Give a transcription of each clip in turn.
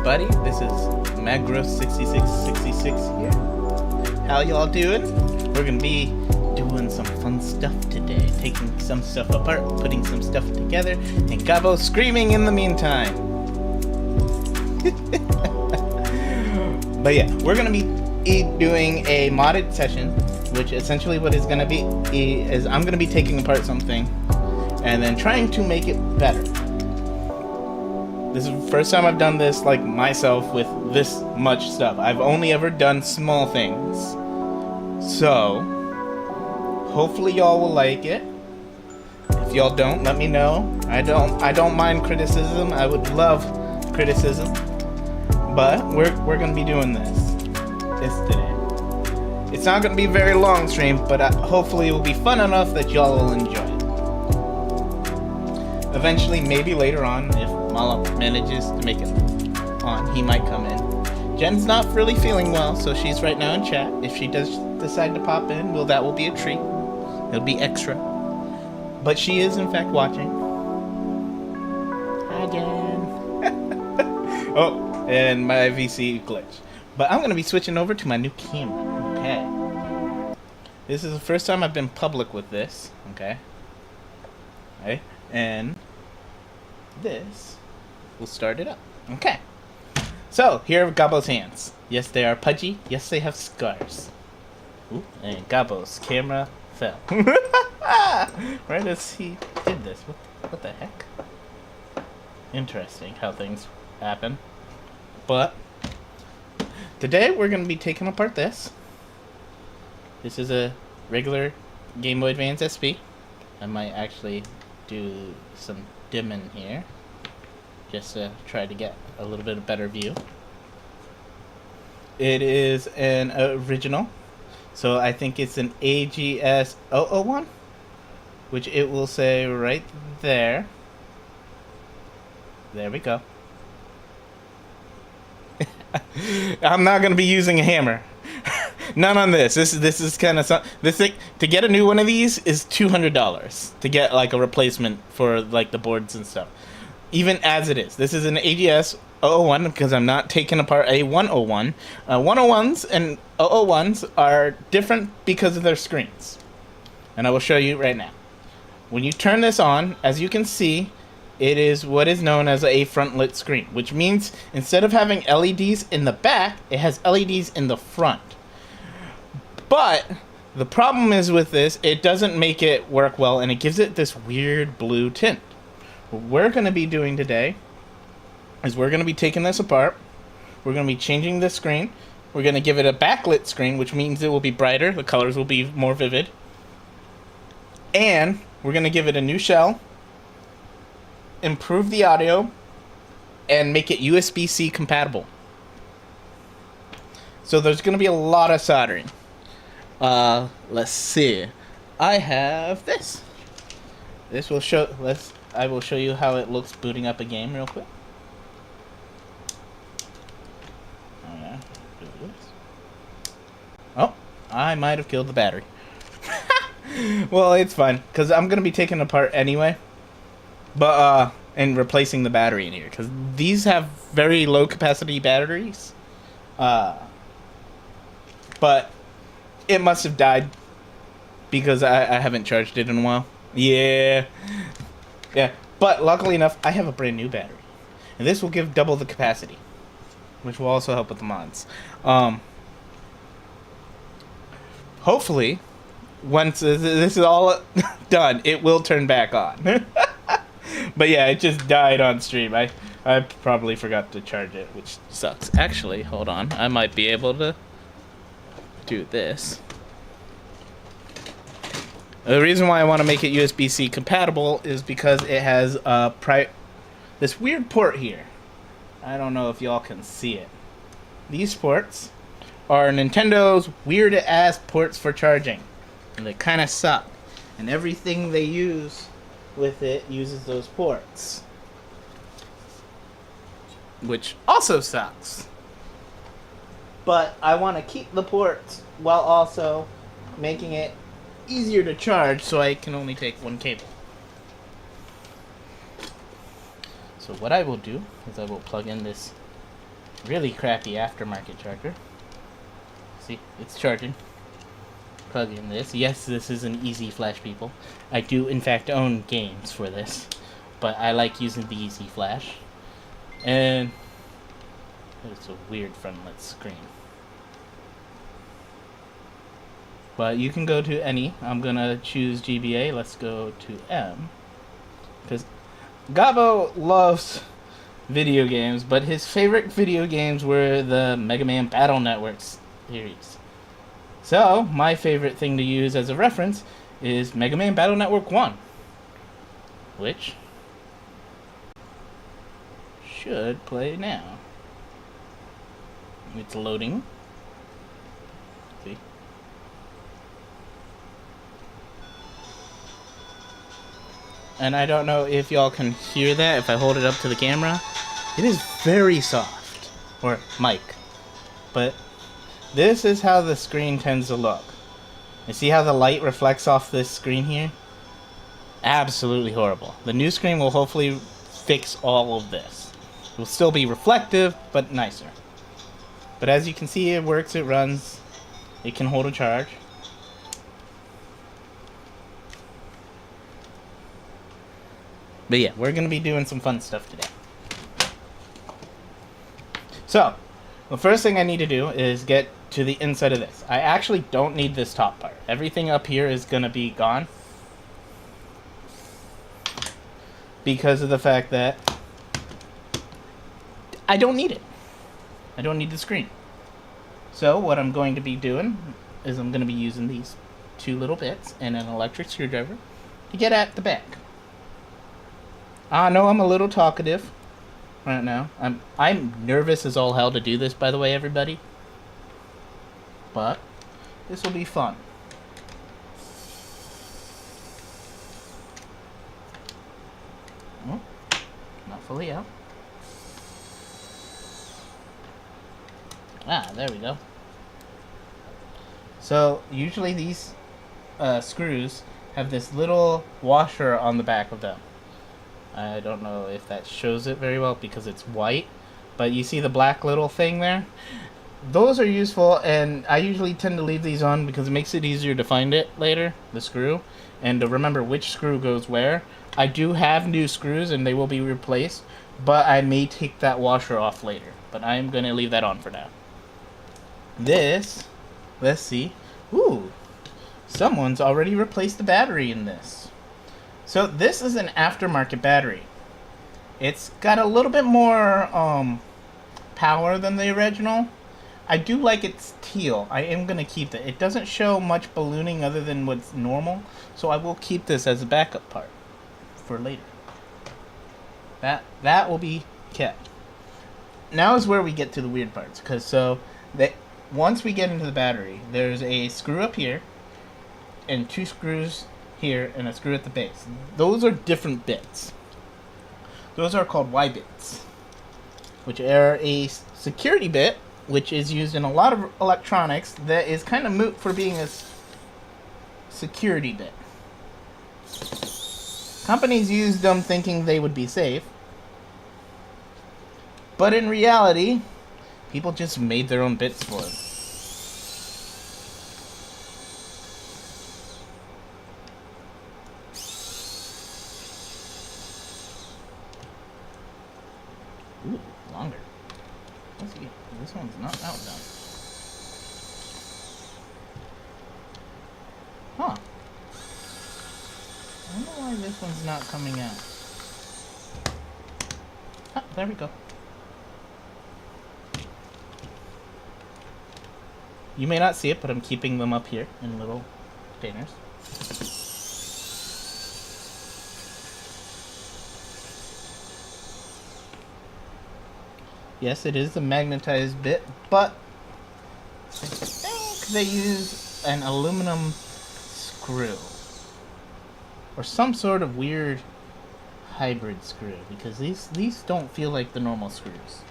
everybody. This is Magro6666 here. How y'all doing? We're gonna be doing some fun stuff today. Taking some stuff apart, putting some stuff together, and Gabo screaming in the meantime. But yeah, we're gonna be doing a modded session, which essentially what is gonna be is I'm gonna be taking apart something and then trying to make it better. This is the first time I've done this like myself with this much stuff. I've only ever done small things. So, hopefully y'all will like it. If y'all don't, let me know. I don't mind criticism. I would love criticism. But we're gonna be doing this today. It's not gonna be a very long stream, but hopefully it will be fun enough that y'all will enjoy it. Eventually, maybe later on, if Mala manages to make it on, he might come in. Jen's not really feeling well, so she's right now in chat. If she does decide to pop in, well, that will be a treat. It'll be extra. But she is, in fact, watching. Hi, Jen. Oh, and my VC glitch. But I'm going to be switching over to my new camera. Okay. This is the first time I've been public with this. Okay. Okay. And this will start it up. Okay. So, here are Gabo's hands. Yes, they are pudgy. Yes, they have scars. Ooh, and Gabo's camera fell. Where does he did this? What the heck? Interesting how things happen. But today we're going to be taking apart this. This is a regular Game Boy Advance SP. I might actually do some dimming here just to try to get a little bit of better view. It is an original, so I think it's an AGS 001, which it will say right there. There we go. I'm not gonna be using a hammer. None on this. This is kind of this thing. To get a new one of these is $200 to get like a replacement for like the boards and stuff. Even as it is, this is an AGS 001 because I'm not taking apart a 101. 101s and 001s are different because of their screens, and I will show you right now. When you turn this on, as you can see, it is what is known as a front lit screen, which means instead of having LEDs in the back, it has LEDs in the front. But the problem is with this, it doesn't make it work well, and it gives it this weird blue tint. What we're going to be doing today is we're going to be taking this apart. We're going to be changing the screen. We're going to give it a backlit screen, which means it will be brighter. The colors will be more vivid. And we're going to give it a new shell, improve the audio, and make it USB-C compatible. So there's going to be a lot of soldering. Let's see. I have this. This will show. I will show you how it looks booting up a game real quick. Okay. Do this. Oh, I might have killed the battery. Well, it's fine because I'm gonna be taking it apart anyway. But and replacing the battery in here because these have very low capacity batteries. But it must have died because I haven't charged it in a while. Yeah. But luckily enough, I have a brand new battery, and this will give double the capacity, which will also help with the mods. Hopefully, once this is all done, it will turn back on. But yeah, it just died on stream. I probably forgot to charge it, which sucks. Actually, hold on. I might be able to do this. The reason why I want to make it USB-C compatible is because it has this weird port here. I don't know if y'all can see it. These ports are Nintendo's weird-ass ports for charging. And they kind of suck. And everything they use with it uses those ports. Which also sucks. But I want to keep the ports while also making it easier to charge so I can only take one cable. So what I will do is I will plug in this really crappy aftermarket charger. See, it's charging. Plug in this. Yes, this is an easy flash, people. I do, in fact, own games for this, but I like using the easy flash. And it's a weird frontlit screen. But you can go to any. I'm gonna choose GBA. Let's go to M. Because Gabo loves video games, but his favorite video games were the Mega Man Battle Network series. So, my favorite thing to use as a reference is Mega Man Battle Network 1. Which should play now. It's loading. See? And I don't know if y'all can hear that if I hold it up to the camera. It is very soft. Or mic. But this is how the screen tends to look. You see how the light reflects off this screen here? Absolutely horrible. The new screen will hopefully fix all of this. It will still be reflective, but nicer. But as you can see, it works, it runs. It can hold a charge. But yeah, we're going to be doing some fun stuff today. So, the first thing I need to do is get to the inside of this. I actually don't need this top part. Everything up here is going to be gone. Because of the fact that I don't need it. I don't need the screen. So what I'm going to be doing is I'm going to be using these two little bits and an electric screwdriver to get at the back. I know I'm a little talkative right now. I'm nervous as all hell to do this, by the way, everybody. But this will be fun. Oh, not fully out. Ah, there we go. So usually these screws have this little washer on the back of them. I don't know if that shows it very well because it's white, but you see the black little thing there? Those are useful, and I usually tend to leave these on because it makes it easier to find it later, the screw, and to remember which screw goes where. I do have new screws, and they will be replaced, but I may take that washer off later. But I'm going to leave that on for now. This, let's see. Ooh, someone's already replaced the battery in this. So this is an aftermarket battery. It's got a little bit more power than the original. I do like its teal. I am going to keep it. It doesn't show much ballooning other than what's normal, so I will keep this as a backup part for later. That will be kept. Now is where we get to the weird parts, because once we get into the battery, there's a screw up here and two screws here and a screw at the base. Those are different bits. Those are called Y bits, which are a security bit, which is used in a lot of electronics that is kind of moot for being a security bit. Companies use them thinking they would be safe, but in reality, people just made their own bits for it. Ooh, longer. Let's see. This one's not out done. Huh. I wonder why this one's not coming out. Ah, there we go. You may not see it, but I'm keeping them up here in little containers. Yes, it is a magnetized bit, but I think they use an aluminum screw. Or some sort of weird hybrid screw, because these don't feel like the normal screws.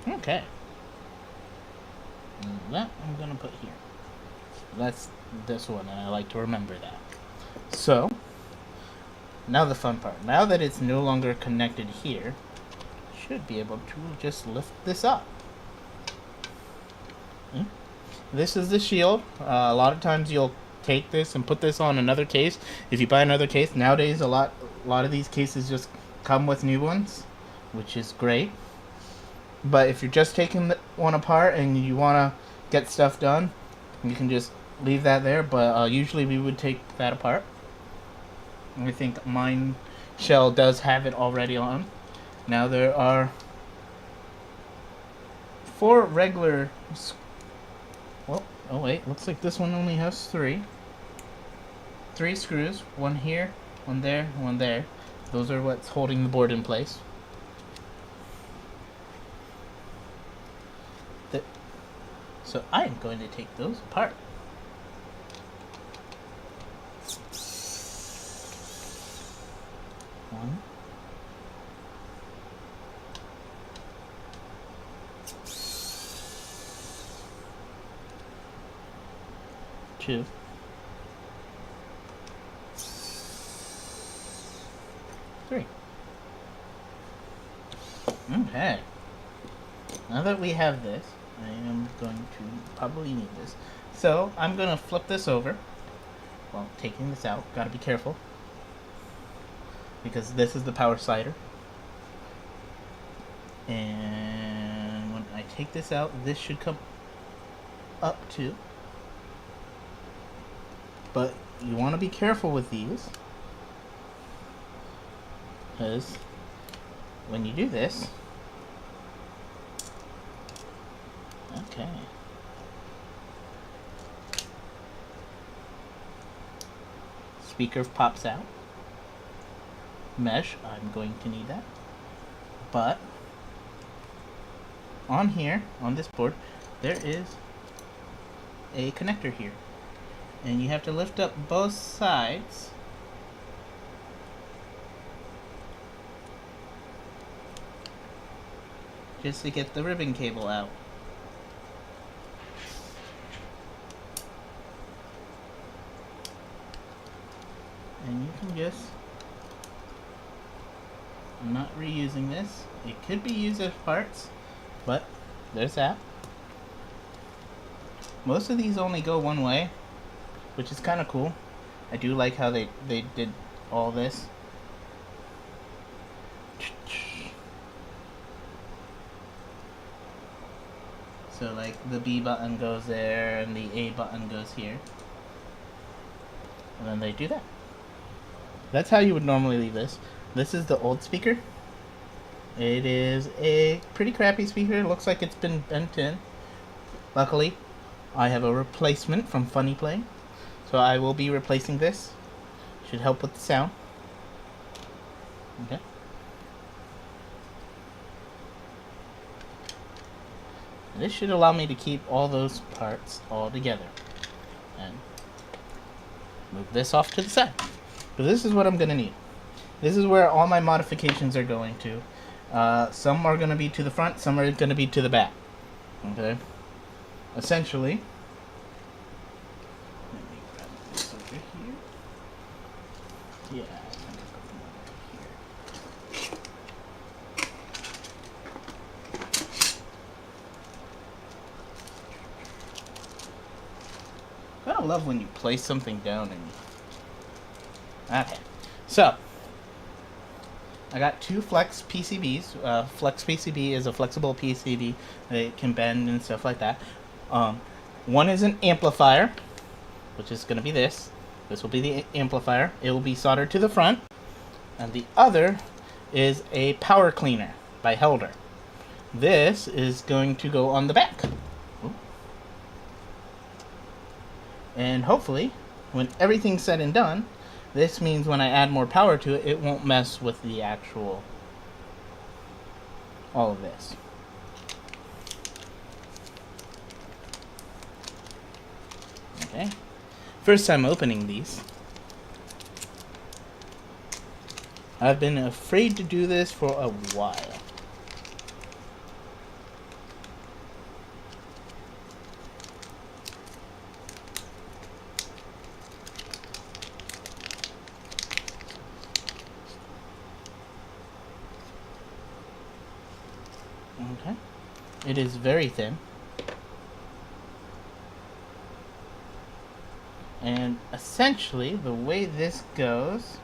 Okay. And that I'm gonna put here. That's this one, and I like to remember that. So, Now the fun part. Now that it's no longer connected here, I should be able to just lift this up. This is the shield. A lot of times you'll take this and put this on another case. If you buy another case, nowadays a lot of these cases just come with new ones, which is great. But if you're just taking one apart and you want to get stuff done, you can just leave that there. But usually we would take that apart. I think mine shell does have it already on. Now there are 4 regular. Well, oh wait, looks like this one only has 3. 3 screws, one here, one there, one there. Those are what's holding the board in place. So I'm going to take those apart. One. Two. 3. Okay. Now that we have this, I am going to probably need this. So I'm going to flip this over while taking this out. Got to be careful, because this is the power slider. And when I take this out, this should come up too. But you want to be careful with these, because when you do this, okay, speaker pops out. Mesh, I'm going to need that. But on here, on this board, there is a connector here. And you have to lift up both sides. Just to get the ribbon cable out. And you can just, I'm not reusing this. It could be used as parts, but there's that. Most of these only go one way, which is kind of cool. I do like how they did all this. So like the B button goes there and the A button goes here. And then they do that. That's how you would normally leave this. This is the old speaker. It is a pretty crappy speaker. It looks like it's been bent in. Luckily, I have a replacement from Funny Play. So I will be replacing this. Should help with the sound. Okay. This should allow me to keep all those parts all together. And move this off to the side. So this is what I'm going to need. This is where all my modifications are going to. Some are going to be to the front, some are going to be to the back. Okay. Essentially, let me grab this over here. Yeah, I think I'll go from over here. I gotta love when you place something down and... Okay, so I got 2 flex PCBs. Flex PCB is a flexible PCB that can bend and stuff like that. One is an amplifier, which is going to be this. This will be the amplifier. It will be soldered to the front. And the other is a power cleaner by Helder. This is going to go on the back. And hopefully, when everything's said and done, this means when I add more power to it, it won't mess with the actual, all of this. Okay. First time opening these. I've been afraid to do this for a while. It is very thin. And essentially, the way this goes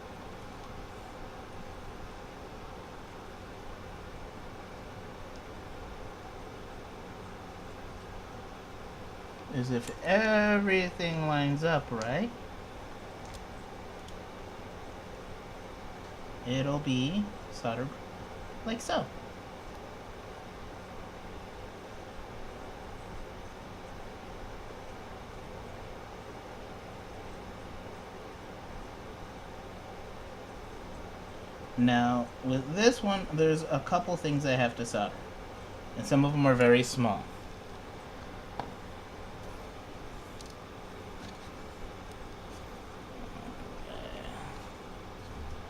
is if everything lines up right, it'll be soldered like so. Now, with this one, there's a couple things I have to solder, and some of them are very small.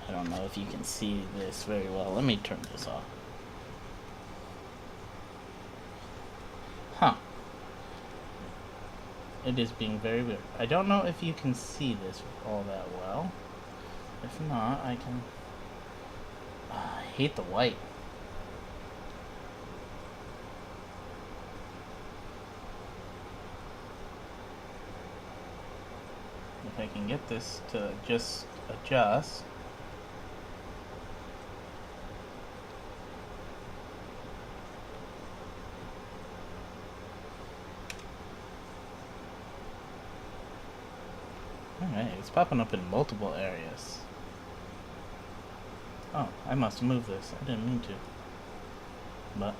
I don't know if you can see this very well. Let me turn this off. Huh. It is being very weird. I don't know if you can see this all that well. If not, I can... I hate the white. If I can get this to just adjust. Alright, it's popping up in multiple areas. Oh, I must have moved this. I didn't mean to. But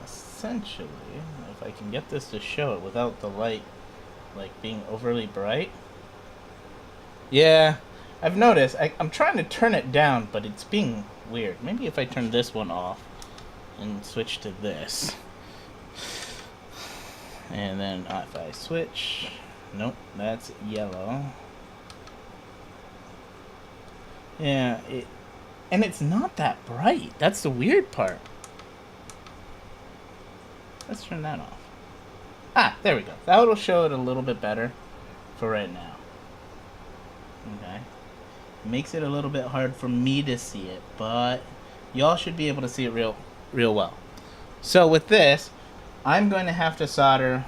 essentially, if I can get this to show it without the light like being overly bright. Yeah, I've noticed. I'm trying to turn it down, but it's being weird. Maybe if I turn this one off and switch to this. And then if I switch... Nope, that's yellow. Yeah, and it's not that bright. That's the weird part. Let's turn that off. Ah, there we go. That will show it a little bit better for right now. Okay. Makes it a little bit hard for me to see it, but y'all should be able to see it real well. So with this, I'm going to have to solder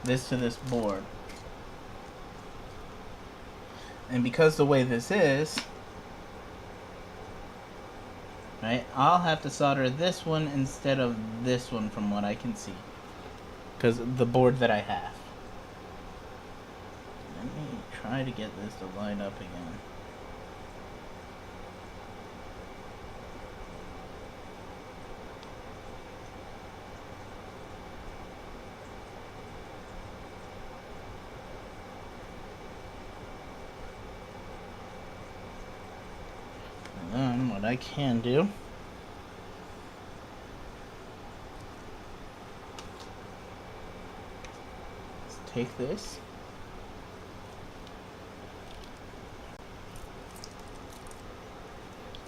this to this board. And because the way this is, right, I'll have to solder this one instead of this one from what I can see. Because the board that I have. Let me try to get this to line up again. And then what I can do is take this,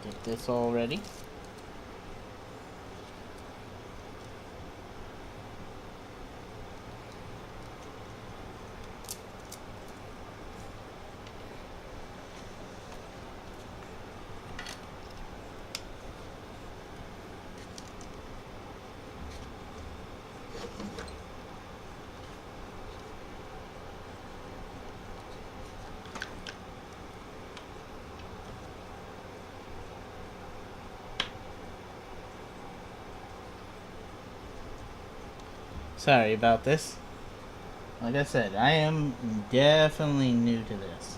get this all ready. Sorry about this. Like I said, I am definitely new to this.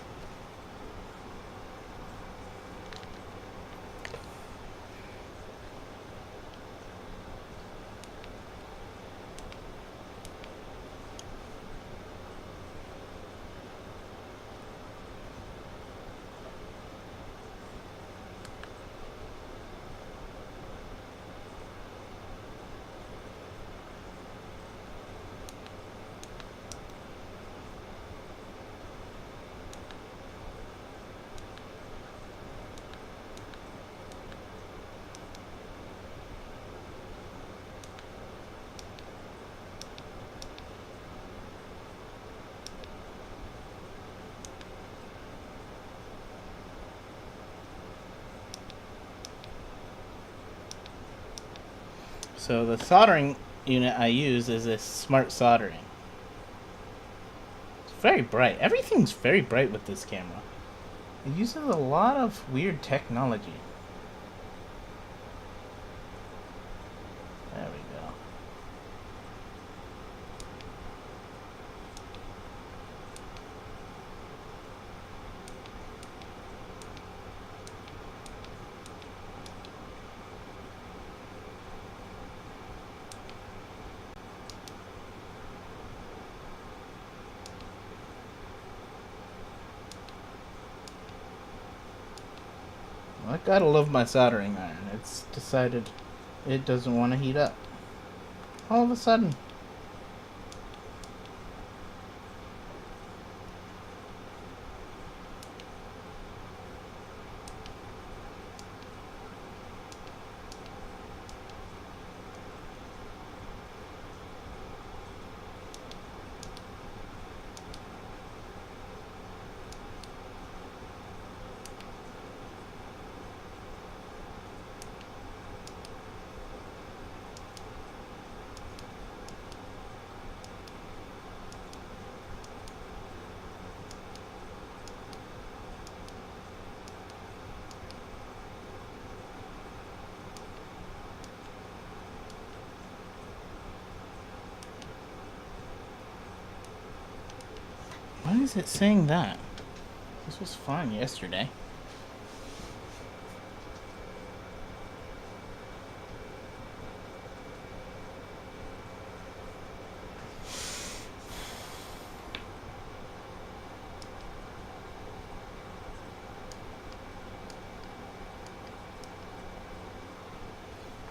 So the soldering unit I use is this smart soldering. It's very bright. Everything's very bright with this camera. It uses a lot of weird technology. There we go. I gotta love my soldering iron. It's decided it doesn't want to heat up. All of a sudden. Why is it saying that? This was fine yesterday.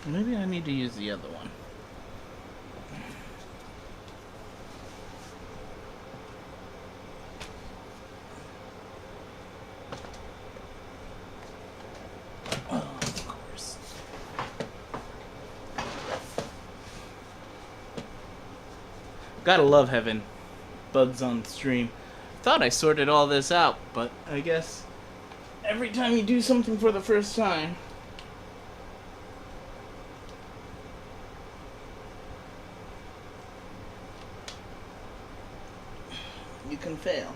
Maybe I need to use the other one. Gotta love having bugs on stream. Thought I sorted all this out, but I guess every time you do something for the first time, you can fail.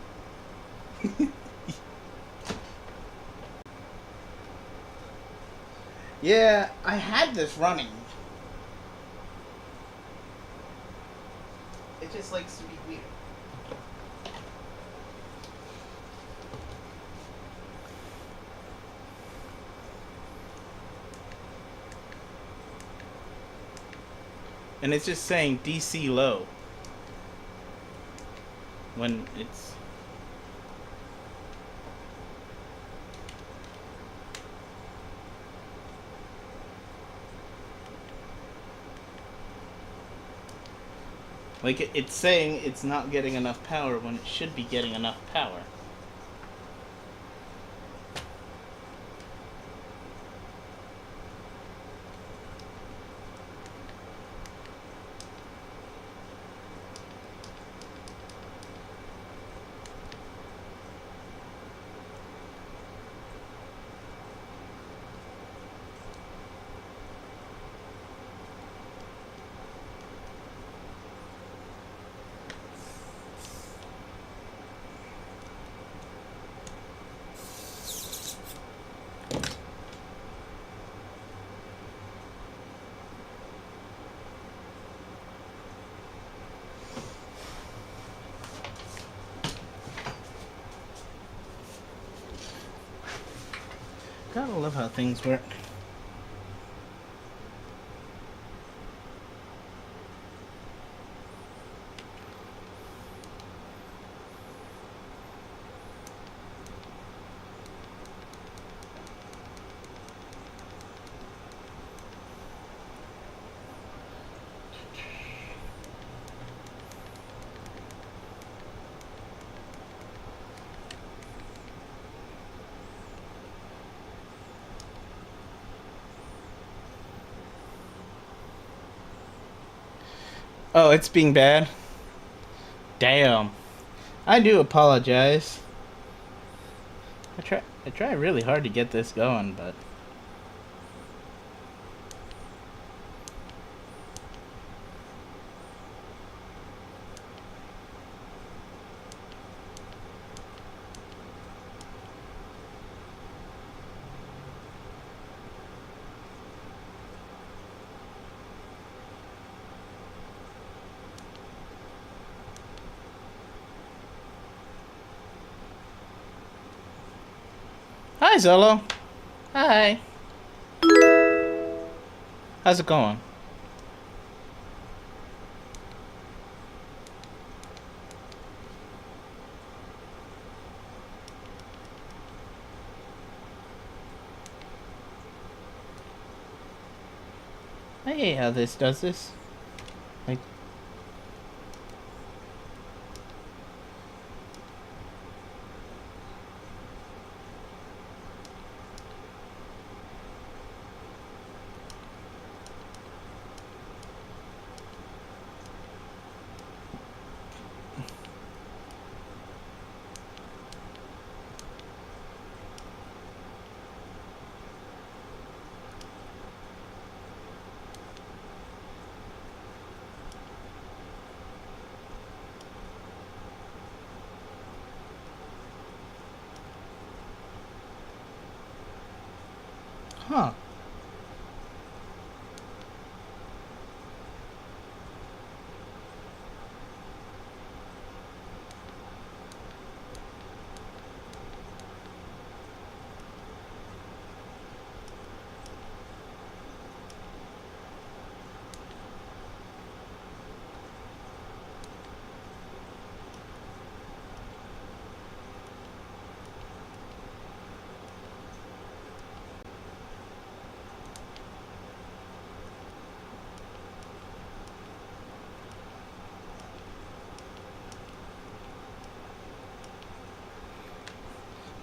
Yeah, I had this running. It just likes to be weird. And it's just saying DC low when it's like it's saying it's not getting enough power when it should be getting enough power. Gotta love how things work. Oh, it's being bad? Damn. I do apologize. I try really hard to get this going, but Hi, Zolo. Hi. How's it going? I hate how this does this. Like, huh.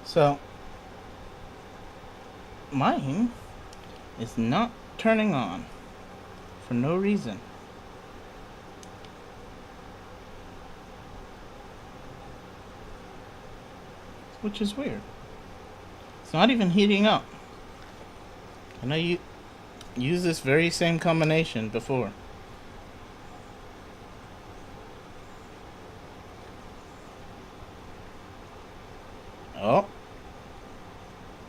So, mine is not turning on for no reason. Which is weird. It's not even heating up. I know you use this very same combination before. Oh.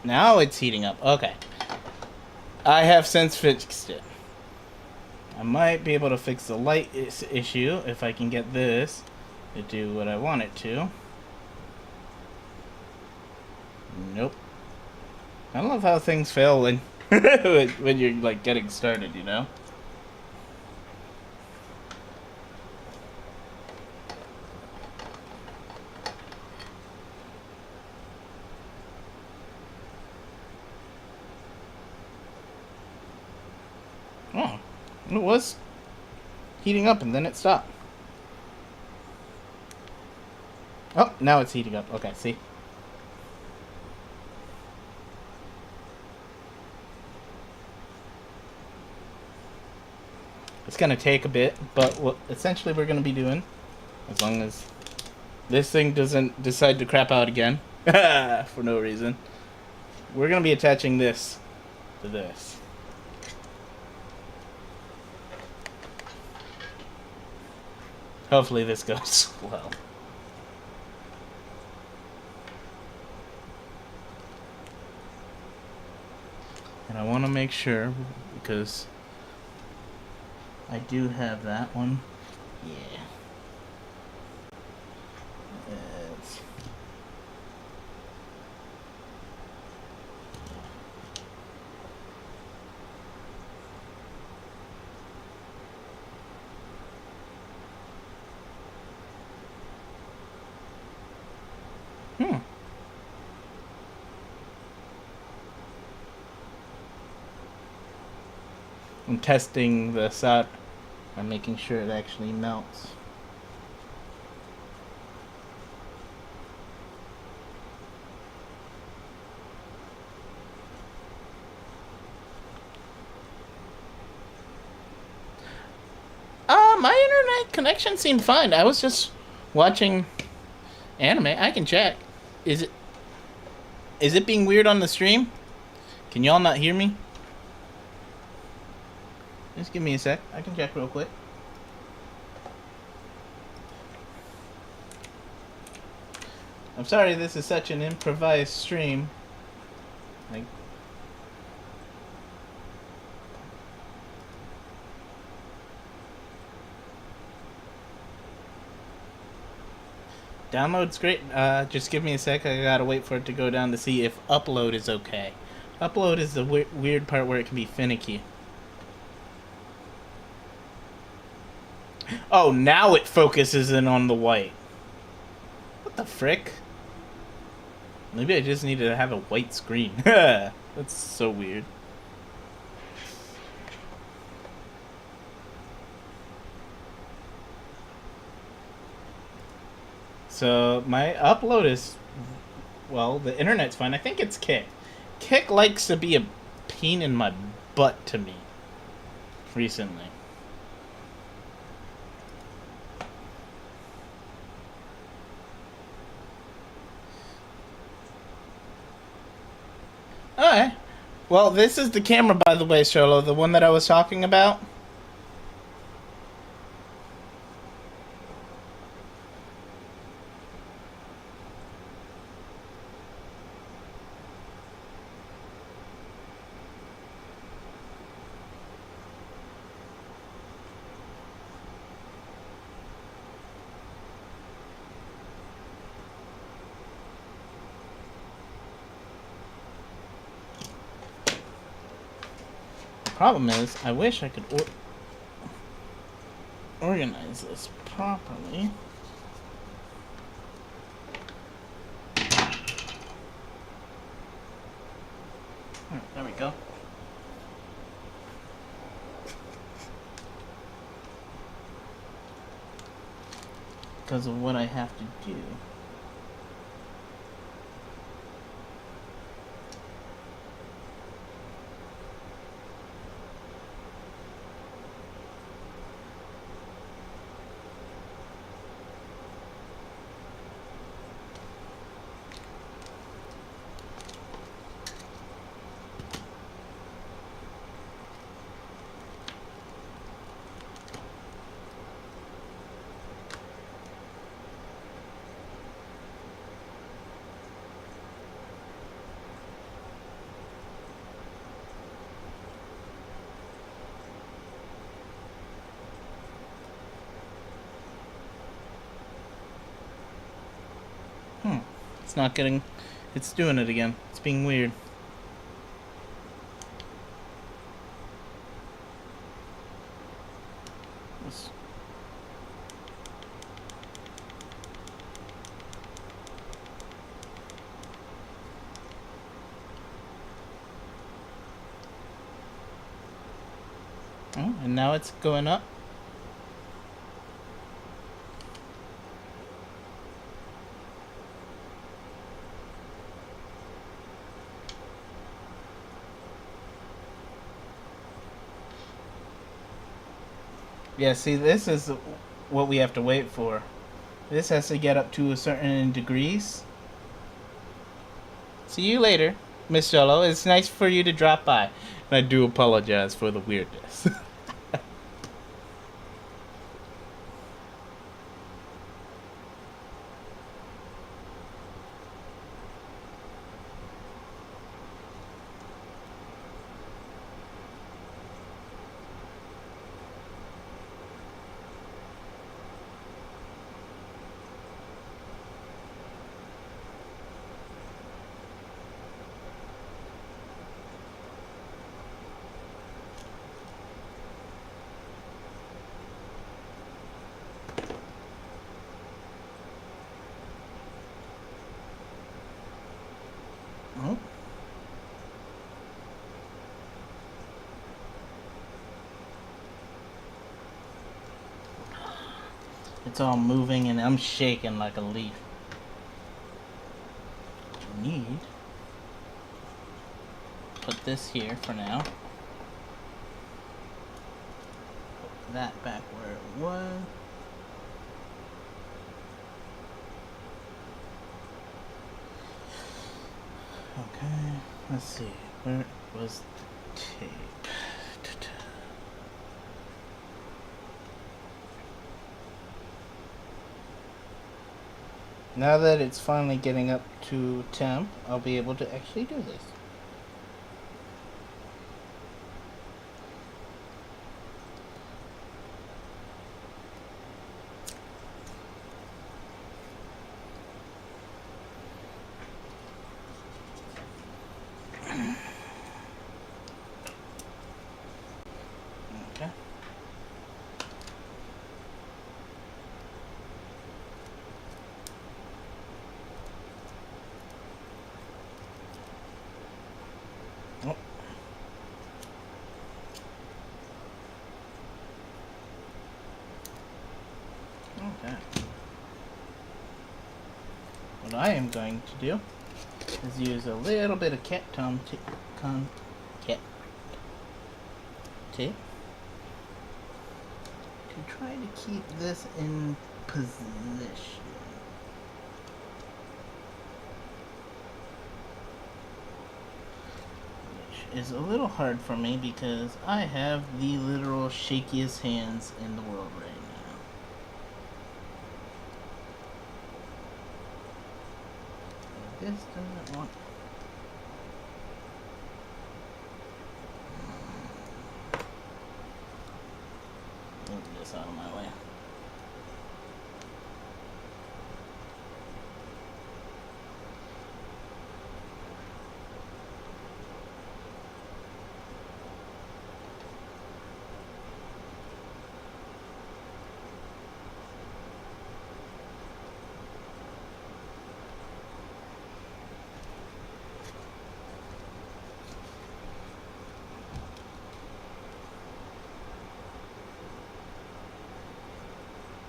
Now it's heating up. Okay. I have since fixed it. I might be able to fix the light issue if I can get this to do what I want it to. Nope. I love how things fail when when you're like getting started, you know? Oh, it was heating up and then it stopped. Oh, now it's heating up. Okay, see? It's gonna take a bit, but what essentially we're gonna be doing, as long as this thing doesn't decide to crap out again for no reason, we're gonna be attaching this to this. Hopefully this goes well. And I want to make sure, because I do have that one. Yeah. It's... I'm testing this out and making sure it actually melts. My internet connection seemed fine. I was just watching anime. I can check. Is it being weird on the stream? Can y'all not hear me? Just give me a sec. I can check real quick. I'm sorry this is such an improvised stream. Like, Download's great. Just give me a sec. I gotta wait for it to go down to see if upload is okay. Upload is the weird part where it can be finicky. Oh, now it focuses in on the white. What the frick? Maybe I just needed to have a white screen. That's so weird. So my upload is, well, the internet's fine. I think it's Kick. Kick likes to be a pain in my butt to me recently. Alright. Well, this is the camera, by the way, Sholo, the one that I was talking about. Problem is, I wish I could organize this properly. There we go. Because of what I have to do. It's not getting... It's doing it again. It's being weird. Oh, and now it's going up. Yeah, see, this is what we have to wait for. This has to get up to a certain degrees. See you later, Miss Jello. It's nice for you to drop by. And I do apologize for the weirdness. Oh. It's all moving and I'm shaking like a leaf. Need put this here for now. Put that back where it was. Okay, let's see. Where was the tape? Now that it's finally getting up to temp, I'll be able to actually do this. Okay. Oh. Okay. What I am going to do is use a little bit of cat tape to try to keep this in position. Which is a little hard for me because I have the literal shakiest hands in the world right now. This doesn't want... Move this out of my way.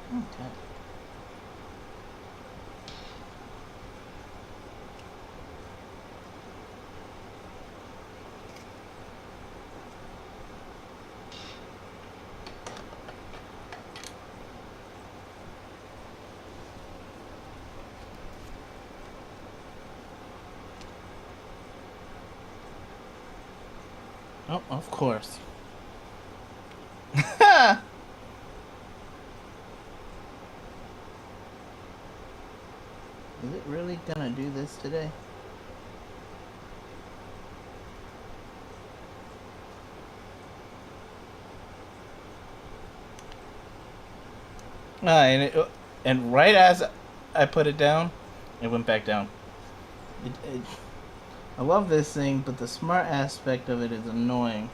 Okay. Oh, of course. Is it really gonna do this today? And right as I put it down, it went back down. I love this thing, but the smart aspect of it is annoying.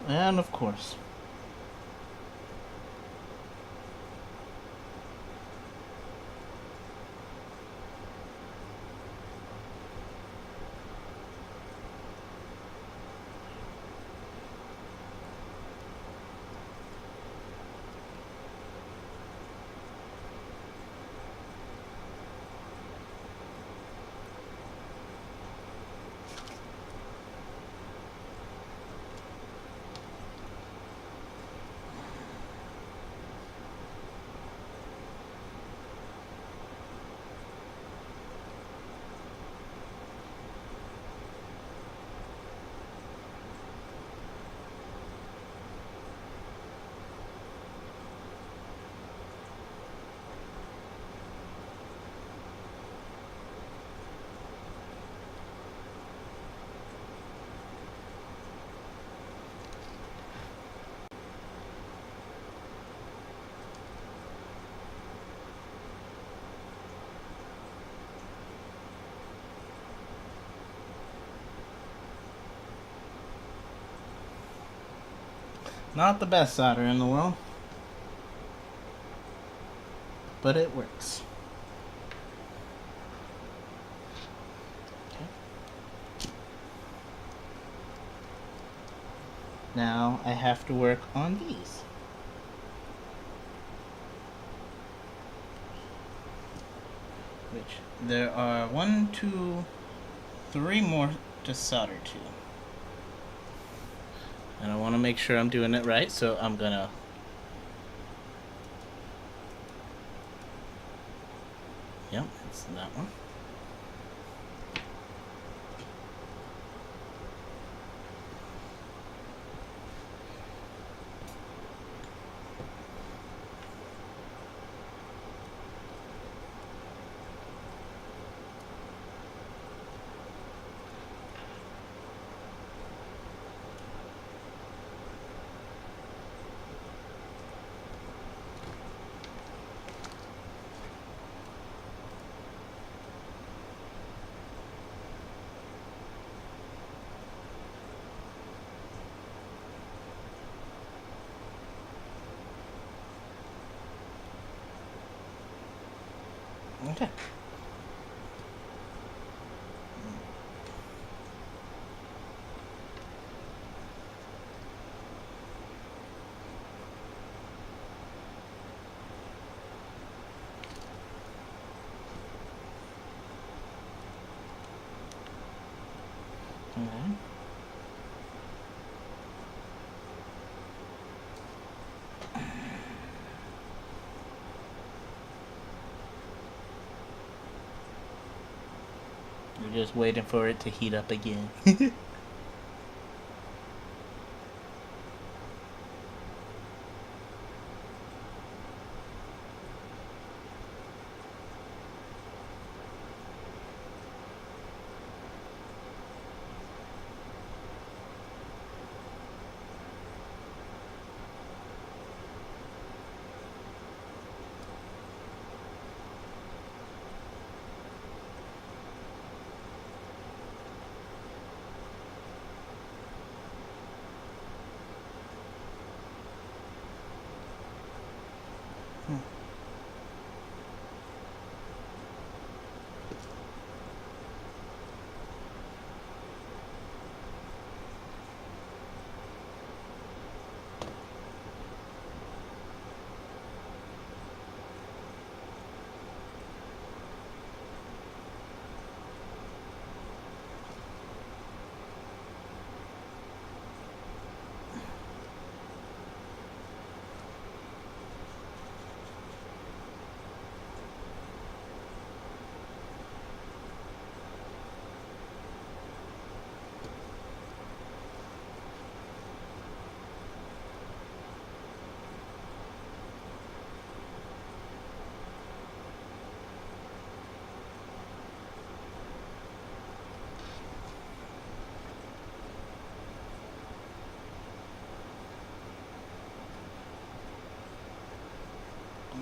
And of course. Not the best solder in the world, but it works. Okay. Now I have to work on these. Which there are 1, 2, 3 more to solder to. And I want to make sure I'm doing it right, so I'm gonna... Yep, it's that one. Okay. Okay. We're just waiting for it to heat up again.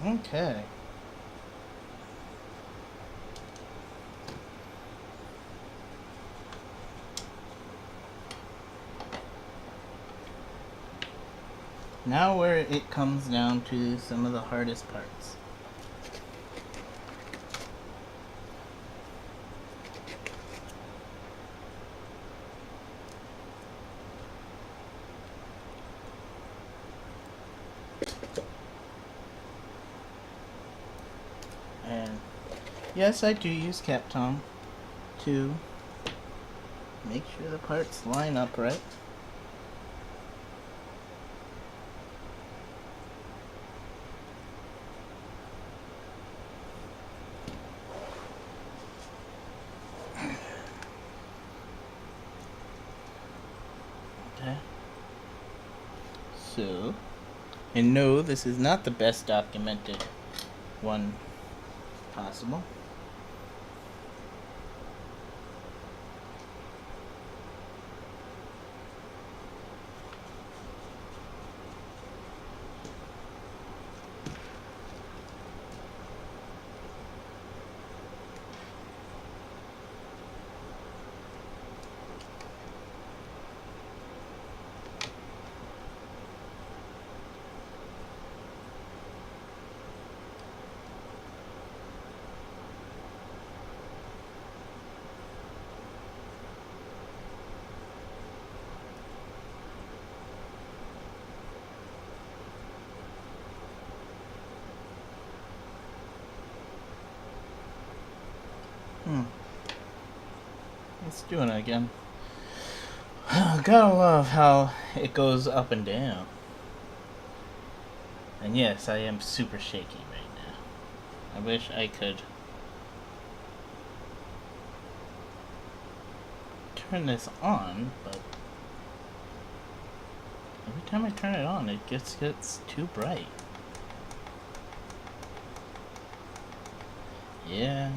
Okay. Now where it comes down to some of the hardest parts. And yes, I do use Captom to make sure the parts line up right. Okay. So, and no, this is not the best documented one possible. Let's do it again. Gotta love how it goes up and down. And yes, I am super shaky right now. I wish I could turn this on, but every time I turn it on, it just gets too bright. Yeah.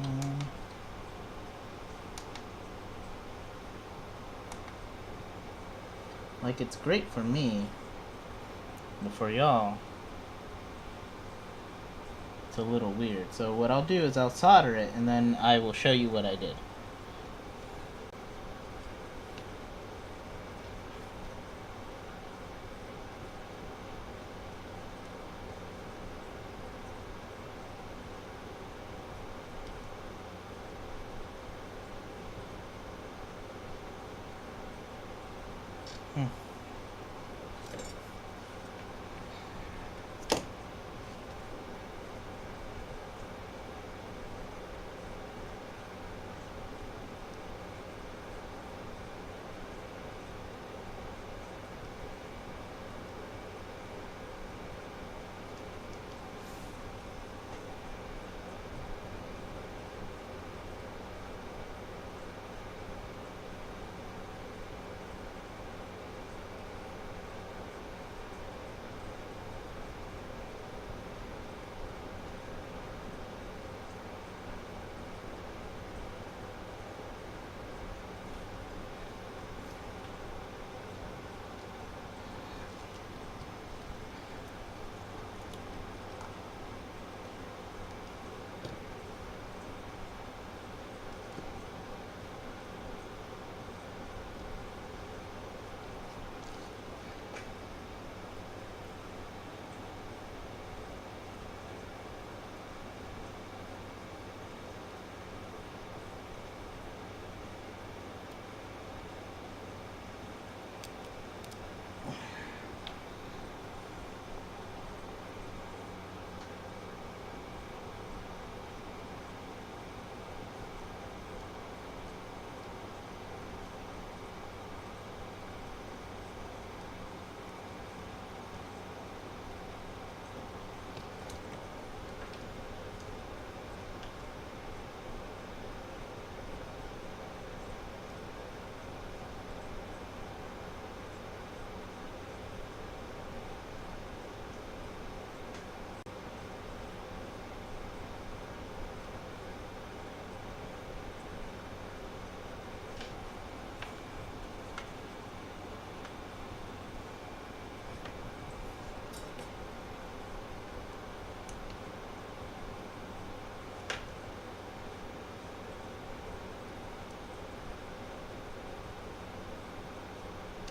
Like, it's great for me, but for y'all, it's a little weird. So what I'll do is I'll solder it, and then I will show you what I did.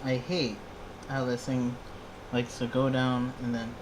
I hate how this thing likes to go down and then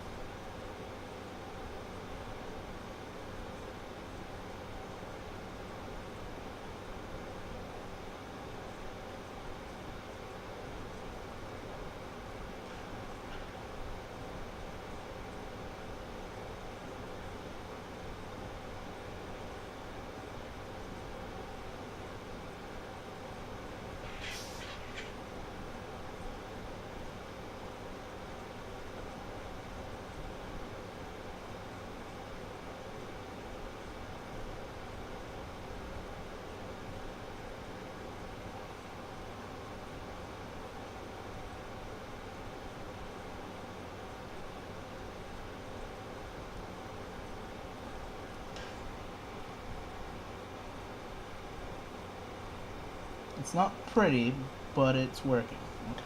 it's not pretty, but it's working. Okay.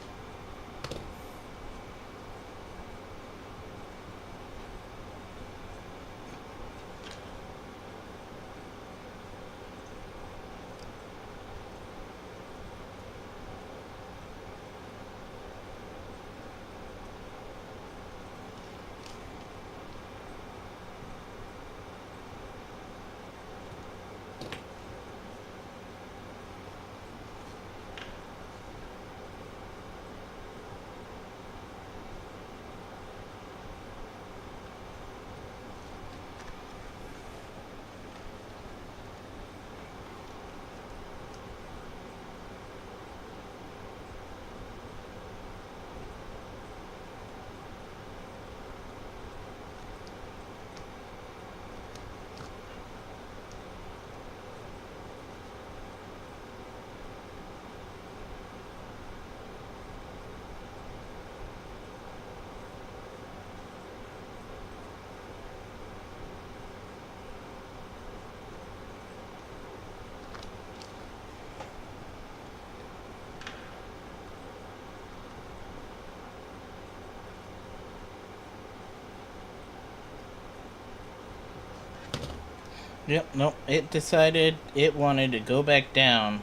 Yep, nope. It decided it wanted to go back down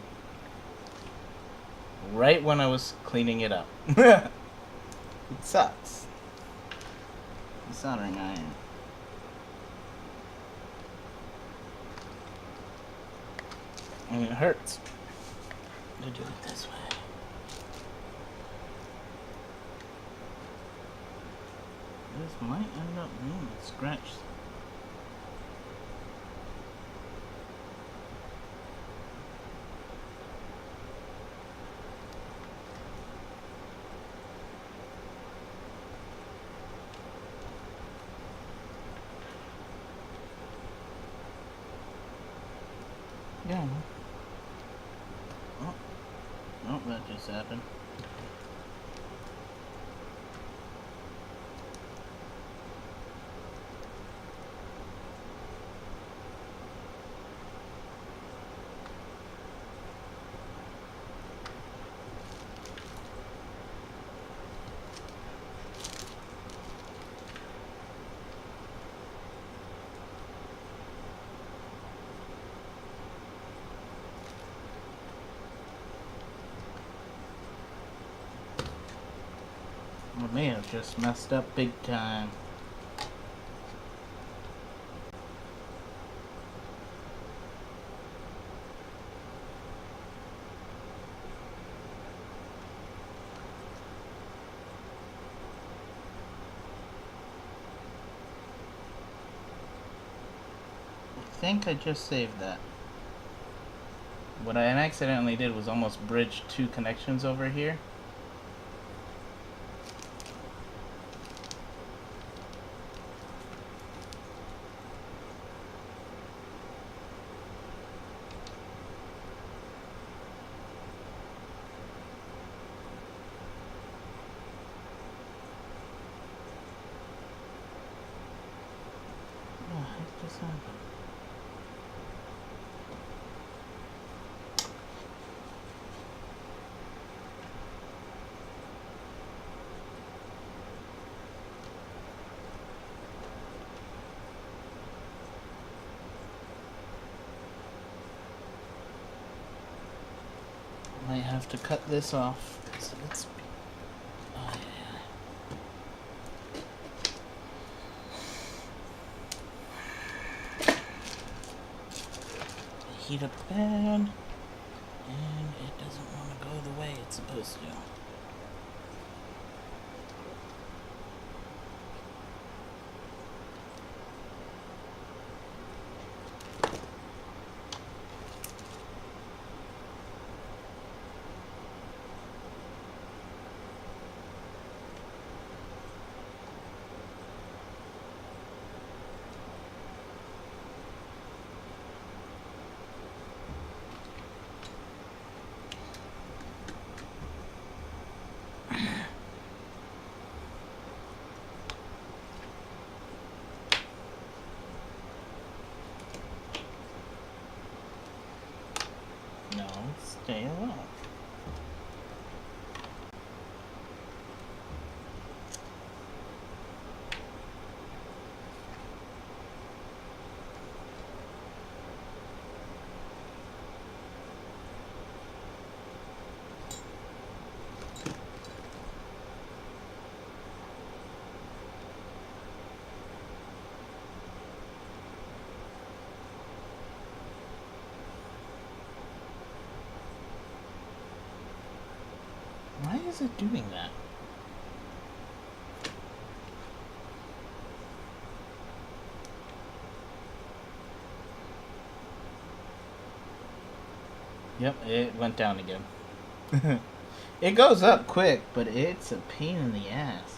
right when I was cleaning it up. It sucks. The soldering iron. And it hurts to do it this way. This might end up being scratched. Yeah. Oh, oh, that just happened. I may have just messed up big time. I think I just saved that. What I accidentally did was almost bridge two connections over here. What the heck just happened? Might have to cut this off. So let's. Oh yeah. Heat up the pan, and it doesn't want to go the way it's supposed to. No, stay alone. Why is it doing that? Yep, it went down again. It goes up quick, but it's a pain in the ass.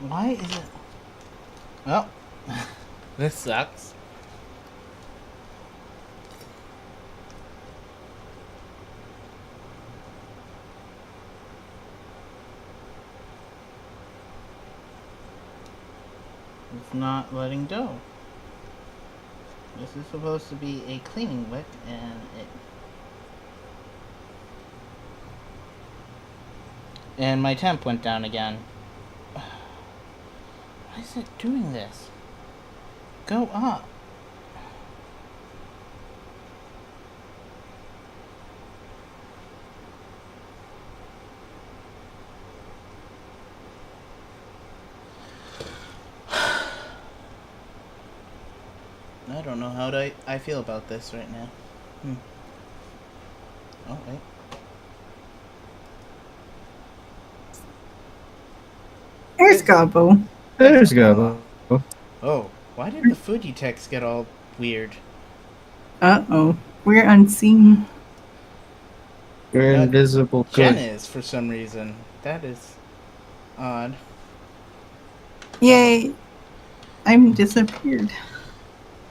Why is it... Well, this sucks. It's not letting go. This is supposed to be a cleaning wick, and it... And my temp went down again. Why is it doing this? Go up. I don't know how I feel about this right now. Oh, wait. There's Gobbo. There's Gobbo. Oh, why did the Fuji text get all weird? Uh-oh. We're unseen. You're invisible. Jen Good. is, for some reason. That is odd. Yay. I'm disappeared.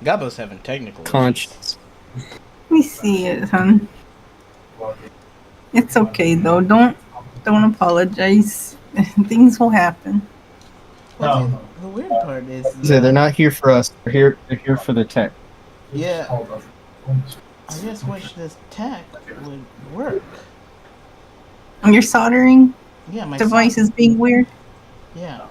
Gabbo's having technical Conscience. Let me see it, hon. It's okay, though. Don't apologize. Things will happen. Well, the weird part is... So they're not here for us. They're here for the tech. Yeah. I just wish this tech would work. Your soldering Yeah, my device is being weird. Yeah.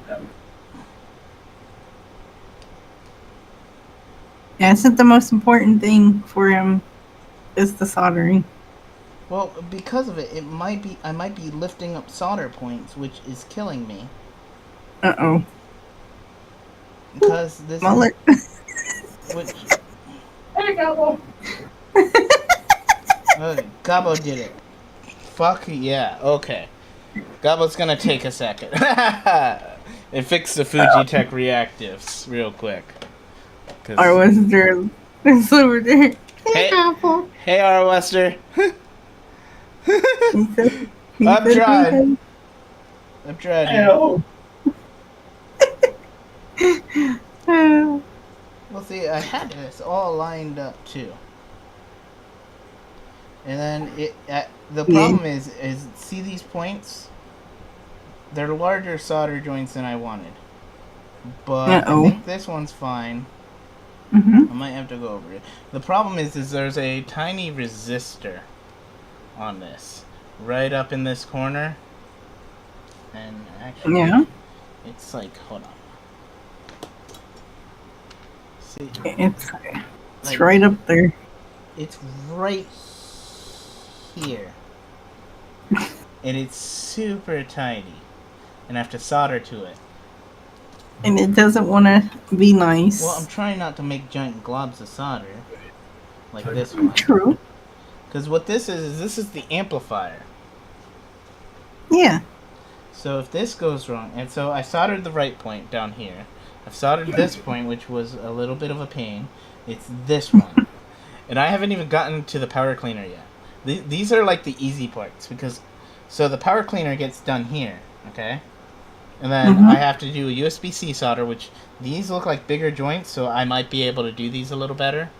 Yeah, isn't the most important thing for him is the soldering. Well, because of it, I might be lifting up solder points, which is killing me. Uh-oh. Because this Mullet. which There, Gobbo. Gabbo did it. Fuck yeah, okay. Gabbo's gonna take a second. And fix the Fujitech reactives real quick. Or was there... It's over there. Hey, Gobbo. hey, R. Wester. He said I'm trying. hey. I'm trying here. Well, see, I had this all lined up too, and then the problem is see these points? They're larger solder joints than I wanted, but I think this one's fine. I might have to go over it. The problem is there's a tiny resistor on this, right up in this corner, and actually, it's like, hold on. See, It's like, right up there. It's right here, and it's super tiny, and I have to solder to it. And it doesn't want to be nice. Well, I'm trying not to make giant globs of solder, like this one. True. Because what this is the amplifier. Yeah. So if this goes wrong, and so I soldered the right point down here. I've soldered this point, which was a little bit of a pain. It's this one. And I haven't even gotten to the power cleaner yet. These are like the easy parts, because... So the power cleaner gets done here, okay? And then I have to do a USB-C solder, which these look like bigger joints, so I might be able to do these a little better.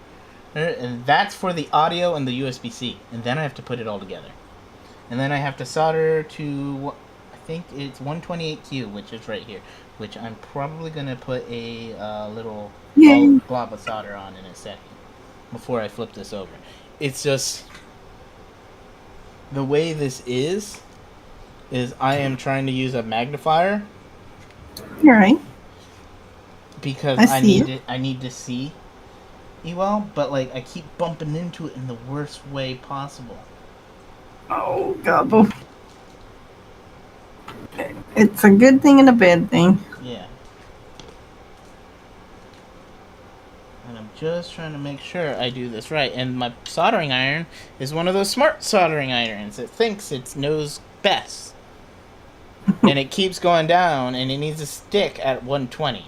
And that's for the audio and the USB-C. And then I have to put it all together. And then I have to solder to... I think it's 128Q, which is right here. Which I'm probably going to put a little glob of solder on in a second. Before I flip this over. It's just... The way this is I am trying to use a magnifier. You're right. Because I need to see well, but like I keep bumping into it in the worst way possible. Oh, Gobbo. It's a good thing and a bad thing. Yeah. And I'm just trying to make sure I do this right. And my soldering iron is one of those smart soldering irons. It thinks it knows best. And it keeps going down, and it needs to stick at 120.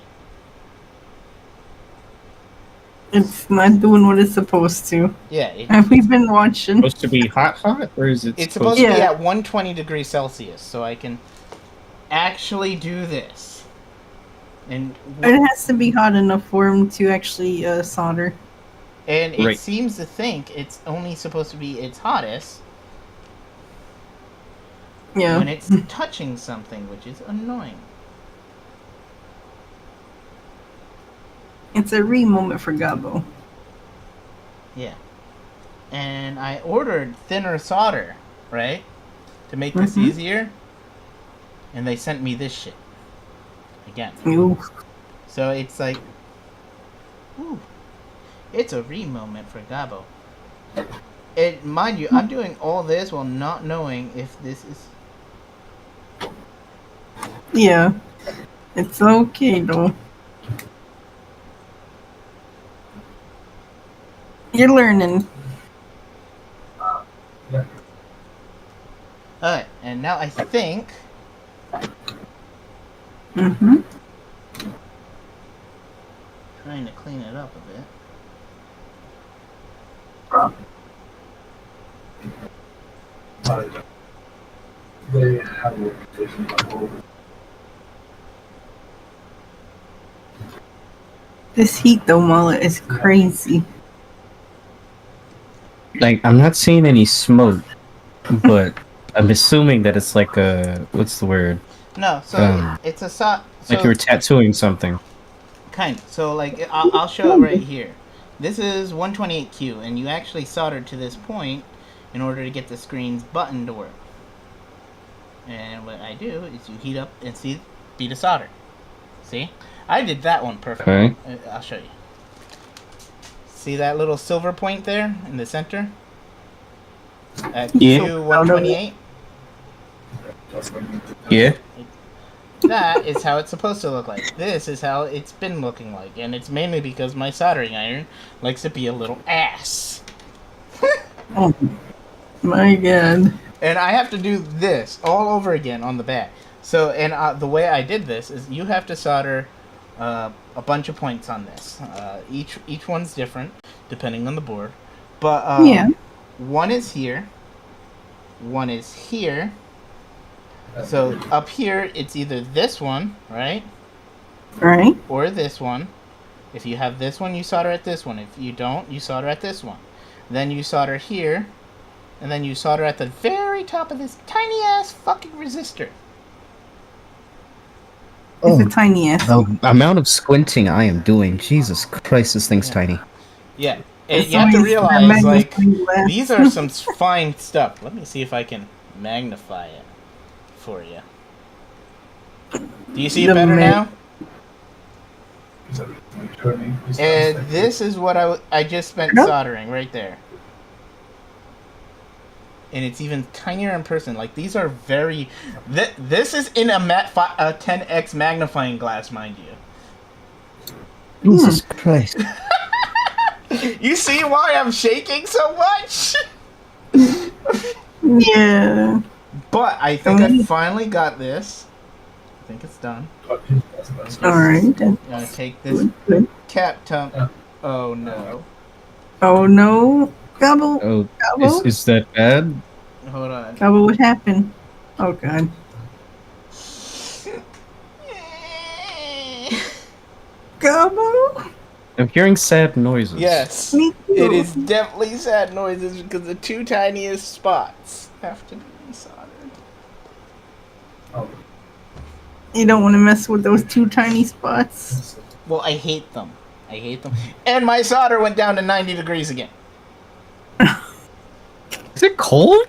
It's not doing what it's supposed to. Yeah. We've been watching. Supposed to be hot, or is it? It's supposed to be at 120 degrees Celsius, so I can actually do this. And It has to be hot enough for him to actually solder. and it Right. seems to think it's only supposed to be its hottest Yeah. when it's touching something, which is annoying. It's a moment for Gabo. Yeah. And I ordered thinner solder, right? To make this Mhm. easier. And they sent me this shit. Again. Ooh. So it's like, ooh, it's a moment for Gabo. And mind you, I'm doing all this while not knowing if this is... Yeah. It's okay though. You're learning. Alright, and now I think... Mm-hmm. Trying to clean it up a bit. This heat though, Mullet, is crazy. Like, I'm not seeing any smoke, but I'm assuming that it's like a, what's the word? No, so it's a so Like you were tattooing something. kind of. So like I'll show it right here. This is 128Q, and you actually soldered to this point in order to get the screen's button to work. And what I do is you heat up and see the solder. See, I did that one perfectly. Okay. I'll show you. See that little silver point there in the center? At Q128? Yeah. That is how it's supposed to look like. This is how it's been looking like. And it's mainly because my soldering iron likes to be a little ass. Oh my god. And I have to do this all over again on the back. So, and the way I did this is you have to solder a bunch of points on this. Each one's different depending on the board. But Yeah. one is here. One is here. So up here, it's either this one, right? Right. Or this one. If you have this one, you solder at this one. If you don't, you solder at this one. Then you solder here. And then you solder at the very top of this tiny ass fucking resistor. It's a tiny ass. The amount of squinting I am doing. Jesus Christ, this thing's tiny. Yeah. And It's you have to always realize, the like, magnifying glass. these are some fine stuff. Let me see if I can magnify it for you. Do you see it The better mag- now? And this is what I just spent Nope. soldering right there. And it's even tinier in person. Like, these are very... This is in a 10x magnifying glass, mind you. Jesus Christ. You see why I'm shaking so much? Yeah. But I think I finally got this. I think it's done. Alright. I'm gonna take this Good. cap top. Oh no. Oh no. Gobble. Oh, Gobble. is that bad? Hold on. Gobble, what happened? Oh god. Gobble. I'm hearing sad noises. Yes. Me too. It is definitely sad noises because the two tiniest spots have to be soldered. You don't want to mess with those two tiny spots. Well, I hate them. I hate them. And my solder went down to 90 degrees again. Is it cold?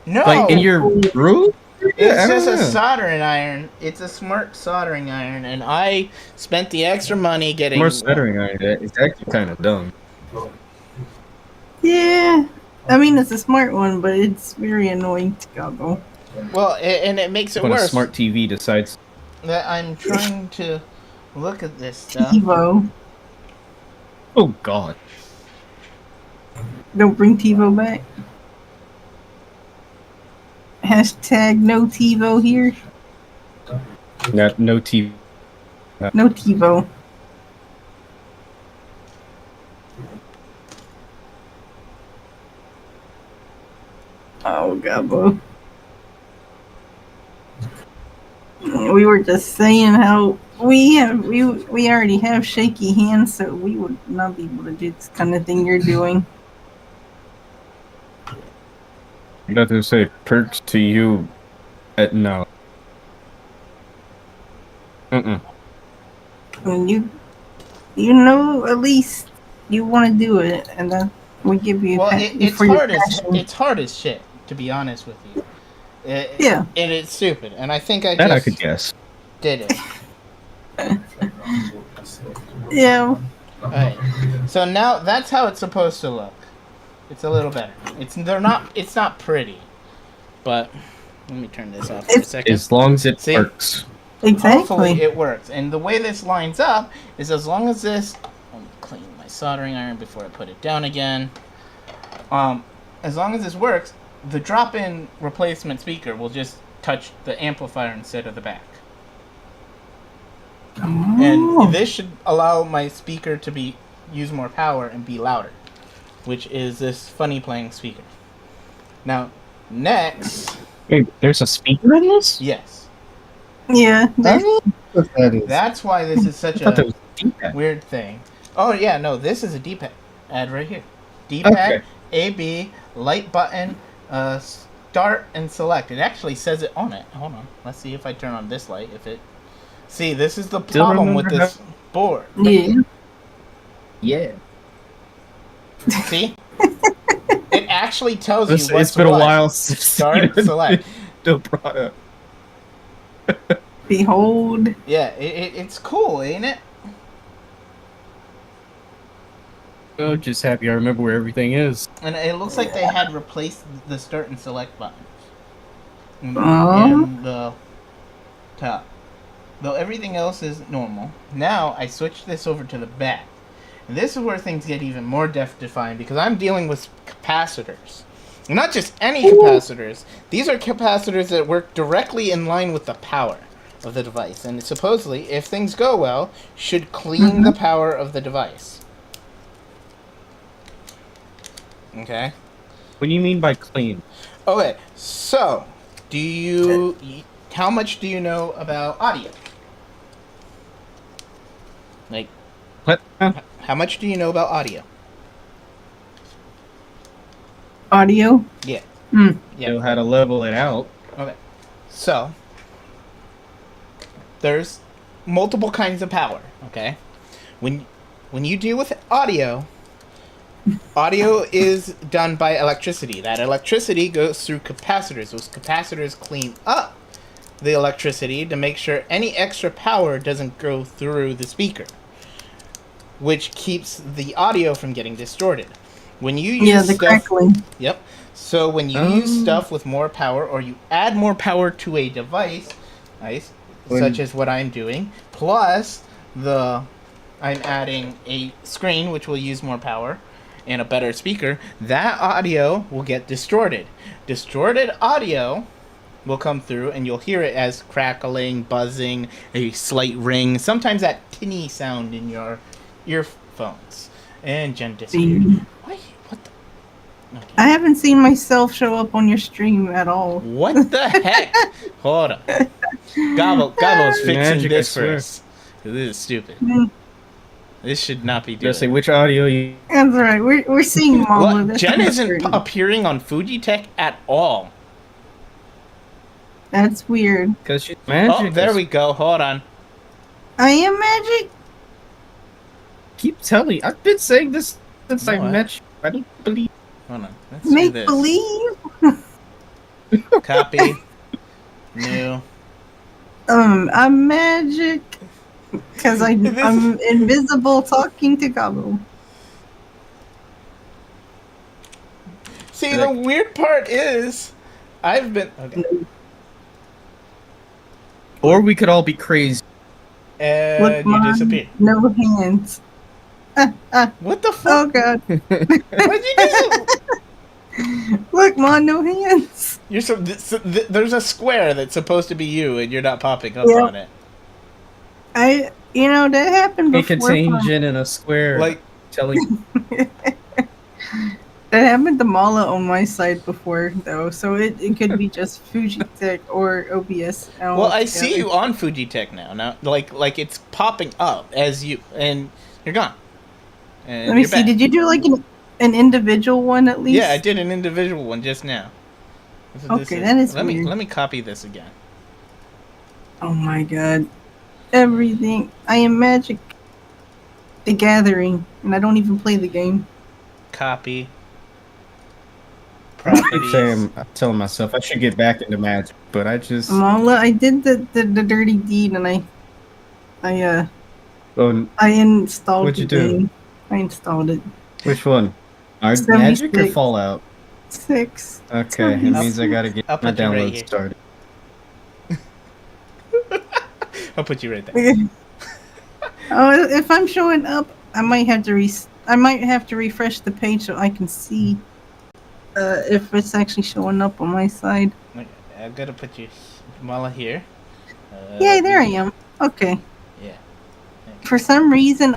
No! Like in your room? It's just a Yeah. soldering iron. It's a smart soldering iron, and I spent the extra money getting... More soldering iron. It's actually kind of dumb. Yeah. I mean, it's a smart one, but it's very annoying to Gobble. Well, and it makes it When a worse smart TV decides. that I'm trying to look at this stuff. TiVo. Oh God. Don't bring TiVo back. Hashtag no TiVo here. No TV. No TiVo. Oh, Gobbo. We were just saying how we already have shaky hands, so we would not be able to do this kind of thing you're doing. I'm about to say perks to you. No. Mm-mm. I mean, you know, at least you want to do it, and then we give you Well, it's for your hard as passion. it's hard as shit, to be honest with you. Yeah. And it's stupid, and I think I That I just could guess. did it. Yeah. Alright. So now that's how it's supposed to look. It's a little better. It's not pretty. But let me turn this off for a second. As long as it See? works. Exactly. Hopefully it works. And the way this lines up is as long as this... Let me clean my soldering iron before I put it down again. As long as this works, the drop-in replacement speaker will just touch the amplifier instead of the back. Oh. And this should allow my speaker to use more power and be louder, which is this funny playing speaker. Now, next... Wait, there's a speaker in this? Yes. Yeah. That's why this is such I thought that a was a D-pad. weird thing. Oh, yeah, no, this is a D-pad ad right here. D-pad, Okay. A, B, light button, start and select. It actually says it on it. Hold on. Let's see if I turn on this light. If it... See, this is the Still problem with remember this board. Yeah. Yeah. See? It actually tells you what's It's been a what. while since Start, select. the product. Behold. Yeah, it's cool, ain't it? Oh, just happy I remember where everything is. And it looks like they had replaced the start and select buttons. In Oh. the top. Though everything else is normal. Now I switch this over to the back. And this is where things get even more defined because I'm dealing with capacitors. And not just any capacitors. These are capacitors that work directly in line with the power of the device. And supposedly, if things go well, should clean the power of the device. Okay? What do you mean by clean? Okay, so, how much do you know about audio? Like, What? how much do you know about audio? Audio. Yeah. Hmm. You know how to level it out. Okay. So, there's multiple kinds of power, okay? When you deal with audio is done by electricity. That electricity goes through capacitors. Those capacitors clean up the electricity to make sure any extra power doesn't go through the speaker, which keeps the audio from getting distorted. When you use the crackling. Yep. So when you use stuff with more power, or you add more power to a device, such as what I'm doing, plus I'm adding a screen which will use more power and a better speaker, that audio will get distorted. Distorted audio will come through and you'll hear it as crackling, buzzing, a slight ring, sometimes that tinny sound in your earphones. And Jen disappeared. Why? What the? Okay. I haven't seen myself show up on your stream at all. What the heck? Hold on. Gobble's fixing Magic, I this swear. first. This is stupid. Mm. This should not be doing. Just say which audio you. That's right. We're seeing all of What? this. Jen on the isn't screen. appearing on Fujitech at all. That's weird. Because she's magic. Oh, there we go. Hold on. I am magic. Keep telling. I've been saying this since I No, met you. I don't believe. Hold on. Let's do Make this. believe. Copy. New. I'm magic. Because I'm invisible talking to Gobble. See, the weird part is, I've been okay. Or we could all be crazy. And Look, you Mom, disappeared. no hands. What the Oh fuck? god. What'd you do? Look, Mom, no hands. You're there's a square that's supposed to be you, and you're not popping up Yep. on it. That happened It before. contains Jen in a square. Like, telling. That That happened to Mala on my side before, though, so it could be just Fujitech or OBS. Well, I see altogether. you on Fujitech now. Now, like it's popping up as you, and you're gone. And Let me you're see. back. Did you do like an individual one at least? Yeah, I did an individual one just now. That's what this Okay, that is let weird. me copy this again. Oh my god. Everything. I am Magic the Gathering, and I don't even play the game. Copy. I keep Properties. saying, I'm telling myself I should get back into Magic, but I just. Mala, I did the dirty deed, and I Oh, installed what'd the you do? game. I installed it. which one? Our Magic or 76. Fallout? 6. Okay, it means I gotta get I'll my put you right download here. started. I'll put you right there. Oh, if I'm showing up, I might have to refresh the page so I can see if it's actually showing up on my side. Okay, I'm gonna put you, Mala, here. Yay, there I am. Okay. Yeah. For some reason,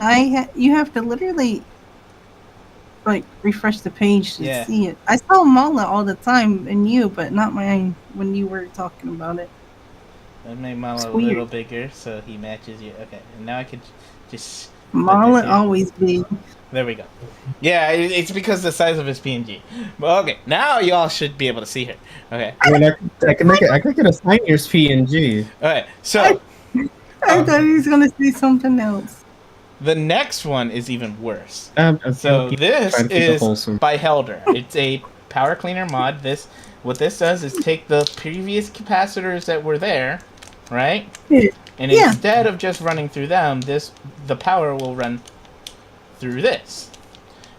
you have to literally like refresh the page to Yeah. see it. I saw Mala all the time and you, but not mine when you were talking about it. I made Mala It's a weird. little bigger so he matches you. Okay, and now I could just. Mala here. always big. There we go. Yeah, it's because the size of his PNG. But okay, now y'all should be able to see her. Okay. I mean, I can get a Pioneer's PNG. Okay, so I thought he was gonna say something else. the next one is even worse. I'm So joking. this Trying to keep it is wholesome. by Helder. It's a power cleaner mod. What this does is take the previous capacitors that were there, right? Yeah. And Yeah. instead of just running through them, the power will run through this.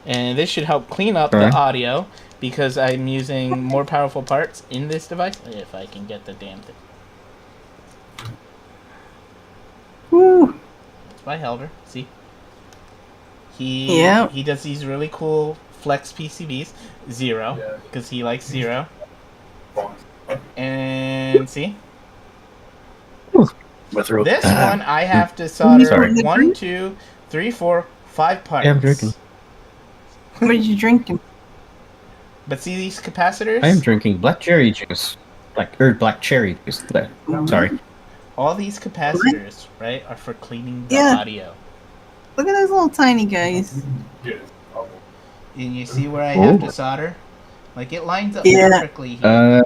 And this should help clean up the Right. audio because I'm using more powerful parts in this device. If I can get the damn thing. Woo. It's by Helder. See? Yeah. He does these really cool flex PCBs. Zero. Because he likes zero. And see? This one I have to solder Sorry. 1, 2, 3, 4, 5 parts. Yeah, I'm drinking. What are you drinking? But see these capacitors? I am drinking black cherry juice. Black cherry juice. Sorry. All these capacitors, right, are for cleaning the Yeah. audio. Look at those little tiny guys. And you see where I have to solder? Like it lines up Yeah. perfectly here.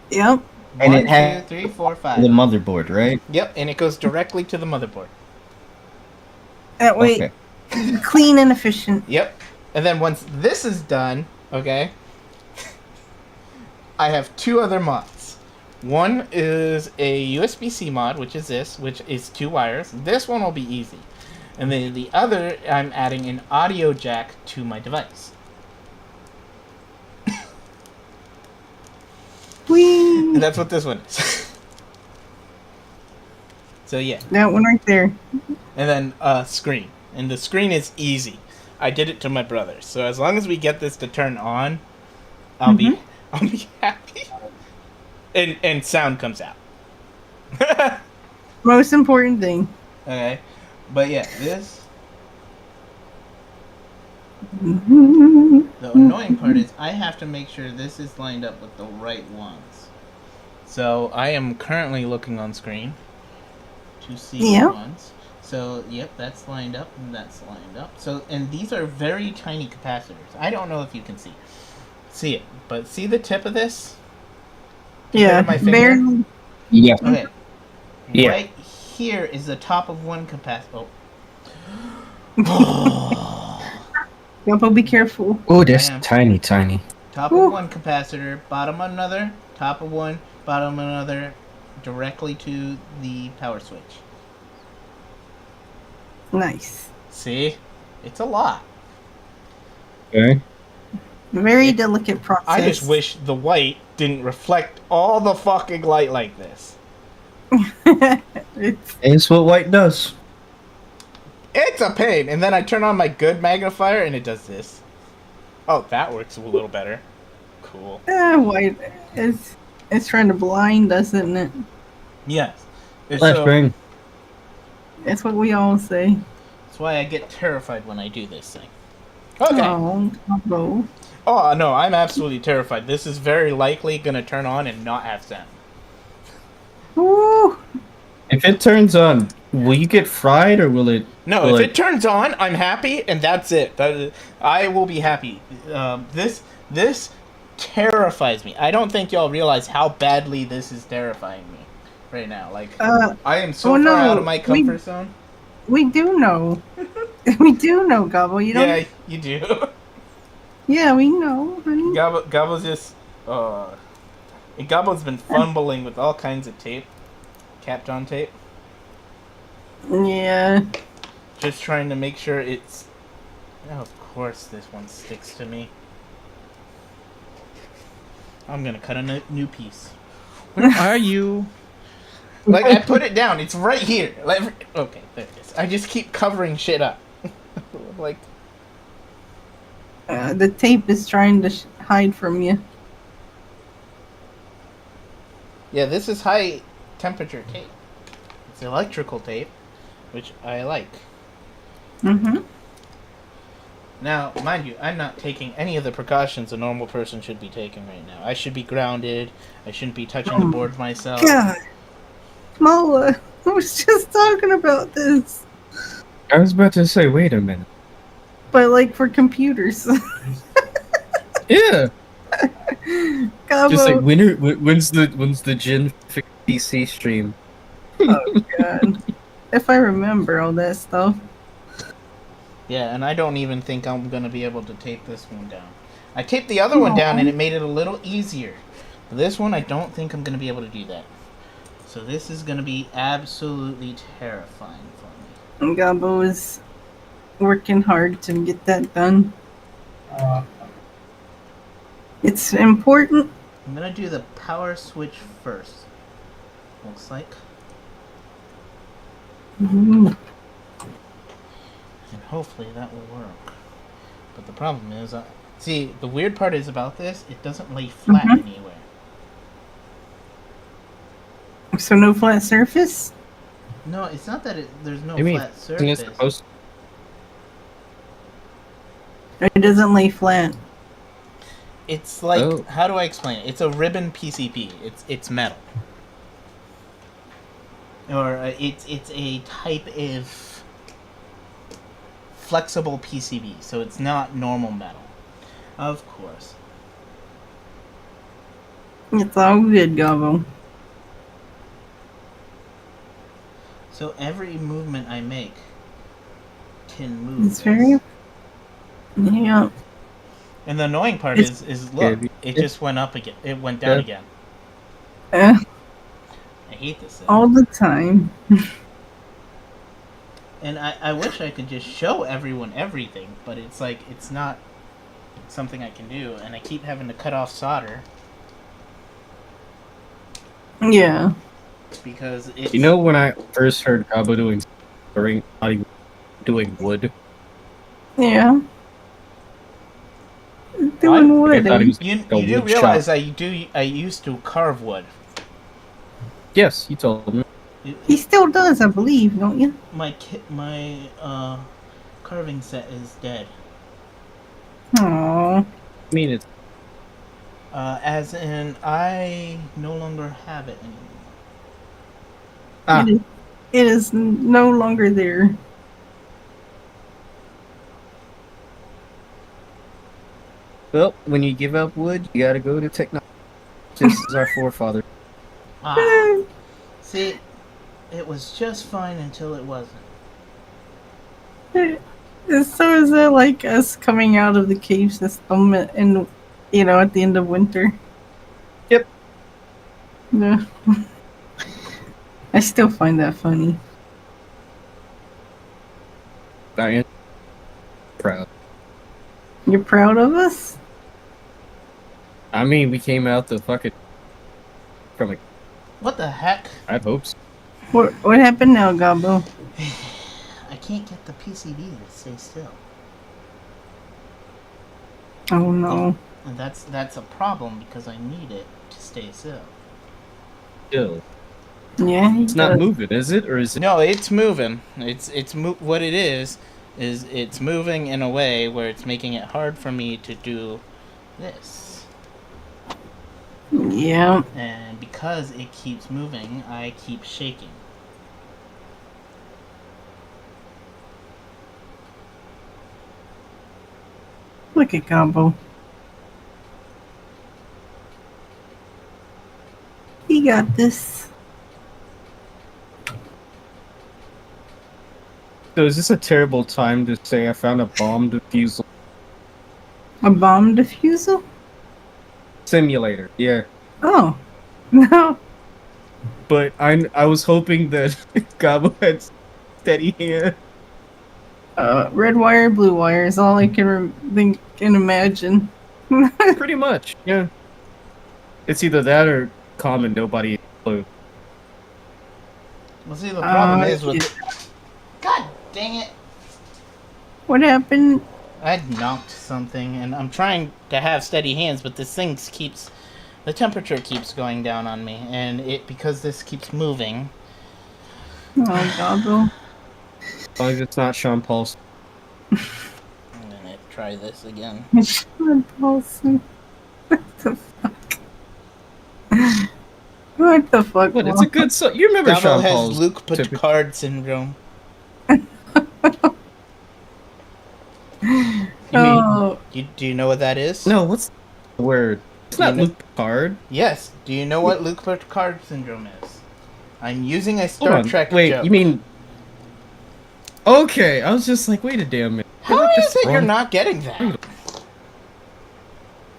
Yep. and 1, it had 2, 3, 4, 5. the motherboard, right? Yep, and it goes directly to the motherboard. That way, Okay. clean and efficient. Yep. And then once this is done, okay, I have 2 other mods. One is a USB-C mod, which is this, which is 2 wires. This one will be easy. And then the other, I'm adding an audio jack to my device. Whee! And that's what this one is. So yeah. That one right there. And then screen. And the screen is easy. I did it to my brother. So as long as we get this to turn on, I'll be happy. And sound comes out. Most important thing. Okay. But yeah, this Mm-hmm. the annoying part is I have to make sure this is lined up with the right ones. So I am currently looking on screen to see Yeah. the ones. So yep, that's lined up and that's lined up. So and these are very tiny capacitors. I don't know if you can see it, but see the tip of this? Yeah. my finger? Barely. Yeah. Okay. Yeah. Right here is the top of one capacitor. Oh. Yep, but be careful. Oh, that's I am. tiny. Top Ooh. of one capacitor, bottom another, top of one, bottom another, directly to the power switch. Nice. See? It's a lot. Okay. Very delicate process. I just wish the white didn't reflect all the fucking light like this. It's It's what white does. It's a pain. And then I turn on my good magnifier and it does this. Oh, that works a little better. Cool. white. It's trying to blind us, isn't it? Yes. And so, Flashbang. That's what we all say. that's why I get terrified when I do this thing. Okay. Oh, Gabo. Oh no, I'm absolutely terrified. This is very likely gonna turn on and not have sound. Ooh. If it turns on, will you get fried or will it? No, Will if it turns on, I'm happy, and that's it. I will be happy. This terrifies me. I don't think y'all realize how badly this is terrifying me right now. Like, I am so oh, far no, out of my comfort zone. We do know. We do know, Gabo. You don't. Yeah, you do. Yeah, we know, honey. Gabbo's just. Gabbo's been fumbling with all kinds of tape, Kapton tape, Yeah. just trying to make sure it's. Oh, of course, this one sticks to me. I'm gonna cut a new piece. Where are you? Like, I put it down. It's right here. Okay, there it is. I just keep covering shit up. Like, The tape is trying to hide from you. yeah, this is high temperature tape. It's electrical tape, which I like. Mm-hmm. Now, mind you, I'm not taking any of the precautions a normal person should be taking right now. I should be grounded. I shouldn't be touching the board myself. God. Mola, I was just talking about this. I was about to say, wait a minute. But, like, for computers. Yeah. Gabo. Just like when's the Gen PC stream? Oh, God. If I remember all that stuff. Yeah, and I don't even think I'm gonna be able to tape this one down. I taped the other one down and it made it a little easier. But this one, I don't think I'm gonna be able to do that. So this is gonna be absolutely terrifying for me. Gabo is working hard to get that done. It's important. I'm gonna do the power switch first. Looks like. Mm-hmm. And hopefully that will work. But the problem is, see, the weird part is about this, it doesn't lay flat anywhere. So no flat surface? No, it's not that there's no I mean, flat isn't it surface. supposed? It doesn't lay flat. It's like, how do I explain it? It's a ribbon PCB. It's metal. Or it's a type of flexible PCB, so it's not normal metal. Of course. It's all good, Gabo. So every movement I make can move. It's very... Yeah. And the annoying part is look, it just went up again. It went down again. I hate this thing. All the time. And I wish I could just show everyone everything, but it's like, it's not something I can do, and I keep having to cut off solder. Yeah. Because it's... You know when I first heard Gabo doing wood? Yeah. Doing wood. You do realize I used to carve wood. Yes, you told me. He still does, I believe, don't you? My carving set is dead. Aww. I mean, it's As in, I no longer have it anymore. It is no longer there. well, when you give up wood, you gotta go to technology. Just as our forefather. See, it was just fine until it wasn't. So is that like us coming out of the cave system and, you know, at the end of winter? Yep. Yeah. I still find that funny. I am proud. You're proud of us? I mean, we came out the fucking from a. What the heck? I hope so. What happened now, Gabo? I can't get the PCB to stay still. Oh no. And that's a problem because I need it to stay still. Still, Yeah, it's not moving, is it, or is it? No, it's moving. What it is is it's moving in a way where it's making it hard for me to do this. Yeah. And because it keeps moving, I keep shaking. Look at Combo. He got this. So is this a terrible time to say I found a bomb defusal A bomb diffusal? simulator? Yeah. Oh. No. But I was hoping that Gabo had steady hand. Red wire, blue wire is all I can think and imagine. Pretty much, yeah. It's either that or common, nobody clue. Well, see, the problem is with... Yeah. God dang it! What happened? I knocked something, and I'm trying to have steady hands, but this thing keeps... The temperature keeps going down on me, and because this keeps moving... Oh, Gobble. As long as it's not Sean Paul's. I'm gonna try this again. Sean Paulson. What the fuck? What the fuck? But it's a good song. You remember Gabo Sean has Paul's? Luke Picard syndrome. Oh, Do you know what that is? No, what's the word? It's not You know- Luke Picard. Yes. Do you know what Luke Picard syndrome is? I'm using a Hold Star on. Trek Wait, joke. you mean... Okay, I was just like, wait a damn minute. How Like, is this it you're wrong. not getting that?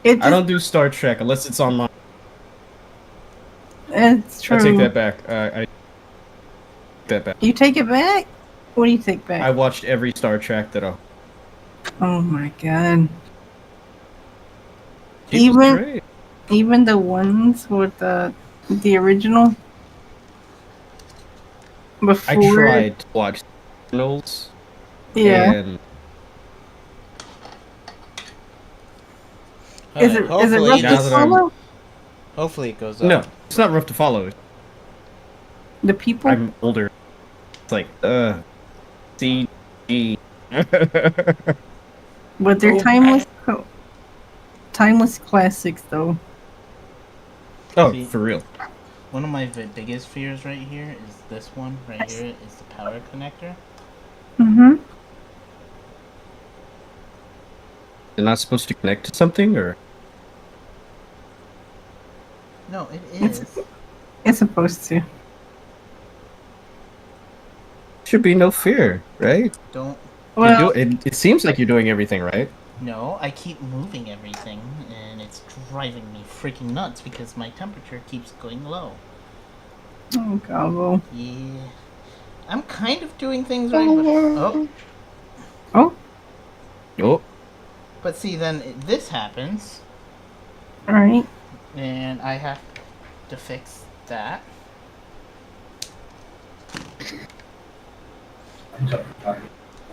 it just, I don't do Star Trek unless it's on my... It's true. I take that back. I take that back. You take it back? What do you take back? I watched every Star Trek that I... Oh my god. She was Even- great. Even the ones with the original? Before. I tried to watch Signals. Yeah. And Is it Hopefully, rough now to that I'm- follow? hopefully it goes up. no, it's not rough to follow. The people? I'm older. It's like, CG. But they're timeless classics, though. Oh, See? for real. One of my biggest fears right here is this one right here is the power connector. Mm-hmm. They're not supposed to connect to something, or? No, it is. It's supposed to. Should be no fear, right? Don't. Well, It seems like you're doing everything right. No, I keep moving everything, and it's driving me freaking nuts because my temperature keeps going low. oh, Gobble. Yeah. I'm kind of doing things right, but... Oh, Oh, But see, then this happens, alright. and I have to fix that.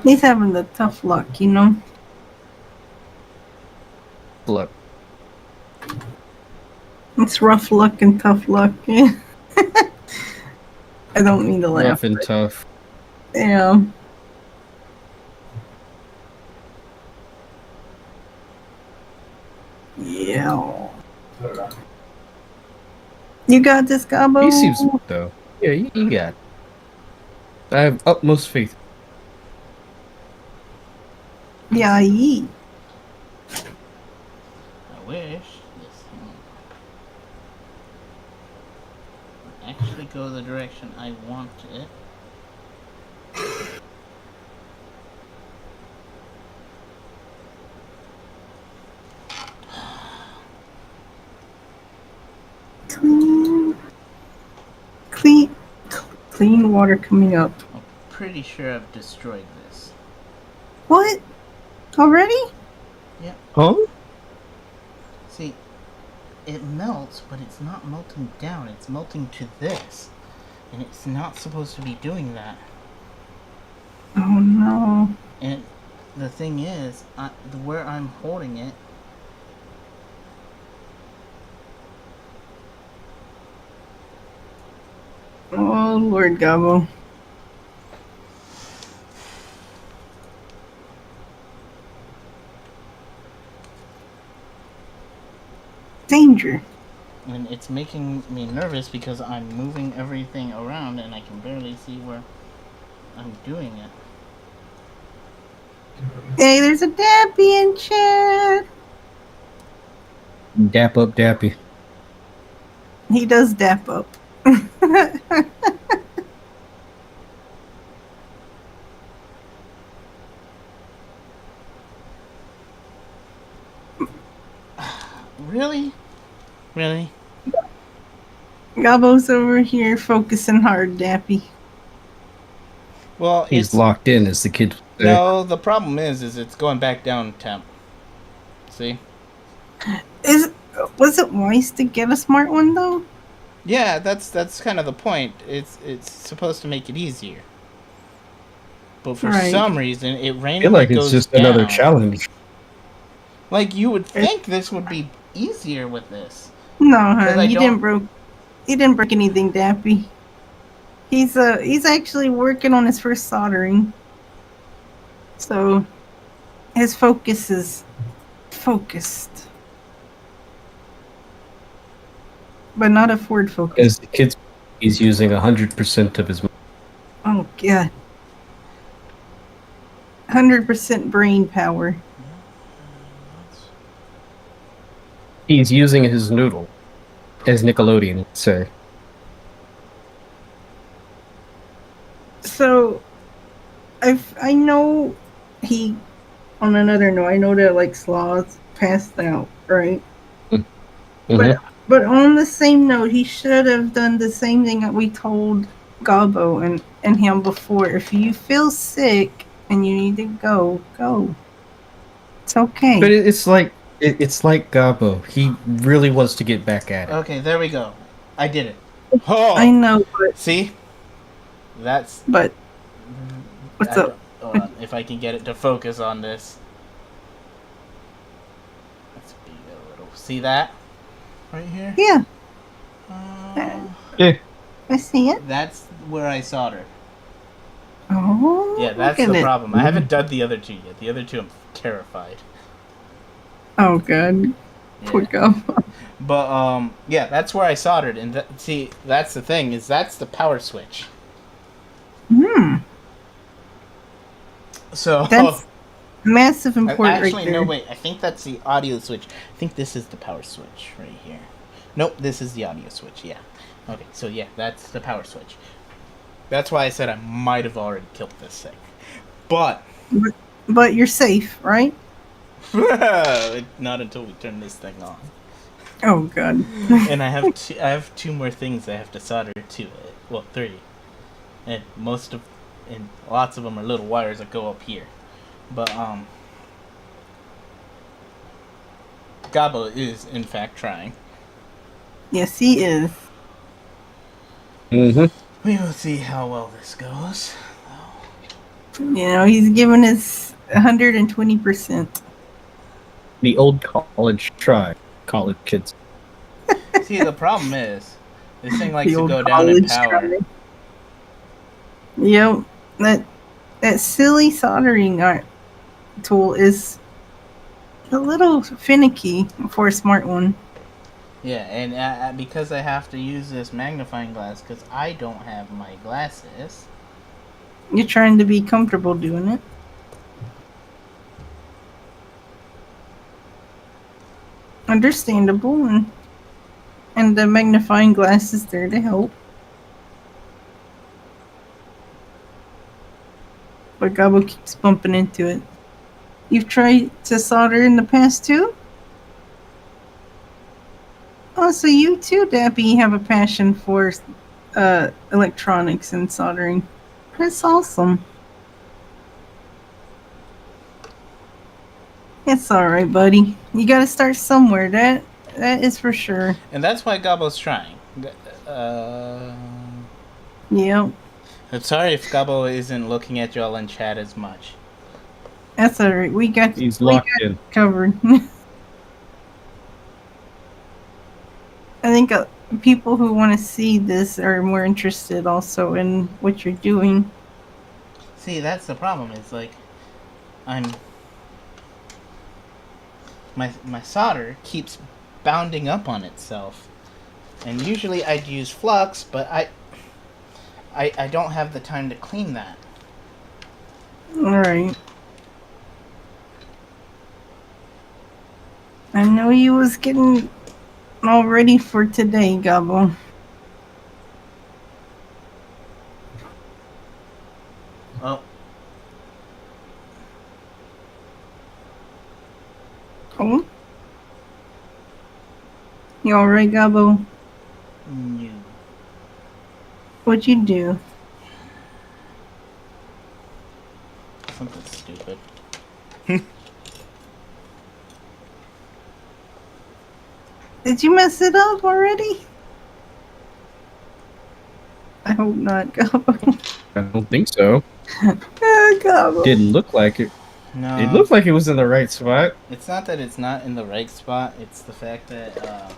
He's having the tough luck, you know? look. It's rough luck and tough luck. I don't mean to laugh. Rough and tough. Yeah. Yeah. You got this, Gabo? He seems good, though. Yeah, you got it. I have utmost faith. Yeah, ye. I wish this thing would actually go the direction I want it. Clean. Clean. Clean water coming up. I'm pretty sure I've destroyed this. What? Already? Huh? See, it melts, but it's not melting down. It's melting to this. And it's not supposed to be doing that. Oh no. And the thing is, where I'm holding it, Oh Lord, Gabo. it's making me nervous because I'm moving everything around and I can barely see where I'm doing it. Hey, there's a Dappy in chat. Dap up, Dappy. He does dap up. Really? Really? Gabbo's over here focusing hard, Dappy. Well, He's it's locked in, as the kids say. no. The problem is it's going back down temp. See? Was it wise to get a smart one though? Yeah, that's kind of the point. It's supposed to make it easier, but for Right. some reason it I randomly feel like it's goes just down. another challenge. Like you would think this would be easier with this. No, 'Cause huh? I You don't- didn't break anything, Dappy. He's actually working on his first soldering. So his focus is focused. But not a forward focus. As the kids, he's using 100% of his. Oh god. 100% brain power. He's using his noodle, as Nickelodeon would say. So I know he on another note, I know that like Sloth passed out, right? Mhm. But on the same note, he should have done the same thing that we told Gobbo and him before. If you feel sick and you need to go, go. It's okay. But it's like Gabo. He really wants to get back at it. Okay, there we go. I did it. Oh, I know, see, that's but what's I up? don't- Hold on, if I can get it to focus on this. Let's be a little. See that right here? Yeah, Yeah. I see it. That's where I solder. Oh, Yeah, that's look at the it. problem. I haven't done the other two yet. The other two, I'm terrified. Oh god, poor Yeah. Gobbo. But yeah, that's where I soldered, and see, that's the thing is that's the power switch. Hmm, So that's massive important actually right there. no wait, I think that's the audio switch. I think this is the power switch right here. Nope, this is the audio switch. Yeah. Okay, so yeah, that's the power switch. That's why I said I might have already killed this thing, but But you're safe, right? not until we turn this thing on. Oh god. And I have two more things I have to solder to it. Well, three, and lots of them are little wires that go up here. But Gabo is in fact trying. Yes, he is. Mm-hmm. We will see how well this goes. You know, he's giving his 120%. The old college try. College kids. See, the problem is this thing likes The to old go down in college power. try. Yep, that silly soldering tool is a little finicky for a smart one. Yeah, and because I have to use this magnifying glass because I don't have my glasses. You're trying to be comfortable doing it. Understandable, and the magnifying glass is there to help. But Gabo keeps bumping into it. You've tried to solder in the past too? Oh, so you too, Dappy, have a passion for electronics and soldering. That's awesome. It's alright, buddy. You gotta start somewhere, that is for sure. And that's why Gabo's trying. Yep. I'm sorry if Gabo isn't looking at y'all in chat as much. That's alright. He's locked in. Covered. I think people who want to see this are more interested also in what you're doing. See, that's the problem. It's like my solder keeps bounding up on itself. And usually I'd use flux, but I don't have the time to clean that. Alright. I know you was getting all ready for today, Gobble. Oh, Oh? You alright, Gobble? no. What'd you do? Something stupid. Did you mess it up already? I hope not, Gobble. I don't think so. Gobble. Didn't look like it. No. It looked like it was in the right spot. It's not that it's not in the right spot, it's the fact that,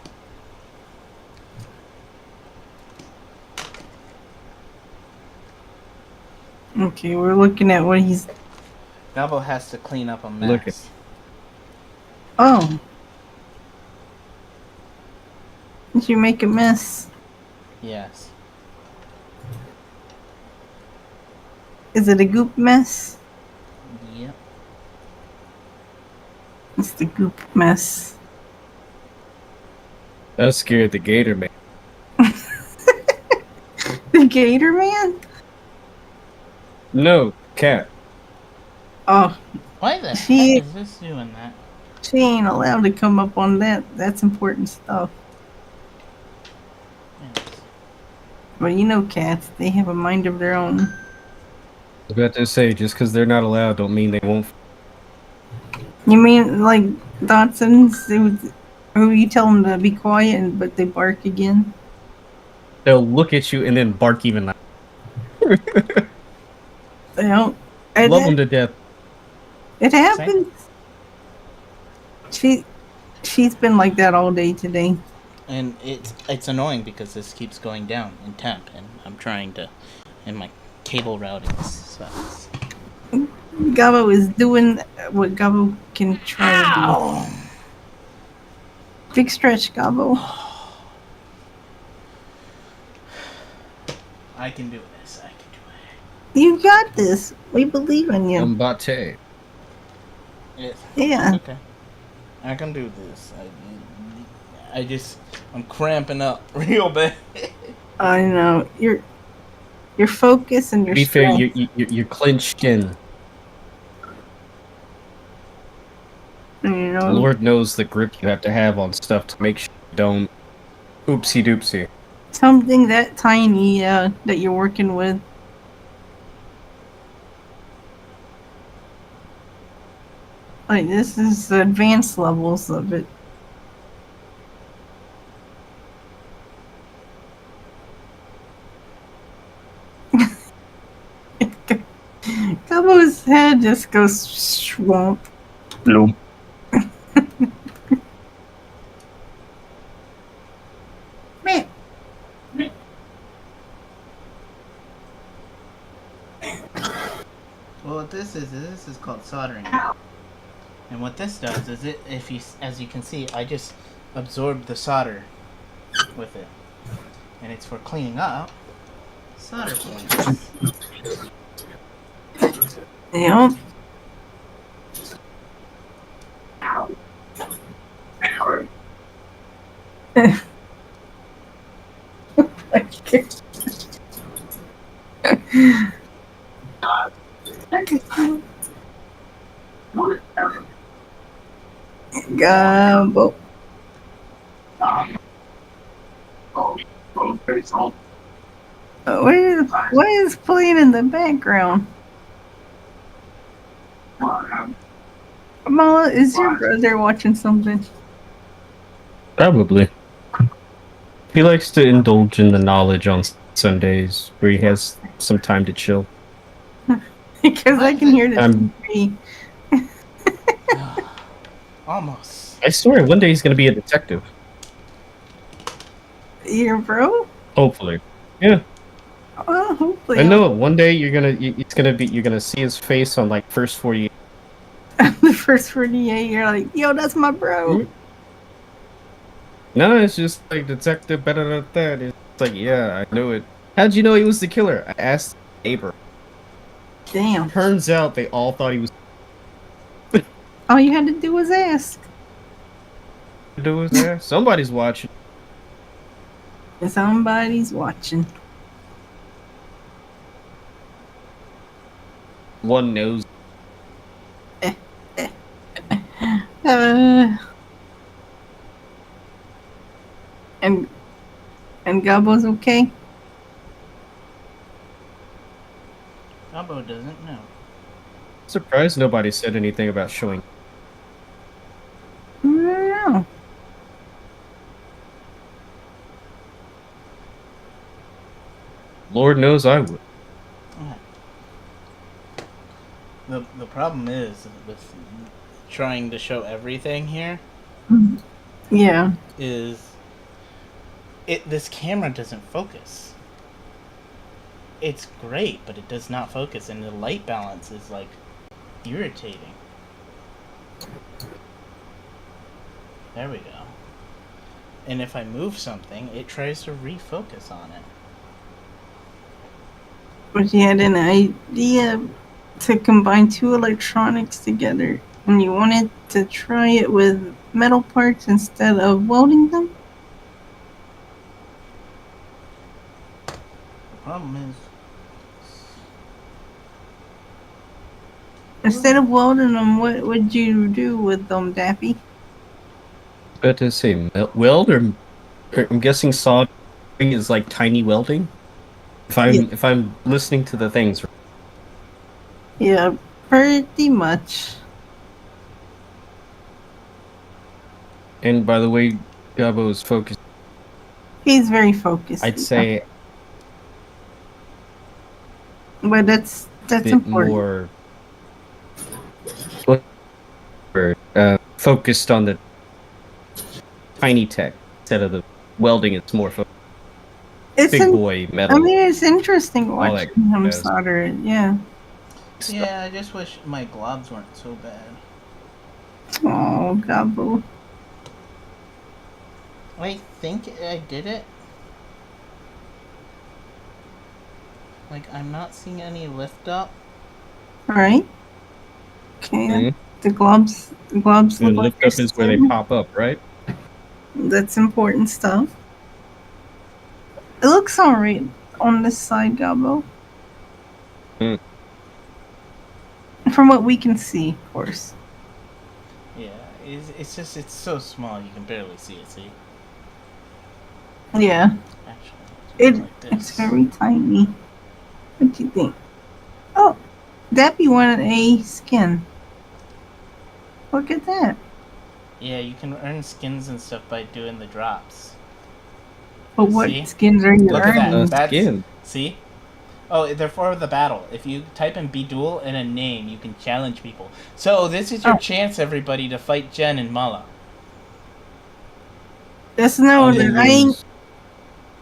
Okay, we're looking at what he's... Gabo has to clean up a mess. Look at- Oh. Did you make a mess? Yes. Is it a goop mess? Yep. It's the goop mess. That scared the gator man. The Gator Man? No, cat. Oh, Why the She- heck is this doing that? she ain't allowed to come up on that. That's important stuff. Yes. But you know cats, they have a mind of their own. I was about to say, just because they're not allowed don't mean they won't. You mean like Dotsons who you tell them to be quiet but they bark again? They'll look at you and then bark even louder. They don't. And Love them to death. It happens. She's been like that all day today. And it's annoying because this keeps going down in temp, and I'm trying to, and my cable routing sucks. Gabo is doing what Gabo can try to Ow! do. Big stretch, Gabo. I can do this. I can do You got this. We believe in you. Mbate. it. Yes. Yeah. Okay. I can do this. I'm cramping up real bad. I know. Your focus and your To be fair, strength. you're clenched in. You know, Lord knows the grip you have to have on stuff to make sure you don't oopsie doopsie. something that tiny that you're working with. Like this is the advanced levels of it. Gabo's head just goes swamp. Bloom. Man. Well, what this is called soldering. And what this does is as you can see, I just absorb the solder with it. And it's for cleaning up solder points. Yep. Gabo. What is playing in the background? Mala, is your brother watching something? Probably. He likes to indulge in the knowledge on Sundays where he has some time to chill. Because I can hear the TV. Almost. I swear, one day he's gonna be a detective. Your bro? Hopefully. Yeah. Well, hopefully. I know it. One day you're gonna see his face on like first 48. The first 48, you're like, yo, that's my bro. No, it's just like Detective better that. It's like, yeah, I knew it. How'd you know he was the killer? I asked the neighbor. Damn. Turns out they all thought he was All you had to do was ask. doing there. Somebody's watching. Somebody's watching. One knows. Uh, and Gabbo's okay? Gabo doesn't know. Surprised nobody said anything about showing. I don't know. Lord knows I would. The problem is with trying to show everything here Yeah. is this camera doesn't focus. It's great, but it does not focus, and the light balance is like irritating. There we go. And if I move something, it tries to refocus on it. But you had an idea to combine two electronics together, and you wanted to try it with metal parts instead of welding them? The problem is, Instead of welding them, what would you do with them, Dappy? But to say weld or I'm guessing soldering is like tiny welding. If I'm listening to the things. Yeah, pretty much. And by the way, Gabbo's focused. He's very focused. I'd say but that's a bit important. focused on the tiny tech instead of the welding. It's more focused. Big boy metal. I mean, it's interesting watching him jazz. solder it. Yeah. yeah, I just wish my globs weren't so bad. Oh, Gabbo. I think I did it. Like, I'm not seeing any lift up. Alright. Okay. Mhm. The globs The look like lift up is where they pop up, right? That's important stuff. It looks alright on this side, Gabbo. Mm. From what we can see, of course. Yeah, it's just, it's so small you can barely see it, see? Yeah. Actually, like this. It's very tiny. What do you think? Oh, Dappy wanted a skin. Look at that. Yeah, you can earn skins and stuff by doing the drops. But what See? skins are you Look at earning? that. That's, Skin. see? Oh, they're for the battle. If you type in Beduel and a name, you can challenge people. So this is your chance, everybody, to fight Jen and Mala. Just know Oh, that yeah.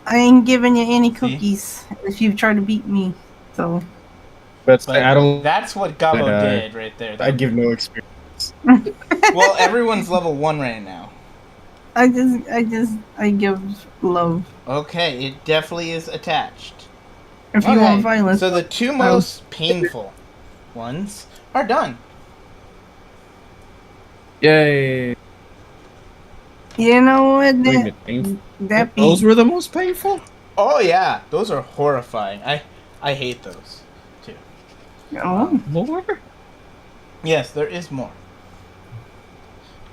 I ain't giving you any See? cookies if you try to beat me. So But But I don't. that's what Gabo But, did right there. I give no experience. Well, everyone's level 1 right now. I give love. Okay, it definitely is attached. If you want violence. So the two most painful ones are done. Yay! You know what? Wait a minute, painful? That Those were the most painful? Oh yeah, those are horrifying. I hate those too. Oh, More? Yes, there is more.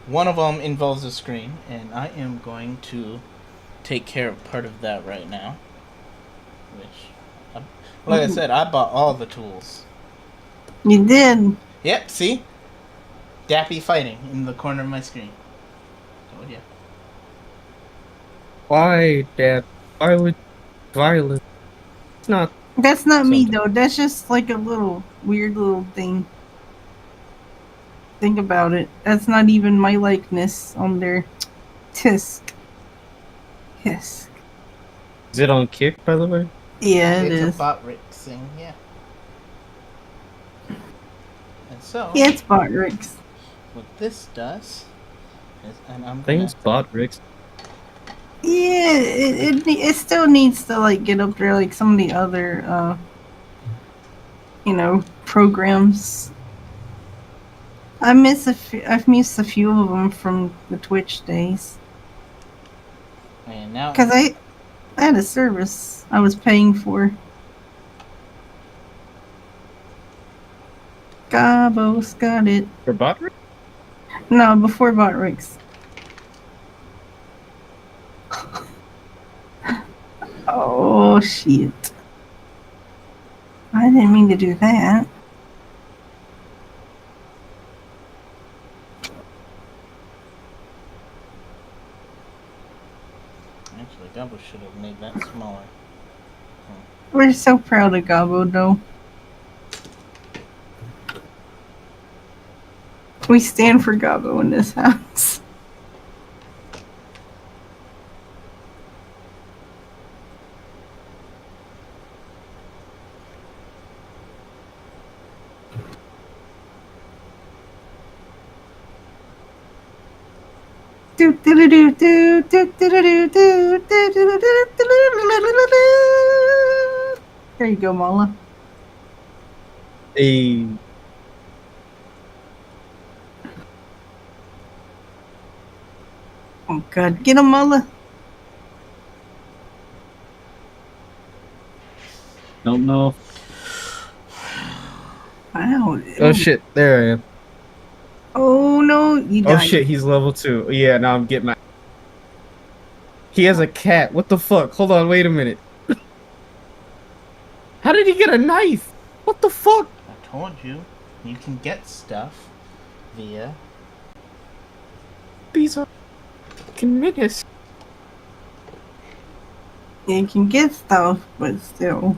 One of them involves a screen, and I am going to take care of part of that right now. Which, like I said, I bought all the tools. you did. Yep, see? Dappy fighting in the corner of my screen. Oh yeah. Why, Dad? Why would violence? It's not. That's not me Something. though. That's just like a little weird little thing. Think about it. That's not even my likeness on there. Tisk. Yes. Is it on Kick, by the way? Yeah, it It's is. a bot Rick thing, yeah. And so, Yeah, it's bot Ricks. what this does is, and I'm gonna, Things bought Rick's. Yeah, it still needs to like get up there like some of the other programs. I've missed a few of them from the Twitch days And now, because I had a service I was paying for. Gabos got it. For bot? No, before Botrix. Oh shit! I didn't mean to do that. actually, Gumbo should have made that smaller. We're so proud of Gabo, though. We stand for Gabo in this house. There you go, Mala. Hey. Oh god, get him, Mala. Don't know. Wow. Oh shit, there I am. Oh no, you Oh died. shit, he's level 2. Yeah, now I'm getting my... He has a cat. What the fuck? Hold on, wait a minute. How did he get a knife? What the fuck? I told you, you can get stuff via. These are fucking minutes. You can get stuff, but still.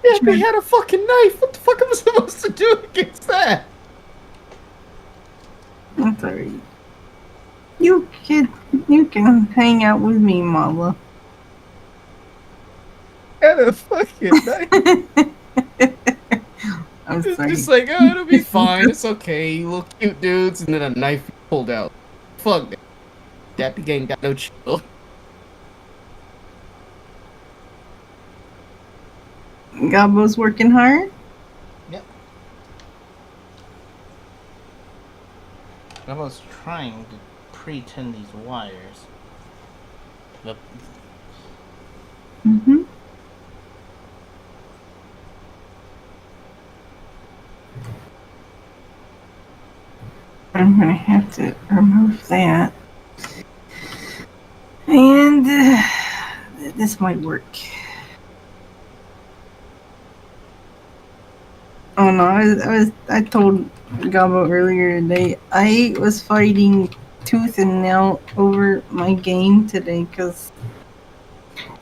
Yeah, but he had a fucking knife. What the fuck am I supposed to do against that? That's alright. You can hang out with me, Mala. Had a fucking knife. I'm It's sorry. just like, oh, it'll be fine. It's okay. You little cute dudes, and then a knife pulled out. Fuck that. Dappy gang got no chill. Gabo's working hard. Yep. I was trying to pre-tin these wires. The Mm-hmm. I'm gonna have to remove that. And this might work. Oh no, I told Gabo earlier today I was fighting tooth and nail over my game today because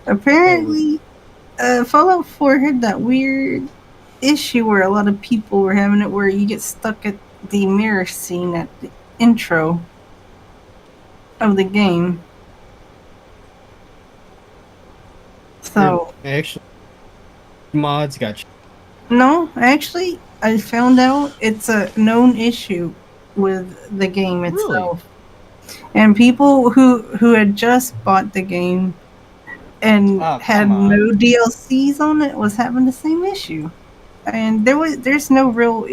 apparently Fallout 4 had that weird issue where a lot of people were having it where you get stuck at the mirror scene at the intro of the game. So Actually, mods got you. no, actually, I found out it's a known issue with the game itself. And people who had just bought the game and Oh, had come on. no DLCs on it was having the same issue. And there's no real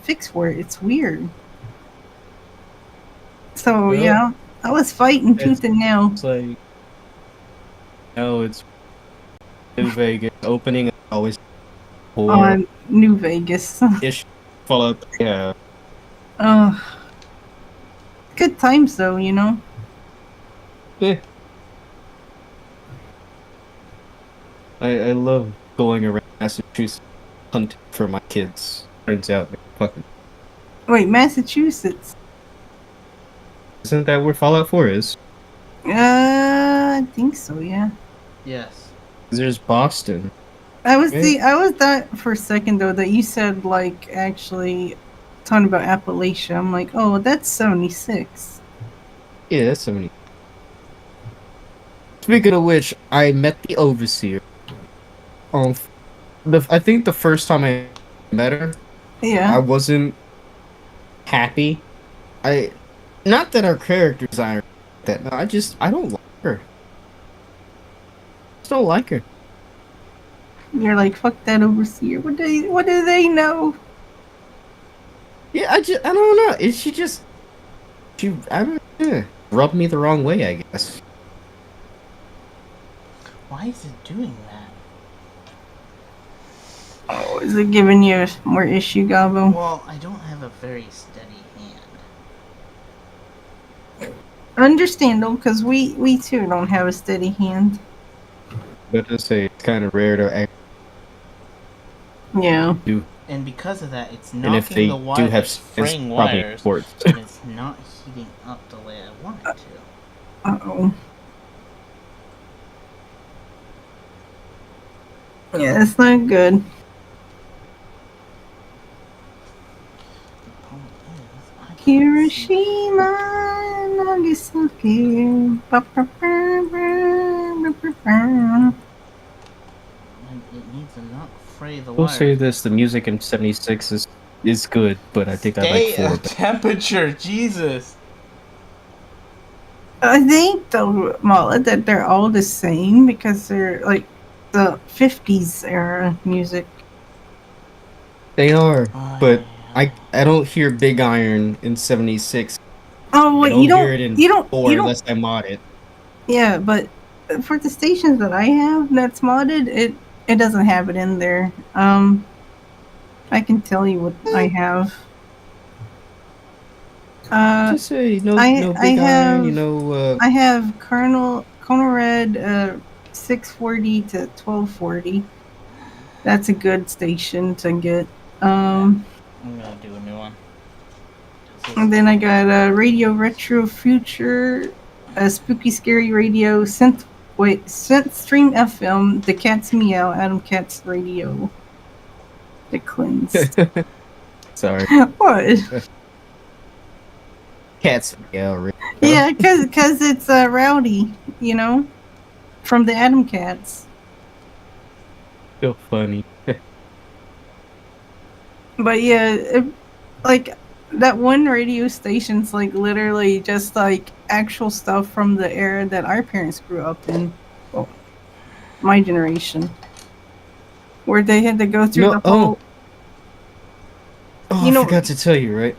fix for it. It's weird. So Well, yeah, I was fighting tooth and nail. It's like, no, it's New Vegas opening is always for On New Vegas. ish Fallout. Yeah, Good times though, you know. yeah. I love going around Massachusetts hunting for my kids. Turns out, they fucking Wait, Massachusetts. isn't that where Fallout 4 is? I think so. Yeah. yes. There's Boston. I was Okay. I was that for a second though that you said like actually talking about Appalachia. I'm like, oh, that's 76. Yeah, that's 70. Speaking of which, I met the overseer. I think the first time I met her, I Yeah. wasn't happy. Not that our character designer that. No, I don't like her. Just don't like her. You're like, fuck that overseer. What do they know? Yeah, I don't know. Is she just I don't rubbed me the wrong way, I guess. Why is it doing that? Oh, is it giving you more issue, Gabo? Well, I don't have a very steady hand. Understandable, because we too don't have a steady hand. But to say it's kind of rare to act Yeah. do. And because of that, it's And if knocking they the do wire, have it's it's fraying probably wires, quartz. and it's not heating up the way I want it to. Uh-oh. Yeah, it's not good. The problem is, I can't see. Hiroshima, Nagasaki. Ba, ba, ba, ba, ba, ba, ba. And it needs to not fray the We'll say wires. this: the music in '76 is good, but I think I like Stay 4 at temperature, Jesus. I think though, Mala, that they're all the same because they're like the 50s era music. They are, Oh, but yeah. I don't hear Big Iron in '76. Oh, I wait, don't hear it in you don't 4 unless I mod it. Yeah, but for the stations that I have that's modded, it doesn't have it in there. I can tell you what I have. Just say no I Big Iron, have I have Colonel Red 640 to 1240. That's a good station to get. I'm gonna do a new one. And then I got Radio Retro Future, Spooky Scary Radio, Synth Stream FM, The Cat's Meow, Adam Cat's Radio. The cleansed. Sorry, What? Cats meow. Yeah, cause it's Rowdy, you know, from the Adam Cats. So funny. But yeah, like that one radio station's like literally just like actual stuff from the era that our parents grew up in. Well, my generation, where they had to go through the whole. Oh, I forgot to tell you, right?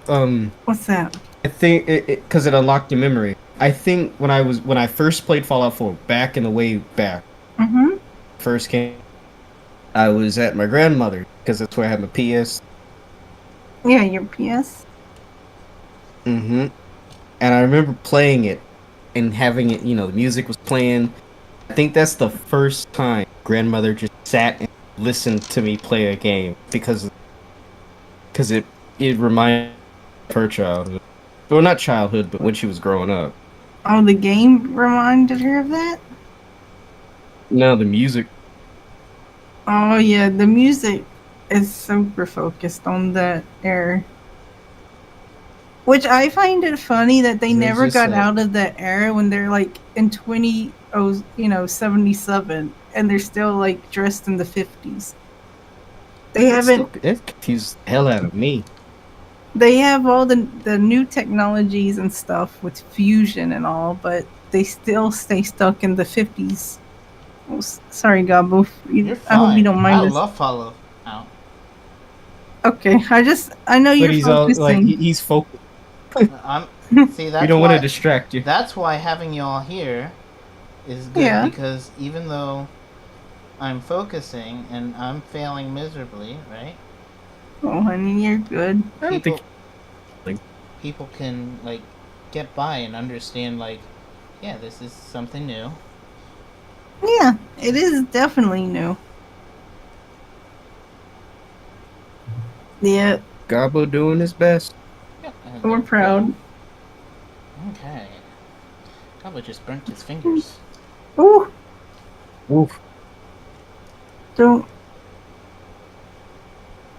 What's that? I think because it unlocked your memory. I think when I first played Fallout 4 back in the way back, first came, I was at my grandmother because that's where I had my PS. Yeah, your PS. And I remember playing it and having it. You know, the music was playing. I think that's the first time grandmother just sat and listened to me play a game because it reminded of her childhood. Well, not childhood, but when she was growing up. Oh, the game reminded her of that? No, the music. Oh, yeah, the music is super focused on that era. Which I find it funny that they never got out of that era when they're like in 77 and they're still like dressed in the 50s. They haven't. It confused the hell out of me. They have all the new technologies and stuff with fusion and all, but they still stay stuck in the 50s. Oh, sorry, Gabo. I hope you don't mind this. I love Follow Out. Okay, I know you're focusing. Like he's focused. See, that's we don't want to distract you. That's why having y'all here is good because even though I'm focusing and I'm failing miserably, right? Oh, honey, you're good. I don't think people can like get by and understand like, yeah, this is something new. Yeah, it is definitely new. Yeah. Gabo doing his best. Yeah, we're proud. Okay. Gabo just burnt his fingers. Ooh. Oof. Don't.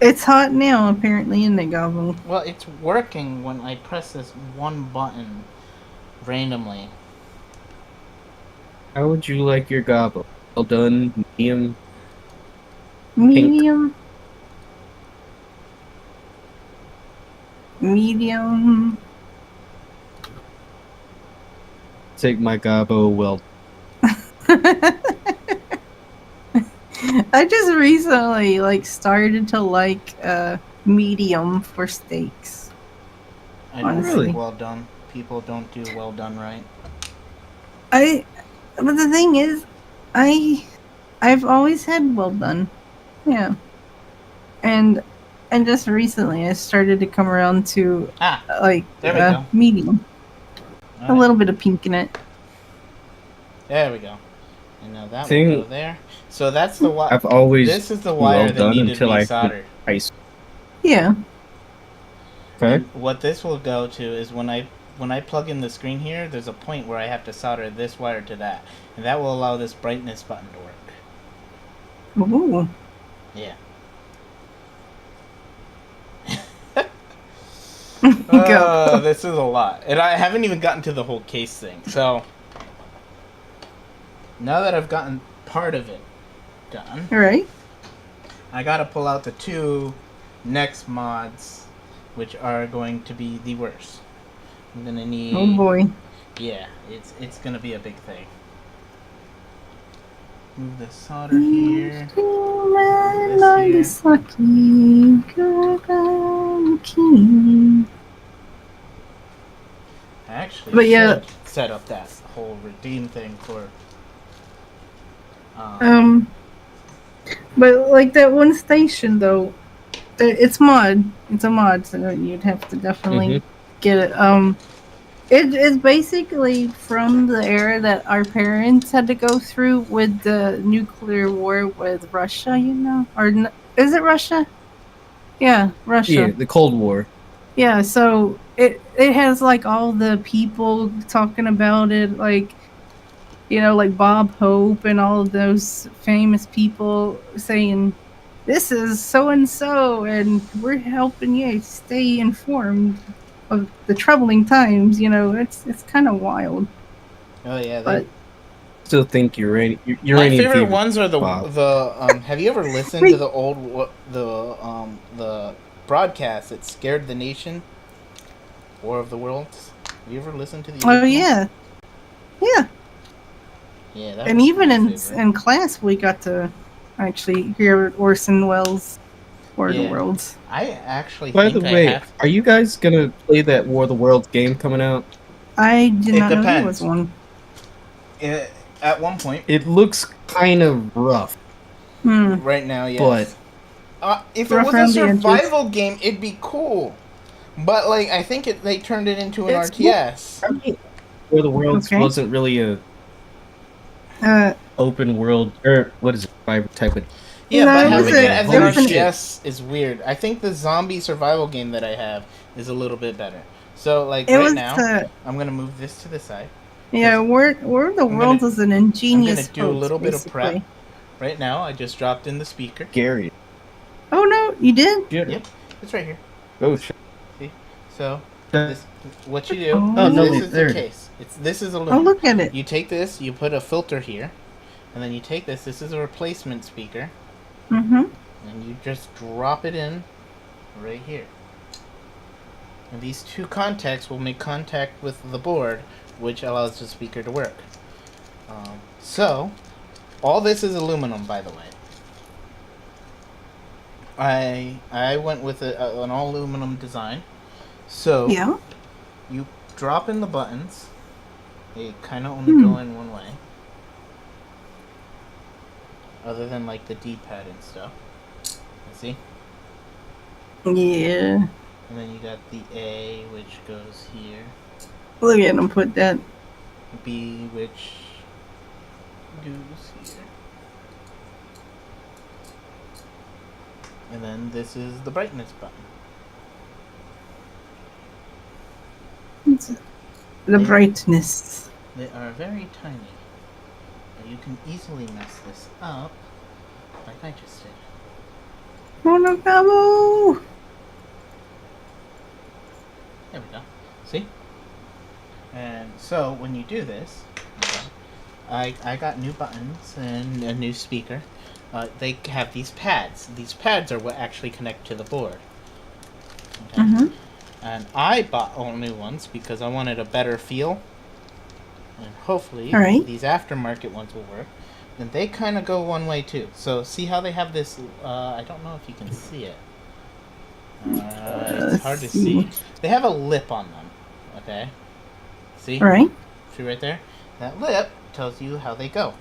It's hot now, apparently, in the Gabo. Well, it's working when I press this one button randomly. How would you like your Gabo? Well done, medium. Medium. Medium. take my Gabo well. I just recently started to like medium for steaks. I don't Honestly. think well done. People don't do well done right. But the thing is, I've always had well done. Yeah. And just recently I started to come around to There we go. medium. All A right. little bit of pink in it. There we go. And now that Thing- will go there. So that's the wire. I've always This is the wire well that done needed to until be I soldered. ice. Yeah. Okay. And what this will go to is when I plug in the screen here, there's a point where I have to solder this wire to that, and that will allow this brightness button to work. Ooh. Yeah. Go. This is a lot, and I haven't even gotten to the whole case thing. So now that I've gotten part of it done, All right. I gotta pull out the two next mods, which are going to be the worst. I'm gonna need. Oh boy. Yeah, it's gonna be a big thing. Move the solder here. This I actually But yeah. should set up that whole redeem thing for. But like that one station though, it's mod. It's a mod, so you'd have to definitely get it. It is basically from the era that our parents had to go through with the nuclear war with Russia. You know, is it Russia? Yeah, Russia. Yeah, the Cold War. Yeah, so it has like all the people talking about it, like, you know, like Bob Hope and all of those famous people saying, "This is so and so, and we're helping you stay informed of the troubling times." You know, it's kind of wild. Oh yeah, But Still think uranium. my Uranium favorite fever. ones are Wow. Have you ever listened to the old the broadcast that scared the nation? War of the Worlds. Have you ever listened to the? oh original? yeah, yeah. Yeah, that And was even my in favorite. class, we got to actually hear Orson Welles' War of the Yeah. Worlds. I actually By think the way, I have. are you guys gonna play that War of the Worlds game coming out? I did It not know there depends. was one. At one point, It looks kind of rough, right now, yes. If it Rough was a around the edges. survival game, it'd be cool. But like, I think they turned it into an It's RTS. War of the Worlds Okay. wasn't really a open world or what is it, survivor type of. Yeah, No, but it having was it a- as it an was an- RTS is weird. I think the zombie survival game that I have is a little bit better. So like It right was now, I'm gonna move this to the side. yeah. War of the I'm Worlds gonna- is an ingenious. do a hoax, little bit of prep. basically. Right now, I just dropped in the speaker. Gary. Oh no, you did? Yep, it's right here. Oh shit. So this, what you do? Oh, is no, this is there the it case. This is Oh, aluminum. look at it. You take this, you put a filter here, and then you take this. This is a replacement speaker, Mm-hmm. and you just drop it in right here. And these two contacts will make contact with the board, which allows the speaker to work. So, all this is aluminum, by the way. I went with an all aluminum design. So Yeah. you drop in the buttons. They kind of only go in one way. Other than like the D-pad and stuff. You see? Yeah. And then you got the A, which goes here. Look at him put that. B, which goes here. And then this is the brightness button. It's the brightness. They are very tiny. But you can easily mess this up, like I just did. Oh no, Gabo! There we go. See? And so when you do this, I got new buttons and a new speaker. They have these pads. These pads are what actually connect to the board. Okay? Mm-hmm. And I bought all new ones because I wanted a better feel. and hopefully All right. these aftermarket ones will work. And they kind of go one way too. So see how they have this? I don't know if you can see it. It's hard to see. They have a lip on them. Okay. See? All right. See right there? That lip tells you how they go.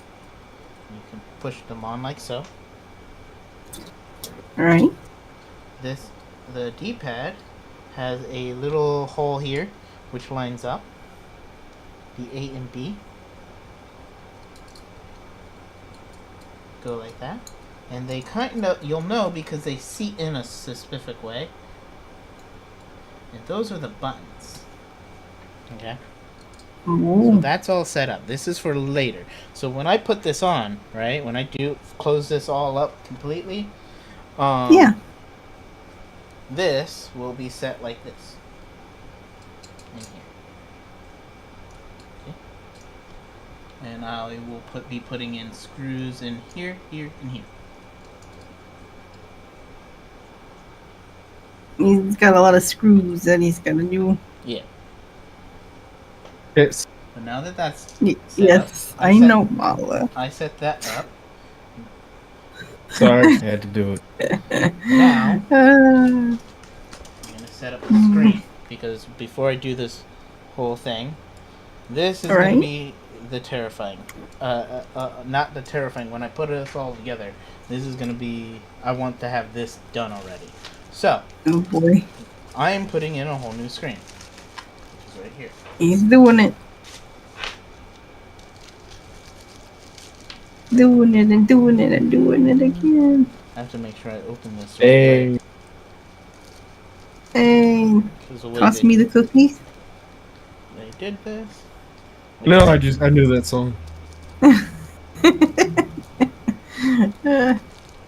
You can push them on like so. All right. The D-pad has a little hole here, which lines up the A and B. Go like that, and they kind of, you'll know because they seat in a specific way. And those are the buttons. Okay. So Ooh. that's all set up. This is for later. So when I put this on, right, when I do close this all up completely, Yeah. this will be set like this. In here. Okay. And I will be putting in screws in here, here, and here. He's got a lot of screws that he's got to do. Yeah. It's But now that that's Yes, up, I know, Mala. I set that up. sorry, I had to do it. Now Uh, I'm gonna set up the screen because before I do this whole thing, this is Alright. gonna be the terrifying. Not the terrifying. When I put this all together, this is gonna be. I want to have this done already. So oh boy, I am putting in a whole new screen, which is right here. he's doing it. Doing it and doing it and doing it again. I have to make sure I open this. Hey, Hey, 'Cause the way toss they, me the cookies. they did this. no, I knew that song.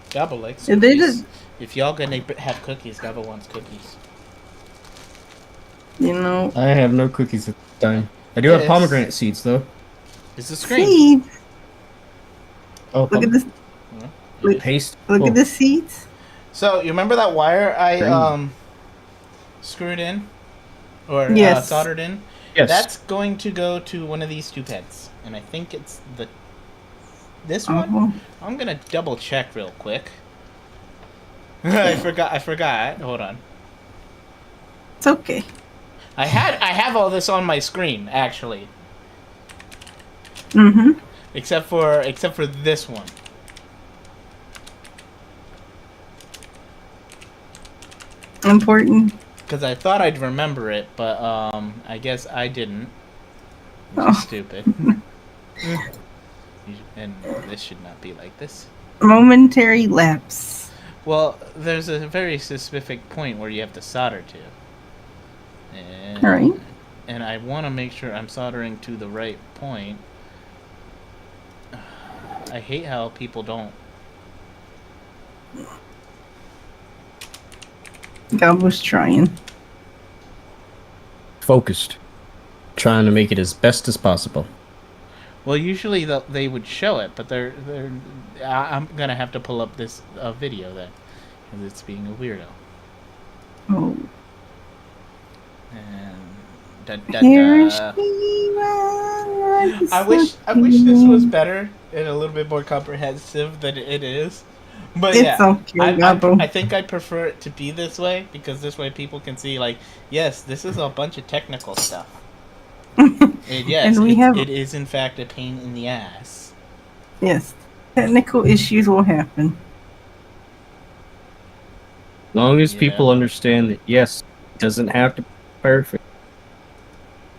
Gabba likes They cookies. just- If y'all gonna have cookies, Gabba wants cookies. You know, I have no cookies at the time. I do have Yes. pomegranate seeds though. It's the screen. seeds. Oh, Look at this. Look, paste. look Oh, at the seeds. So you remember that wire I Screen. screwed in or Yes. soldered in? yes. That's going to go to one of these two pads, and I think it's this one. Oh, I'm gonna double check real quick. I forgot. Hold on. it's okay. I have all this on my screen actually, Mm-hmm. except for this one. Important. Because I thought I'd remember it, but I guess I didn't. Which Oh. is stupid. And this should not be like this. Momentary lapse. Well, there's a very specific point where you have to solder to. And, All right. And I want to make sure I'm soldering to the right point. I hate how people don't. God was trying. Focused. Trying to make it as best as possible. Well, usually they would show it, but they're. I'm gonna have to pull up this video then, because it's being a weirdo. Oh, And da. here she was. I wish this was better and a little bit more comprehensive than it is. But It's yeah, okay, Gabo. I think I prefer it to be this way because this way people can see like, yes, this is a bunch of technical stuff. And yes, And we have- it is in fact a pain in the ass. Yes, technical issues will happen. As long as Yeah. people understand that, yes, it doesn't have to be perfect.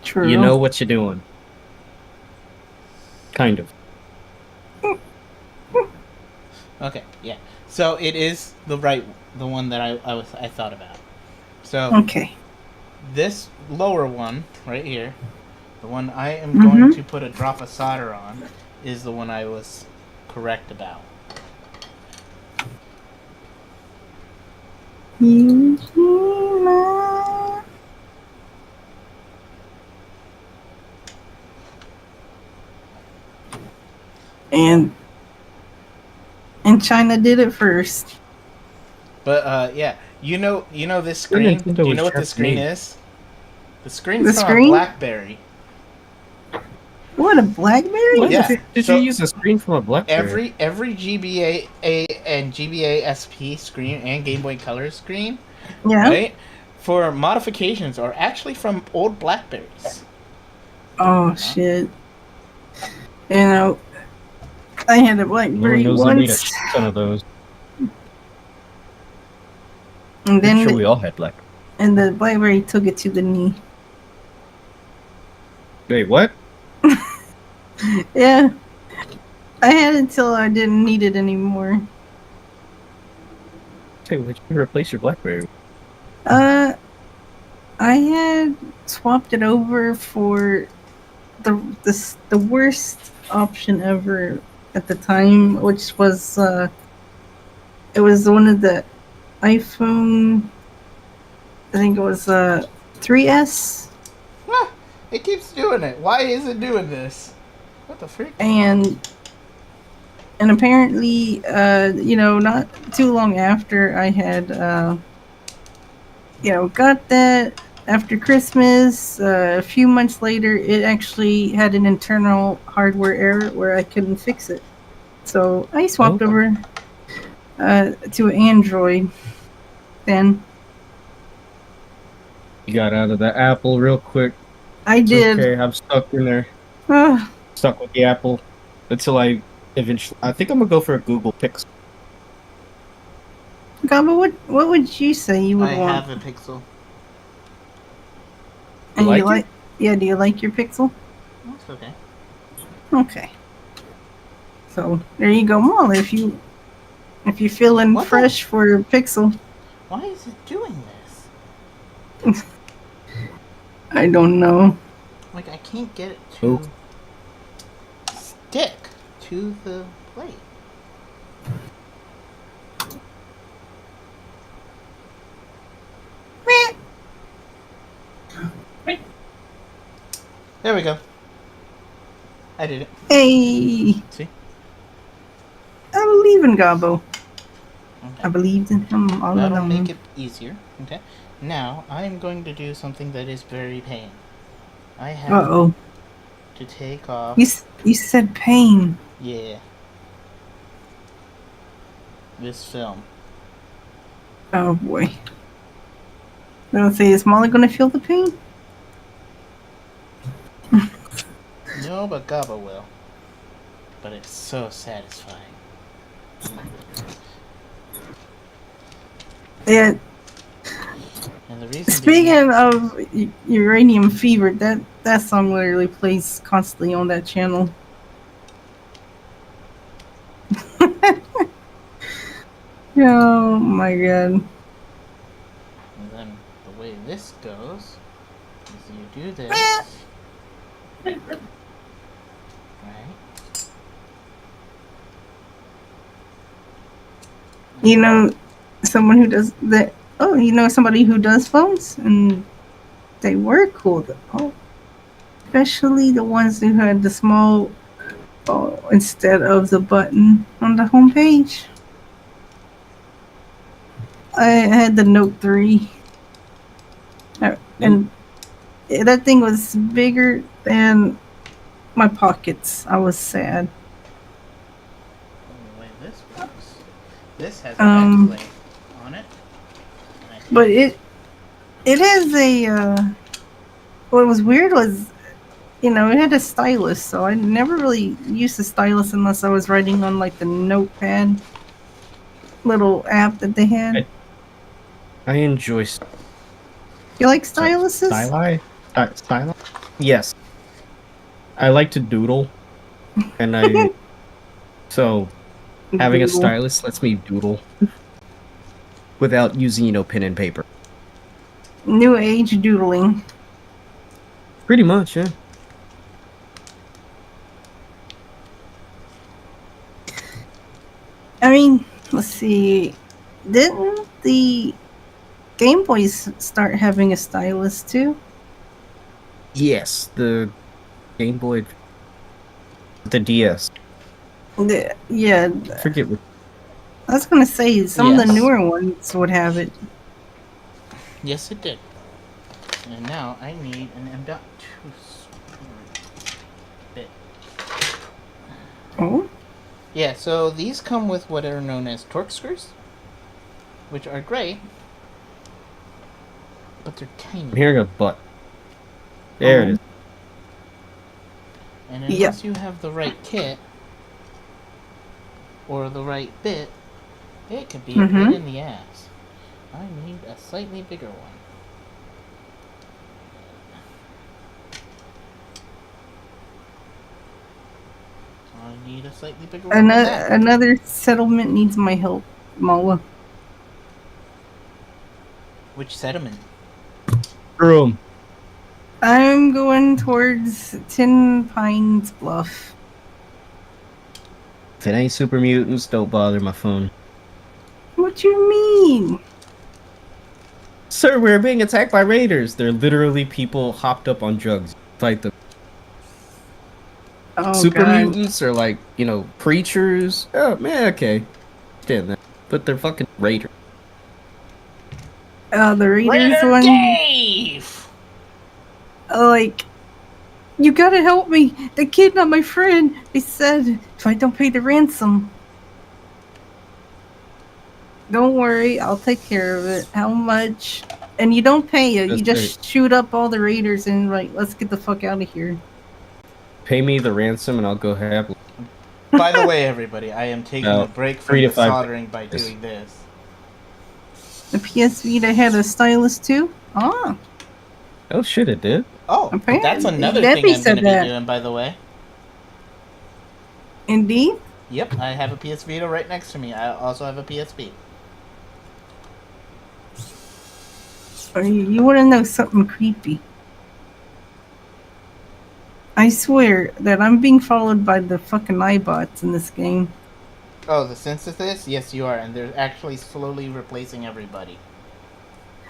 True. You know what you're doing. Kind of. Okay, yeah. So it is the one that I thought about. So Okay. this lower one right here, the one I am Mm-hmm. going to put a drop of solder on, is the one I was correct about. And China did it first. But yeah, you know this screen. Nintendo Do you was know what the just screen made. is? The screen's The from screen? a BlackBerry. What, a BlackBerry? What? Yeah. Did So you use a screen from a BlackBerry? every GBA and GBA SP screen and Game Boy Color screen, Yeah. right? For modifications are actually from old Blackberries. Oh, shit. You know, I had a Lord BlackBerry knows I made a once, shit ton of those. and I'm then sure we all had Black. and the BlackBerry took it to the knee. Wait, what? Yeah, I had it until I didn't need it anymore. Hey, why'd you replace your BlackBerry? Uh, I had swapped it over for the worst option ever at the time, which was it was one of the iPhone. I think it was 3S, Huh, it keeps doing it. Why is it doing this? What the freak? and apparently, not too long after I had got that after Christmas, a few months later, it actually had an internal hardware error where I couldn't fix it. So I swapped over to Android then. You got out of the Apple real quick. I It's did. okay, I'm stuck in there. Stuck with the Apple until I eventually. I think I'm gonna go for a Google Pixel. Gaba, what would you say you would I want? have a Pixel. And like you like? Yeah, do you like your Pixel? That's okay. Okay. So there you go, Molly. If you're feeling What the- fresh for your Pixel, Why is it doing this? I don't know. Like, I can't get it to Oh. stick to the plate. There we go. I did it. Hey, See? I believe in Gabo. Okay. I believed in him all That'll along. make it easier. Okay. Now, I'm going to do something that is very pain. I have Uh-oh. to take off. You said pain. Yeah. This film. Oh boy. I don't say, is Molly gonna feel the pain? No, but Gaba will. But it's so satisfying. Yeah. And the reason Speaking of Uranium Fever, that song literally plays constantly on that channel. Oh my god. And then the way this goes is you do this. Right? You know someone who does that? Oh, you know somebody who does phones, and they were cool. Oh, especially the ones who had the small instead of the button on the home page. I had the Note 3. And that thing was bigger than my pockets. I was sad. And the way this works, this has a backplate on it. But it has a what was weird was, it had a stylus, so I never really used the stylus unless I was writing on like the notepad little app that they had. I enjoy You like styluses? Styli? Yes. I like to doodle, and so having a Doodle. stylus lets me doodle without using pen and paper. New age doodling. Pretty much, yeah. I mean, let's see. Didn't the Game Boys start having a stylus too? Yes, the Game Boy, the DS. Yeah, I forget what. I was gonna say some of the Yes. newer ones would have it. Yes, it did. And now I need an M.2 bit. Oh, Yeah, so these come with what are known as torque screws, which are great, but they're tiny. I'm hearing a butt. There it is. And Yep. unless you have the right kit or the right bit, it could be a pain in the ass. I need a slightly bigger one. I need a slightly bigger one. than that. Another settlement needs my help, Mala. Which sediment? Room. I'm going towards Tin Pines Bluff. If it ain't super mutants, don't bother my phone. What you mean? Sir, we're being attacked by raiders. They're literally people hopped up on drugs. Fight them. Oh, Super God. mutants are like, preachers. Oh, man, okay. Understand that. But they're fucking raiders. The Raiders Raider one. Dave! Like, you gotta help me. They kidnapped my friend. They said if I don't pay the ransom. Don't worry, I'll take care of it. How much? And you don't pay it. You That's just shoot up all the raiders and let's get the fuck out of here. Pay me the ransom and I'll go happily. By the way, everybody, I am taking No, a break 3 from to the 5 soldering by Yes. doing this. The PS Vita had a stylus too. Ah, Oh shit, it did. Oh, Apparently, that's another Debbie thing I'm said going to that. be doing, by the way. indeed. Yep, I have a PS Vita right next to me. I also have a PSP. You want to know something creepy? I swear that I'm being followed by the fucking iBots in this game. Oh, the synthesis? Yes, you are, and they're actually slowly replacing everybody.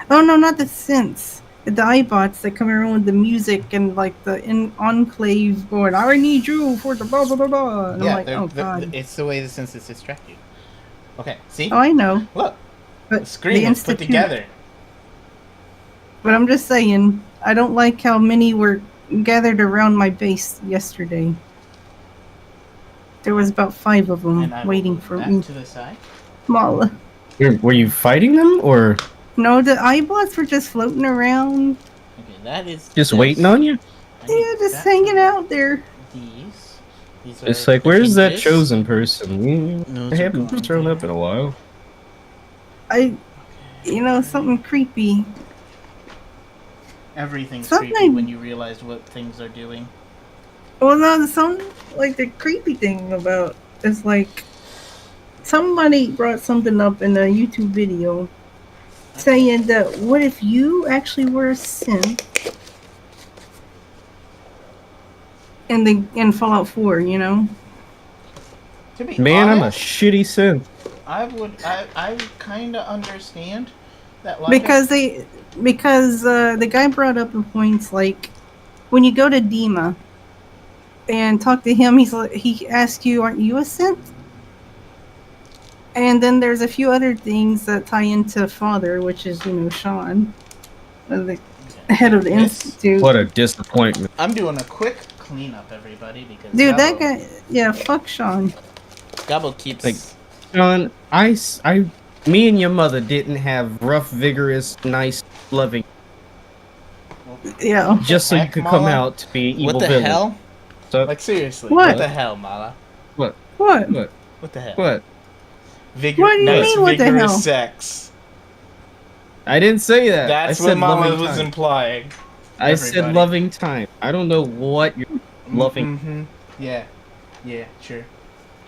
Oh no, not the synths. The iBots that come around with the music and like the enclave going, I need you for the blah blah blah blah. And Yeah, I'm like, oh god. it's the way the synthesis track you. Okay, see? Oh, I know. Look, But the screen is put together. But I'm just saying, I don't like how many were gathered around my base yesterday. There was about 5 of And them I will waiting move for that me. to the side. Mala. Were you fighting them or No, the iBots were just floating around. Okay, that is just this. waiting on you? I need Yeah, just that. hanging out there. These It's are like, where's that hinges. chosen person? Those I are haven't going shown there. up in a while. Something creepy. Everything's Something- creepy when you realize what things are doing. Well, no, the creepy thing about is like somebody brought something up in a YouTube video saying that what if you actually were a synth in Fallout 4, you know? To be Man, I'm a honest, shitty synth. I kind of understand that logic. Because the guy brought up the points like when you go to Dima and talk to him, he asks you, "Aren't you a synth?" And then there's a few other things that tie into Father, which is Sean, the head of the This- institute. What a disappointment. I'm doing a quick cleanup, everybody, because Dude, that Gabo- guy, yeah, fuck Sean. Gabo keeps Like- John, me and your mother didn't have rough, vigorous, nice, loving, Yeah. just so you heck, could come Mala? out to be evil what the villain. hell? So, Like seriously, What? the hell, Mala? what? What? What? What the hell? What? What do you nice, mean, what the vigorous hell? sex. I didn't say that. That's I what said Mala loving was time. implying. I said everybody. loving time. I don't know what you're loving. Mm-hmm. Yeah. Yeah, sure.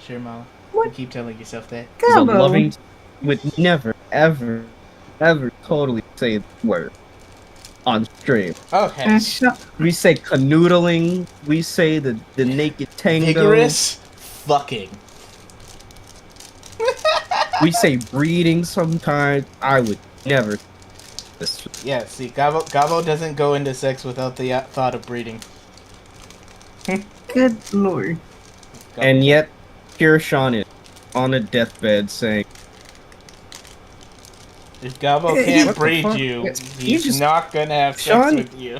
Sure, Mala. What? You keep telling yourself that. The Gabo. loving would never, ever, ever totally say the word on stream. Okay. We say canoodling. We say the naked tango. Vigorous fucking. We say breeding sometimes. I would never. This Yeah, see, Gabo doesn't go into sex without the thought of breeding. Good lord. Gabo- and yet, here Sean is on a deathbed saying, if Gabo What can't the breed fuck? you, You he's just- not gonna have sex Sean- with you.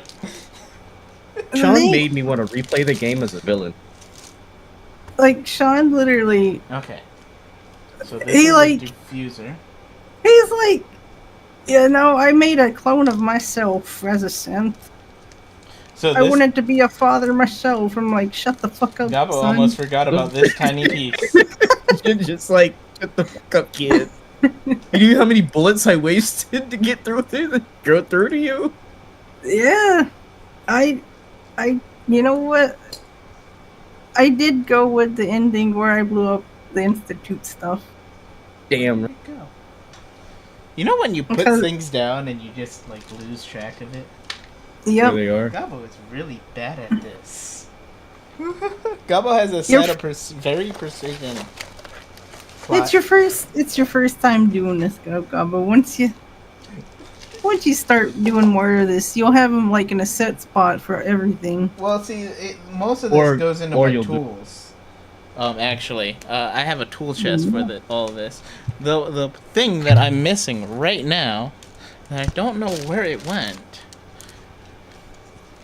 Sean They- made me want to replay the game as a villain. like Sean literally, Okay. So this He, is like- a diffuser. he's like, you know, I made a clone of myself as a synth. So I this wanted to be a father myself. I'm like, shut the fuck up, Gabo son. almost forgot about this tiny piece. You're just like, shut the fuck up, kid. You knew how many bullets I wasted to get through go through to you? Yeah, I, you know what? I did go with the ending where I blew up the Institute stuff. Damn. Where'd it go? You know when you put Because- things down and you just like lose track of it? There Yep. they are. Gabo is really bad at this. Gabo has a You're set of very precision. It's your first time doing this, Gabo. Once you start doing more of this, you'll have them like in a set spot for everything. Well, see, most of this Or- goes into or my you'll do- tools. Actually, I have a tool chest for all of this. The thing that I'm missing right now, and I don't know where it went,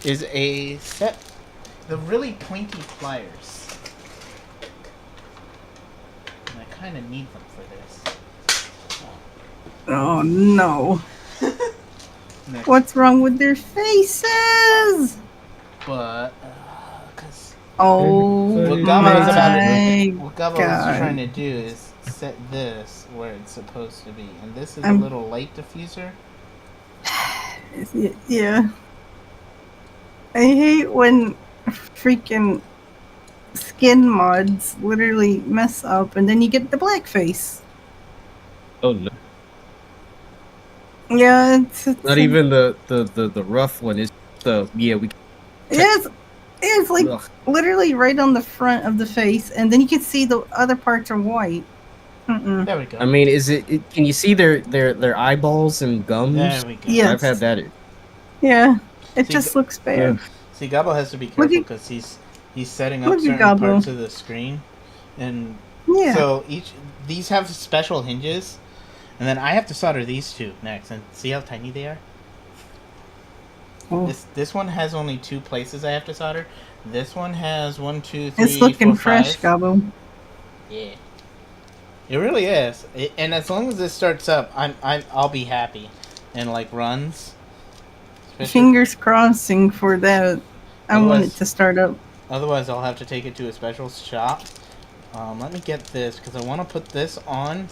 is a set, the really pointy pliers. And I kind of need them for this. Oh no! Next. What's wrong with their faces? But, cause Oh what What Gabo is about my to, what Gabo God. is trying to do is set this where it's supposed to be, and this is a I'm- little light diffuser. Yeah. I hate when freaking skin mods literally mess up and then you get the blackface. Oh no. Yeah, it's Not even the rough one. It's it's like Ugh. literally right on the front of the face, and then you can see the other parts are white. Mm-mm. There we go. I mean, can you see their eyeballs and gums? There we go. Yeah. I've had that. Yeah, it See, just looks bad. See, Gabo has to be Look careful at- because he's setting up look at certain Gabo. parts of the screen, and Yeah. so these have special hinges, and then I have to solder these two next. And see how tiny they are. Oh, This one has only 2 places I have to solder. This one has 1, 2, 3, it's looking 4, fresh, 5. Gabo. Yeah, it really is. And as long as this starts up, I'll be happy, and like runs. Especially- Fingers crossing for that. I want it Otherwise- to start up. Otherwise, I'll have to take it to a special shop. Let me get this because I want to put this on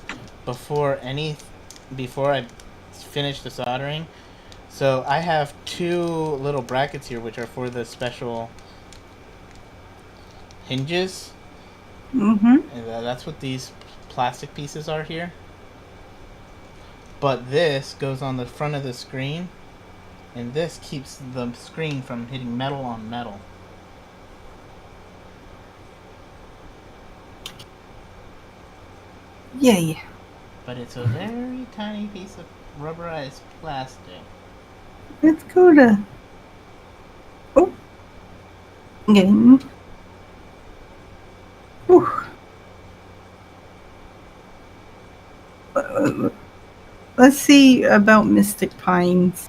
before I finish the soldering. So I have 2 little brackets here, which are for the special hinges, Mm-hmm. and that's what these plastic pieces are here. But this goes on the front of the screen, and this keeps the screen from hitting metal on metal. Yay. But it's a very tiny piece of rubberized plastic. Let's go to. Oh. Game. Whew. Let's see about Mystic Pines.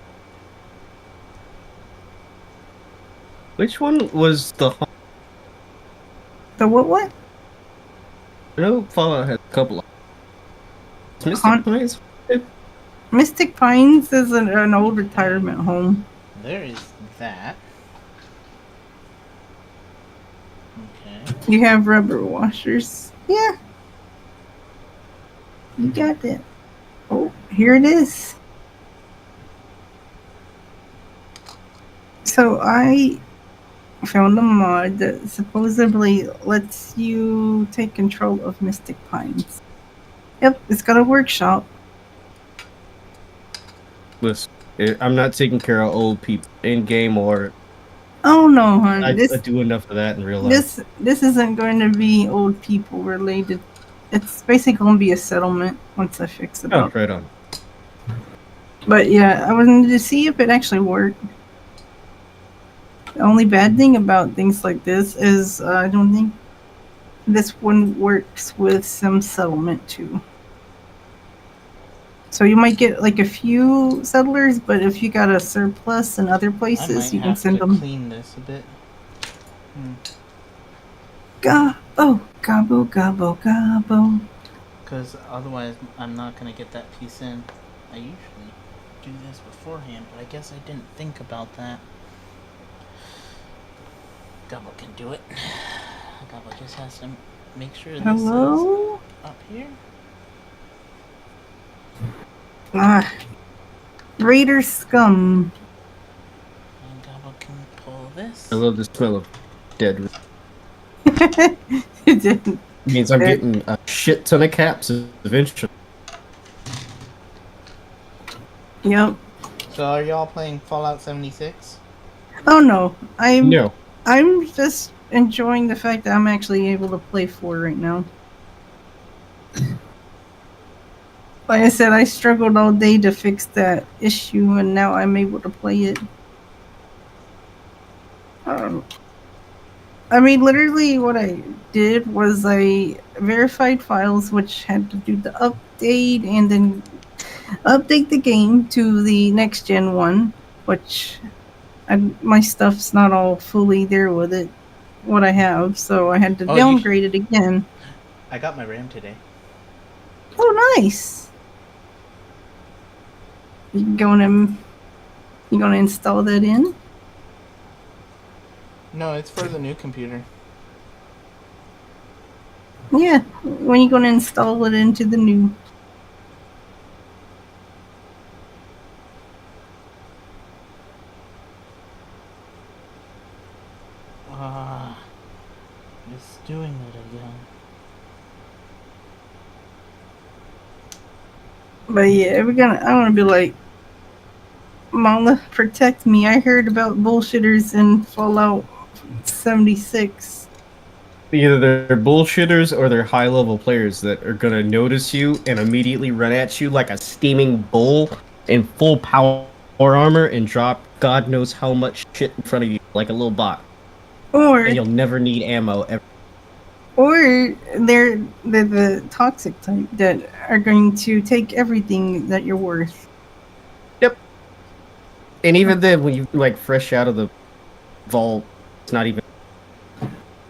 Which one was the? The what? I know Fallout has a couple. Mystic Haunt- Pines. Mystic Pines is an old retirement home. There is that. Okay. You have rubber washers. Yeah. You got that. Oh, here it is. So I found a mod that supposedly lets you take control of Mystic Pines. Yep, it's got a workshop. Listen, I'm not taking care of old people in game or Oh no, hon. I This do enough of that in real life. this isn't going to be old people related. It's basically going to be a settlement once I fix it Oh, up. right on. But yeah, I wanted to see if it actually worked. The only bad thing about things like this is I don't think this one works with some settlement too. So you might get like a few settlers, but if you got a surplus in other I places, might you can have send to them. clean this a bit. Gabo! Oh, gobble, gobble, gobble. Because otherwise I'm not going to get that piece in. I usually do this beforehand, but I guess I didn't think about that. Gobble can do it. Gobble just has to make sure this Hello? is up here. Ah. Raider scum. And Gobble can pull this. I love the smell of dead. It didn't. Means I'm getting a shit ton of caps eventually. Yep. So are y'all playing Fallout 76? Oh no. No. I'm just enjoying the fact that I'm actually able to play 4 right now. Like I said, I struggled all day to fix that issue, and now I'm able to play it. I mean, literally what I did was I verified files, which had to do the update, and then update the game to the next gen one, which my stuff's not all fully there with it, what I have, so I had to downgrade it again. I got my RAM today. Oh, nice! You gonna install that in? No, it's for the new computer. Yeah, when you gonna install it into the new? Just doing it again. But yeah, I'm gonna be like, Mala, protect me. I heard about bullshitters in Fallout 76. Either they're bullshitters or they're high-level players that are gonna notice you and immediately run at you like a steaming bull in full power armor and drop God knows how much shit in front of you like a little bot. Or And you'll never need ammo ever. Or they're the toxic type that are going to take everything that you're worth. Yep. And even then, when you like fresh out of the vault, it's not even.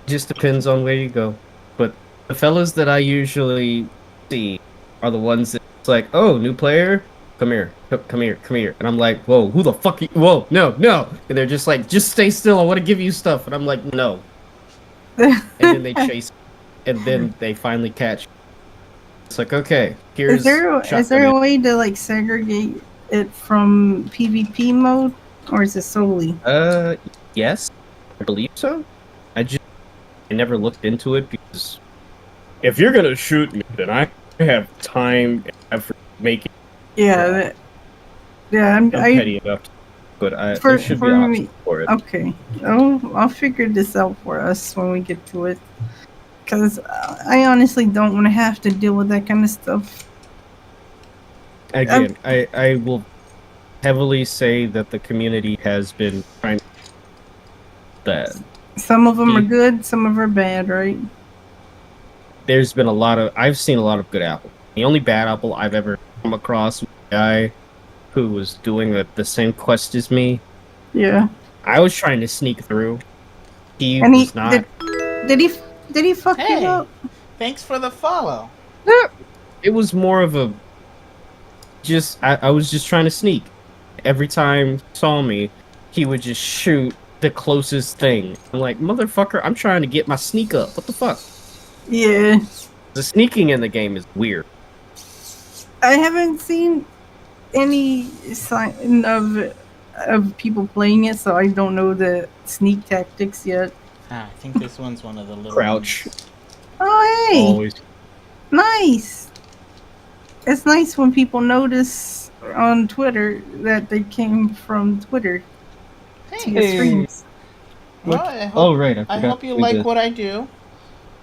Just depends on where you go. But the fellas that I usually see are the ones that it's like, oh, new player, come here, come here, come here, and I'm like, whoa, who the fuck? Whoa, no, no, and they're just like, just stay still. I want to give you stuff, and I'm like, no. And then they chase, and then they finally catch. It's like, okay, here's. Is there a way to like segregate it from PvP mode, or is it solely? Yes, I believe so. I never looked into it because if you're gonna shoot me, then I have time and effort making. Yeah, I'm petty enough, but there should be an option for it. Okay, I'll figure this out for us when we get to it. Because I honestly don't want to have to deal with that kind of stuff. Again, I will heavily say that the community has been trying that. Some of them are good, some of them are bad, right? There's been I've seen a lot of good apples. The only bad apple I've ever come across was a guy who was doing the same quest as me. Yeah. I was trying to sneak through. He and was not. Did he fuck you up? Thanks for the follow. It was more of a I was just trying to sneak. Every time he saw me, he would just shoot the closest thing. I'm like, motherfucker, I'm trying to get my sneak up. What the fuck? Yeah. The sneaking in the game is weird. I haven't seen any sign of people playing it, so I don't know the sneak tactics yet. I think this one's one of the little Crouch. ones. Oh, hey! Always. Nice! It's nice when people notice on Twitter that they came from Twitter to your streams. Well, I hope you like did. what I do.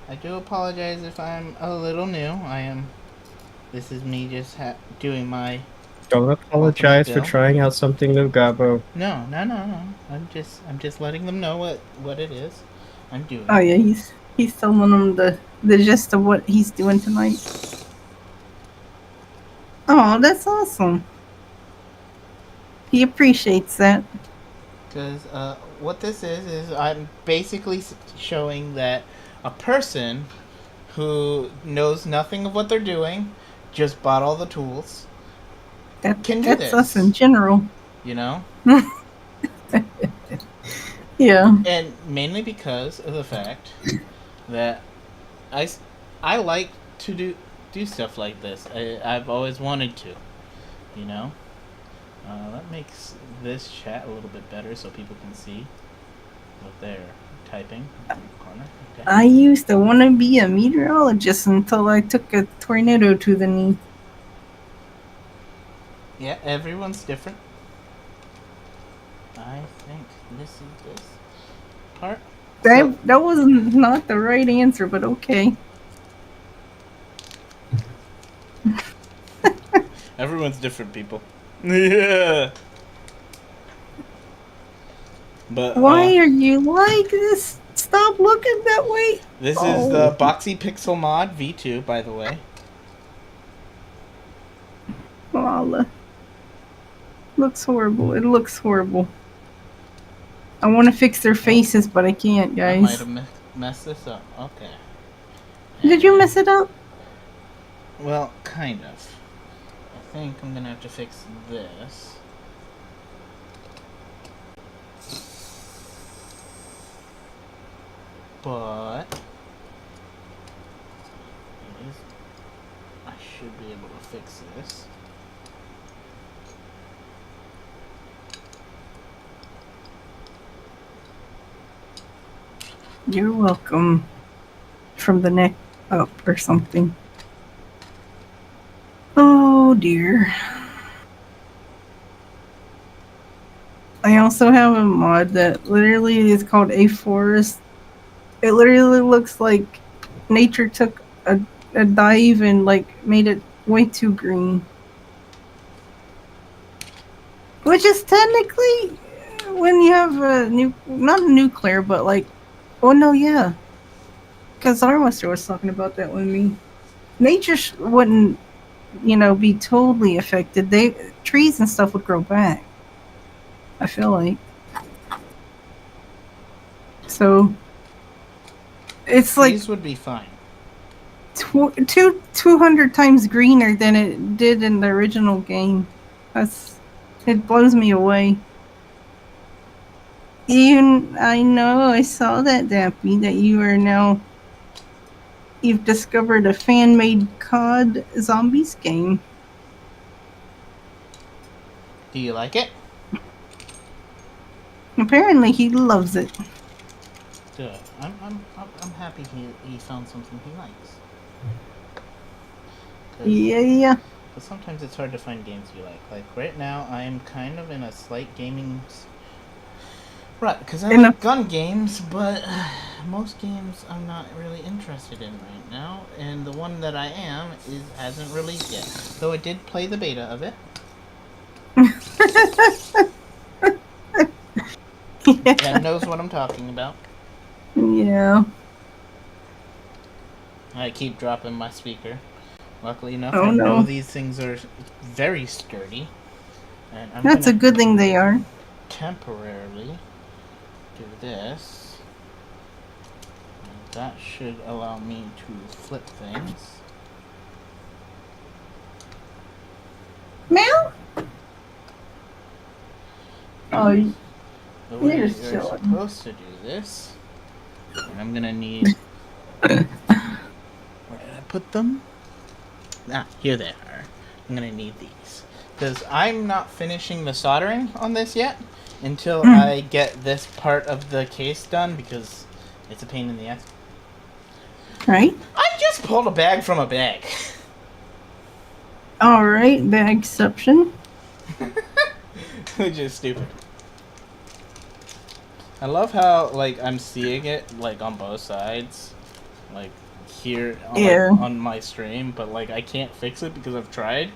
I do apologize if I'm a little new. This is me just doing my... Don't apologize for trying out something new, Gabo. No. I'm just letting them know what it is I'm doing. Oh yeah, he's telling them the gist of what he's doing tonight. Oh, that's awesome. He appreciates that. Because what this is I'm basically showing that a person who knows nothing of what they're doing, just bought all the tools, can do That's us this. in general. You know? Yeah. And mainly because of the fact that I like to do stuff like this. I've always wanted to, you know? That makes this chat a little bit better so people can see what they're typing in the corner. Okay. I used to want to be a meteorologist until I took a tornado to the knee. Yeah, everyone's different. I think this is this part. That was not the right answer, but okay. Everyone's different, people. Yeah. But Why are you like this? Stop looking that way. this is the Boxy Pixel Mod V2, by the way. Lala. Looks horrible. It looks horrible. I want to fix their faces, but I can't, I might guys. have messed this up. Okay. Did you mess it up? Well, kind of. I think I'm gonna have to fix this. But I should be able to fix this. You're welcome. From the neck up or something. Oh dear. I also have a mod that literally is called A Forest. It literally looks like nature took a dive and like made it way too green. Which is technically when you have a not a nuclear, but like, oh no, yeah. Because Armster was talking about that with me. Nature wouldn't, be totally affected. Trees and stuff would grow back. I feel like. So, it's like These would be fine. 200 times greener than it did in the original game. It blows me away. I know, I saw that, Dappy, that you've discovered a fan-made COD Zombies game. Do you like it? Apparently, he loves it. Good. I'm happy he found something he likes. Yeah. But sometimes it's hard to find games you like. Like right now, I am kind of in a slight gaming rut because I like gun games, but most games I'm not really interested in right now. And the one that I am hasn't released yet. Though I did play the beta of it. Ken knows what I'm talking about. Yeah. I keep dropping my speaker. Luckily enough, Oh, I know no. these things are very sturdy. And That's a good thing they are. Temporarily do this. And that should allow me to flip things. Meow? Oh, The way You're you're silly. supposed to do this. And I'm gonna need. Where did I put them? Ah, here they are. I'm gonna need these. Because I'm not finishing the soldering on this yet until I get this part of the case done because it's a pain in the ass. right? I just pulled a bag from a bag. Alright, the exception. Which is stupid. I love how, like, I'm seeing it, like, on both sides. Like, here on, Yeah. on my stream, but, like, I can't fix it because I've tried.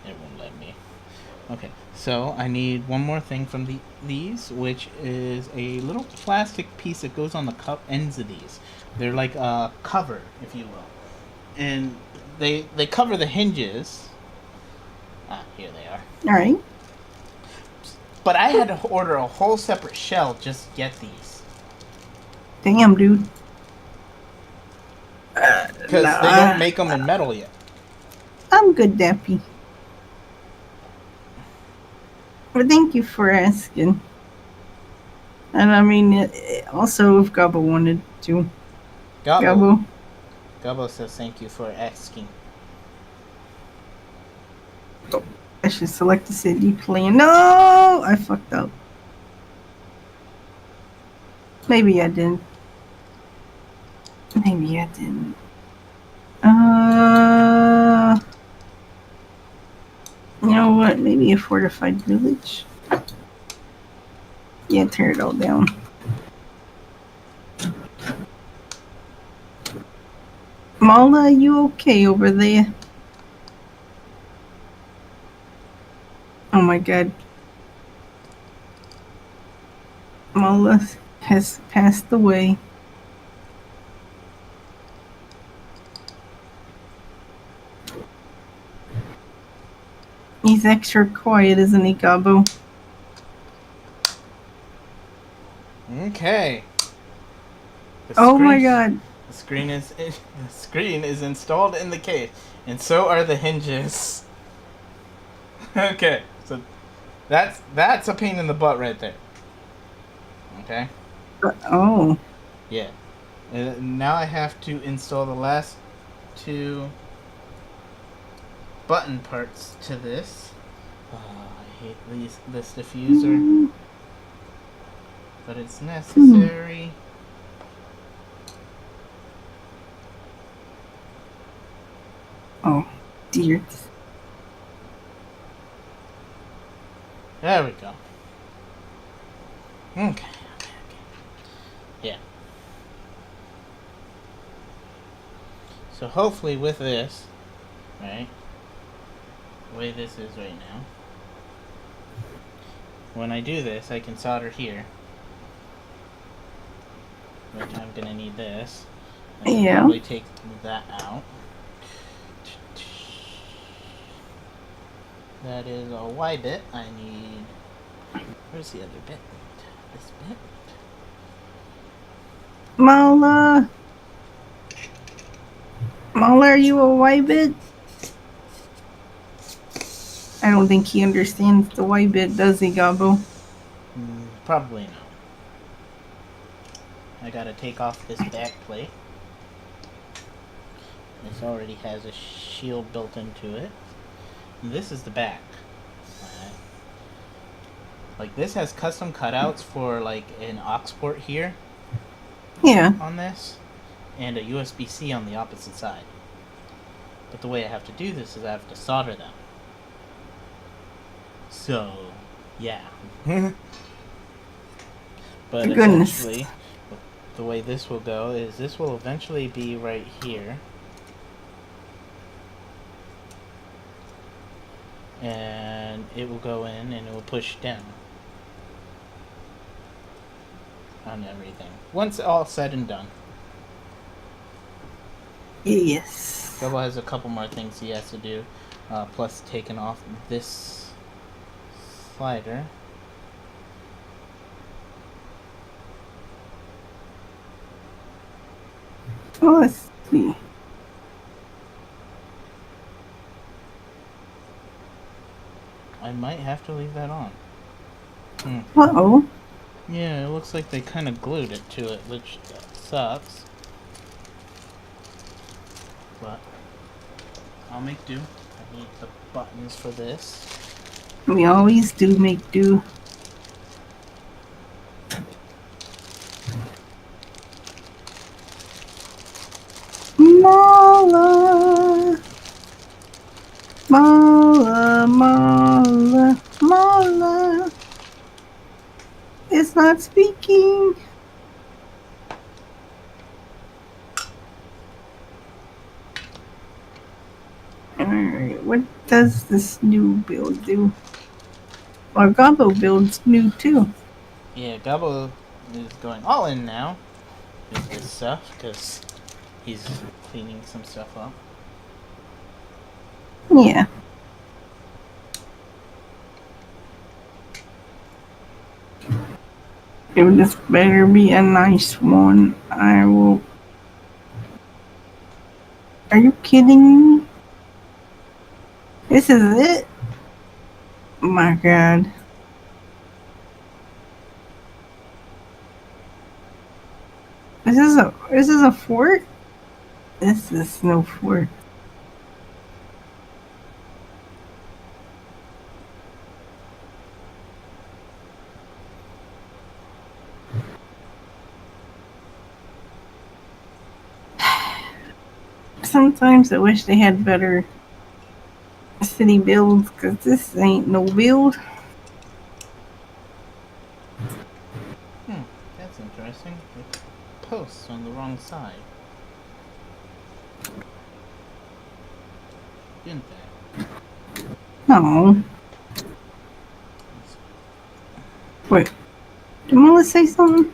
It won't let me. Okay, so I need one more thing from these, which is a little plastic piece that goes on the ends of these. They're like a cover, if you will. And they cover the hinges. Ah, here they are. Alright. But I had to order a whole separate shell just to get these. Damn, dude. Because they don't make them in metal yet. I'm good, Dappy. But thank you for asking. And I mean, also, if Gabo wanted to. Gabo. Gabo says thank you for asking. I should select the city plan. No! I fucked up. Maybe I didn't. Maybe I didn't. You know what? Maybe a fortified village. Yeah, tear it all down. Mala, you okay over there? Oh my god. Mala has passed away. He's extra quiet, isn't he, Gabo? Okay. Oh my god. The screen is installed in the case, and so are the hinges. Okay, so that's a pain in the butt right there. Okay. Oh. Yeah. Now I have to install the last two button parts to this. I hate this diffuser, but it's necessary. Oh, dear. There we go. Okay. Yeah. So hopefully with this, right, the way this is right now, when I do this, I can solder here, which I'm gonna need this. I can probably take that out. That is a Y bit. I need. Where's the other bit? This bit. Mala, are you a Y bit? I don't think he understands the Y bit, does he, Gabo? Probably not. I gotta take off this back plate. This already has a shield built into it. And this is the back. Like this has custom cutouts for like an aux port here. Yeah. On this, and a USB-C on the opposite side. But the way I have to do this is I have to solder them. So, yeah. But essentially, the way this will go is this will eventually be right here. And it will go in and it will push down on everything. Once all said and done. Yes. Gabo has a couple more things he has to do, plus taking off this slider. Oh, let's see. I might have to leave that on. Uh-oh. Yeah, it looks like they kind of glued it to it, which sucks. But I'll make do. I need the buttons for this. We always do make do. Mala. Mala, Mala, Mala. It's not speaking. Alright, what does this new build do? Well, Gabo build's new too. Yeah, Gabo is going all in now with this stuff because he's cleaning some stuff up. Yeah. If this better be a nice one, I will Are you kidding me? This is it? Oh my god. This is a fort? This is no fort. Sometimes I wish they had better city builds, because this ain't no build. That's interesting. The posts on the wrong side. Didn't they? No. Wait. Did Melissa say something?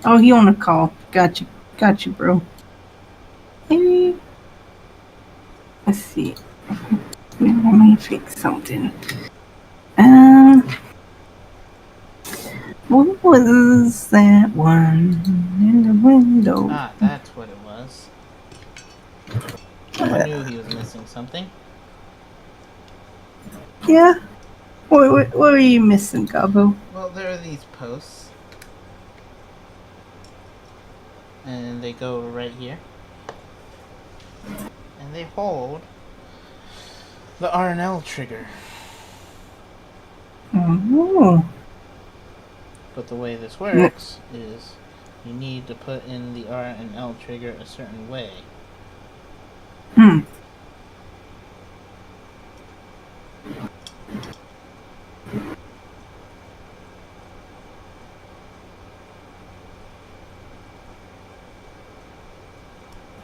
Oh, he on a call. Got you. Got you, bro. Hey. Let's see. Let me fix something. What was that one in the window? Ah, that's what it was. I knew he was missing something. Yeah. What were you missing, Gabo? Well, there are these posts. And they go right here. And they hold the R and L trigger. Oh. But the way this works is you need to put in the R and L trigger a certain way. Hmm.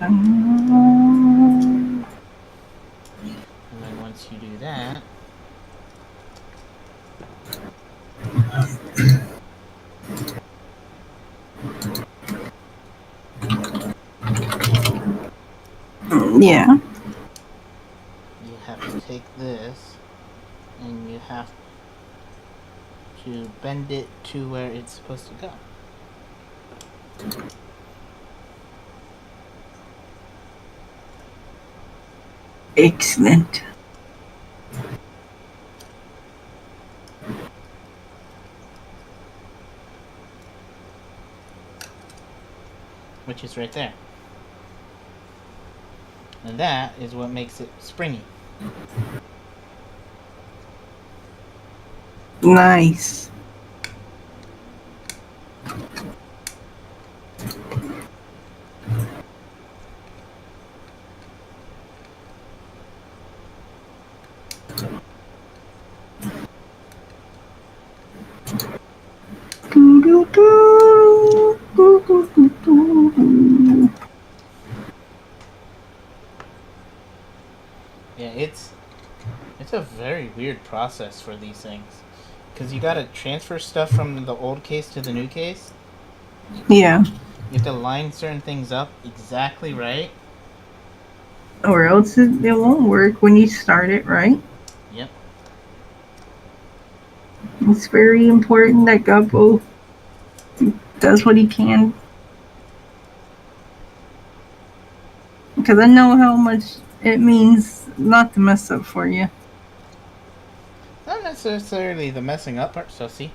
And then once you do that, Yeah. you have to take this and you have to bend it to where it's supposed to go. Excellent. Which is right there. And that is what makes it springy. Nice. Yeah, it's a very weird process for these things. Because you gotta transfer stuff from the old case to the new case. Yeah. You have to line certain things up exactly right. Or else it won't work when you start it, right? Yep. It's very important that Gabo does what he can. Because I know how much it means not to mess up for you. Not necessarily the messing up part, so see.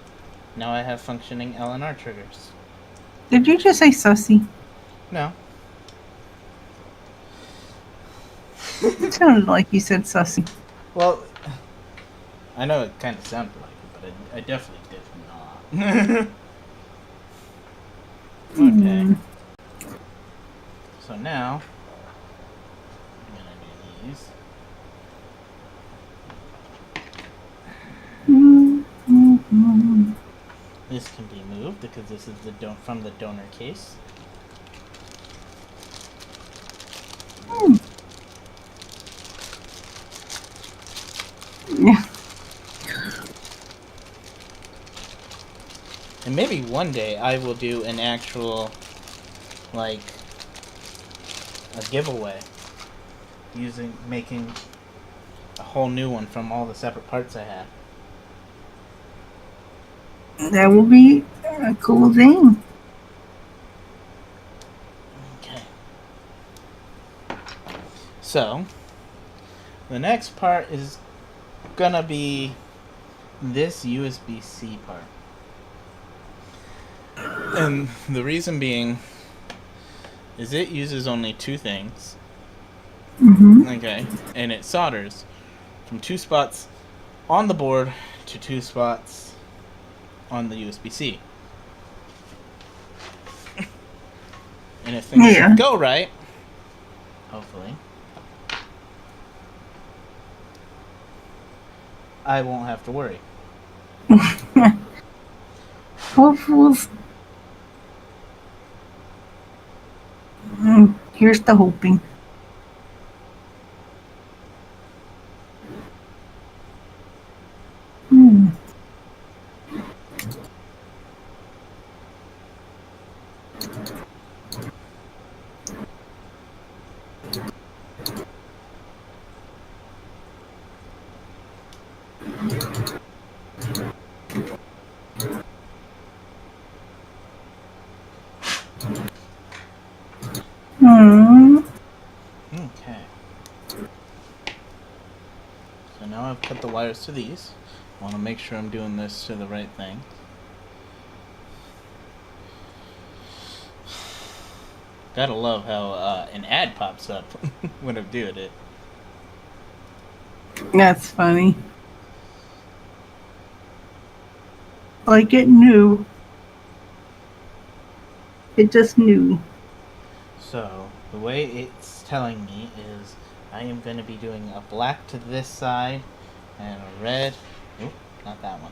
Now I have functioning LNR triggers. Did you just say sussy? No. It sounded like you said sussy. Well, I know it kind of sounded like it, but I definitely did not. Okay. So now, I'm gonna do these. This can be moved because this is from the donor case. Yeah. And maybe one day I will do an actual, like, a giveaway making a whole new one from all the separate parts I have. That will be a cool thing. Okay. So, the next part is gonna be this USB-C part. And the reason being is it uses only two things. Mm-hmm. Okay. And it solders from two spots on the board to two spots on the USB-C. And if things Yeah. go right, hopefully, I won't have to worry. Hopefuls. Here's the hoping. Hmm. Hmm. Okay. So now I've cut the wires to these. I want to make sure I'm doing this to the right thing. Gotta love how an ad pops up when I'm doing it. That's funny. Like it knew. It just knew. So, the way it's telling me is I am going to be doing a black to this side and a red. Oop, not that one.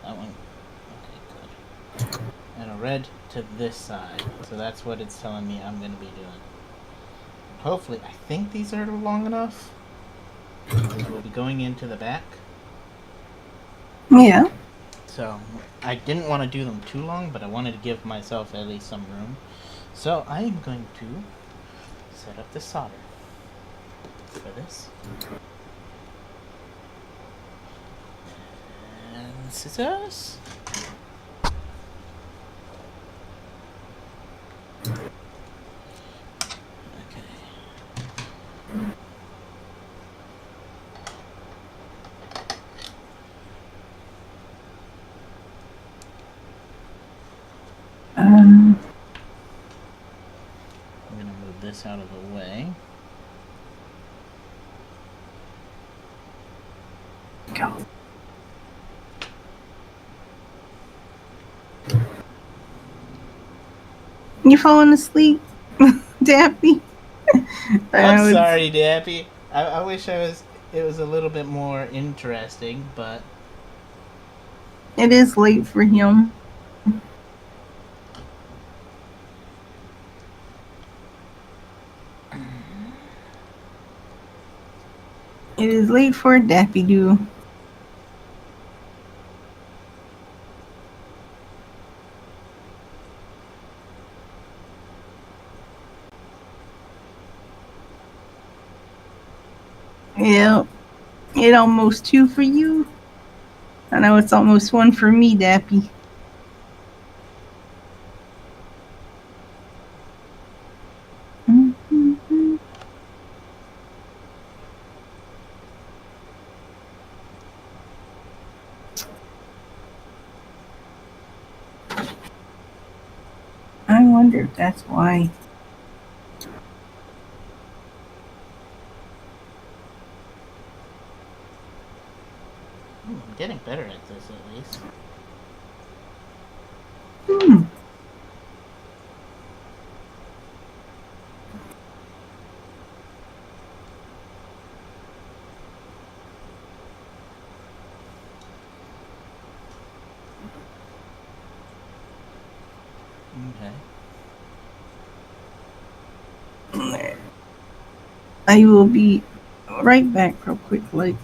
That one. Okay, good. And a red to this side. So that's what it's telling me I'm going to be doing. Hopefully, I think these are long enough. These will be going into the back. Yeah. So, I didn't want to do them too long, but I wanted to give myself at least some room. So, I am going to set up the solder for this. And scissors. Okay. Um. I'm going to move this out of the way. Go. You falling asleep, Dappy? I'm sorry, Dappy. I wish it was a little bit more interesting, but It is late for him. It is late for a Dappy Doo. Yeah. It almost 2 for you. I know it's almost 1 for me, Dappy. Mm-hmm. I wonder if that's why. I'm getting better at this at least. Hmm. Okay. I will be right back real quick, like.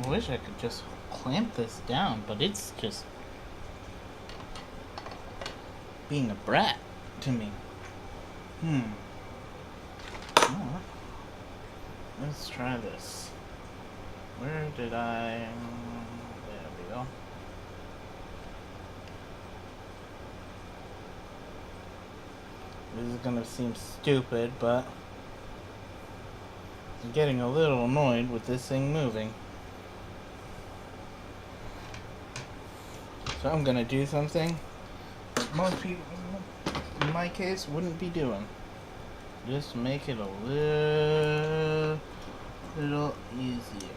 I wish I could just clamp this down, but it's just being a brat to me. Oh, let's try this. Where did I... There we go. This is gonna seem stupid, but I'm getting a little annoyed with this thing moving. So I'm gonna do something that most people, in my case, wouldn't be doing. Just make it a little easier.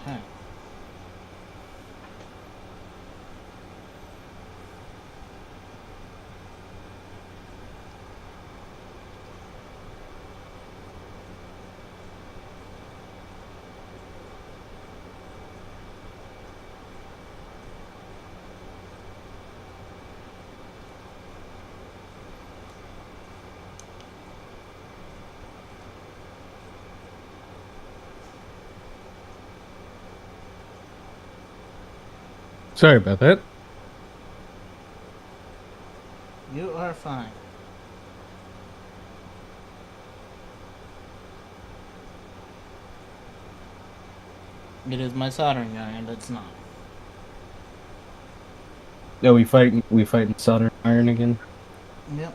Okay. Sorry about that. You are fine. It is my soldering iron that's not. No, we fighting soldering iron again. Yep.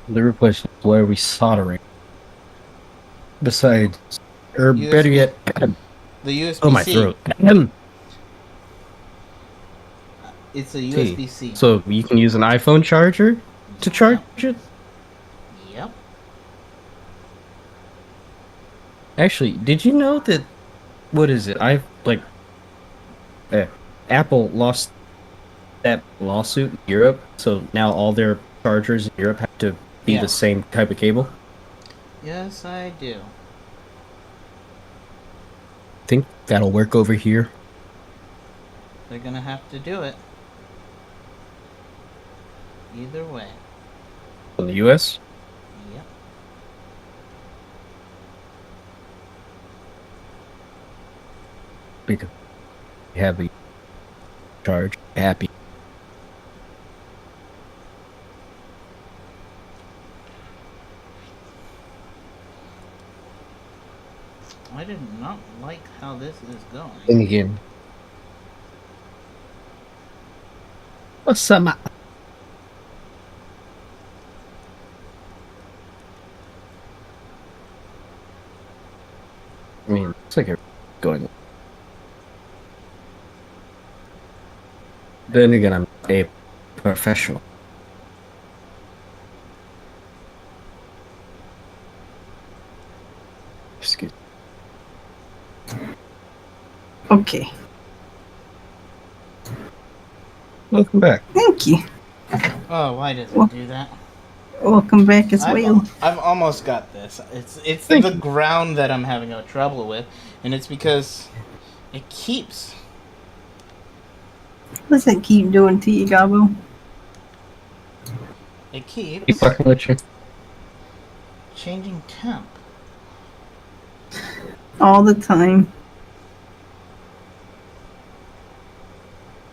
The real question is, why are we soldering? Besides, or USB. better yet, The USB-C. oh, my throat. It's a Okay, USB-C. so you can use an iPhone charger to charge it? Yep. Actually, did you know that, what is it, Apple lost that lawsuit in Europe, so now all their chargers in Europe have to be Yeah. the same type of cable? Yes, I do. Think that'll work over here? They're gonna have to do it. Either way. In the US? Yep. Because you have a charge happy. I did not like how this is going. And again. What's up, ma? I mean, it's like a going. Then again, I'm a professional. Excuse me. Okay. Welcome back. Thank you. Oh, why does Well- it do that? Welcome back as well. I've almost got this. It's Thank the you. ground that I'm having a trouble with, and it's because it keeps. What's it keep doing to you, Gabo? It keeps Keep fucking with you. changing temp. All the time.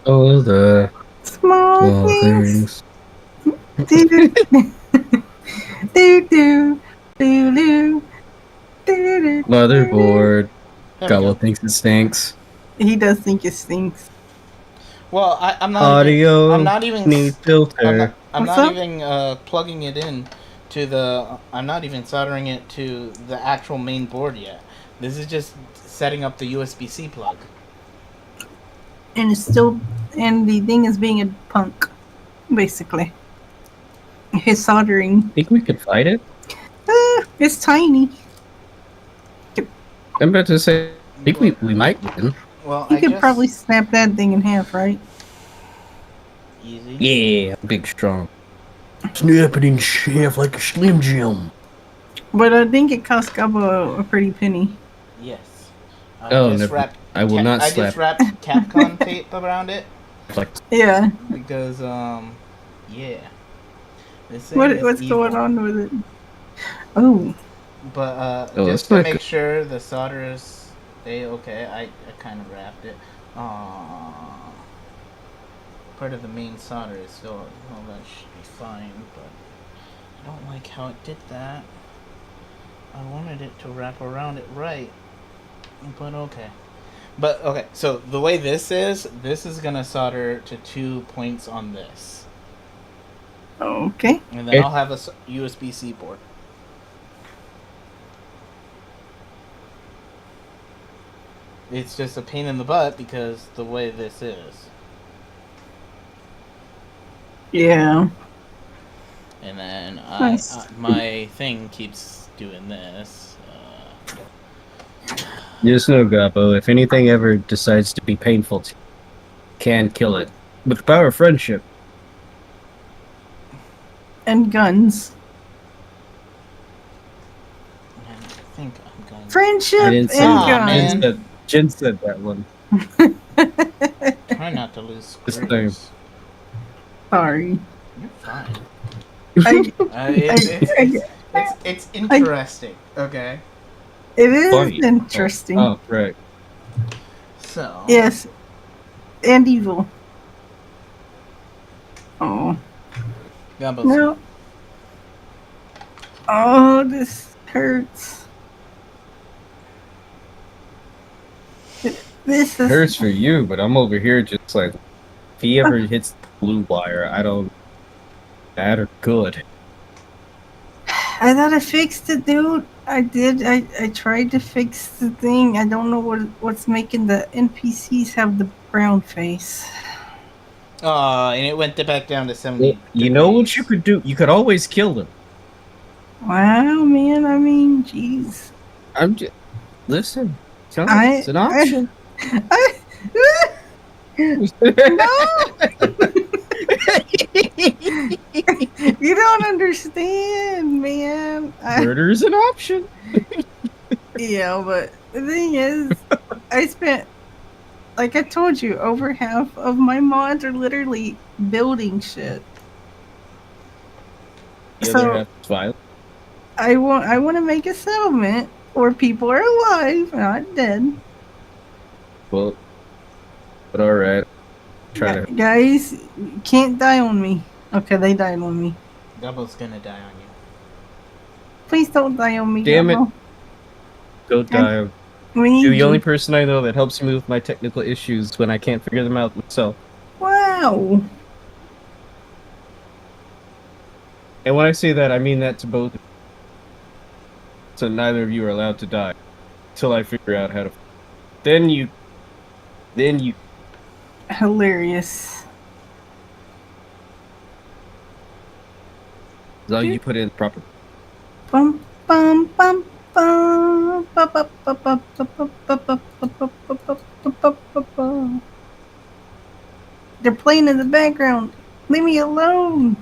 Oh, the Small small things. things. Do do do do do do. Motherboard. There we Gobble go. thinks it stinks. He does think it stinks. Well, I'm not Audio I'm not even. need filter. I'm What's not up? even plugging it in to the. I'm not even soldering it to the actual main board yet. This is just setting up the USB-C plug. And it's still, and the thing is being a punk, basically. His soldering, Think we could fight it? it's tiny. I'm about to say, I think we might win. Well, You I could just probably snap that thing in half, right? easy. Yeah, big strong. Snap it in half like a Slim Jim. But I think it cost Gabo a pretty penny. Yes. Oh, never. I will not I slap. just wrapped Capcom tape around it Like, Yeah. because yeah. This thing is What's evil. going on with it? Oh, But Oh, just that's to not make good. sure the solder is okay, I kind of wrapped it. Part of the main solder is still, well, that should be fine, but I don't like how it did that. I wanted it to wrap around it right, but okay. But okay, so the way this is gonna solder to 2 points on this, okay. and then Okay. I'll have a USB-C port. It's just a pain in the butt because the way this is. Yeah. And then Nice. my thing keeps doing this. just know, Gabo, if anything ever decides to be painful to you, can kill it. With the power of friendship. And guns. And I think I'm going. Friendship I and didn't say Aw, that. man. guns. Jen said that one. Try not to lose This screws. thing. Sorry. You're fine. I, It's interesting. Okay. it is Funny. interesting. Oh, right. So. Yes. And evil. Oh. Gumbo's No. Oh, this hurts. This It is. hurts for you, but I'm over here just like, if he ever hits the blue wire, I don't. Bad or good. I thought I fixed it, dude. I did. I tried to fix the thing. I don't know what's making the NPCs have the brown face. and it went back down to 70. You know what degrees. you could do? You could always kill them. Wow, man. I mean, jeez. I'm just listen. It's an option. You don't understand, man. Murder is an option. Yeah, but the thing is, I spent, like I told you, over half of my mods are literally building shit. The So- other half is violent. I want to make a settlement where people are alive, not dead. Well, but all right. Try to. Guys, you can't die on me. Okay, they died on me. Gumbo's gonna die on you. Please don't die on me. Damn it. Gumbo. Go die. We need You're the you. only person I know that helps me with my technical issues when I can't figure them out myself. Wow. And when I say that, I mean that to both. So neither of you are allowed to die until I figure out how to. Then you. Hilarious. As long as you put in proper. Bum bum bum bum bum bum bum bum bum bum bum bum bum bum bum. They're playing in the background. Leave me alone.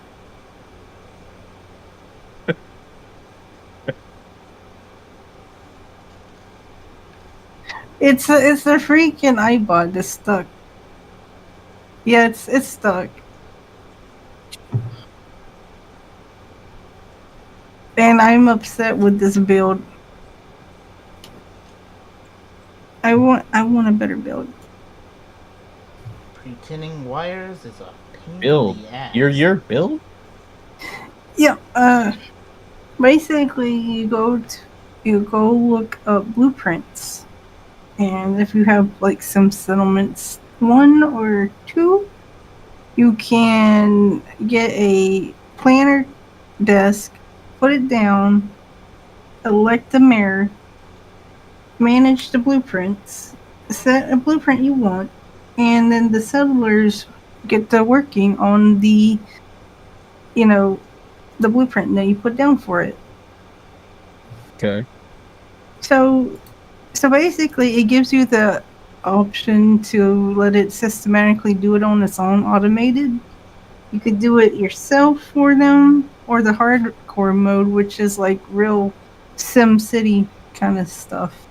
It's a freaking iBot that's stuck. Yeah, it's stuck. And I'm upset with this build. I want a better build. Pretending wires is a pain Build. in the ass. Your build? Yeah. Basically, you go look up blueprints, and if you have like some settlements, one or two, you can get a planner desk, put it down, elect the mayor, manage the blueprints, set a blueprint you want, and then the settlers get to working on you know, the blueprint that you put down for it. Okay. So, so basically, it gives you the option to let it systematically do it on its own, automated. You could do it yourself for them, or the hardcore mode, which is like real Sim City kind of stuff.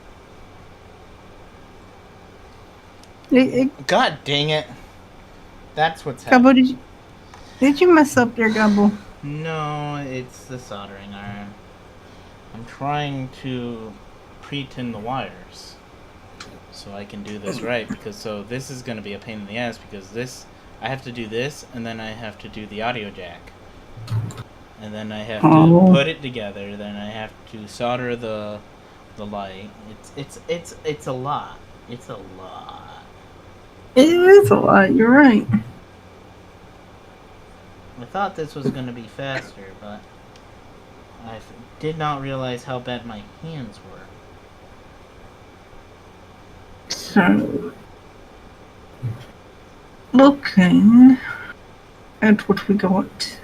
God dang it. That's what's Gabo, happening. did you mess up there, Gabo? No, it's the soldering iron. I'm trying to pre-tin the wires so I can do this right, because so this is going to be a pain in the ass, because this I have to do this, and then I have to do the audio jack, and then I have to put it together, then I have to solder the light. It's a lot. It's a lot. It is a lot. You're right. I thought this was going to be faster, but I did not realize how bad my hands were. So, looking at what we got.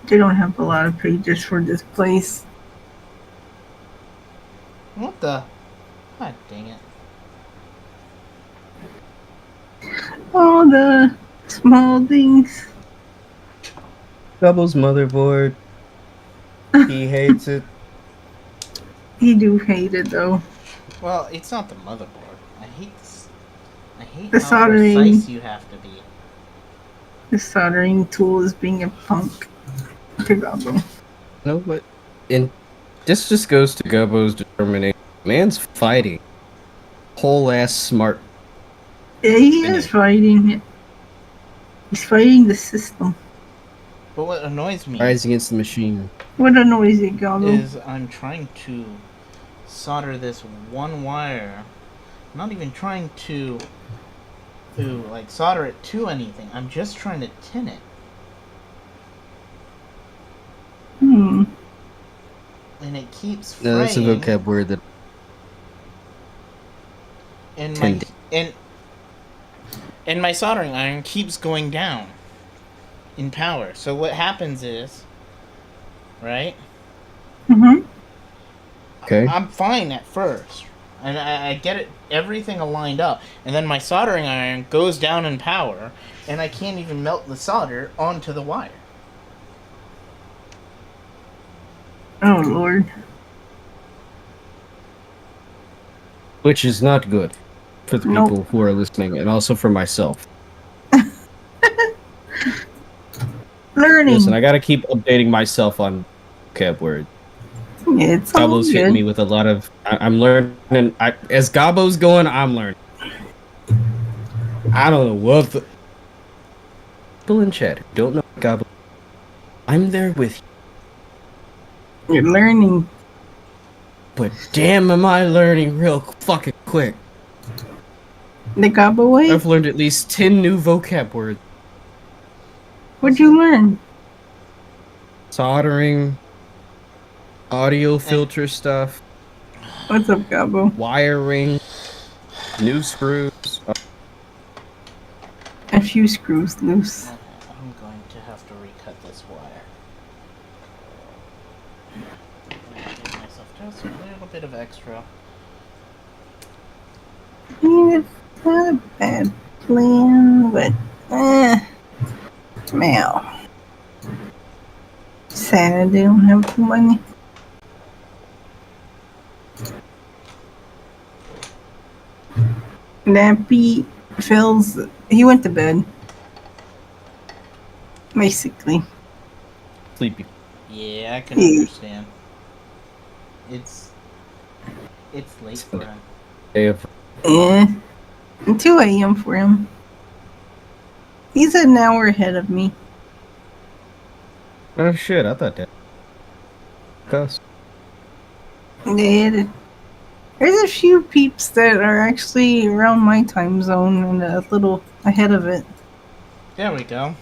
They don't have a lot of pages for this place. What the? God dang it. All the small things. Double's motherboard. He hates it. He do hate it though. Well, it's not the motherboard. I hate this. I hate The how soldering. precise you have to be. The soldering tool is being a punk. To Gabo. No, but and this just goes to Gubbo's determination. Man's fighting. Whole ass smart. Yeah, he is fighting it. He's fighting the system. But what annoys me Rise against the machine. What annoys you, Gabo? is I'm trying to solder this one wire. I'm not even trying to like solder it to anything. I'm just trying to tin it. Hmm. And it keeps No, that's a fraying. vocab word that And my Tending. and my soldering iron keeps going down in power. So what happens is, right? Mm-hmm. Okay. I'm fine at first, and I get it, everything aligned up, and then my soldering iron goes down in power, and I can't even melt the solder onto the wire. Oh Lord. Which is not good for the Nope. people who are listening, and also for myself. Learning. Listen, I gotta keep updating myself on vocab words. It's all Gabbo's hitting me good. with a lot of. I'm learning. As Gabbo's going, I'm learning. I don't know what the. People in chat who don't know Gabbo. I'm there with you, You're learning. but damn, am I learning real fucking quick. The Gabo way? I've learned at least 10 new vocab words. What'd you learn? Soldering, audio filter stuff, What's up, Gabo? wiring, new screws. A few screws loose. I'm going to have to recut this wire. I'm going to give myself just a little bit of extra. I mean, it's not a bad plan, but Mal. Sad they don't have the money. Nappy Phil's he went to bed. Basically. Sleepy. Yeah, I can understand. It's late for him. Day of Yeah. 2 a.m. for him. He's an hour ahead of me. Oh shit! I thought that. Cause There's a few peeps that are actually around my time zone and a little ahead of it. There we go.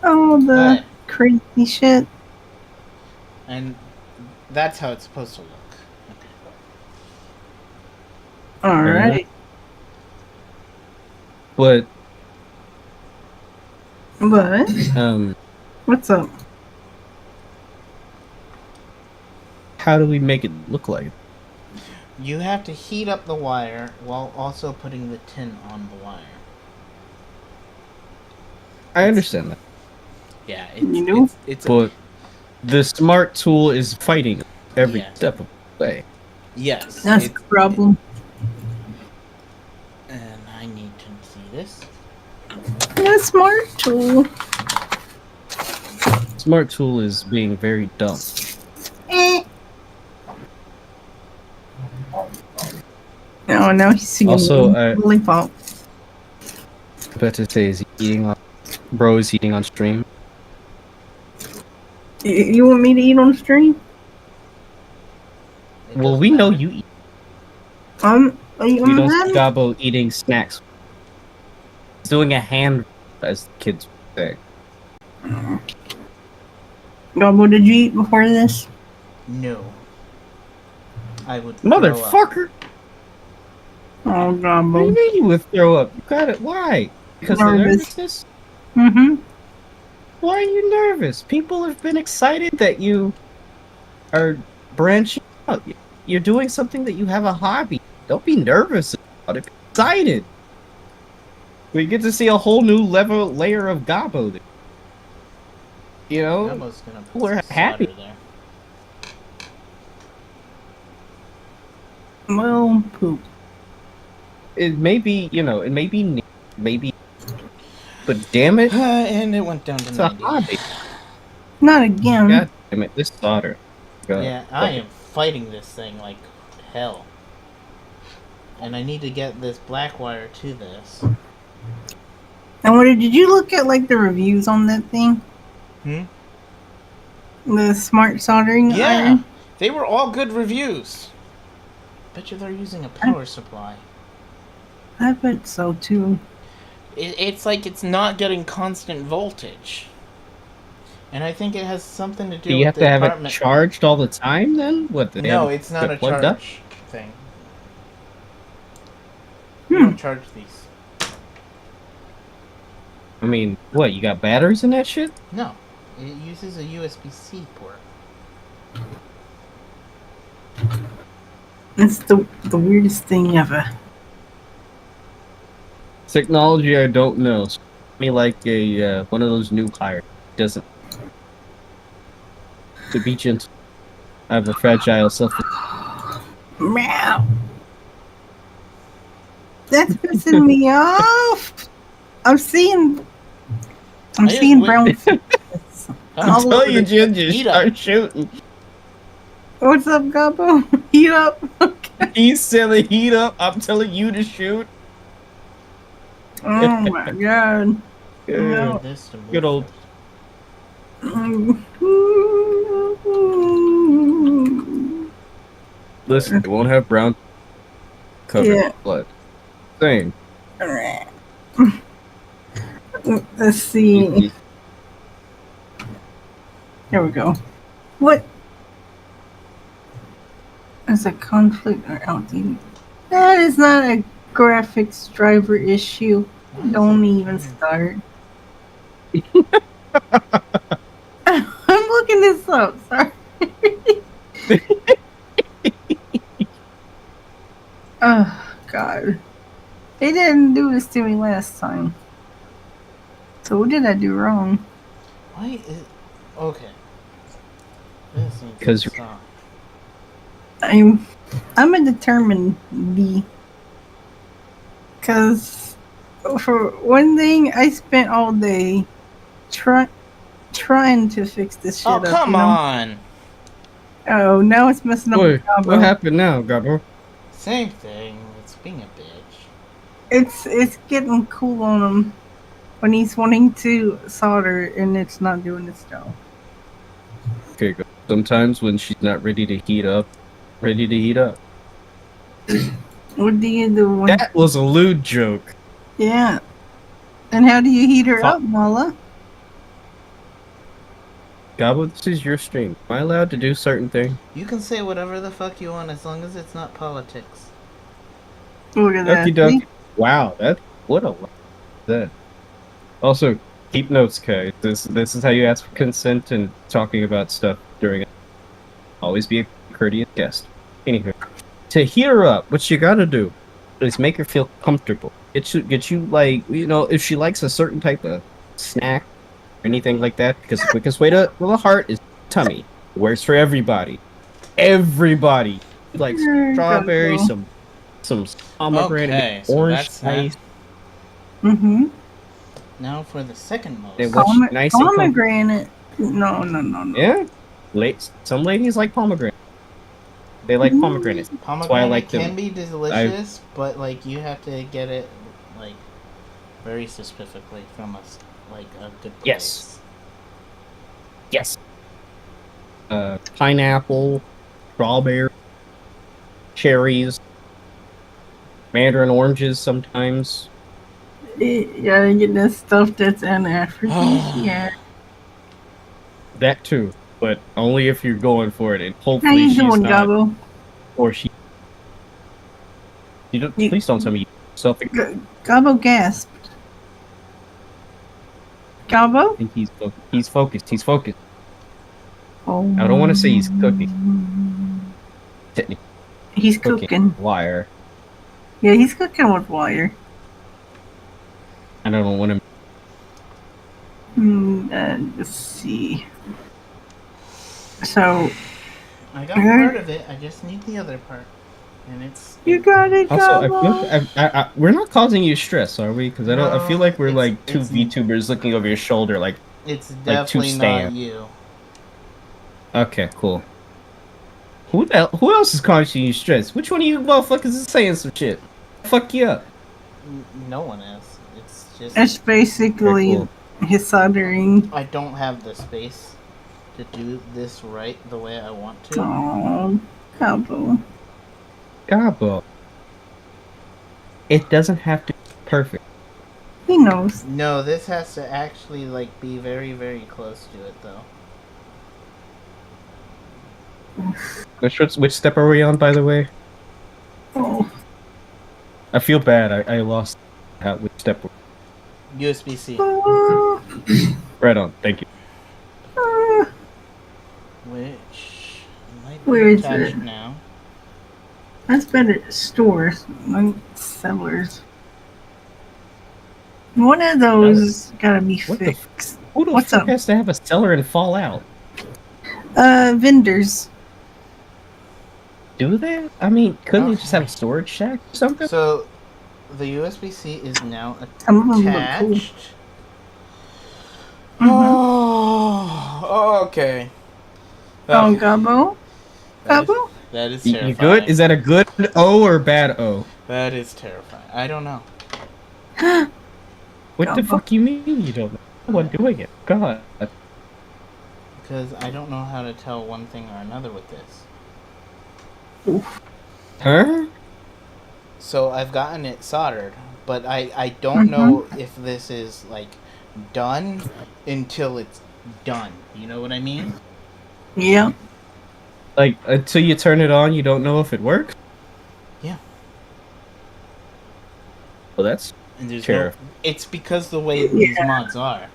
Oh, the Right. crazy shit. And that's how it's supposed to look. Alright. but But, what's up? how do we make it look like it? You have to heat up the wire while also putting the tin on the wire. I understand that, Yeah, You know? it's but the smart tool is fighting every Yeah. step of the way. yes. That's the problem. And I need to see this. The smart tool. Smart tool is being very dumb. Eh. Oh, now he's singing Also, Lollipop. I bet to say is he eating on. Bro is eating on stream. You want me to eat on stream? It Well, doesn't we know matter. you eat. We We don't see Gabo eating snacks. He's doing a hand, as the kids say. Gobble, did you eat before this? No. I would throw up. Motherfucker! Oh, What do Gobble. you mean you would throw up? You got it. Why? Because of Nervous. nervousness? Mm-hmm. Why are you nervous? People have been excited that you are branching out. You're doing something that you have a hobby. Don't be nervous about it. Be excited. We get to see a whole new layer of Gabo. You know? Gumbo's gonna put We're some happy. solder there. Well, poop. It may be, it may be, maybe, but damn it, And it went down to it's a 90. hobby. Not again. God damn it, this solder. God. Yeah, I am fighting this thing like hell. And I need to get this black wire to this. And what did you look at, like, the reviews on that thing? The smart soldering Yeah, iron? they were all good reviews. Bet you they're using a power supply. I bet so, too. It's like it's not getting constant voltage. And I think it has something to do Do you with have the to have apartment. it charged all the time then? What? They No, have it's not a plugged charge up? thing. You don't charge these. I mean, what? You got batteries in that shit? No, it uses a USB-C port. It's the weirdest thing ever. Technology I don't know. So me like a one of those new hires. Doesn't. To be gentle. I have a fragile self. Meow. That's pissing me off. I'm seeing just brown. I'm All Tell over you, the- Jin, just Heat up. start shooting. What's up, Gabo? Heat up. Okay. He's selling heat up. I'm telling you to shoot. Oh my god. No. This to move Good old- first. Listen, it won't have brown covered Yeah. blood. Same. Let's see. There we go. What? Is a conflict or outdated? That is not a graphics driver issue. Don't even start. I'm looking this up. Sorry. Oh God. They didn't do this to me last time. So what did I do wrong? Why is... Okay. This needs 'Cause to stop. I'm a determined B. Cause for one thing, I spent all day trying to fix this shit Oh, up. come on. Oh, now it's messing up with What Gabo. happened now, Gabo? Same thing. It's being a bitch. It's getting cool on him when he's wanting to solder and it's not doing its job. Okay, go. Sometimes when she's not ready to heat up. What do you do? That was a lewd joke. Yeah. And how do you heat her Fuck. up, Mala? Gabo, this is your stream. Am I allowed to do certain things? You can say whatever the fuck you want as long as it's not politics. Look at that. Okie dokie. Wow, what a lot. That. Also, keep notes, Kai. This is how you ask for consent and talking about stuff during it. Always be a courteous guest. Anyway, to heat her up, what you gotta do is make her feel comfortable. Get you like, if she likes a certain type of snack or anything like that, because the quickest way to the heart is tummy. Works for everybody. Everybody like strawberry, some pomegranate, so orange that's that. ice. Mm-hmm. Now for the second most. They want you nice and comfortable. Pomegranate. No. Yeah, some ladies like pomegranate. They like pomegranates. Pomegranate why I like can them. be delicious, but like you have to get it like very specifically from a good place. Yes. Pineapple, strawberry, cherries, mandarin oranges sometimes. You gotta get that stuff that's an aphrodisiac. That too, but only if you're going for it, and How hopefully you she's doing, not, Gabo? or she. Please don't tell me yourself. Gabo gasped. Gabo? I think he's focused. He's focused. Oh. I don't want to say he's cooking. Technically, He's cooking. Wire. Yeah, he's cooking with wire. I don't want to. Let's see. So. I got part of it. I just need the other part, and it's. You got it, Also, Gabo. we're not causing you stress, are we? Because I feel like we're like two it's- VTubers looking over your shoulder, like. It's like two definitely not stamp. you. Okay, cool. Who else is causing you stress? Which one of you motherfuckers is saying some shit? Fuck you up. No one is. It's just. That's basically Okay, cool. his soldering. I don't have the space to do this right the way I want to. Oh, Gabo. Gabo. It doesn't have to be perfect. He knows. No, this has to actually like be very, very close to it though. Which step are we on, by the way? Oh. I feel bad. I lost which step. USB-C. Right on. Thank you. Which might Where be is attached it? now. That's better at stores, like sellers. One of those gotta be What the fixed. Who the What's fuck up? has to have a cellar in Fallout? Vendors. Do they? I mean, couldn't they just have a storage shack or something? So, the USB-C is now Some of them look cool. attached. Mhm. Oh, okay. Oh, Gabo? That is- Gabo? That is You terrifying. good? Is that a good O or bad O? That is terrifying. I don't know. What the Gabo. fuck you mean you don't know? No one doing it. God. Because I don't know how to tell one thing or another with this. Huh? So I've gotten it soldered, but I don't know if this is like done until it's done. You know what I mean? Yeah. Like, until you turn it on, you don't know if it works? Yeah. Well, that's And there's terrifying. it's because the way these mods are.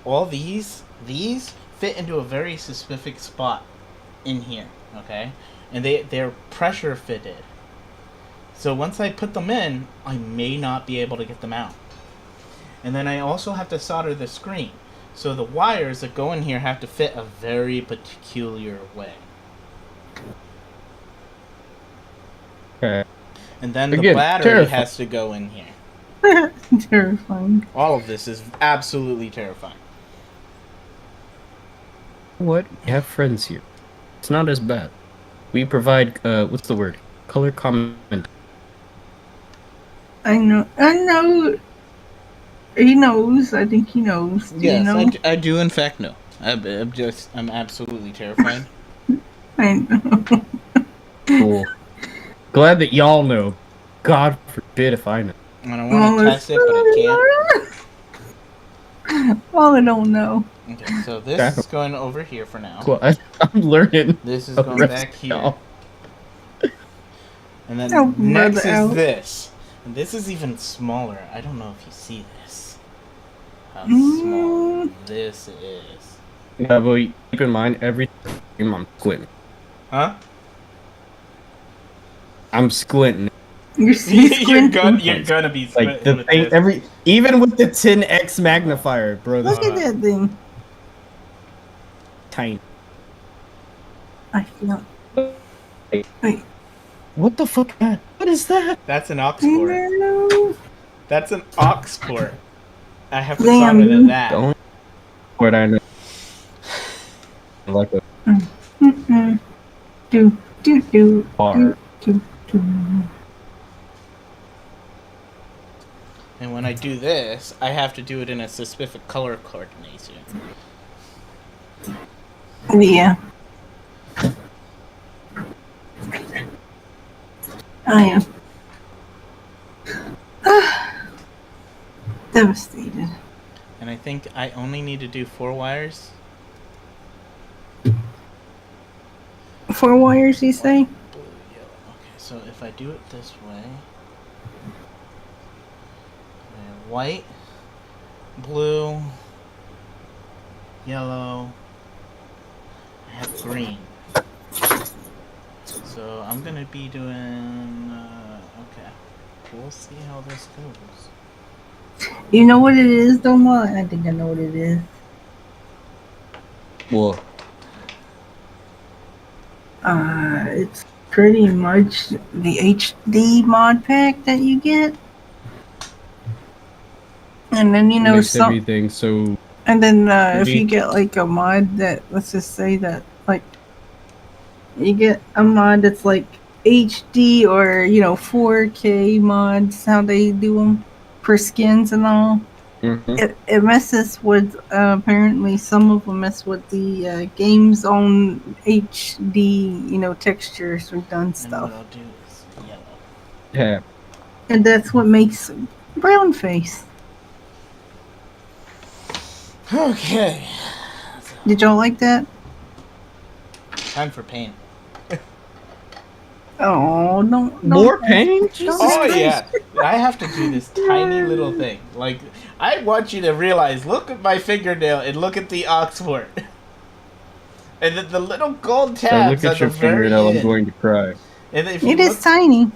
All these fit into a very specific spot in here, okay? And they're pressure fitted. So once I put them in, I may not be able to get them out. And then I also have to solder the screen. So the wires that go in here have to fit a very peculiar way. Okay. And then the Again, battery terrifying. has to go in here. Terrifying. All of this is absolutely terrifying. What? We have friends here. It's not as bad. We provide, what's the word? Color comment. I know. I know. He knows. I think he knows. Do you Yes, know? I do in fact know. I'm absolutely terrified. I know. Cool. Glad that y'all know. God forbid if I know. And I want to test it, but I can't. Well, I don't know. Okay, so this is going over here for now. Cool. I'm learning. This is the going rest back of here. y'all. And then Oh, next brother, is ow. this. And this is even smaller. I don't know if you see this. How small this is. Yeah, but keep in mind, every time I'm squinting. Huh? I'm squinting. You're you're gonna be Like squinting the with thing, this. even with the 10x magnifier, bro, this Look at that thing. tiny. I feel. Wait. What the fuck? What is that? That's an aux port. No. That's an aux port. I have to Damn, solder to dude. that. Don't. What I know. I like a Mm-mm. Do. bar. Do. And when I do this, I have to do it in a specific color coordination. Yeah. I am. Devastated. And I think I only need to do 4 wires. 4 wires, you say? Blue, yellow. Okay, so if I do it this way, white, blue, yellow, I have green. So I'm gonna be doing, okay, we'll see how this goes. You know what it is, though, Ma? I think I know what it is. Well, It's pretty much the HD mod pack that you get. And then, you know, makes everything so. and then if Maybe. you get like a mod that, let's just say that, like, you get a mod that's like HD or, you know, 4K mods, how they do them for skins and all. Mhm. It messes with, apparently some of them mess with the game's own HD, you know, textures or done And stuff. what I'll do is yellow. Yeah. And that's what makes brown face. Okay, Did y'all like that? time for paint. Oh, don't More pain? Jesus Oh Christ. yeah, I have to do this tiny little thing. Like, I want you to realize, look at my fingernail and look at the aux port. And then the little gold So tabs look at at your the very fingernail. I'm end. going to cry. And if you It is look- tiny.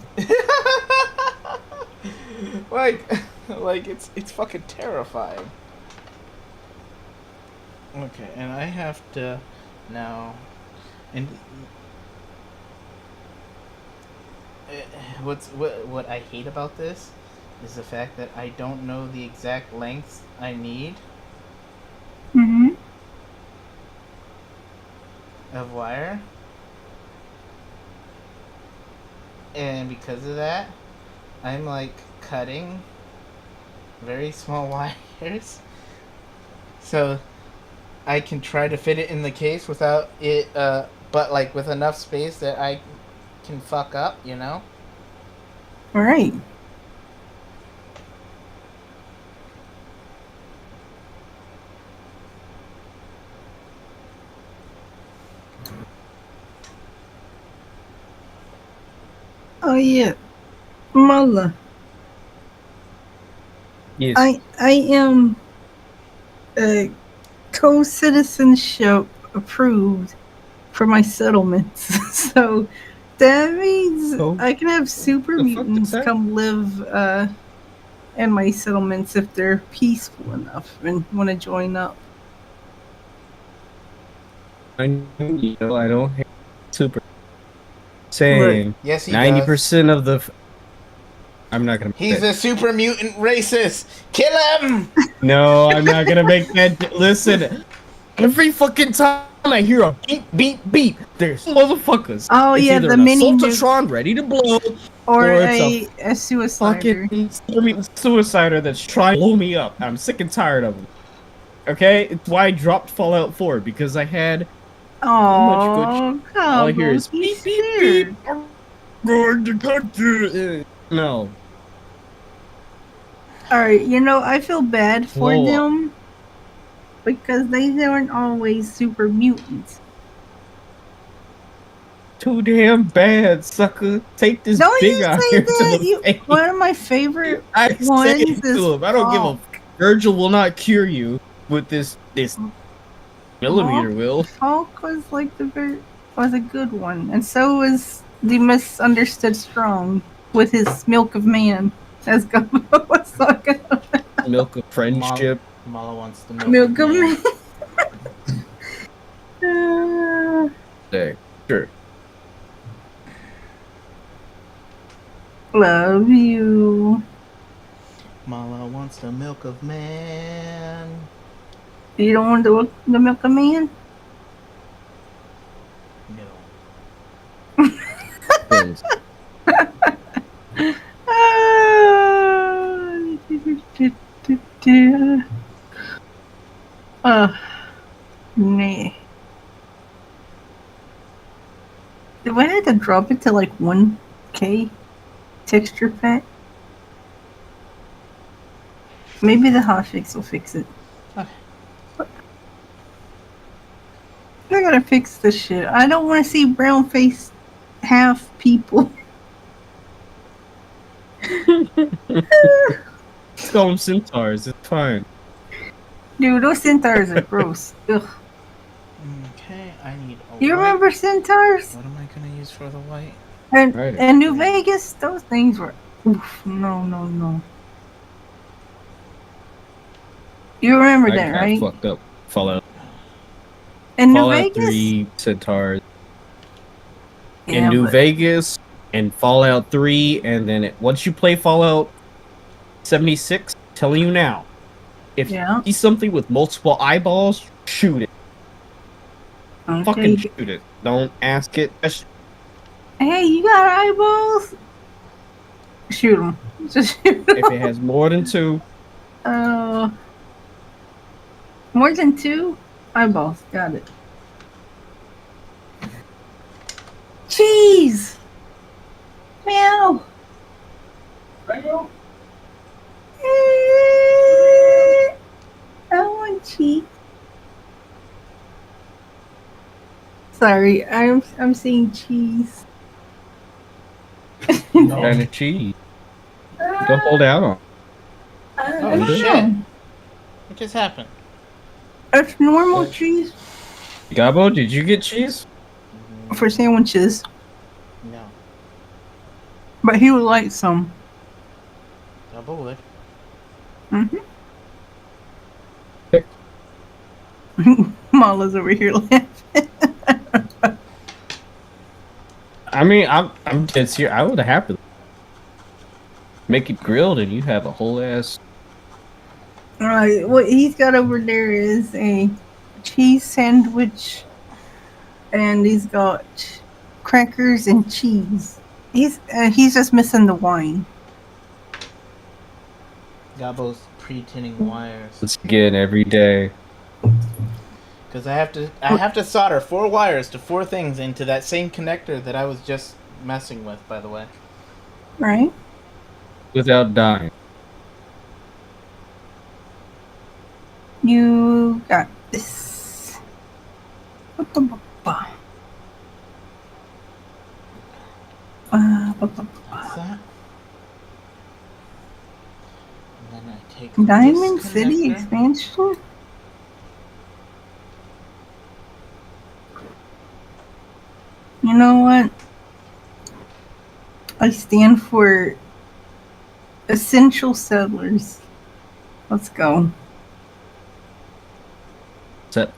like it's fucking terrifying. Okay, and I have to now, and what I hate about this is the fact that I don't know the exact lengths I need Mm-hmm. of wire, and because of that, I'm like cutting very small wires, so I can try to fit it in the case without it, but like with enough space that I can fuck up, you know? All right. Oh yeah, mother. Yes. I am co-citizenship approved for my settlements. So that means Oh. I can have super The fuck is mutants that? come live in my settlements if they're peaceful enough and want to join up. I don't hate. Super. Saying Yes, he 90% of the I'm not gonna. He's a super mutant racist. Kill him! No, I'm not gonna make that. Listen, every fucking time I hear a beep, beep, beep, there's motherfuckers. Oh, it's yeah, either the an mini assaultatron ready to blow, or it's a suicider. fucking suicider that's trying to blow me up. I'm sick and tired of them. Okay, it's why I dropped Fallout 4 because I had much good. Oh, All I hear is he's beep, beep, scared. beep. I'm going to cut you. No. Alright, I feel bad for Blow up. them because they weren't always super mutants. Too damn bad, sucker. Take this Don't big you iron say to that? the face. One of my favorite I say ones it is to him. I don't give a. Virgil will not cure you with this millimeter will. Hulk was was a good one, and so was the misunderstood Strong with his Milk of Man, as Gumbo was talking about. Milk of friendship. Mala wants the Milk of Man. Hey, sure. Love you. Mala wants the milk of man. You don't want the Milk of Man? No. Things. Nah. Do I have to drop it to like 1K texture pack? Maybe the hotfix will fix it. Okay. I gotta fix this shit. I don't want to see brown face half people. Let's call them centaurs. It's fine. Dude, those centaurs are gross. Ugh. Okay, I need a You white. remember centaurs? What am I gonna use for the white? And Right. in New Vegas, those things were. Oof, no. You remember that, I right? fucked up. Fallout. In New Fallout Vegas? 3 centaurs. Yeah, in New but- Vegas and Fallout 3, and then once you play Fallout 76, telling you now, if Yeah. you see something with multiple eyeballs, shoot it. Okay. Fucking shoot it. Don't ask it. Just Hey, you got eyeballs? Shoot them. Just shoot them. if it has more than two, More than 2 eyeballs. Got it. Cheese! Meow! I want cheese. Sorry, I'm saying cheese. kind of cheese. Don't hold out on. Oh, shit. shit. What just happened? It's normal cheese Gabo, did you get cheese? for sandwiches, No. but he would like some. Double wood. Mala's over here laughing. I mean, I'm dead serious. I would have happily make it grilled, and you have a whole ass. Alright, what he's got over there is a cheese sandwich, and he's got crackers and cheese. He's just missing the wine. Gabo's pre-tinning wires. Let's get every day. Because I have to solder 4 wires to 4 things into that same connector that I was just messing with, by the way. Right? Without dying. You got this. What's that? And then I take Diamond this City connector. expansion? You know what? I stand for essential settlers. Let's go. Set.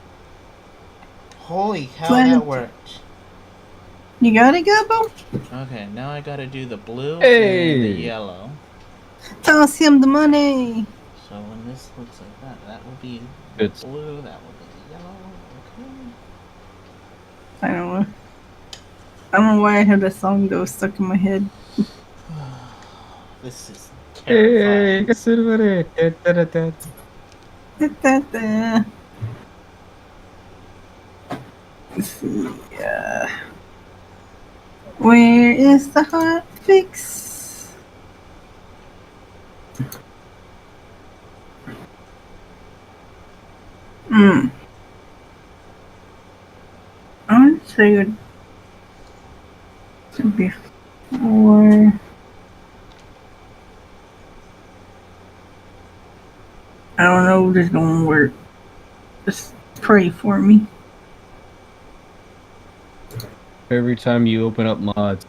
Holy hell, Planet- that worked. You got it, Gabo? Okay, now I gotta do the blue and Hey. the yellow. Toss him the money. So when this looks like that, that will be Good. blue, that will be yellow. Okay. I don't know. I don't know why I have that song though stuck in my head. This is Hey, terrifying. consider it. Da, da, da. Let's see. Where is the hot fix? I would say it should be 4. I don't know if this is gonna work. Just pray for me. Every time you open up mods,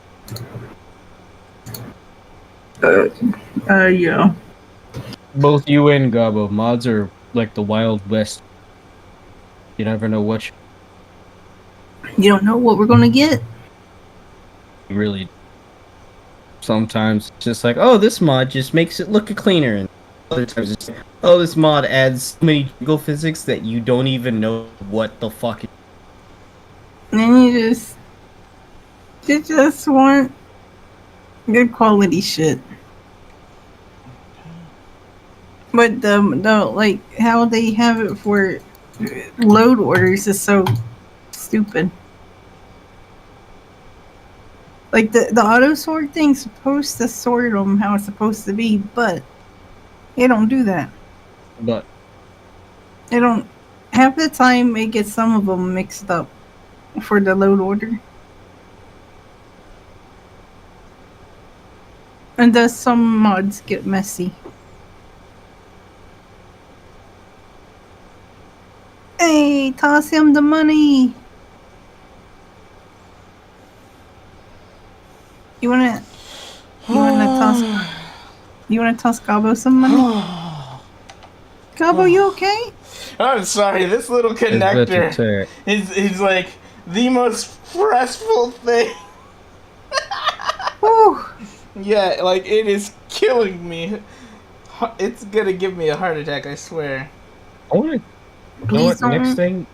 Yeah. both you and Gabo, mods are like the Wild West. You never know what You don't know what we're gonna get? you really. Sometimes it's just like, oh, this mod just makes it look cleaner, and other times it's like, oh, this mod adds so many jiggle physics that you don't even know what the fuck. And then you just want good quality shit. But the like how they have it for load orders is so stupid. Like the auto sort thing's supposed to sort them how it's supposed to be, but they don't do that. But They don't. Half the time, it gets some of them mixed up for the load order. And thus some mods get messy. Hey, toss him the money. You wanna toss Gabo some money? Gabo, you okay? I'm sorry, this little connector is like the most stressful thing. Whew. Yeah, like it is killing me. It's gonna give me a heart attack, I swear. I want to. Please don't. Next thing,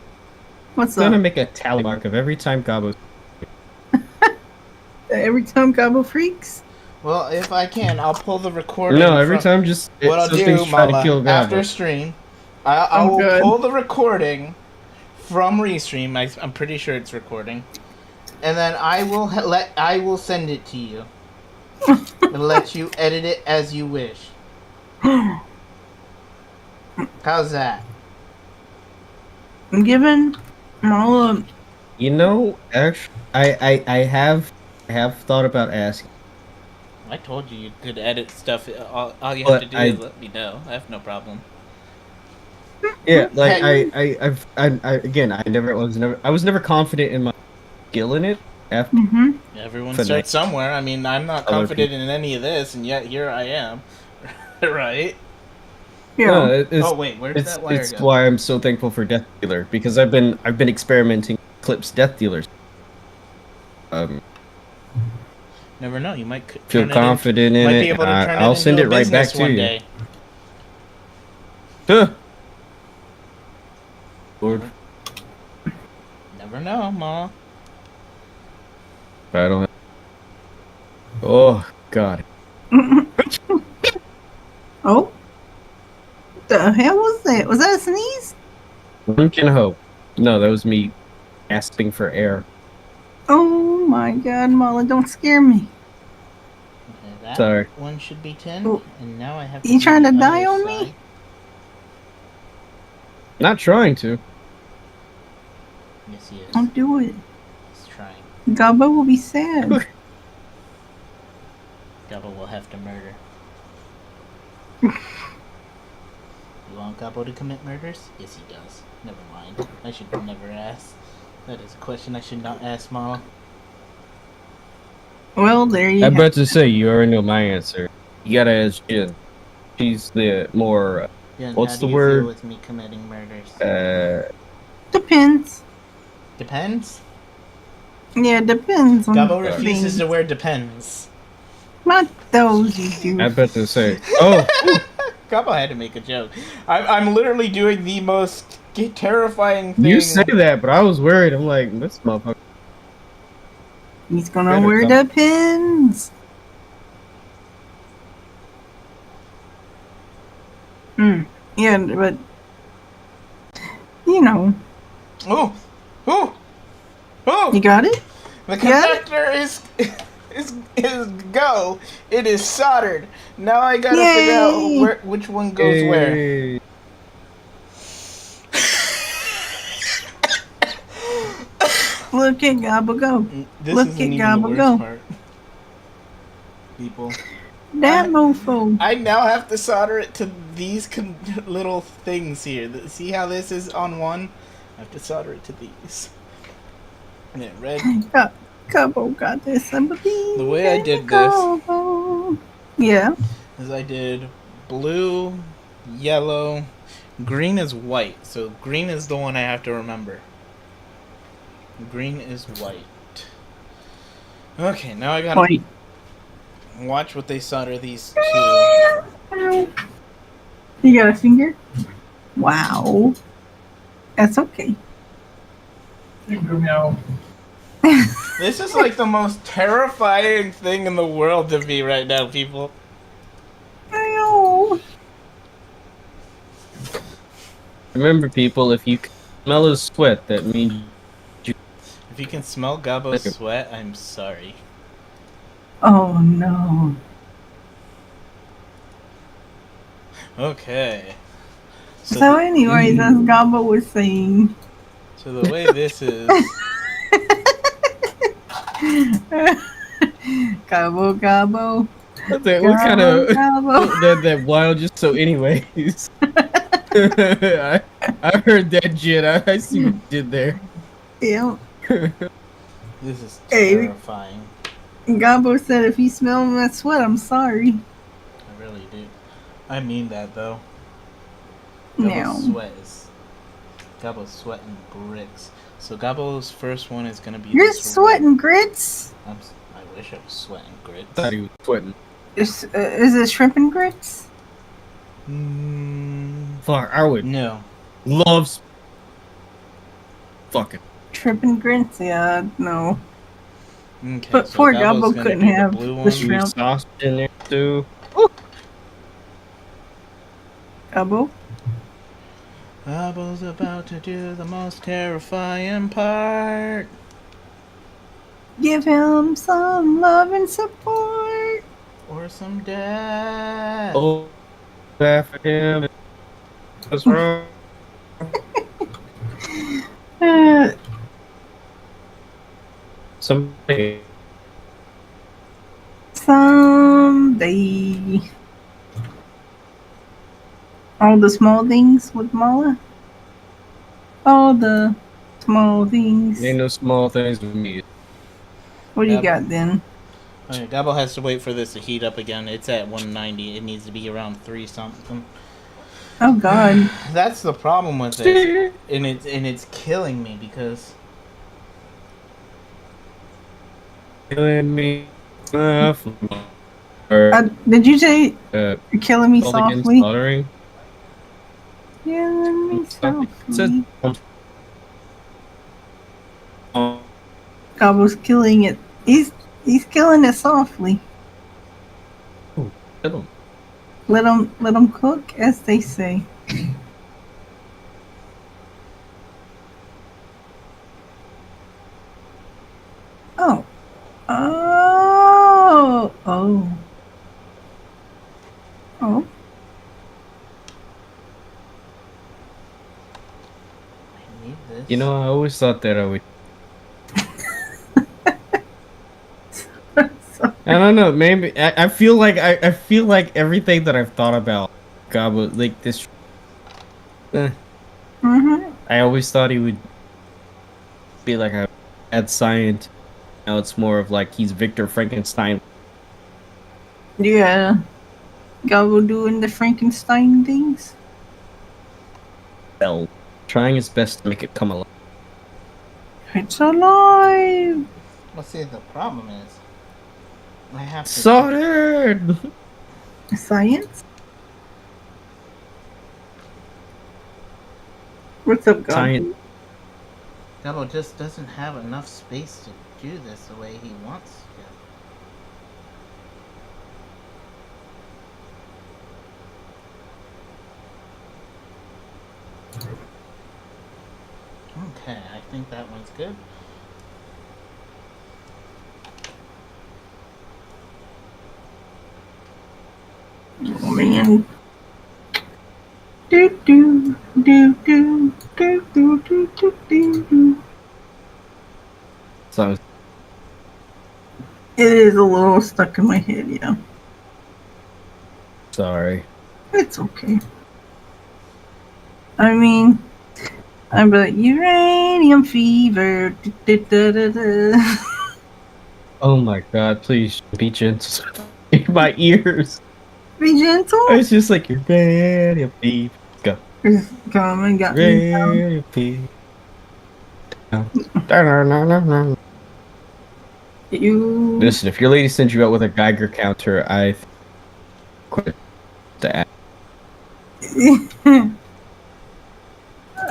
What's I'm gonna up? make a tally mark of every time Gabo. Every time Gabo freaks? Well, if I can, I'll pull the recording. No, every time just What I'll do, trying to kill Mama, Gabo. after stream, I will good. pull the recording from Restream. I'm pretty sure it's recording, and then I will send it to you and let you edit it as you wish. How's that? I'm giving Marla. You know, actually, I have thought about asking. I told you could edit stuff. All you But have to do is let me know. I have no problem. Yeah, like Hey. I was never confident in my skill in it. After Everyone For starts somewhere. I mean, I'm not Other confident in any of this, and yet here I am. Right? Yeah. no, it's Oh wait, where's that wire it's go? why I'm so thankful for Death Dealer, because I've been experimenting with Clip's Death Dealers. Never know. You might Feel turn confident in might it. be able to turn I'll it send into it a right back business to one you. day. Huh. Lord, Never know, Ma. I don't. Oh God. Oh? The hell was that? Was that a sneeze? One can hope. No, that was me gasping for air. Oh my god, Marla, don't scare me. Okay, that Sorry. one should be 10, Oh. and now I have to You do trying the to die other on me? side. Not trying to. Yes, he is. Don't do it. He's trying. Gabo will be sad. Gabo will have to murder. You want Gabo to commit murders? Yes, he does. Never mind. I should never ask. That is a question I should not ask, Mama. Well, there you I'm go. about to say you already know my answer. You gotta ask Jen. She's the more. Jen, What's how the do you word? feel with me committing murders? Depends. Depends. Yeah, it depends on Gabo the refuses thing. to wear Depends. Not those you do. I bet to say, oh, Gabo had to make a joke. I'm literally doing the most terrifying thing. you say that, but I was worried. I'm like, this motherfucker. He's gonna Better wear come. the pins. Yeah, but you know, Oh, oh, oh! you got it. The Yeah. connector is go. It is soldered. Now I gotta figure Yay. out which one goes where. Hey. Look at Gobble go. This Look isn't at even the Gobble worst go. part. People, That mofo. I now have to solder it to these little things here. See how this is on one? I have to solder it to these. And it red. Gobble got this. I believe. The way I in did this Gobble. Yeah. is I did blue, yellow, green is white. So green is the one I have to remember. Green is white. Okay, now I gotta Wait. watch what they solder these two. You got a finger? Wow. That's okay. This is like the most terrifying thing in the world to me right now, people. I know. Remember, people, if you can smell his sweat, that means If you can smell Gabo's sweat, I'm sorry. Oh no. Okay. So anyways, as Gobble was saying. So the way this is... Gobble gobble. what kind of Gobble. that wild? Just so, anyways, I heard that shit. I see what you did there. Yeah. This is Hey. terrifying. Gobble said if you smell my sweat, I'm sorry. I really do. I mean that, though. No. Gabo's sweat is... Gabo's sweating bricks. So Gabo's first one is gonna be... You're this sweating grits? I wish I was sweating grits. Thought he was sweating. Is it shrimp and grits? Fuck, I would No. love fucking. Shrimp and grits? Yeah, no. Okay, But so poor Gabo's Gobble gonna couldn't be have blue the one. shrimp. Sauce in there too. Gobble? Gabo's about to do the most terrifying part. Give him some love and support. Or some death. Oh, that for him. What's wrong? Uh, Somebody. someday. All the small things with Mala? All the small things. Ain't no small things with me. What do you Gobble. got then? Okay, Gabo has to wait for this to heat up again. It's at 190. It needs to be around 3 something. Oh god. That's the problem with this. And it's killing me because Killing me. Did you say you're killing me softly? Slaughtering. Killing me softly. Gobble's killing it. He's killing it softly. Kill him. Let him cook, as they say. Oh. Oh. Oh. Oh. I need this. You know, I always thought that I would. I don't know. Maybe I feel like I feel like everything that I've thought about Gobble, like this. Mm-hmm. I always thought he would be like a mad scientist. Now it's more of like he's Victor Frankenstein. Yeah. Gobble doing the Frankenstein things. Well, trying his best to make it come alive. It's alive. Well, see, the problem is, I have to. Soldered. Science? What's up, God? Science. Gabo just doesn't have enough space to do this the way he wants to. Okay, I think that one's good. Oh, man. Do do do do do do do do do. So It is a little stuck in my head, yeah. sorry. It's okay. I mean, I'm like uranium fever. Da, da, da, da. Oh my god, please be gentle. In my ears. Be gentle. It's just like you're ready to be. Go. Just come and got me down. Ready to be. No. You. Listen, if your lady sends you out with a Geiger counter, I quit to ask.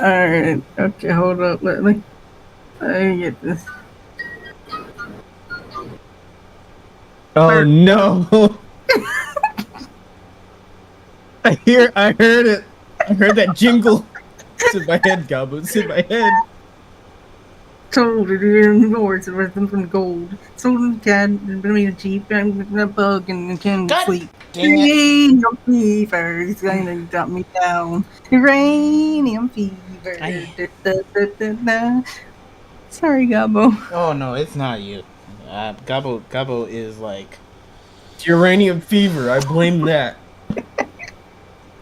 Alright, okay, hold up. Let me get this. Oh no! I heard it. I heard that jingle. It's in my head, Gabo. It's in my head. Told it in Lords of Rhythm from Gold. Sold in the cat, and been a Jeep, and a bug, and can't God sleep. dang it. Uranium fever is gonna got me down. Uranium fever. Da, da, da, da, da. Sorry, Gabo. Oh no, it's not you. Gabo is like. It's uranium fever. I blame that.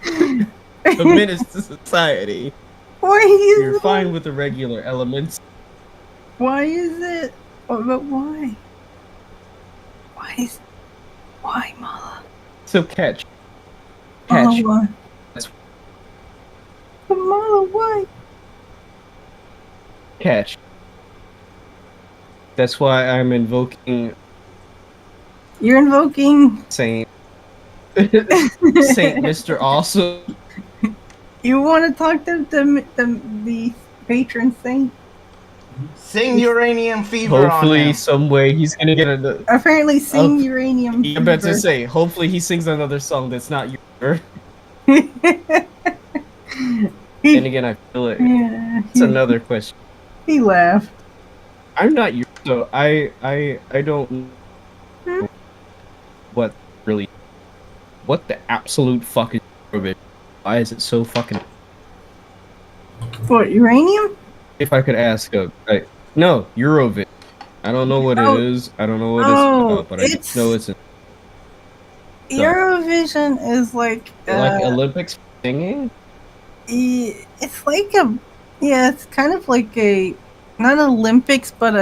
A menace to society. Why is You're it? fine with the regular elements. Why is it? Oh, but why? Why, Mala? So catch. Mala, Catch. why? That's- But Mala, why? Catch. That's why I'm invoking You're invoking. Saint Saint Mr. Awesome. You want to talk to the patron saint? Sing Uranium Fever on Hopefully, him. some way he's gonna get a. Apparently, sing Oh, uranium. I'm about to Fever. say. Hopefully, he sings another song that's not your. He- And again, I feel it. yeah, It's another question. he laughed. I'm not you, so I don't know what really, what the absolute fuck is Eurovision? Why is it so fucking? What, uranium? If I could ask, no, Eurovision. I don't know what Oh. it is. I don't know what Oh, it's about, but I it's- just know it's Eurovision is like Olympics singing. it's like it's kind of like a not Olympics but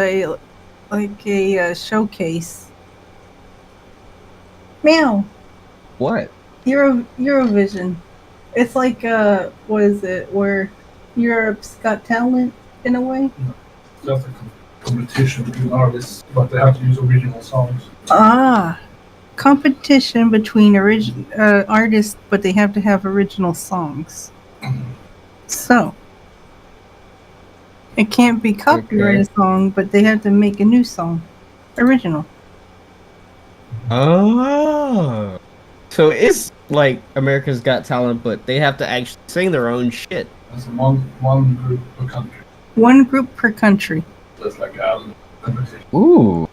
like a showcase. Meow. What? Eurovision. It's like what is it? Where Europe's Got Talent in a way. That's a competition between artists, but they have to use original songs. Ah, competition between artists, but they have to have original songs. So it can't be copyrighted song, but they have to make a new song, original. Oh, so it's like America's Got Talent, but they have to actually sing their own shit. That's one group per country. One group per country. That's like competition. Ooh,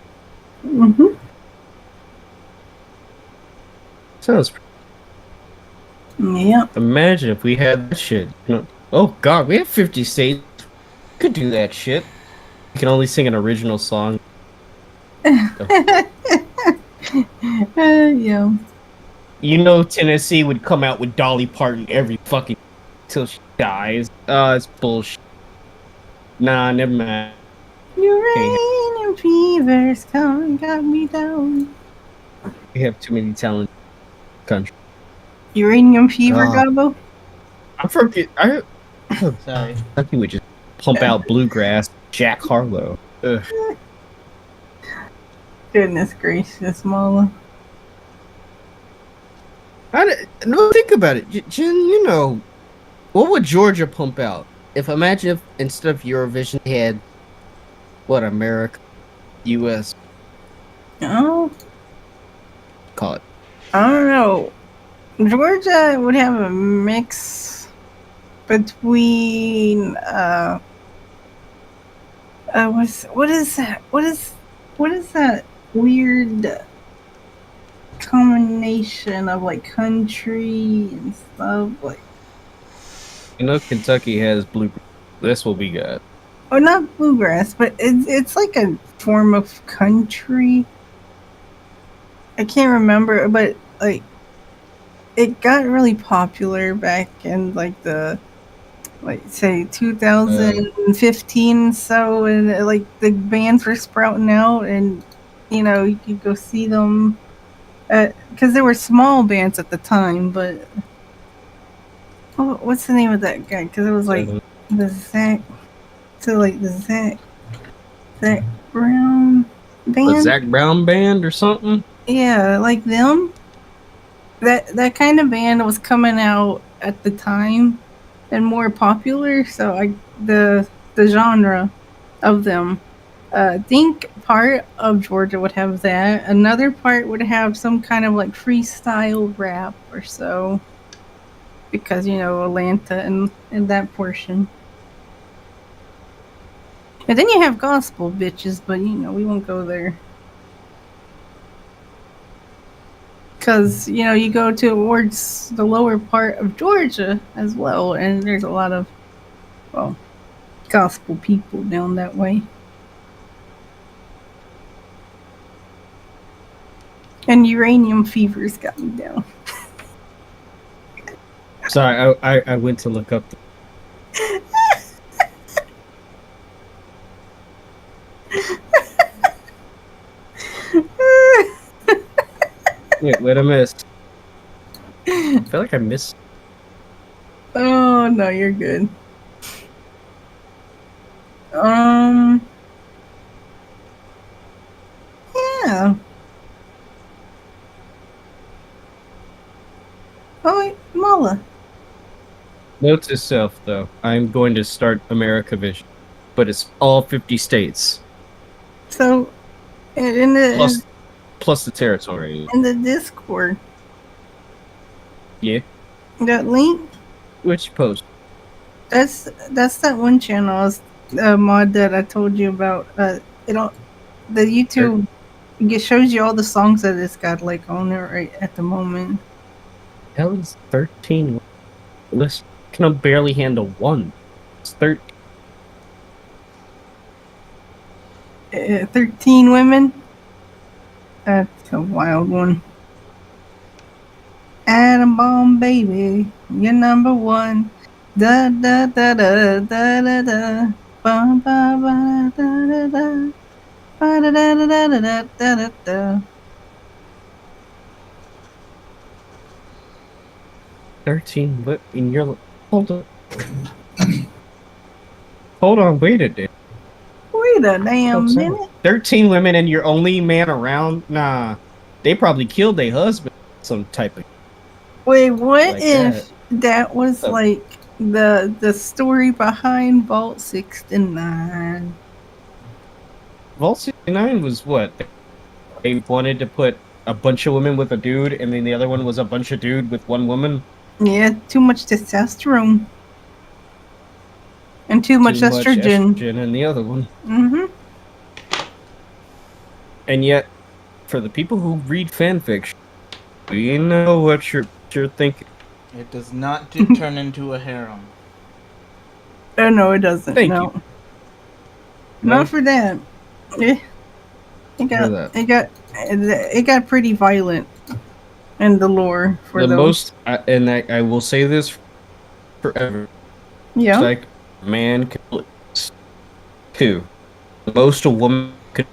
Mm-hmm. sounds. Yeah. Imagine if we had that shit. Oh god, we have 50 states. We could do that shit. We can only sing an original song. Yeah. You know Tennessee would come out with Dolly Parton every fucking till she dies. It's bullshit. Nah, never mind. Uranium fever's come and got me down. We have too many talented countries. Uranium fever, God. Gabo? I forget. Sorry. I think we just pump out bluegrass, Jack Harlow. Ugh. Goodness gracious, Mala. No, think about it, Jen. You know, what would Georgia pump out? Imagine if instead of Eurovision, they had what America, U.S. Oh, call it. I don't know. Georgia would have a mix between what is that? What is that weird combination of like country and stuff like You know, Kentucky has bluegrass. That's what we got. oh not bluegrass, but it's like a form of country. I can't remember, but like it got really popular back in like the like say 2015 so and like the bands were sprouting out and you know you could go see them because they were small bands at the time but what's the name of that guy because it was like the Zach so like the Zach Brown band A Zach Brown band or something. yeah like them that kind of band was coming out at the time and more popular. So the genre of them. Think part of Georgia would have that. Another part would have some kind of like freestyle rap or so, because you know Atlanta and that portion. And then you have gospel bitches, but you know we won't go there. Because you know you go towards the lower part of Georgia as well, and there's a lot of well gospel people down that way. And uranium fever's got me down. Sorry, I went to look up. Yeah, what I missed. I feel like I missed. Oh no, you're good. Yeah. Oh wait, Mala. Note to self, though. I'm going to start America Vision, but it's all 50 states So in the plus the territory. in the Discord, Yeah, that link, which post? that's that one channel mod that I told you about. It don't the YouTube it shows you all the songs that it's got like on there right at the moment. Helen's 13. Listen, can barely handle one. It's 13. 13 women. That's a wild one. Atom bomb baby, you're number one. Da da da da da da da. Ba ba ba da da da. Ba da da da da da da da da. 13, but in your hold on. Hold on, wait a minute. Wait a damn minute. 13 women and you're only man around? Nah. They probably killed their husband. Some type of. Wait, what like if that was like the story behind Vault 69? Vault 69 was what? They wanted to put a bunch of women with a dude, and then the other one was a bunch of dude with one woman. Yeah, too much testosterone. And too much estrogen. Much estrogen in the other one. Mm-hmm. And yet, for the people who read fanfiction, we know what you're thinking. It does not turn into a harem. Oh no, it doesn't. Thank no. you. Not for that. It got pretty violent in the lore for the those. most, I will say this forever. Yeah. It's like a man can two. The most a woman could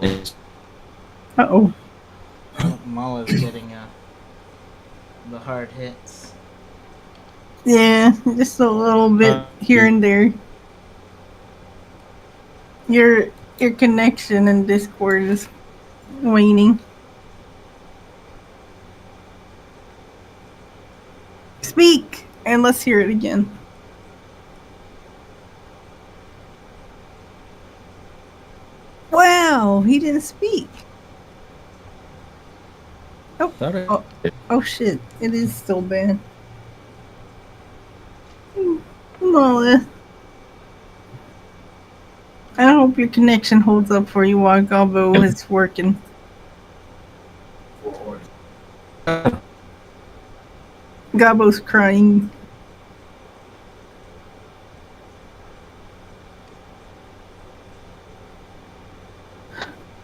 is. Uh-oh. Mala's getting the hard hits. Yeah, just a little bit here and there. Your connection in Discord is Waiting. Speak, and let's hear it again. Wow, he didn't speak. Thought it- Oh, oh shit, it is still bad. Molly. I hope your connection holds up for you while Gobbo is working. Gobbo's crying.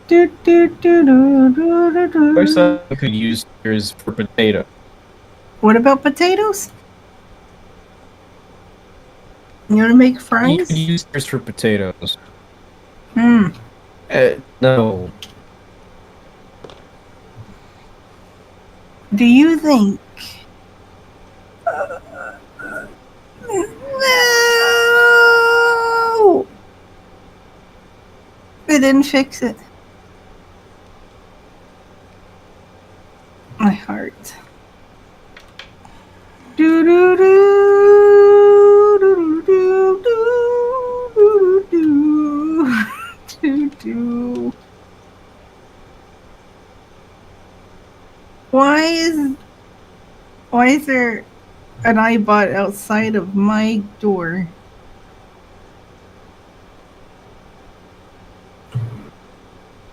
Do, do, do, do, do, do, do. First I could use yours for potato. What about potatoes? You want to make You fries? could use yours for potatoes. Hmm. No. Do you think? No! It didn't fix it. My heart. Do do do do do do do do do. Why is there an iBot outside of my door?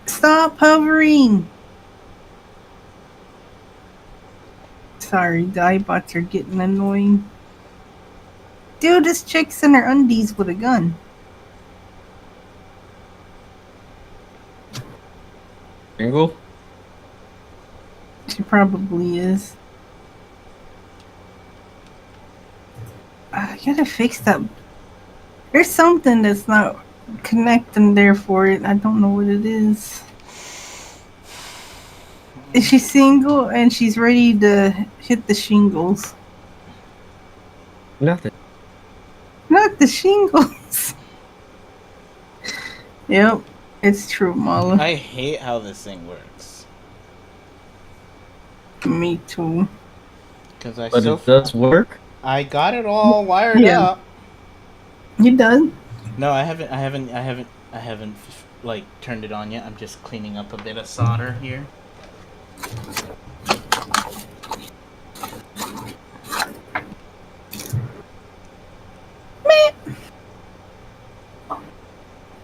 Stop hovering! Sorry, the iBots are getting annoying. Dude, this chick's in her undies with a gun. Jingle? She probably is. I gotta fix that. There's something that's not connecting there for it. I don't know what it is. Is she single and she's ready to hit the shingles? Nothing. Not the shingles. Yep, it's true, Mala. I hate how this thing works. Me too. Because I But so it does work? I got it all wired Yeah. up. You done? No, I haven't like turned it on yet. I'm just cleaning up a bit of solder here.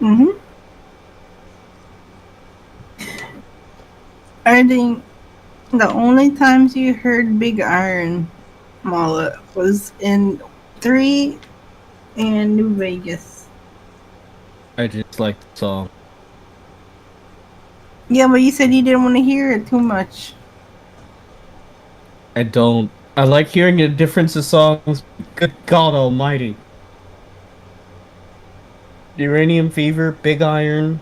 Mm-hmm. I think the only times you heard Big Iron, Mala, was in 3 and New Vegas. I just like the song. Yeah, but you said you didn't want to hear it too much. I don't. I like hearing the difference of songs. Good God Almighty. Uranium Fever, Big Iron,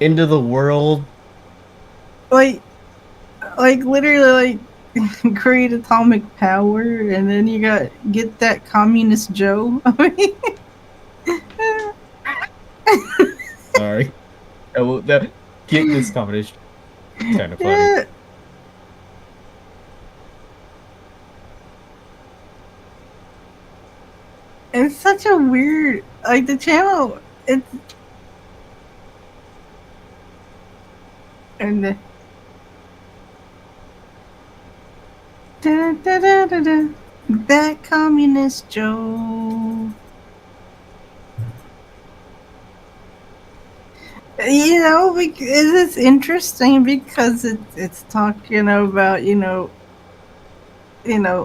Into the World. Like literally, like, create atomic power, and then you got get that communist Joe. I mean, Sorry. Get this combination. Kind of funny. yeah. It's such a weird, like the channel. It's and the da, da, da, da, da, that communist Joe. You know, because it's interesting because it's talking about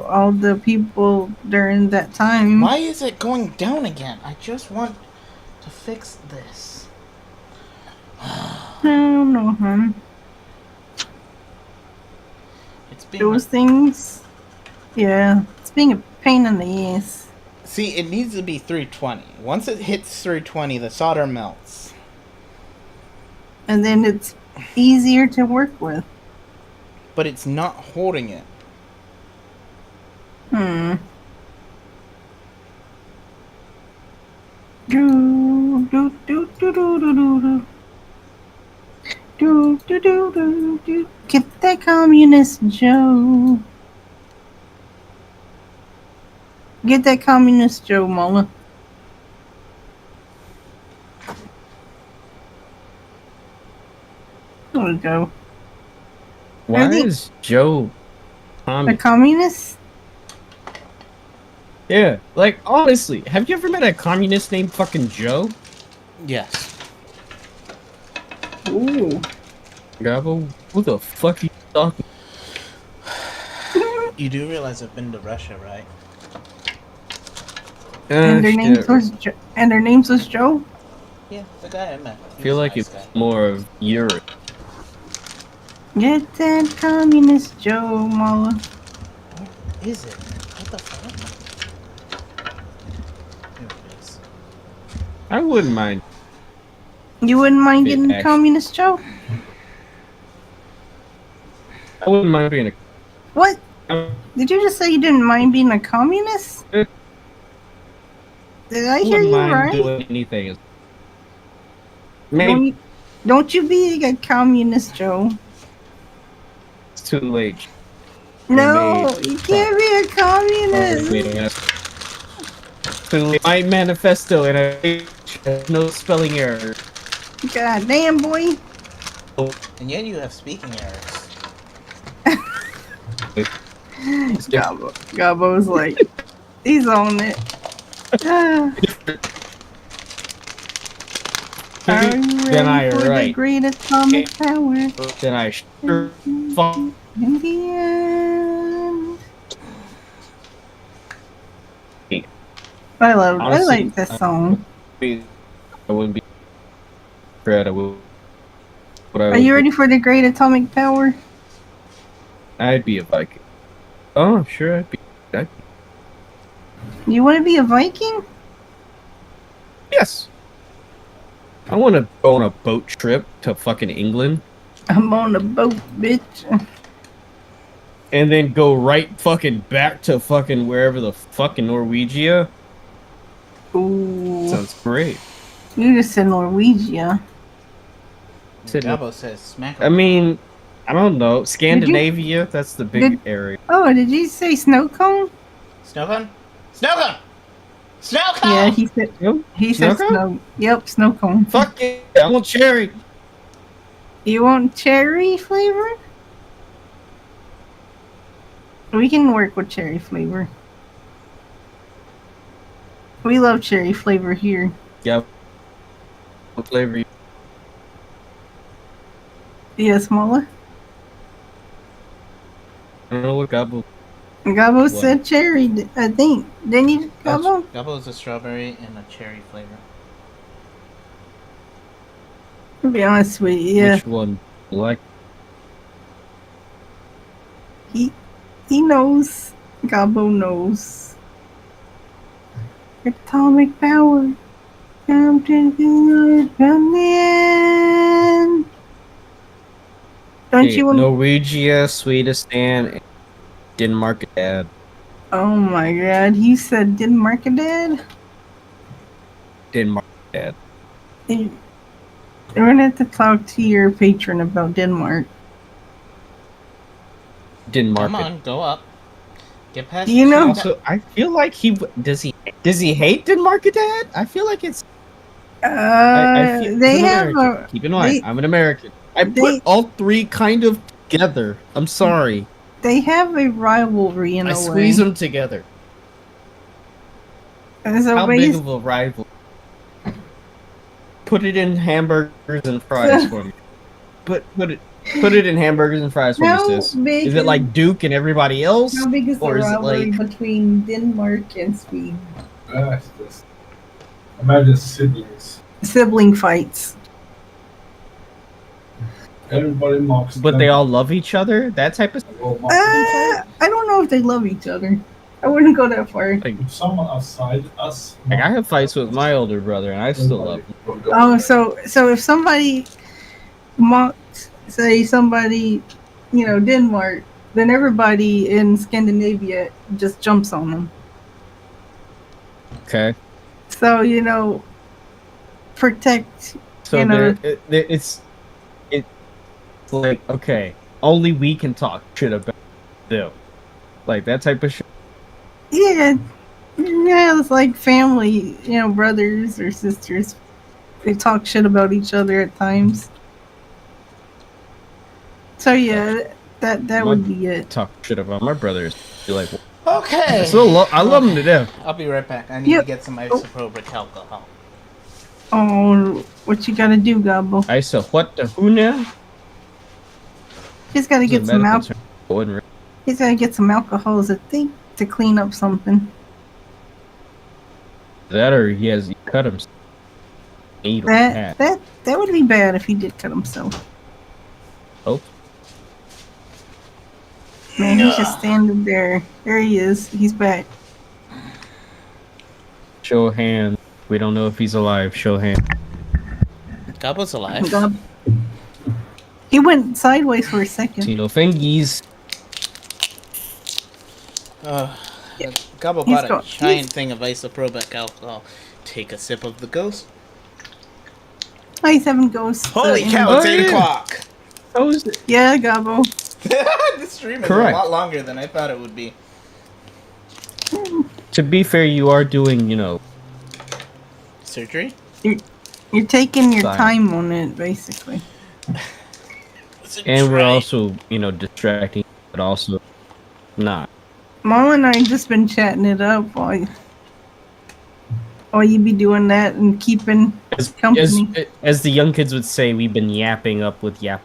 all the people during that time. Why is it going down again? I just want to fix this. I don't know, hon. It's being Those things, yeah, it's being a pain in the ass. See, it needs to be 320. Once it hits 320, the solder melts. And then it's easier to work with. But it's not holding it. Do, do, do, do, do, do, do, do. do do do do do. Get that communist Joe. Get that communist Joe, Mola. There we go. Why think- is Joe A Tommy? communist? Yeah, like honestly, have you ever met a communist named fucking Joe? Yes. Ooh. Gabo, who the fuck are you talking? You do realize I've been to Russia, right? And their names Shit. was and their names was Joe? Yeah, the guy I met. I feel like it's more of Europe. Get that communist Joe, Mola. Where is it? What the fuck? Here it is. I wouldn't mind. You wouldn't mind Bit getting action. communist Joe? I wouldn't mind being What? a. Did you just say you didn't mind being a communist? Eh. Did I I hear wouldn't you mind right? doing anything. Maybe Don't you be a communist, Joe. it's too late. No, made- you can't be a communist. Wait, too late. My manifesto and a no spelling error. God damn, boy. And yet you have speaking errors. Gabbo's like, he's on it. Ah. Are you ready Then I for the write. great atomic power? Then I sure fuck. In the end. I Honestly, like this song. I wouldn't be. Fred, I will. But I Are would you be- ready for the great atomic power? I'd be a Viking. Oh, sure, I'd be. You want to be a Viking? Yes. I want to go on a boat trip to fucking England I'm on a boat, bitch. and then go right fucking back to fucking wherever the fucking Norwegia. Ooh. Sounds great. You just said Norwegia. Said- Gabo says smack. I mean, I don't know. Scandinavia, that's the big area. Oh, did you say snow cone? Snow cone? Snow cone! Snow cone! Yeah, he said Snow cone? snow. Yep, snow cone. Fuck it. I want cherry. You want cherry flavor? We can work with cherry flavor. We love cherry flavor here. Yeah. What flavor? Yes, Mola. I don't know what gobble. Gabo What? said cherry, I think. Didn't you, Gabo? Gabo is a strawberry and a cherry flavor. To be honest with you, yeah. Which one? You like? He knows. Gabo knows. Atomic power. Come to the from the end. Don't Hey, you want? Norwegia, Sweden, and Denmark, Dad. Oh my God! He said Denmark dad. Denmark, Dad. We're gonna have to talk to your patron about Denmark. Denmark. Come on, go up. Get past You know- Also, I feel like does he hate Denmark, Dad? I feel like it's. I feel, They I'm an have American. a. Keep in mind, they- I'm an American. I they- put all three kind of together. I'm sorry. They have a rivalry in I a way. squeeze them together. There's a How way. big of a rival? Put it in hamburgers and fries for me. Put it in hamburgers and fries for How me, sis. big Is it like Duke and everybody else? How big is the or is it rivalry like- between Denmark and Sweden? That's just imagine siblings. Sibling fights. Everybody mocks But them. they all love each other? That type of They all mock them. I don't know if they love each other. I wouldn't go that far. like If someone outside us, I have fights with my older brother and I still love him. Oh, so if somebody mocked, say somebody, Denmark, then everybody in Scandinavia just jumps on them. Okay. So protect. So You know- it's like, okay, only we can talk shit about them. Like that type of shit. Yeah, yeah, it's like family, brothers or sisters. They talk shit about each other at times. So yeah, that would be it. Talk shit about my brothers. Be like, Okay. I love them to death. I'll be right back. I need to Yep. get some isopropyl alcohol. Oh, what you gotta do, Gobbo? I said, what the who now? He's gotta get some alcohol. He's gotta get some alcohols, I think, to clean up something. That or he cut himself. That would be bad if he did cut himself. Oh. Man, he's just standing there. There he is. He's back. Show hand. We don't know if he's alive. Show hand. Gobbo's alive. He went sideways for a second. See no fingies. Gobbo bought a giant thing of isopropyl alcohol. Take a sip of the ghost. Oh, he's having ghosts. Holy cow, it's 8 o'clock. How is it? Yeah, Gobbo. This stream is a lot longer than I thought it would be. To be fair, you are doing, Surgery? You're taking your time on it, basically. And we're also, distracting, but also not. Mom and I just been chatting it up while you be doing that and keeping company. As the young kids would say, we've been yapping up with yap.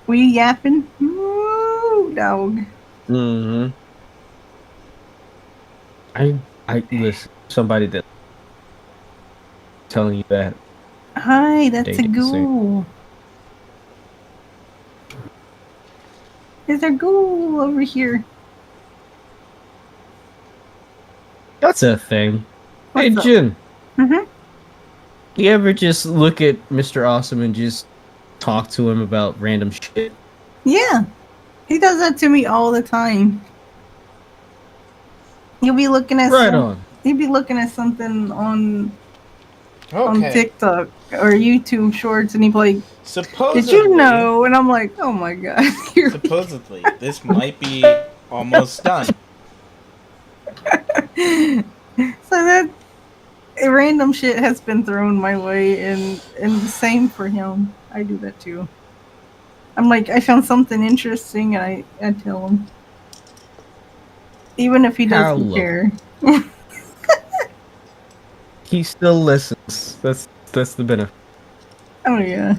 We yapping? Woo, dog. Mm-hmm. I listen. Somebody that telling you that. Hi, that's a ghoul. There's a ghoul over here. That's a thing. Hey, What's up? Jin. Mm-hmm. You ever just look at Mr. Awesome and just talk to him about random shit? Yeah. He does that to me all the time. He'll be looking at he'll be looking at something on TikTok or YouTube Shorts, and he'd be like, supposedly, "Did you know?" And I'm like, "Oh my god!" Supposedly, this might be almost done. So that random shit has been thrown my way, and the same for him. I do that too. I'm like, I found something interesting, and I tell him, even if he doesn't care. He still listens. That's the benefit. Oh yeah.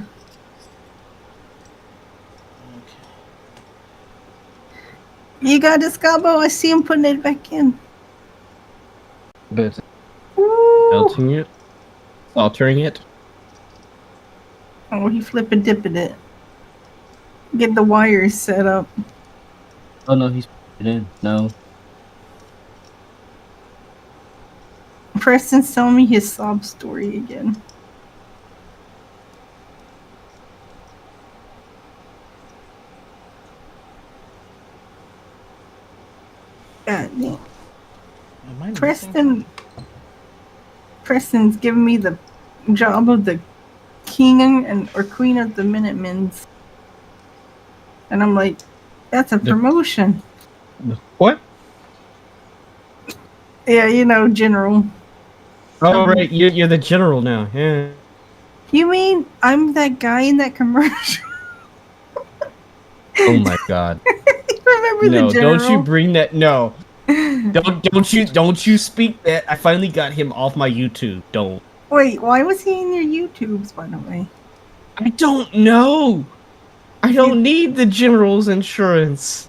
You got this, Gobbo? I see him putting it back in. But Ooh. melting it, altering it. Oh, he flipping dipping it. Get the wires set up. Oh no, he's putting it in. No. Preston's telling me his sob story again. God damn. Preston's giving me the job of the king or queen of the Minutemens. And I'm like, that's a promotion. What? Yeah, general. Oh, right, you're the general now. Yeah. You mean I'm that guy in that commercial? Oh my god. Remember the general? Don't you bring that. No. Don't you speak that. I finally got him off my YouTube. Don't. Wait, why was he in your YouTubes, by the way? I don't know. I don't need the general's insurance.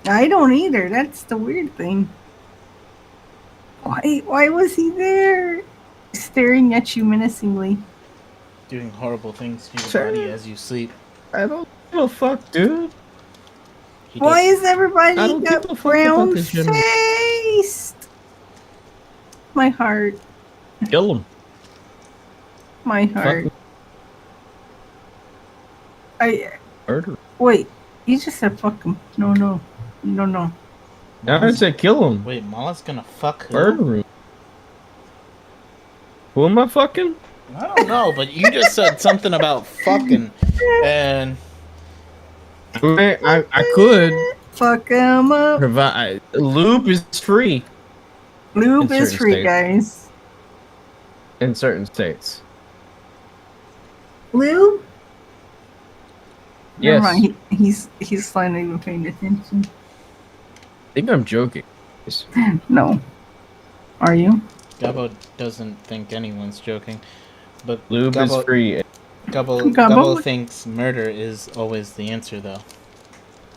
I don't either. That's the weird thing. Why was he there? Staring at you menacingly. Doing horrible things to your body as you sleep. I don't give a fuck, dude. Why is everybody got brown faced? My heart. Kill him. My heart. Murder. Wait, you just said fuck him. No. Now I said kill him. Wait, Mala's gonna fuck who? Murder him. Who am I fucking? I don't know, but you just said something about fucking, and I could Fuck him up. provide. Lube is free Lube in is certain free, states. guys. in certain states. Lube? Never Yes. mind. He's not even paying attention. I think I'm joking. No. Are you? Gabo doesn't think anyone's joking, but Lube is free. Gabo thinks murder is always the answer, though.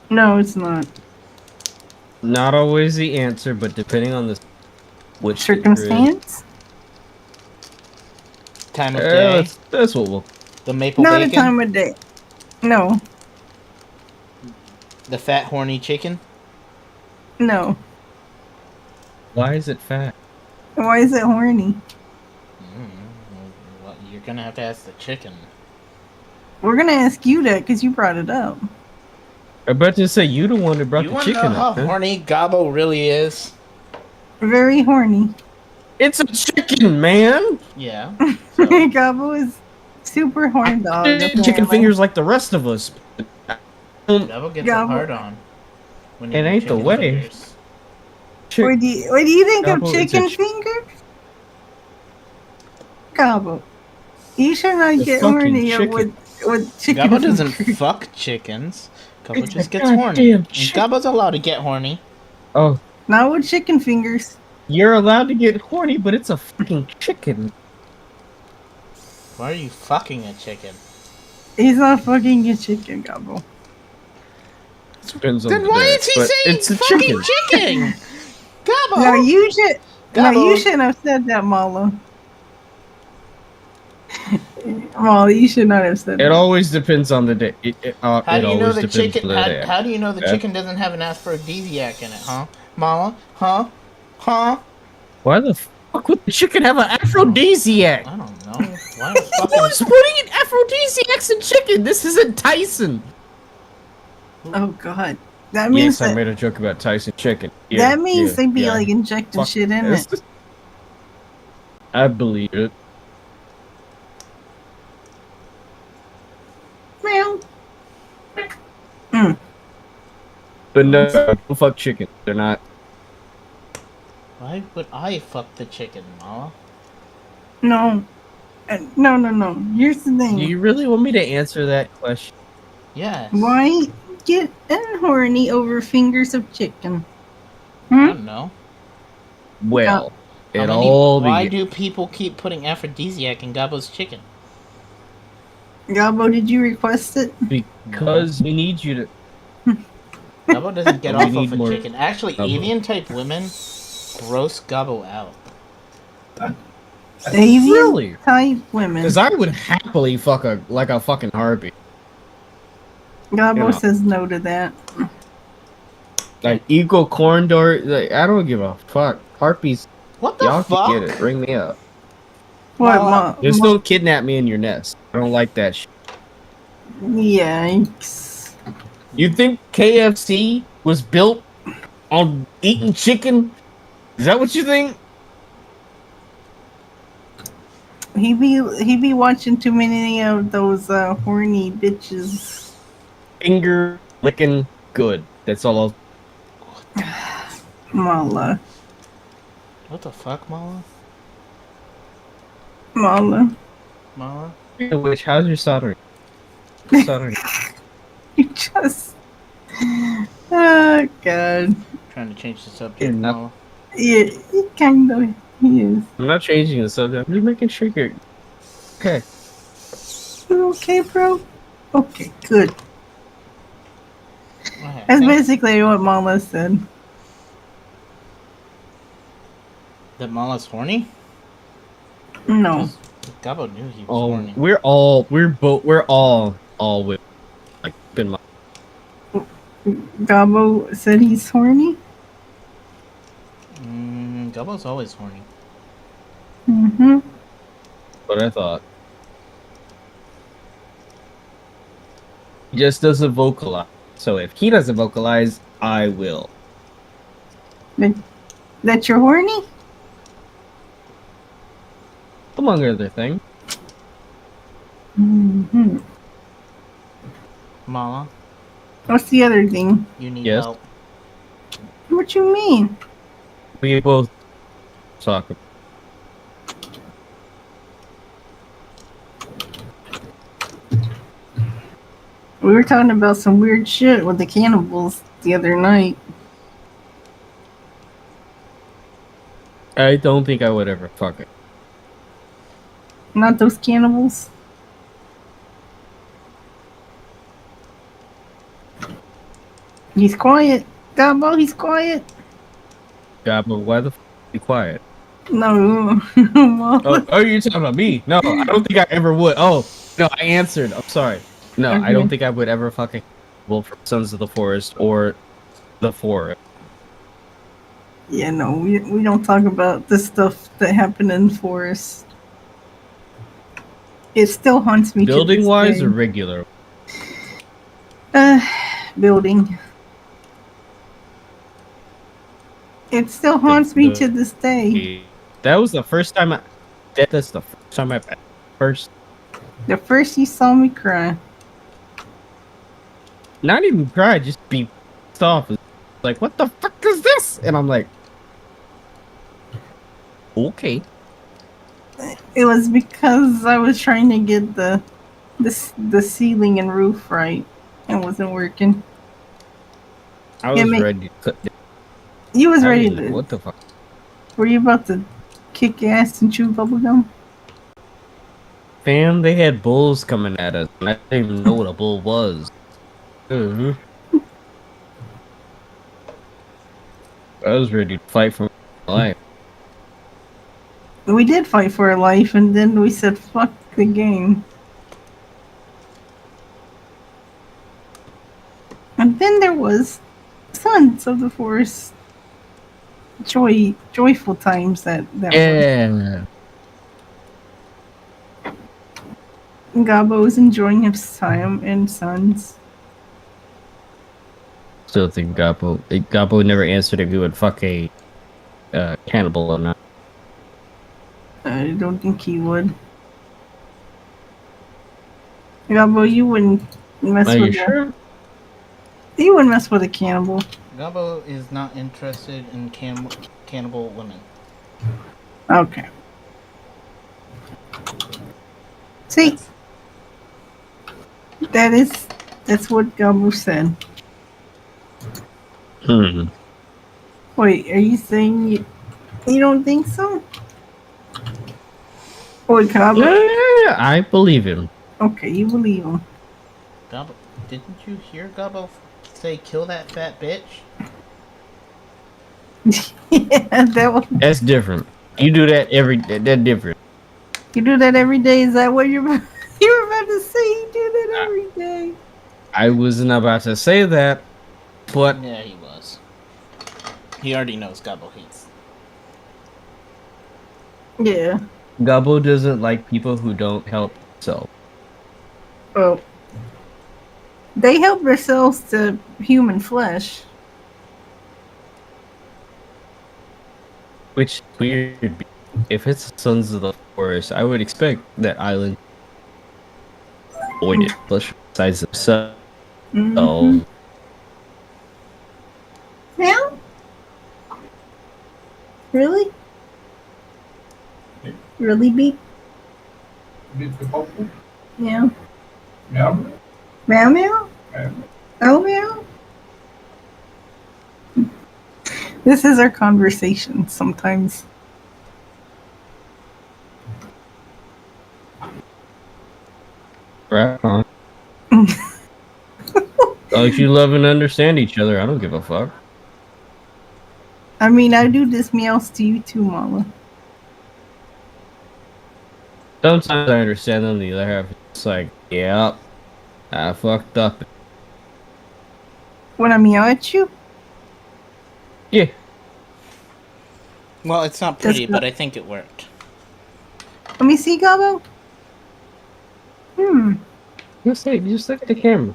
No, it's not. Not always the answer, but depending on the which Circumstance? Time of day, that's what we'll. the maple Not bacon, a time of day. No. the fat horny chicken. No. Why is it fat? Why is it horny? Well, you're gonna have to ask the chicken. We're gonna ask you that because you brought it up. I'm about to say you the one that brought You the want to chicken know how up. Huh? horny Gabo really is? Very horny. It's a chicken, man. Yeah. So, Gabo is super horny dog. Chicken apparently. fingers like the rest of us. Gabo gets a Gabo- hard on. When It you ain't eat the chicken way. fingers. What do you think of Gabo is a chicken ch- fingers? Gabo. You should not The get fucking horny chicken. with chicken Gabo doesn't fingers. fuck chickens. Gabo It's just a gets horny. goddamn And chicken. Gabo's allowed to get horny. Oh, Not with chicken fingers. you're allowed to get horny, but it's a fucking chicken. Why are you fucking a chicken? He's not fucking a chicken, Gabo. Depends on Then the why day, is he but saying it's a fucking chicken? chicken? Gabo! No, you should. No, Gabo. you shouldn't have said that, Mala. Mala, you should not have said It that. always depends on the day. How do you know the chicken? On the day. How do you know the Yeah. chicken doesn't have an aphrodisiac in it, huh? Mama? Huh? Huh? Why the fuck would the chicken have an aphrodisiac? I don't know. Why the fucking... Who's putting in aphrodisiacs in chicken? This isn't Tyson. Oh God, that means Yes, I that, made a joke about Tyson chicken. Yeah, that means yeah, they be yeah. like injecting Fuck shit in this. it. I believe it. Meow. But no, don't fuck chicken. They're not. Why would I fuck the chicken, Mama? No. No. Here's the thing. Do you really want me to answer that question? Yes. Why get horny over fingers of chicken? I don't know. Well, How it many- all Why be- do people keep putting aphrodisiac in Gabo's chicken? Gabo, did you request it? because we need you to. Gabo doesn't get We off need of a more chicken. Actually, Gabo. avian type women gross Gabo out. Avian Really? type women. Because I would happily fuck a fucking harpy. Gabo you know. says no to that. Like eagle corn door. Like, I don't give a fuck. Harpies, What the y'all fuck? can get it. Bring me up. What? Mala. Just don't kidnap me in your nest. I don't like that shit. Yikes. You think KFC was built on eating chicken? Is that what you think? He be watching too many of those horny bitches. Finger licking good. That's all. Mala. What the fuck, Mala? Mala. Mala? Speaking of which, how's your soldering? Soldering. You just. Oh, God. Trying to change the You're subject, not- Mala. Yeah, he kind of he is. I'm not changing the subject. I'm just making sure you're okay. You okay, bro? Okay, good. Okay, That's thank- basically what Mama said. That Mala's horny? No. Gabo knew he was Oh, horny. we're all with like been my Gabo said he's horny? Gabo's always horny. Mm-hmm. what I thought. He just doesn't vocalize. So if he doesn't vocalize, I will. That you're horny? Among other things. Mm-hmm. Mala? What's the other thing? You need Yes. help. What you mean? We both talk. We were talking about some weird shit with the cannibals the other night. I don't think I would ever fuck it. Not those cannibals. He's quiet. Gabo, he's quiet. God, but why the fuck be quiet? No. Oh, you're talking about me? No, I don't think I ever would. Oh, no, I answered. I'm sorry. No, I don't Okay. think I would ever fucking wolf from Sons of the Forest or the Forest. Yeah, no, we don't talk about the stuff that happened in the forest. It still haunts me. Building wise to or this regular? day. Building. It still haunts me to this day. That was the first time that's the first time I first. The first you saw me cry. Not even cry, just be pissed off. Like, what the fuck is this? And I'm like, okay. It was because I was trying to get the ceiling and roof right. It wasn't working. I was ready to cut. You was ready Like, to. what the fuck? Were you about to kick ass and chew bubblegum? Fam, they had bulls coming at us, and I didn't even know what a bull was. I was ready to fight for my life. We did fight for our life, and then we said, fuck the game. And then there was Sons of the Forest. Joyful times that was. Yeah. Gabo was enjoying his time in Sons. Still think Gabo never answered if he would fuck a cannibal or not. I don't think he would. Gabo, you wouldn't mess Are with you sure? You wouldn't mess with a cannibal. Gabo is not interested in cannibal women. Okay. See, that's what Gabo said. Wait, are you saying you don't think so? Wait, Gabo. Yeah, I believe him. Okay, you believe him. Gabo, didn't you hear Gabo say kill that fat bitch? Yeah, that was. That's different. You do that that's different. You do that every day. Is that what you were about to say? You do that every day. I wasn't about to say that, but Yeah, he was. He already knows Gabo hates. Yeah. Gabo doesn't like people who don't help themselves. Well, they help themselves to human flesh. Which is weird. If it's Sons of the Forest, I would expect that island avoid it. Plus, besides themselves. Mm-hmm. Meow? Really? Really, Beep? Beep the couple. Yeah. Meow. Meow meow? Meow. Oh meow? This is our conversation sometimes. Right on. As you love and understand each other, I don't give a fuck. I mean, I do this meows to you too, Mama. Sometimes I understand them, the other half it's like, yeah, I fucked up. When I meow at you? Yeah. Well, it's not pretty, That's but not- I think it worked. Let me see, Gabo. Just look at the camera.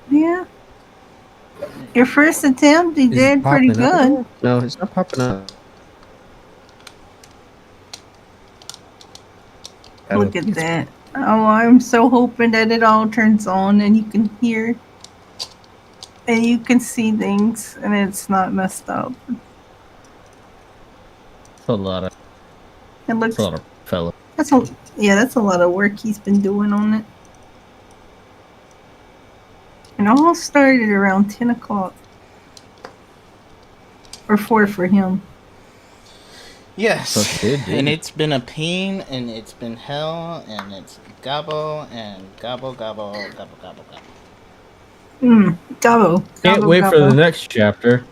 Yeah. Your first attempt, you Is it did pretty popping up? good. No, it's not popping up. Look at that. Oh, I'm so hoping that it all turns on and you can hear and you can see things and it's not messed up. It's a lot of, It it's a looks lot of fella. that's a lot of work he's been doing on it. It all started around 10 o'clock. Or 4 for him. Yes, Fuck it, dude. and it's been a pain, and it's been hell, and it's gobble and gobble gobble gobble gobble gobble. Gobble. Can't Gobble wait for the gobble. next chapter.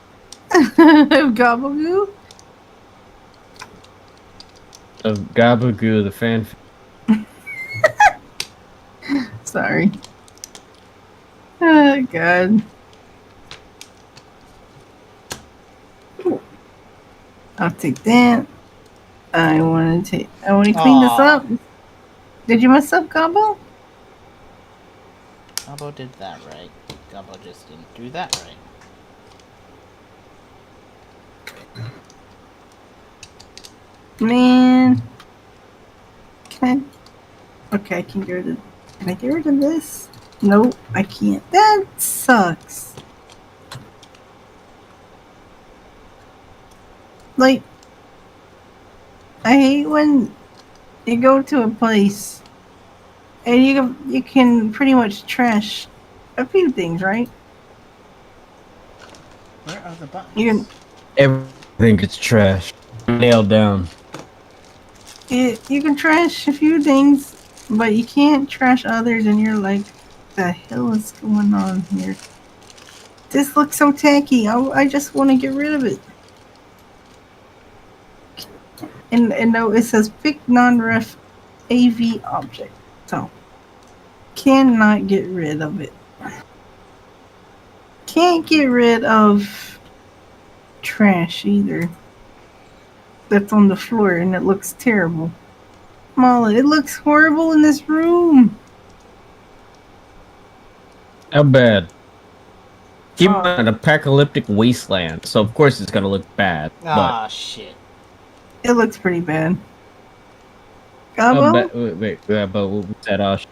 Gobble goo? Of Gabagoo, the fan. Sorry. Oh, God. I'll take that. I want to clean this Aw. up. Did you mess up, Gobble? Gobble did that right. Gobble just didn't do that right. Man. Okay, I can get rid of... Can I get rid of this? Nope, I can't. That sucks. Like, I hate when you go to a place and you can pretty much trash a few things, right? Where are the buttons? You can Everything gets trashed. Nailed down. you can trash a few things, but you can't trash others, and you're like, the hell is going on here? This looks so tacky. I just want to get rid of it. And no, it says pick non-ref AV object. So cannot get rid of it. Can't get rid of trash either. That's on the floor and it looks terrible. Mala, it looks horrible in this room. How bad? Keep Oh. an apocalyptic wasteland, so of course it's gonna look bad. Ah, shit. It looks pretty bad. But Gabo? wait, but what was that?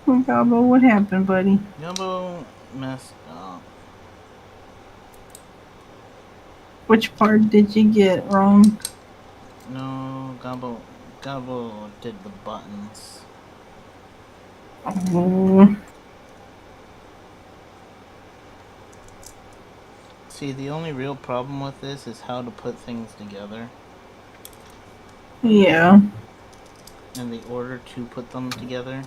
Gabo, what happened, buddy? Gobble messed up. Which part did you get wrong? No, Gobble did the buttons. Oh. See, the only real problem with this is how to put things together Yeah. and the order to put them together.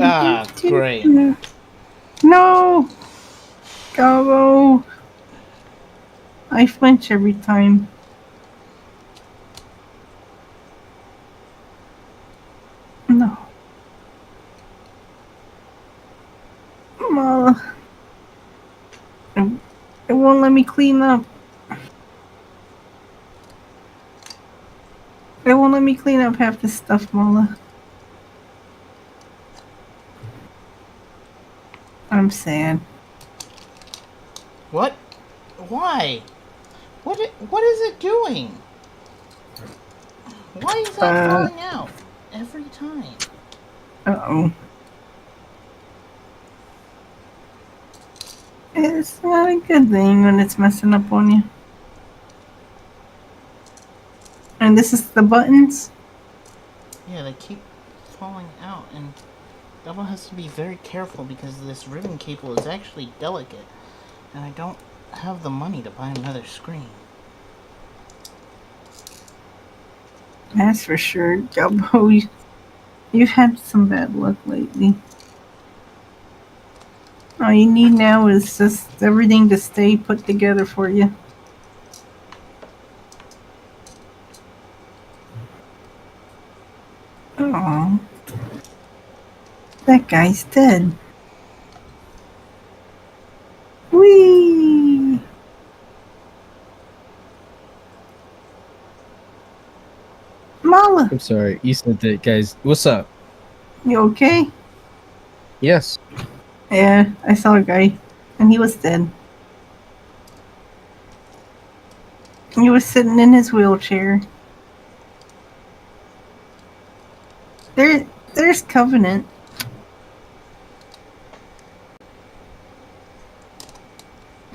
Ah, great. No! Gabo! I flinch every time. No. Mala. It won't let me clean up. It won't let me clean up half this stuff, Mala. I'm sad. What? Why? What is it doing? Why is that falling out every time? Uh-oh. It's not a good thing when it's messing up on you. And this is the buttons? Yeah, they keep falling out, and Gobble has to be very careful because this ribbon cable is actually delicate, and I don't have the money to buy another screen. That's for sure. Gabo, you've had some bad luck lately. All you need now is just everything to stay put together for you. Oh, that guy's dead. Whee! Mala, I'm sorry, you said that, guys. What's up? you okay? Yes. Yeah, I saw a guy, and he was dead. He was sitting in his wheelchair. There's Covenant.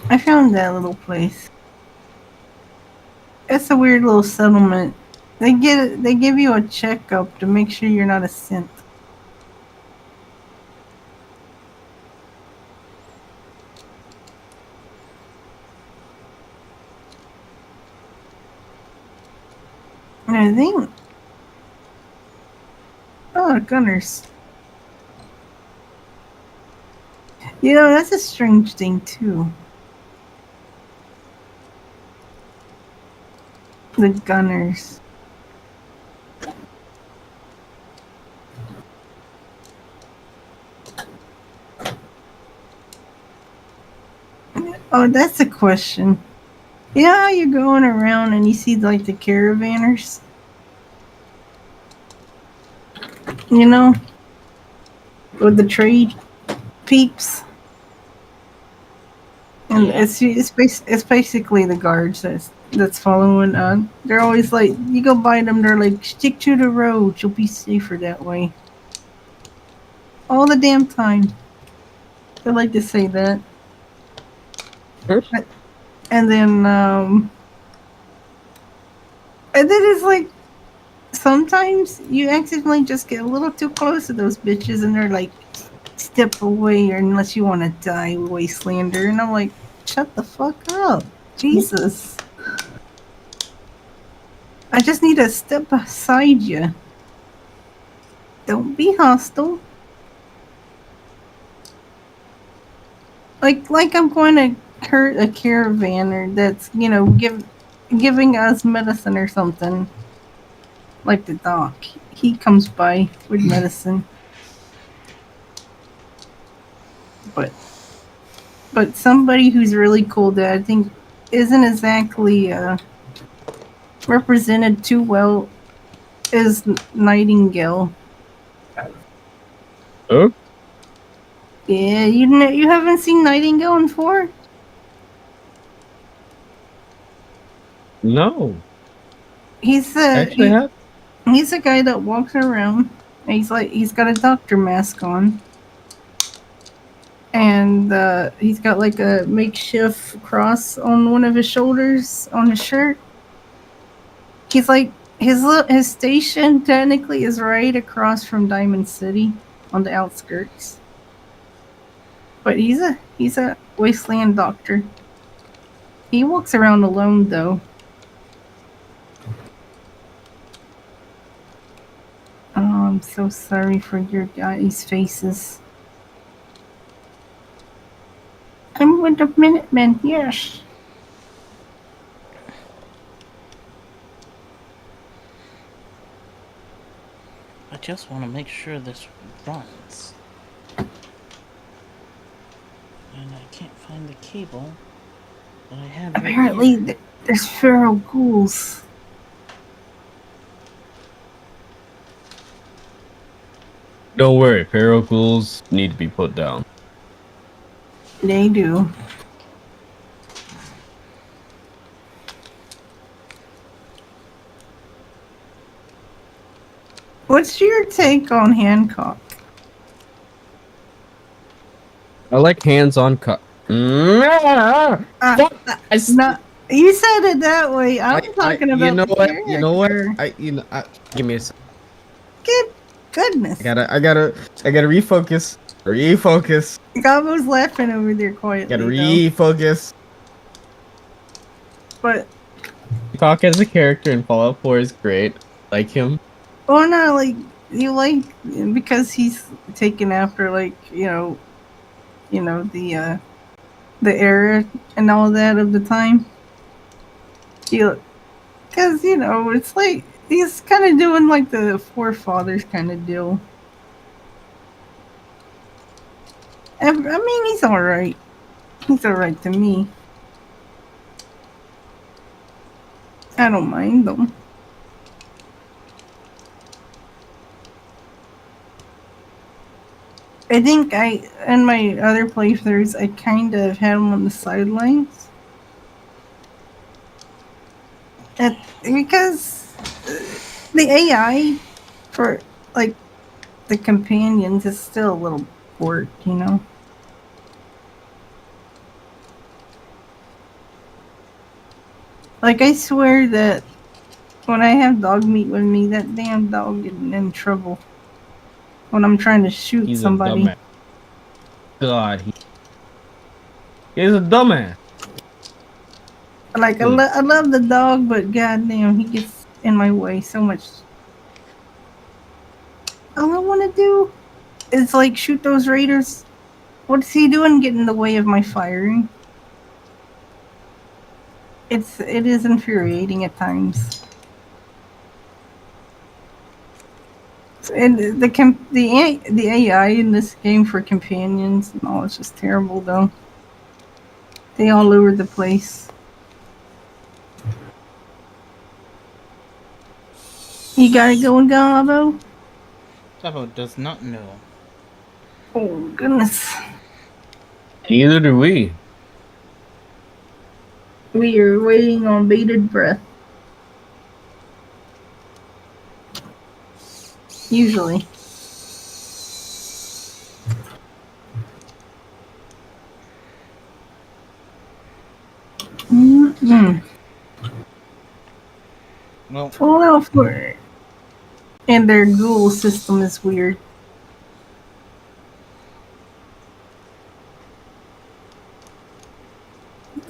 I found that little place. It's a weird little settlement. They give you a checkup to make sure you're not a synth. And I think gunners. You know, that's a strange thing too. The gunners. Oh, that's a question. You know how you're going around and you see like the caravanners? You know? With the trade peeps? And Yeah. it's basically the guards that's following on. They're always like, you go by them, they're like, stick to the road, you'll be safer that way. All the damn time. They like to say that. And then it's like sometimes you accidentally just get a little too close to those bitches and they're like, step away or unless you want to die, wastelander. And I'm like, shut the fuck up. Jesus. I just need to step beside you. Don't be hostile. Like I'm going to hurt a caravaner that's, you know, giving us medicine or something. Like the doc. He comes by with medicine. But somebody who's really cool that I think isn't exactly represented too well is Nightingale. Oh, Yeah, you haven't seen Nightingale before? no. He's Actually, have. he's a guy that walks around. And he's got a doctor mask on, and he's got like a makeshift cross on one of his shoulders on his shirt. He's like his station technically is right across from Diamond City on the outskirts. But he's a wasteland doctor. He walks around alone though. Oh, I'm so sorry for your guys' faces. I'm with the Minutemen, yes. I just want to make sure this runs. And I can't find the cable that I had right Apparently, here. there's feral ghouls. Don't worry, feral ghouls need to be put down. They do. What's your take on Hancock? I like hands-on cut. Not, you said it that way. I'm talking about you know the what? character. You know what? Give me a second. Good goodness. I gotta refocus. Refocus. Gabbo's laughing over there quietly. Gotta though. refocus. But Hancock as a character in Fallout 4 is great. Like him. oh no, like you like because he's taken after like the era and all that of the time. Because it's like he's kind of doing like the forefathers kind of deal. I mean, he's all right. He's all right to me. I don't mind them. I think in my other playthroughs, I kind of had him on the sidelines. Because the AI for, like, the companions is still a little pork, you know? Like, I swear that when I have dog meat with me, that damn dog getting in trouble when I'm trying to shoot He's somebody. a dumbass. God, he's a dumbass. Like, Good. I love the dog, but goddamn, he gets in my way so much. All I want to do is, like, shoot those raiders. What's he doing getting in the way of my firing? It is infuriating at times. And the AI in this game for companions and all, it's just terrible though. They all over the place. You got it going, Gabo? Gabo does not know. Oh goodness. Neither do we. We are waiting on bated breath. Usually. Mm-hmm. Well, Fallout 4. And their ghoul system is weird.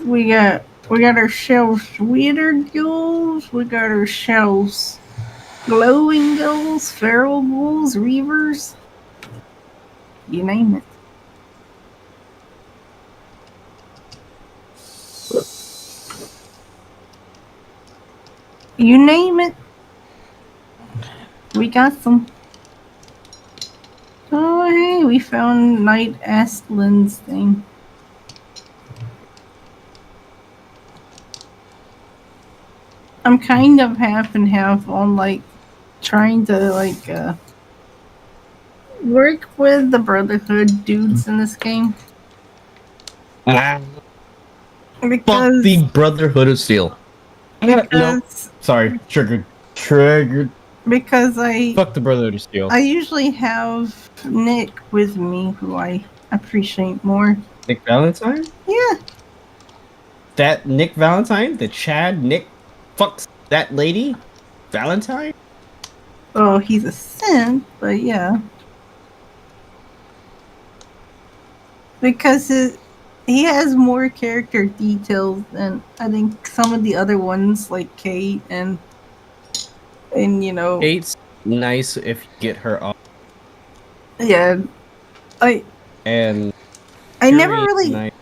We got our shells withered ghouls, we got our shells glowing ghouls, feral ghouls, reavers. You name it. You name it. We got some. Oh hey, we found Knight Astlin's thing. I'm kind of half and half on, like, trying to, like, work with the Brotherhood dudes in this game. Fuck Because the Brotherhood of Steel. No, sorry, triggered. Because Fuck the Brotherhood of Steel. I usually have Nick with me, who I appreciate more. Nick Valentine? Yeah. That Nick Valentine? The Chad Nick fucks that lady? Valentine? Oh, he's a synth, but yeah. Because he has more character details than I think some of the other ones, like Kate and you know. Kate's nice if you get her off. Yeah. I And never Fury is really nice.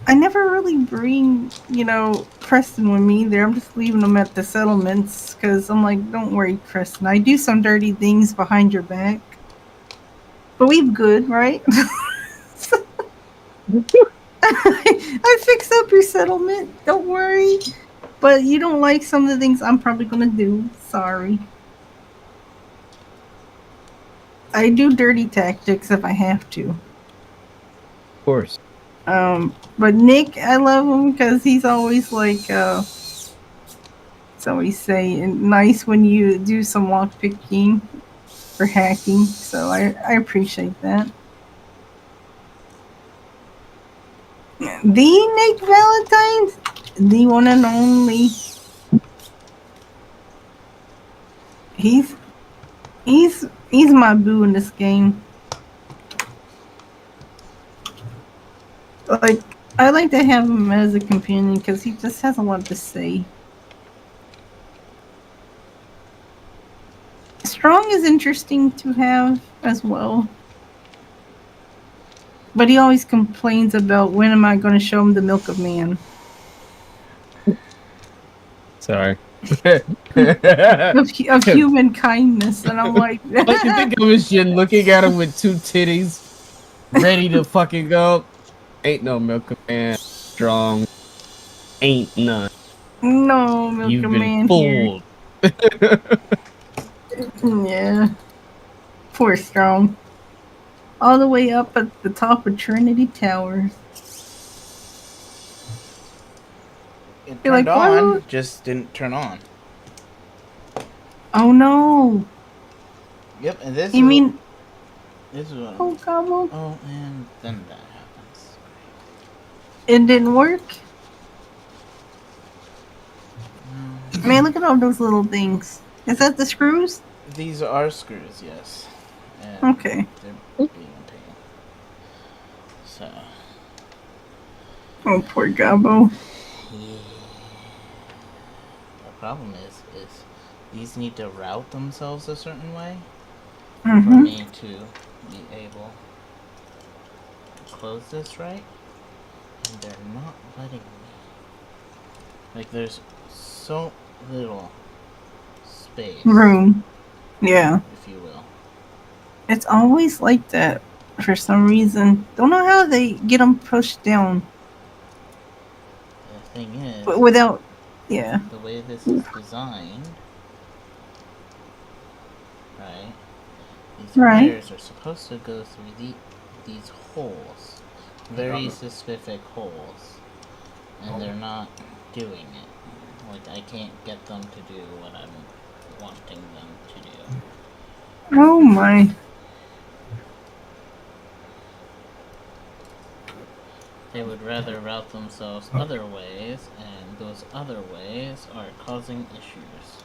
I never really bring, Preston with me there. I'm just leaving him at the settlements because I'm like, don't worry, Preston. I do some dirty things behind your back. But we've good, right? I fix up your settlement. Don't worry. But you don't like some of the things I'm probably going to do. Sorry. I do dirty tactics if I have to. Of course. But Nick, I love him because he's always like, so we say, nice when you do some lock picking or hacking. So I appreciate that. The Nick Valentine, the one and only. He's my boo in this game. Like, I like to have him as a companion because he just has a lot to say. Strong is interesting to have as well. But he always complains about when am I going to show him the milk of man. Sorry. of human kindness. And I'm like... What you think of his shit looking at him with two titties ready to fucking go? Ain't no milk of man strong. Ain't none. No milk You've of been man fooled. here. Yeah. Poor Strong. all the way up at the top of Trinity Towers. It You're turned like, why on, would- just didn't turn on. Oh no! Yep, and this You is mean this is what. oh Gabo? Oh, and then that happens. It didn't work? No. Man, look at all those little things. Is that the screws? These are screws, yes. And Okay. they're being a pain. So. Oh, poor Gabo. Yeah. The problem is these need to route themselves a certain way for Mm-hmm. me to be able to close this right, and they're not letting me. Like, there's so little space, Room. Yeah. if you will. It's always like that for some reason. Don't know how they get them pushed down, The thing is, but without. Yeah. the way this is designed, right? These Right. wires are supposed to go through these holes, very specific holes, and they're not doing it. Like, I can't get them to do what I'm wanting them to do. Oh my. They would rather route themselves other ways, and those other ways are causing issues.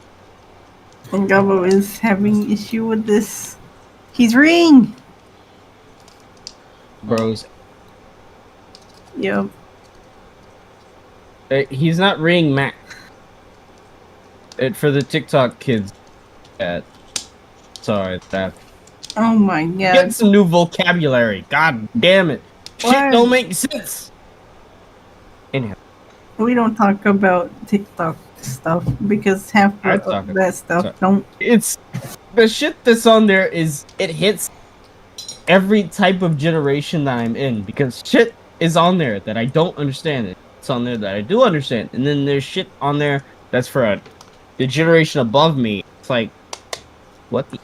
And Gabo is having issue with this. He's ring. Bros. Yep. He's not ring Mac. For the TikTok kids. Sorry, that. Oh my god. Get some new vocabulary. God damn it. Why? Shit don't make sense. Anyhow. We don't talk about TikTok stuff because half I of talk that stuff about- don't. It's the shit that's on there is it hits every type of generation that I'm in because shit is on there that I don't understand. It's on there that I do understand, and then there's shit on there that's for the generation above me. It's like, what the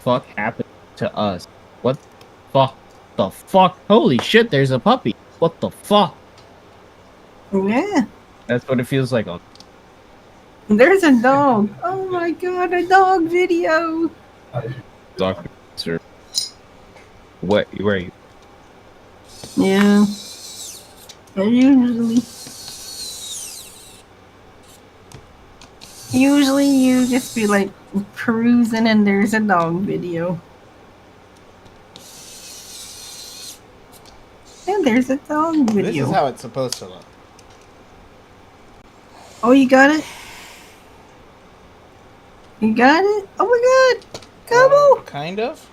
fuck happened to us? What the fuck? Holy shit! There's a puppy. What the fuck? Yeah. That's what it feels like on. There's a dog. Oh my god, a dog video. Doctor, sir. What? Where are you? Yeah. Usually you just be like perusing and there's a dog video. And there's a dog This video. is how it's supposed to look. Oh, you got it? You got it? Oh my god! Gabo! Kind of.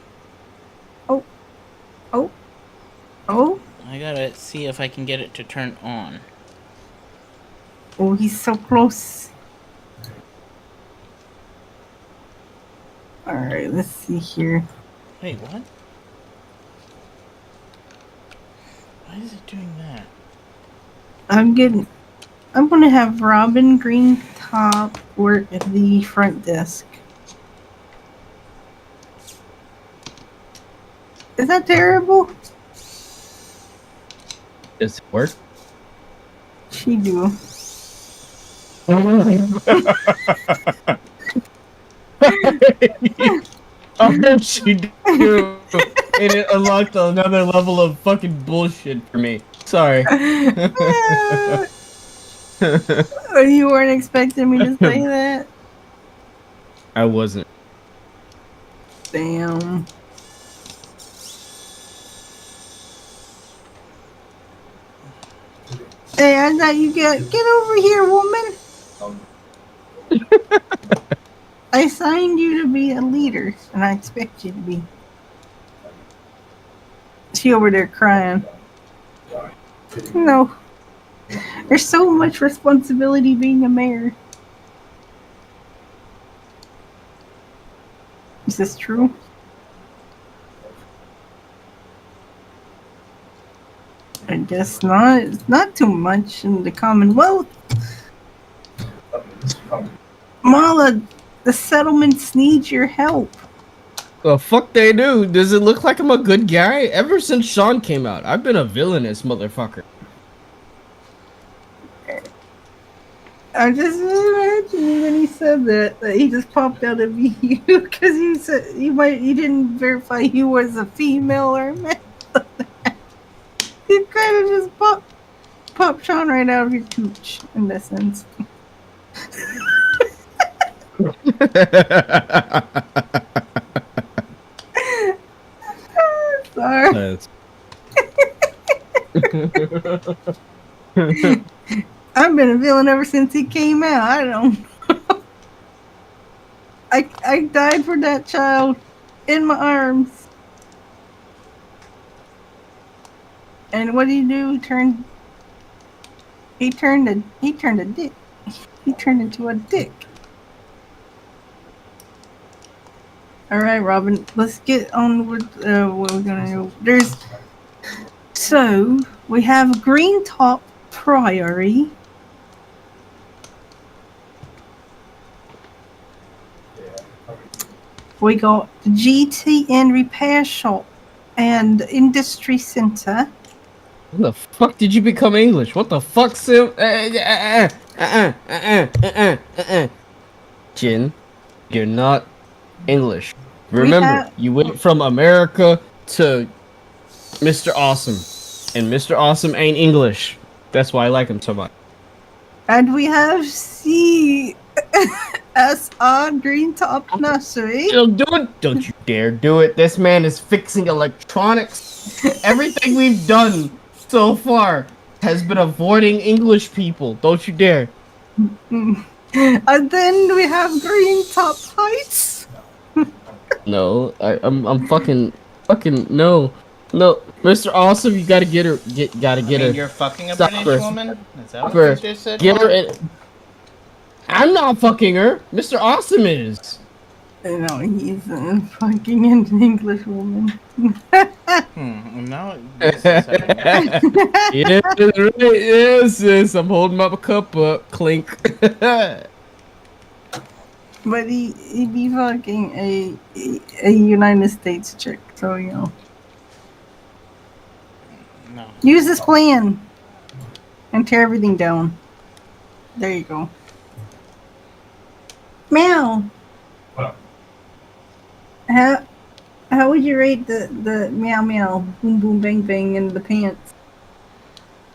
Oh? I gotta see if I can get it to turn on. Oh, he's so close. Alright, let's see here. Wait, what? Why is it doing that? I'm gonna have Robin Green Top work at the front desk. Is that terrible? Does it work? She do. Oh, she do. And it unlocked another level of fucking bullshit for me. Sorry. You weren't expecting me to say that? I wasn't. Damn. Hey, I thought you get over here, woman. I assigned you to be a leader, and I expect you to be. She over there crying. No. There's so much responsibility being a mayor. Is this true? I guess not. It's not too much in the Commonwealth. Mala, the settlements need your help. The fuck they do? Does it look like I'm a good guy? Ever since Sean came out, I've been a villainous motherfucker. I just imagining when he said that he just popped out of you because you said you didn't verify you was a female or a male. You kind of just popped Sean right out of your cooch in that sense. Sorry. That's- I've been a villain ever since he came out. I don't know. I died for that child in my arms. And what did he do? He turned a dick. He turned into a dick. Alright, Robin, let's get on with what we're gonna do. So we have Green Top Priory. We got the GTN Repair Shop and Industry Center. When the fuck did you become English? What the fuck, Sim? Jin, you're not English. Remember, you went from America to Mr. Awesome, and Mr. Awesome ain't English. That's why I like him so much. And we have CSR Green Top Nursery. Don't do it! Don't you dare do it! This man is fixing electronics. Everything we've done so far has been avoiding English people. Don't you dare! And then we have Green Top Heights. No, I'm fucking no. Mr. Awesome, you gotta get her. Gotta get her. You're fucking a Stop British her. woman? Is that what Her. you just said? Get her in. I'm not fucking her. Mr. Awesome is. No, he's fucking an English woman. No, this is happening. Yes, right. Yes. I'm holding my cup up. Clink. But he be fucking a United States chick, so you know. No. Use this plan and tear everything down. There you go. Meow. What? How would you rate the meow meow boom boom bang bang in the pants?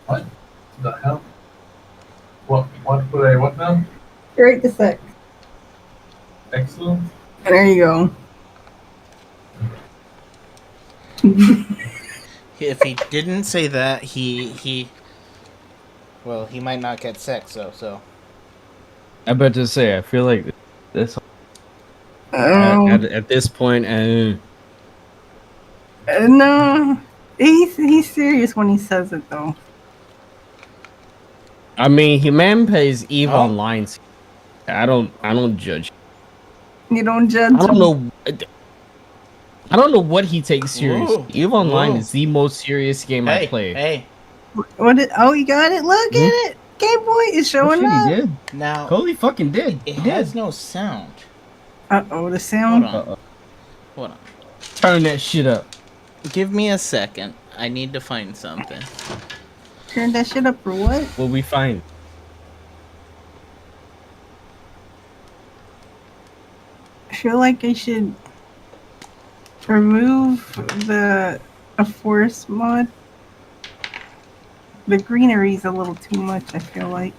What the hell? What would I, what now? Rate the sex. Excellent. There you go. If he didn't say that, he might not get sex though. So I about to say, I feel like this Oh at this point, no, he's serious when he says it though. I mean, he man pays Eve Oh. Online. I don't judge. You don't judge. I don't know. I don't know what he takes serious. Ooh. Eve Online Ooh. is the most serious game I play. Hey, What? Oh, you got it. Look at it. Gameboy is showing Oh, shit, up. he did. now Holy fucking did. it He did. has no sound. Uh-oh, the Hold sound. on, hold on. Turn that shit up. Give me a second. I need to find something. Turn that shit up for what? What we find? I feel like I should remove a forest mod. The greenery's a little too much, I feel like.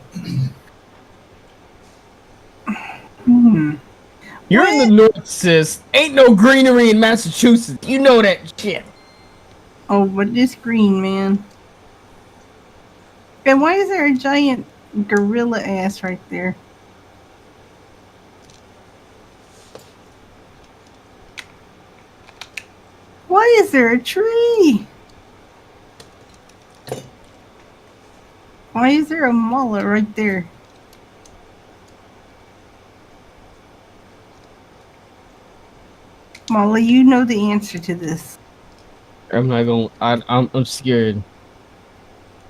You're in the north, sis. Ain't no greenery in Massachusetts. You know that shit. Oh, but this green, man. And why is there a giant gorilla ass right there? Why is there a tree? Why is there a mullet right there? Molly, you know the answer to this. I'm not gonna. I'm scared.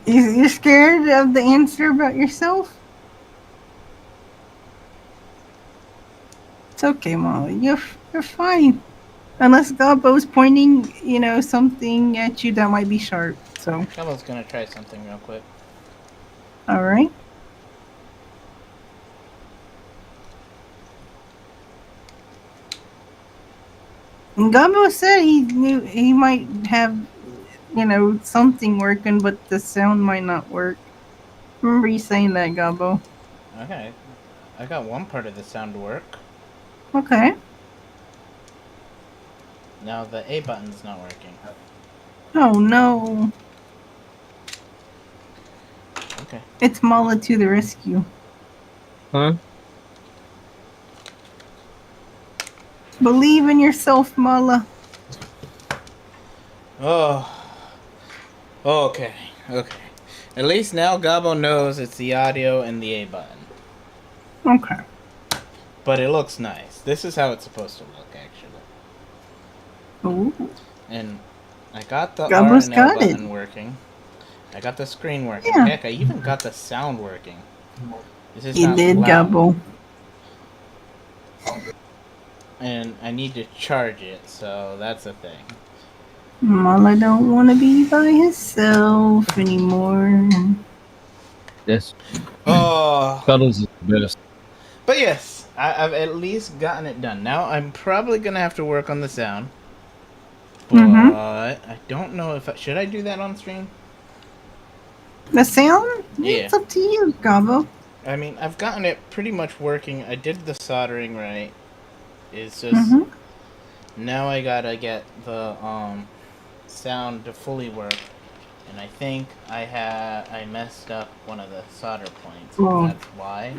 You're scared of the answer about yourself? It's okay, Molly. You're fine. Unless Gobbo's pointing, something at you that might be sharp. So, Gabbo's gonna try something real quick. all right. And Gobbo said he knew he might have, something working, but the sound might not work. Remember you saying that, Gobbo? Okay. I got one part of the sound to work. Okay. Now the A button's not working. Oh no. Okay. It's Mala to the rescue. Huh? Believe in yourself, Mala. Oh. Okay. Okay. At least now Gabbo knows it's the audio and the A button. Okay. But it looks nice. This is how it's supposed to look, actually. Ooh. And I got the Gabbo's R and L got it. button working. I got the screen working. Yeah. Heck, I even got the sound working. This is You not did, loud. Gobbo. And I need to charge it, so that's a thing. Mala don't want to be by himself anymore. Yes. Oh. Cuddles is the best. But yes, I've at least gotten it done. Now I'm probably gonna have to work on the sound. But I don't know if should I do that on stream? The sound? Yeah. It's up to you, Gobbo. I mean, I've gotten it pretty much working. I did the soldering right. It's just Mm-hmm. now I gotta get the sound to fully work. And I think I messed up one of the solder points. Oh. That's why.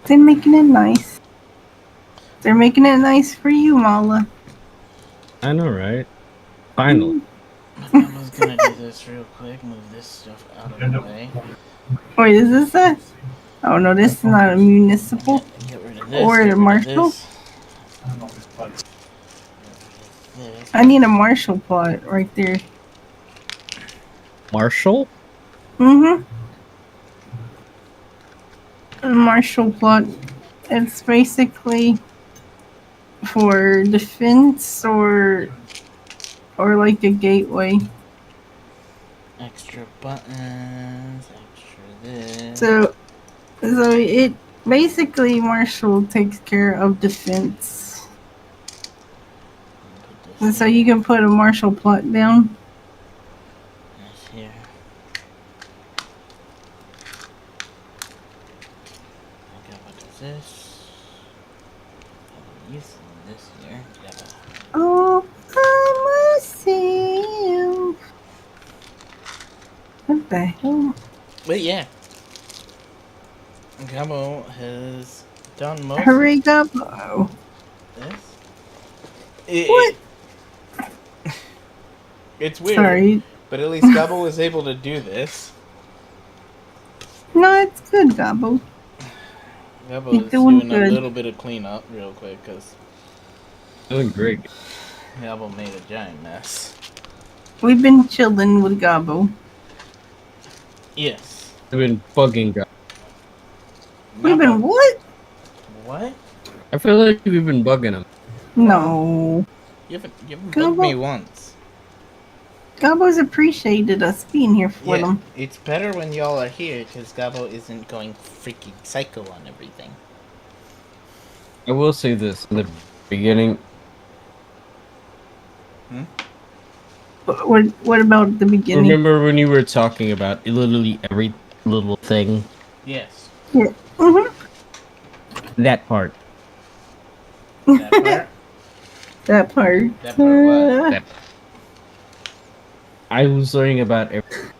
They're making it nice. They're making it nice for you, Mala. I know, right? Finally. I was gonna do this real quick. Move this stuff out of the way. Wait, is this a? Oh no, this is not a municipal. Get rid of this. Or Get rid Marshall? of this. This. I need a Marshall plot right there. Marshall? Mm-hmm. A Marshall plot. It's basically for defense or like a gateway. Extra buttons. Extra this. So it basically Marshall takes care of defense. Put this And so you can put a Marshall plot down. this here. Okay, what is this? Use this here. Yeah. Oh, I myself. What the hell? But yeah. Gabo has done most Hurry up! Oh. of this. What? It's weird. Sorry. But at least Gabo was able to do this. No, it's good, Gobbo. Gabo You're is doing doing good. a little bit of cleanup real quick because Doing great. Gabo made a giant mess. We've been chilling with Gobbo. Yes. I've been bugging guys. We've been what? What? I feel like we've been bugging him. No. You haven't Gabo- bugged me once. Gobbo's appreciated us being here for Yeah, them. it's better when y'all are here because Gabo isn't going freaking psycho on everything. I will say this in the beginning. What about the beginning? Remember when you were talking about literally every little thing? Yes. Yeah. Mm-hmm. That part. That part? That part. That part what? That I was learning about everything.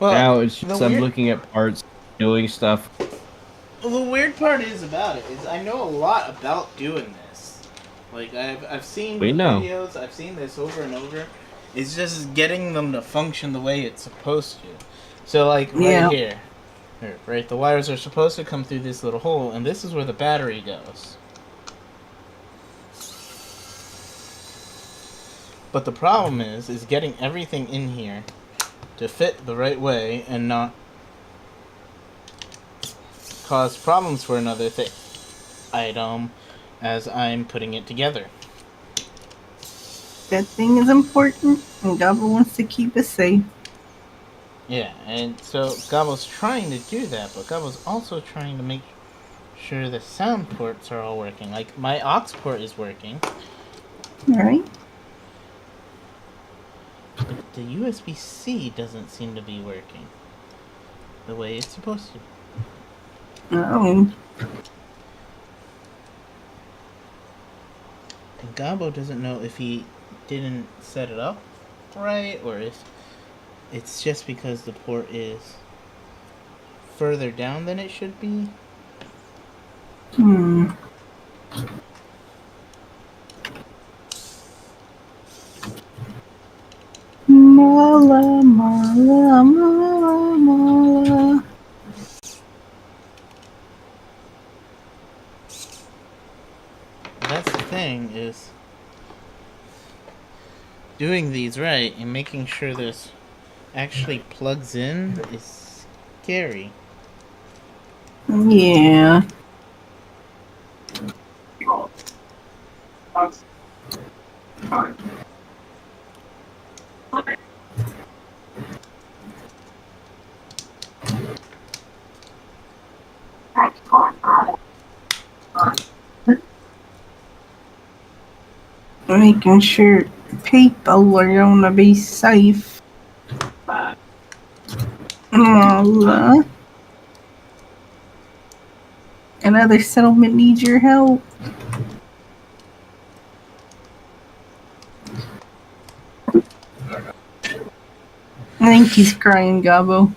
Well, Now it's the just I'm weird- looking at parts, doing stuff. Well, the weird part is about it is I know a lot about doing this. Like I've seen We know. videos, I've seen this over and over. It's just getting them to function the way it's supposed to. So like Yeah. right here, right, the wires are supposed to come through this little hole, and this is where the battery goes. But the problem is getting everything in here to fit the right way and not cause problems for another item as I'm putting it together. That thing is important, and Gobble wants to keep it safe. Yeah, and so Gobble's trying to do that, but Gobble's also trying to make sure the sound ports are all working. Like, my aux port is working, Alright? but the USB-C doesn't seem to be working the way it's supposed to. Oh. And Gobbo doesn't know if he didn't set it up right, or if it's just because the port is further down than it should be. Mala, mala, mala, mala. That's the thing, is doing these right and making sure this actually plugs in is scary. Yeah. Making sure people are gonna be safe. Mala. Another settlement needs your help. I think he's crying, Gobbo.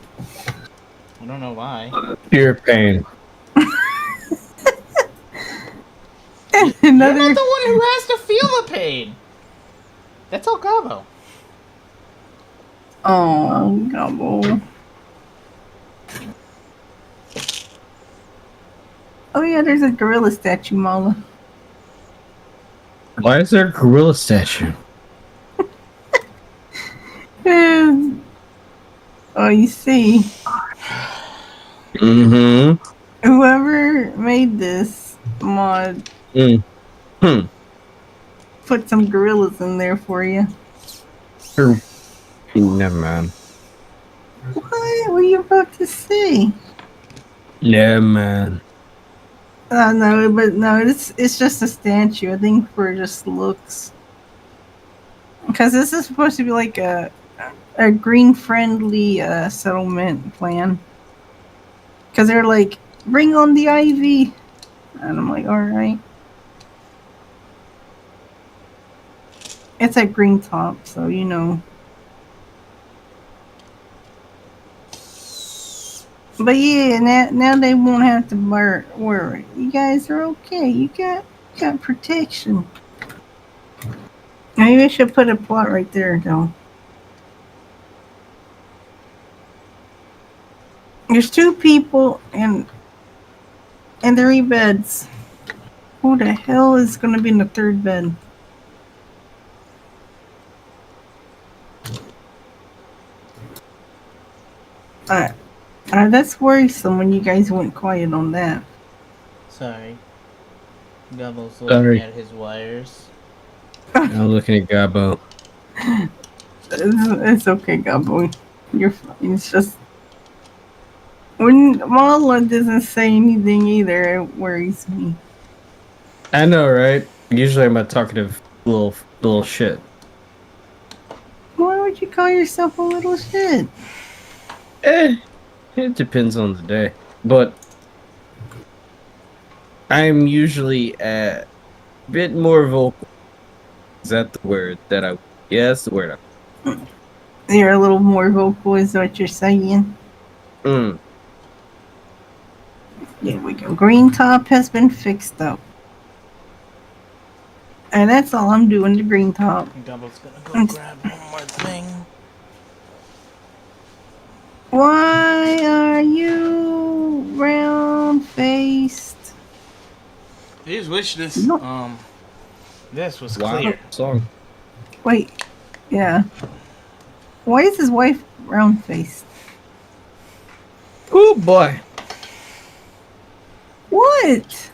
I don't know why. Pure pain. You're Another. not the one who has to feel the pain! That's all Gobbo. Oh, Gobbo. Oh yeah, there's a gorilla statue, Mala. Why is there a gorilla statue? Oh, you see, Mm-hmm. whoever made this mod put some gorillas in there for you. Never mind. What were you about to say? Never mind. No, but no, it's just a statue. I think for just looks. Because this is supposed to be like a green friendly settlement plan. Because they're like, bring on the ivy, and I'm like, all right. It's at green top, so you know. But yeah, now they won't have to worry. You guys are okay. You got protection. Maybe I should put a plot right there, though. There's 2 people and 3 beds. Who the hell is gonna be in the 3rd bed? That's worrisome when you guys went quiet on that. Sorry. Gobbo's looking Sorry. at his wires. I'm looking at Gobbo. It's okay, Gobbo. You're fine. It's just when Mala doesn't say anything either, it worries me. I know, right? Usually I'm a talkative little shit. Why would you call yourself a little shit? It depends on the day. But I'm usually a bit more vocal. Is that the word that I... Yeah, that's the word. You're a little more vocal, is what you're saying. Mm. There we go. Green top has been fixed up. And that's all I'm doing, the green top. Gobbo's gonna go grab one more thing. Why are you round-faced? I just wish this this was Wow. clear. Song. Wait, yeah. Why is his wife round-faced? Oh boy. What?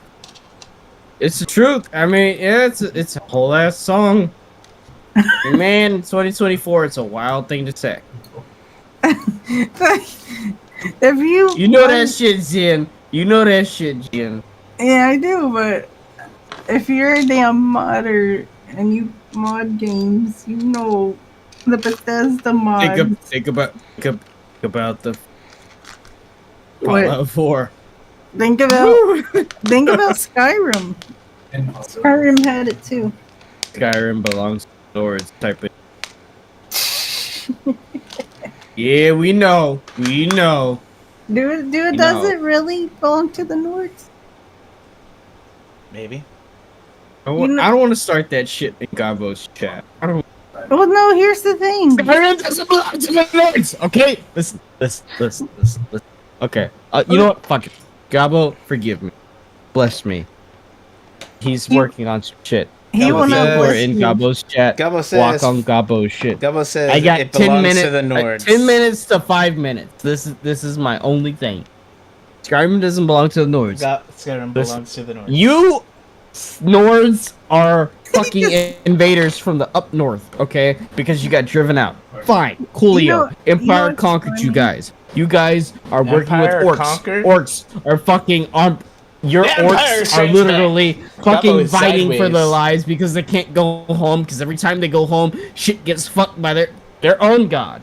It's the truth. I mean, yeah, it's a whole ass song. Man, 2024, it's a wild thing to say. If you You know that shit, Jen. You know that shit, Jen. Yeah, I do, but if you're a damn modder and you mod games, you know the Bethesda mods. Think about the What? Fallout 4. Think about Skyrim. Skyrim had it too. Skyrim belongs to the Lords type of. Yeah, we know. We know. Does it really belong to the Nords? Maybe. I You know- don't want to start that shit in Gavo's chat. I don't. Well, no. Here's the thing. Skyrim doesn't belong to the Lords. Okay, listen. Okay, you know what? Fuck it. Gabo, forgive me. Bless me. He's working on some shit. He Gabo will not says- We're bless in you. Gabbo's chat. Gabo Walk says. on Gabbo's shit. Gabo says I got it 10 belongs minutes. to the Nords. 10 minutes to 5 minutes. This is my only thing. Skyrim doesn't belong to the Nords. Skyrim Listen, belongs to the Nords. You Nords are fucking invaders from the up north, okay? Because you got driven out. Fine, coolio. You know Empire what's conquered you funny? guys. You guys are working with Empire orcs. conquered? Orcs are fucking on. Your The Empire orcs are Strikes literally Gabo fucking is fighting for sideways. their lives because they can't go home. Because every time they go home, shit gets fucked by their own god.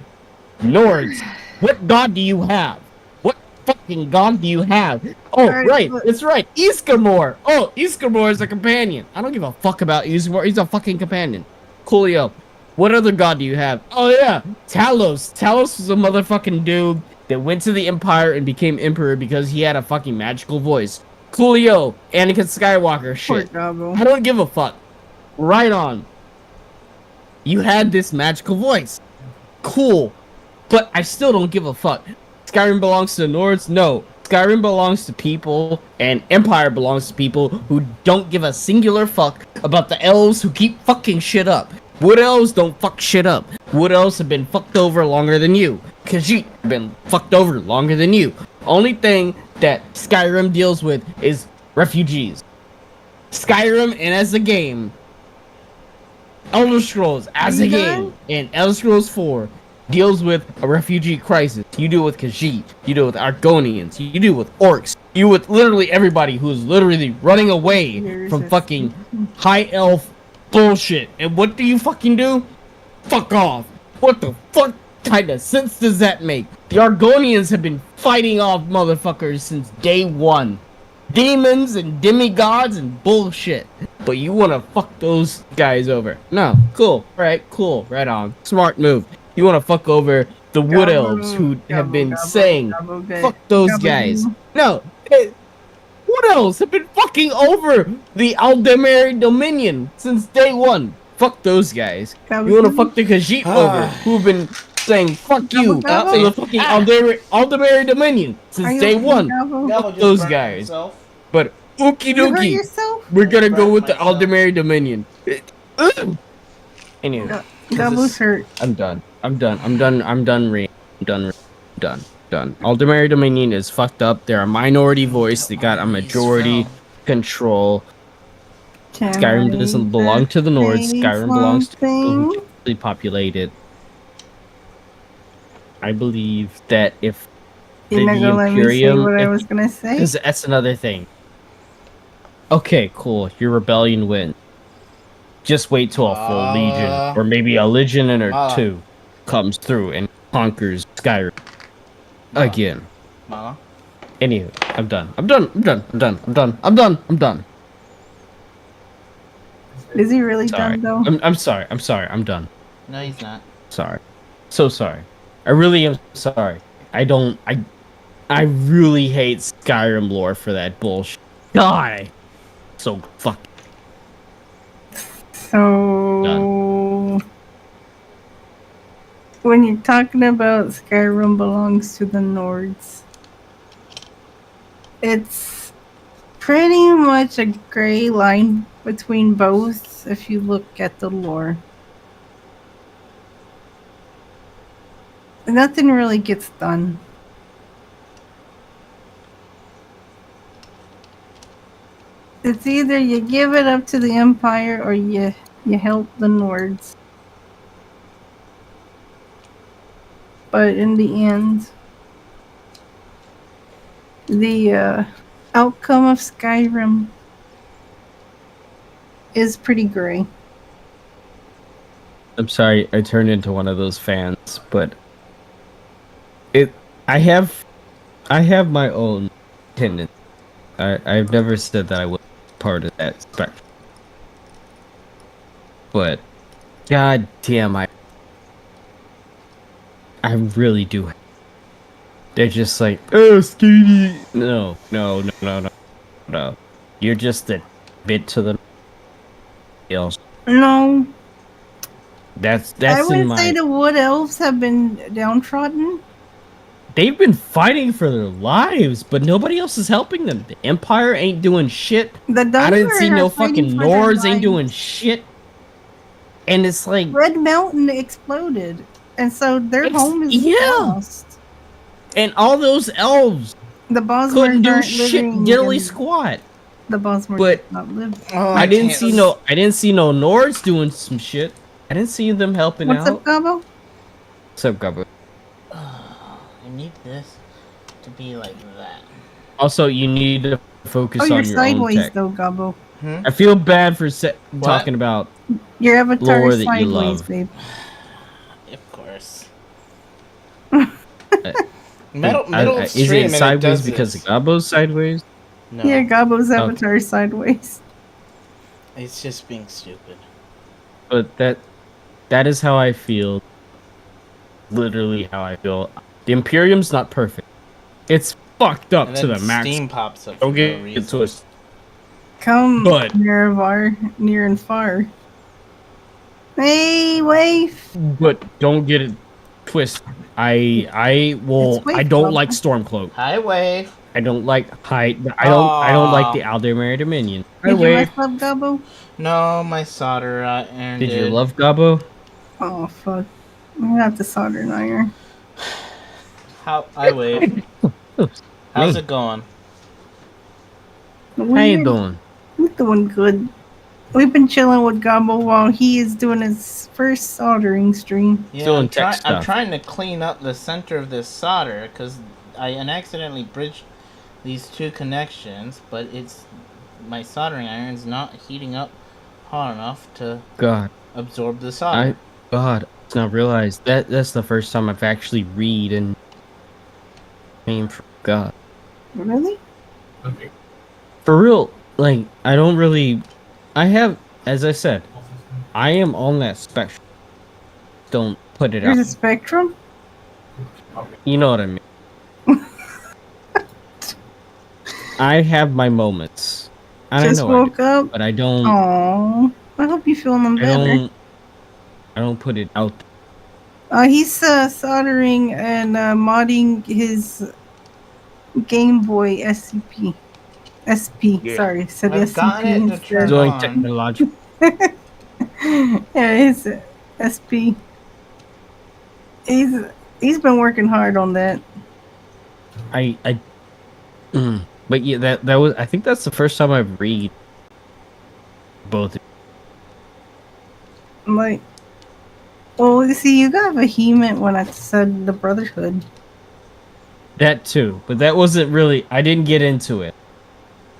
Nords, what god do you have? What fucking god do you have? Oh, Alright, right, look. that's right, Iskamor. Oh, Iskamor is a companion. I don't give a fuck about Iskamor. He's a fucking companion. Coolio. What other god do you have? Oh yeah, Talos. Talos was a motherfucking dude that went to the Empire and became emperor because he had a fucking magical voice. Coolio, Anakin Skywalker Poor shit. Gabo. I don't give a fuck. Right on. You had this magical voice. Cool. But I still don't give a fuck. Skyrim belongs to the Nords? No. Skyrim belongs to people, and Empire belongs to people who don't give a singular fuck about the elves who keep fucking shit up. Wood elves don't fuck shit up. Wood elves have been fucked over longer than you. Khajiit have been fucked over longer than you. Only thing that Skyrim deals with is refugees. Skyrim and as a game, Elder Scrolls as Are a you game, done? and Elder Scrolls 4 deals with a refugee crisis. You deal with Khajiit, you deal with Argonians, you deal with orcs, you with literally everybody who is literally running away Yours from is- fucking high elf bullshit. And what do you fucking do? Fuck off. What the fuck kind of sense does that make? The Argonians have been fighting off motherfuckers since day one. Demons and demigods and bullshit. But you wanna fuck those guys over. No, cool. Right, cool. Right on. Smart move. You wanna fuck over the wood elves who have been saying, fuck those guys. No, wood elves have been fucking over the Aldemari Dominion since day one. Fuck those guys. You wanna fuck the Khajiit over, who've been saying fuck you Gabo, to the fucking Aldemari Dominion since day one. Fuck those guys. But ookie You hurt dookie, yourself? we're gonna go with the Myself. Aldemari Dominion. Anyway, Gabo's hurt. I'm done. Done. Aldemari Dominion is fucked up. They're a minority voice. They got a majority control. Skyrim doesn't belong to the Nords. Skyrim belongs to people who actually populate it. I believe that if You're not the gonna let me say Imperium, what I was gonna say? because that's another thing. Okay, cool. Your rebellion wins. Just wait till a full legion, or maybe a legion or two, comes through and conquers Skyrim again. Mama. Anywho, I'm done. Is he really Sorry. done though? I'm sorry. I'm done. No, he's not. Sorry. So sorry. I really am sorry. I really hate Skyrim lore for that bullshit. God. So fuck. So when you're talking about Skyrim belongs to the Nords, it's pretty much a gray line between both if you look at the lore. Nothing really gets done. It's either you give it up to the Empire or you help the Nords. But in the end, the outcome of Skyrim is pretty gray. I'm sorry, I turned into one of those fans, but I have my own tendency. I've never said that I was part of that spectrum. But god damn, I really do. They're just like, oh, Stevie. No. You're just a bit to the else. No, That's I in would say my. the Wood Elves have been downtrodden. They've been fighting for their lives, but nobody else is helping them. The Empire ain't doing shit. The I didn't see Dunmer no are fighting fucking for their Nords ain't doing lives. shit. And it's like, Red Mountain exploded, and so their home is lost. And all those elves The Bosmerks couldn't do aren't shit living diddly in- squat. The Bosmerks But- not live. Oh, I didn't can't see no Nords doing some shit. I didn't see them helping What's out. up, Gabo? What's up, Gabba? I need this to be like that. Also, you need to focus Oh, you're on your own sideways tech. though, Gabo. I feel bad for talking about Your avatar lore is that you sideways, love. babe. Of course. Uh, Middle of is stream it and sideways does because this. Gabo's sideways? No, Yeah, Gabo's avatar is sideways. it's just being stupid. But that is how I feel. Literally how I feel. The Imperium's not perfect. It's fucked up And to then the max. Steam pops up. Don't for get no it reason. twisted. Come, But- near and far. Hey, waif. But don't get it twisted. I It's way don't fun. like Stormcloak. Hi, Wave. I don't like I don't like the Aldemir Dominion. Did you mess up, Gabo? No, my solder iron. Did you love Gabo? Oh, fuck. I got the soldering iron. How? Hi, Wave. How's it going? How you Weird. doing? We're doing good. We've been chilling with Gabo while he is doing his first soldering stream. Yeah, Still I'm, in tech I'm stuff. trying to clean up the center of this solder because I accidentally bridged these two connections, but it's my soldering iron's not heating up hard enough to God, absorb the solder. I did not realize that's the first time I've actually read and came from God. Really? Okay. For real, like I have, as I said, I am on that spectrum. Don't put it There's out. a spectrum? You know what I mean. I have my moments. I Just know, woke up? but I don't. Aww. I hope you're feeling them better. I don't put it out there. He's soldering and modding his Gameboy SCP. SP, Yeah. I've sorry, said gotten it to SCP. turn Doing on. technological. Yeah, his SP. He's been working hard on that. But yeah, that was. I think that's the first time I've read both. I'm like, well, you see, you got vehement when I said the Brotherhood. That too, but that wasn't really. I didn't get into it.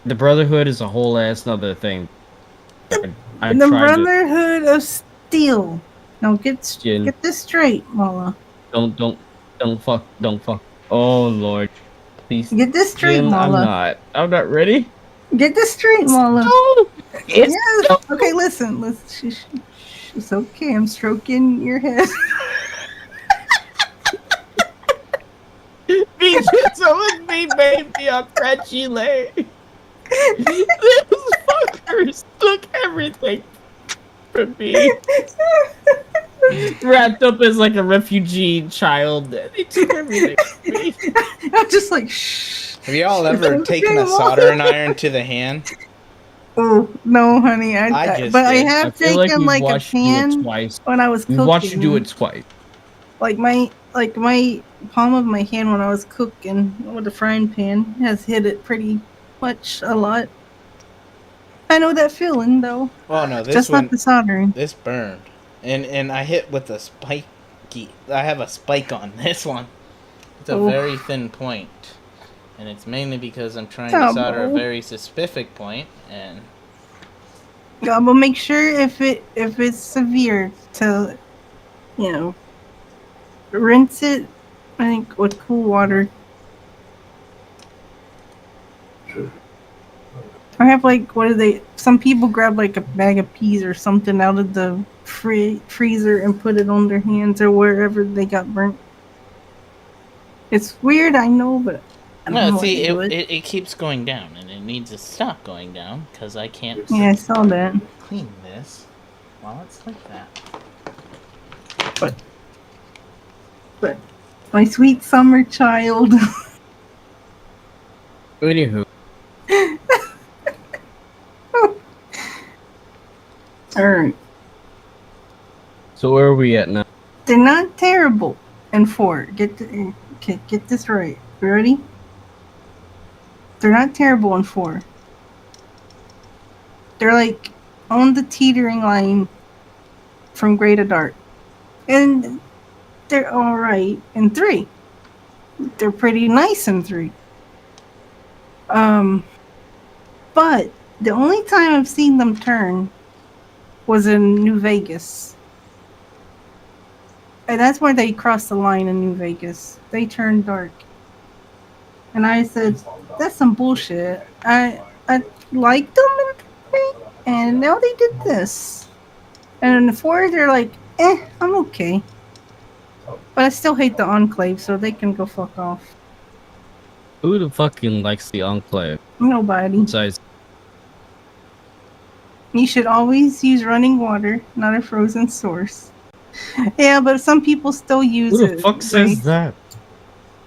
The Brotherhood is a whole ass other thing. I The tried to. Brotherhood of Steel. Now get this straight, Mala. Don't fuck. Oh Lord, please. Get this straight, Jin, Mala. I'm not ready. Get this straight, Mala. No, it's Yes. Okay, listen. It's okay. I'm stroking your head. someone made me on Crunchyroll. These fuckers took everything from me. Wrapped up as like a refugee child. They took everything from me. I'm just like, shh. Have y'all ever taken a soldering iron to the hand? Oh no, honey. I just but I did. have I feel like taken we've like a watched you do it pan twice. when I was We cooking. watched you do it twice. Like my palm of my hand when I was cooking with the frying pan has hit it pretty much a lot. I know that feeling though. Oh no, this Just one, not the soldering. this burned, and I hit with a spiky. I have a spike on this one. It's a Oh. very thin point, and it's mainly because I'm trying to Gobbo. solder a very specific point, and Yeah, but make sure if it's severe to, rinse it. I think with cool water. I have like what do they? Some people grab like a bag of peas or something out of the freezer and put it on their hands or wherever they got burnt. It's weird, I know, but I don't know no, why see, they do it keeps going down, and it needs to stop going down because I can't Yeah, I saw that. clean this while it's like that. But my sweet summer child. Anywho, Alright. so where are we at now? They're not terrible in 4. Get this right. You ready? They're not terrible in 4. They're like on the teetering line from gray to dark. And they're alright in 3. They're pretty nice in 3. But the only time I've seen them turn was in New Vegas. And that's where they crossed the line in New Vegas. They turned dark. And I said, that's some bullshit. I liked them in 3, and now they did this. And in the 4, they're like, I'm okay. But I still hate the Enclave, so they can go fuck off. Who the fucking likes the Enclave? Nobody. Besides, You should always use running water, not a frozen source. Yeah, but some people still use who it. the fuck says that?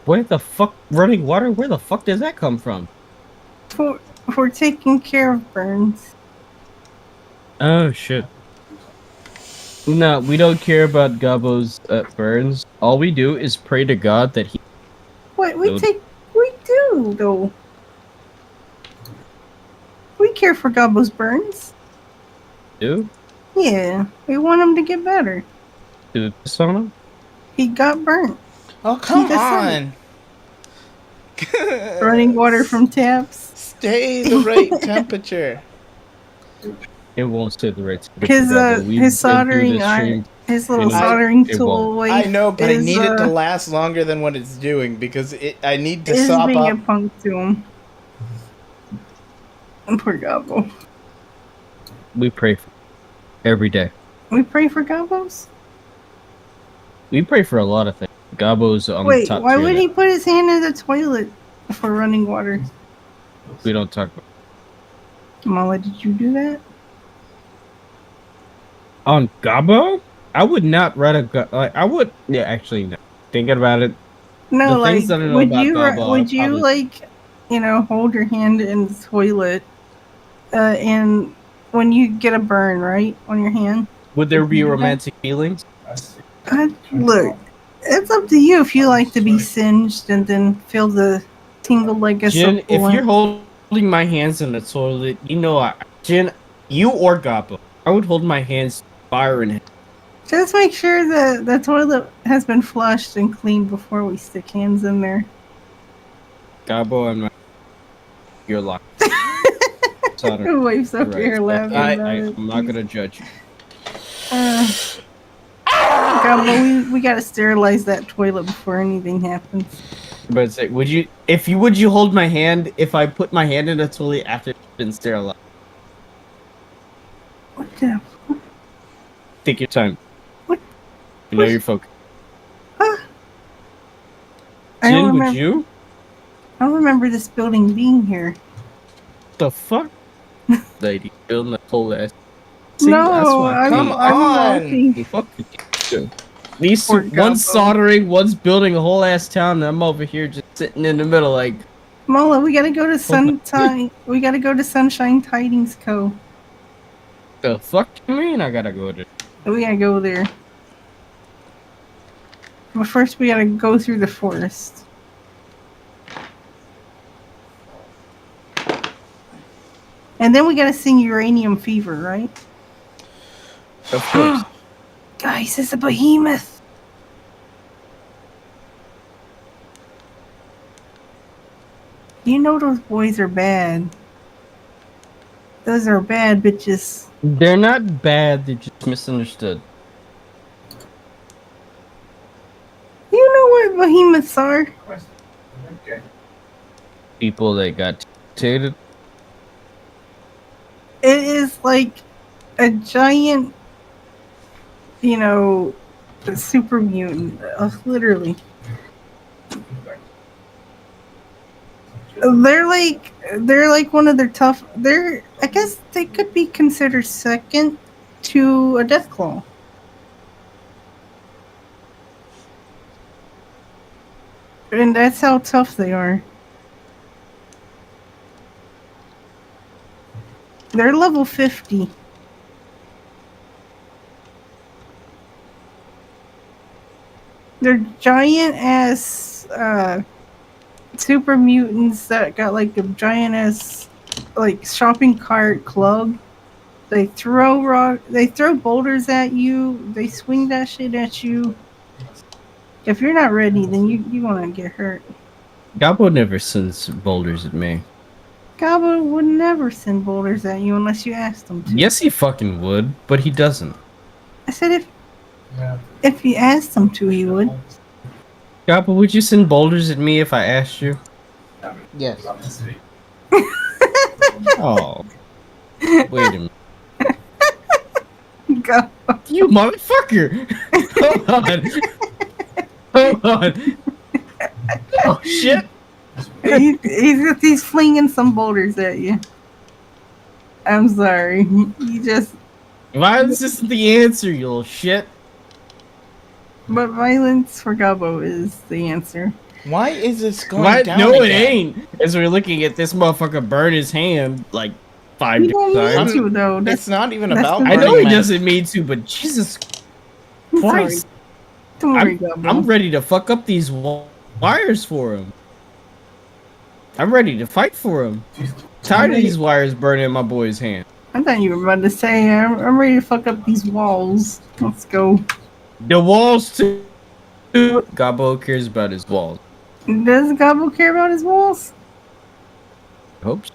Where the fuck running water? Where the fuck does that come from? For taking care of burns. Oh shit. No, we don't care about Gabbo's burns. All we do is pray to God that he What we do though. We care for Gobbo's burns. do. Yeah, we want him to get better. Do this on him. He got burnt. Oh, come just on! Running water from taps. Stay the right temperature. It won't stay the right His temperature, Gabbo. We've been his through soldering this stream. his little I- soldering it tool won't. wife I know, but I is, need it to last longer than what it's doing because I need to is sop being up. a punk to him. Poor Gobbo. We pray for every day. We pray for Gobbos? We pray for a lot of things. Gabbo's on Wait, the top why tier would there. he put his hand in the toilet for running water? We don't talk about Mala, did you do that? on Gabbo. I would not write I would. Yeah, actually, no. Thinking about it, No, The like, things that I know would about you, Gobbo, would I you probably- like, hold your hand in the toilet, and when you get a burn, right, on your hand? would there Would be you do that? romantic feelings? Look, it's up to you if you like to be singed and then feel the tingle like a Jin, if supplement. you're holding my hands in the toilet, Jin, you or Gabbo, I would hold my hands fire in it. Just make sure that the toilet has been flushed and cleaned before we stick hands in there. Gabbo, I'm not. You're locked. Sorry. Your wife's up Right. here laughing about it. I'm not gonna judge you. God, we gotta sterilize that toilet before anything happens. But say, would you hold my hand if I put my hand in the toilet after it's been sterilized? What the? Take your time. What? You know you're focused. I don't Jin, would remember. you? I don't remember this building being here. The fuck? Lady, building a whole ass. No, I'm Come on. walking. Fuck you. These Poor two, Gabbo. one's soldering, one's building a whole ass town, and I'm over here just sitting in the middle like, Mola, we gotta go to Sunshine. We gotta go to Sunshine Tidings Co. the fuck you mean I gotta go there? We gotta go there. But first, we gotta go through the forest. And then we gotta sing Uranium Fever, right? Of course. Guys, it's a behemoth. You know those boys are bad. Those are bad bitches. They're not bad, they're just misunderstood. You know what behemoths are? Okay. People that got tated. It is like a giant, you know, super mutant. Literally. They're like one of their tough. I guess they could be considered second to a Deathclaw. And that's how tough they are. They're level 50. They're giant ass super mutants that got like a giant ass like shopping cart club. They throw boulders at you, they swing that shit at you. If you're not ready, then you gonna get hurt. Gabo never sends boulders at me. Gabo would never send boulders at you unless you asked him to. Yes, he fucking would, but he doesn't. I said Yeah. if you asked him to, he would. Gabo, would you send boulders at me if I asked you? Yes. Oh. Wait a minute. Go. You motherfucker! Hold on. Hold on. Oh, shit. He's flinging some boulders at you. I'm sorry. You just. Violence isn't the answer, you little shit. But violence for Gabo is the answer. Why is this going Why? down No, it again? ain't. As we're looking at this motherfucker burn his hand like 5 You different don't times. need to, though. It's not even that's about the- I know burning he my- doesn't mean to, but Jesus I'm sorry. Christ. Don't worry, Gabo. I'm ready to fuck up these wires for him. I'm ready to fight for him. Tired of these wires burning in my boy's hand. I thought you were about to say, I'm ready to fuck up these walls. Let's go. The walls too. Gabo cares about his walls. Does Gabo care about his walls? Hopes.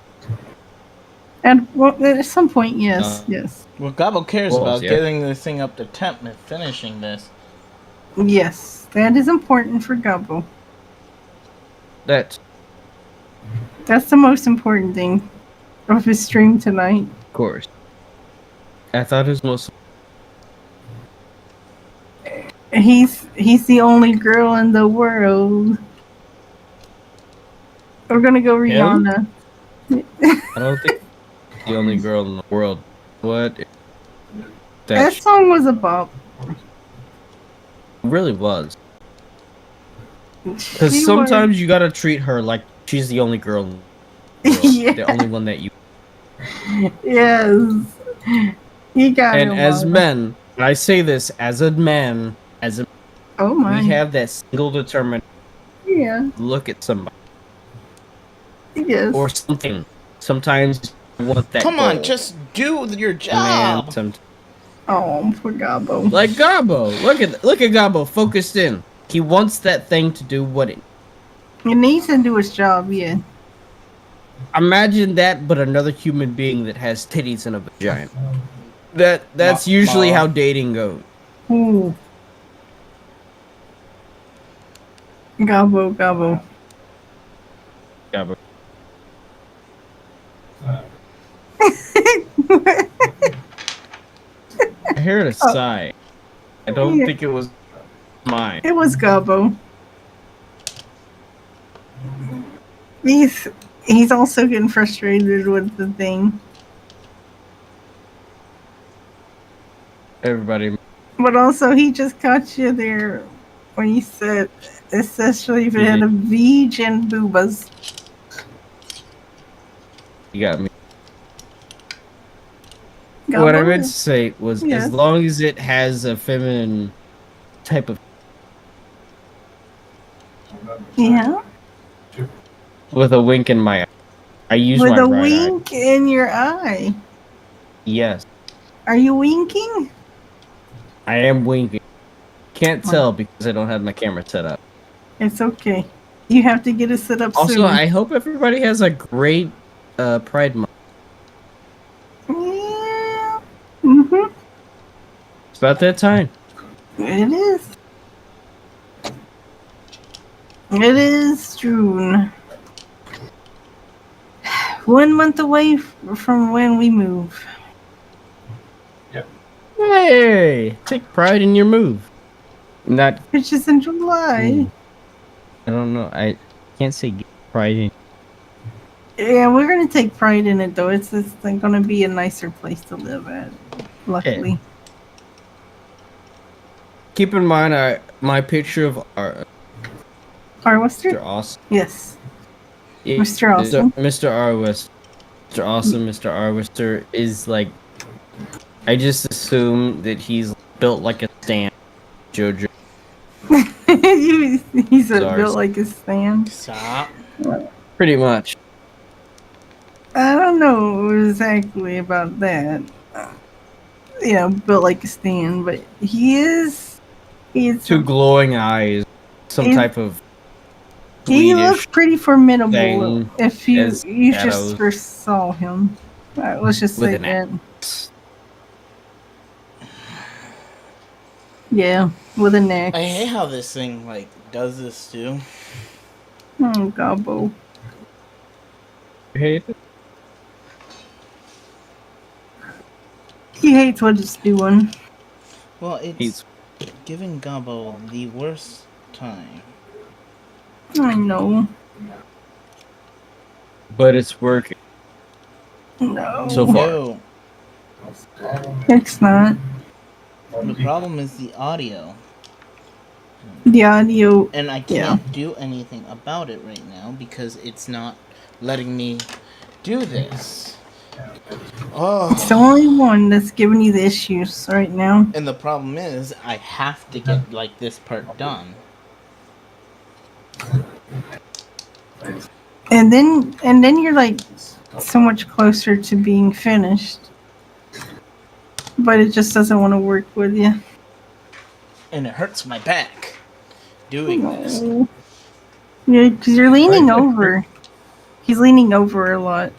And well, at some point, yes, yes. What Gabo cares Walls, about yeah. getting this thing up to temp and finishing this. Yes, that is important for Gabo. That's That's the most important thing of his stream tonight. of course. I thought it was most. He's the only girl in the world. We're gonna go Rihanna. I don't think the only girl in the world. What? That song was a bop. really was. Because She sometimes you gotta treat her like she's the only girl in the world. Yeah. The only one that you. was- yes, he got And it. as Mama. men, and I say this as a man, Oh my, we have that single determined yeah, look at somebody yes. or something. Sometimes you want that. Come on, goal. just do your man. job. Oh, poor Gabo. Like Gabo, look at Gabo, focused in. He wants that thing to do what it. He needs to do his job. Yeah. Imagine that, but another human being that has titties and a vagina. That's usually Ma. how dating goes. Ooh. Gabo, Gabo. Gabo. I heard a sigh. I don't Yeah. think it was mine. It was Gabo. He's also getting frustrated with the thing. Everybody, But also, he just caught you there when you said, especially if it had a Veg and boobas. you got me. Gabo, What I meant to say was, Yes. as long as it has a feminine type of, yeah. with a wink in my eye. I use With my a right eye. wink in your eye. Yes, Are you winking? I am winking. Can't tell because I don't have my camera set up. It's okay. You have to get it set up Also, soon. I hope everybody has a great Pride Month. Yeah. Mhm. It's about that time. It is. It is June. 1 month away from when we move. Hey, take pride in your move. Not. Which is in July. I don't know. I can't say get pride in. Yeah, we're gonna take pride in it though. It's like, gonna be a nicer place to live at. Luckily. Keep in mind, my picture of our Harwester? Mr. Awesome. Yes. Mr. Awesome. Mr. Arwester. Mr. Awesome, Mr. Arwester is like. I just assume that he's built like a stand, Jojo. He's Sorry. built like a stand. Stop. Pretty much. I don't know exactly about that. Built like a stand, but he's Two glowing eyes. Some He's- type of. he Swedish looks pretty formidable thing if you as just shadows. first saw him. Let's just With say an that. Yeah, with an axe. I hate how this thing like does this too. Oh, Gobbo. hate it. He hates what it's doing. Well, it's He's giving Gobbo the worst time. I know. but it's working No. so far. No, It's not. the problem is the audio, The audio. and I can't do anything about it right now because it's not letting me do this. Oh. It's the only one that's giving you the issues right now. And the problem is, I have to get like this part done. And then you're like so much closer to being finished. But it just doesn't want to work with you. And it hurts my back doing this. No. Yeah, because you're leaning over. He's leaning over a lot.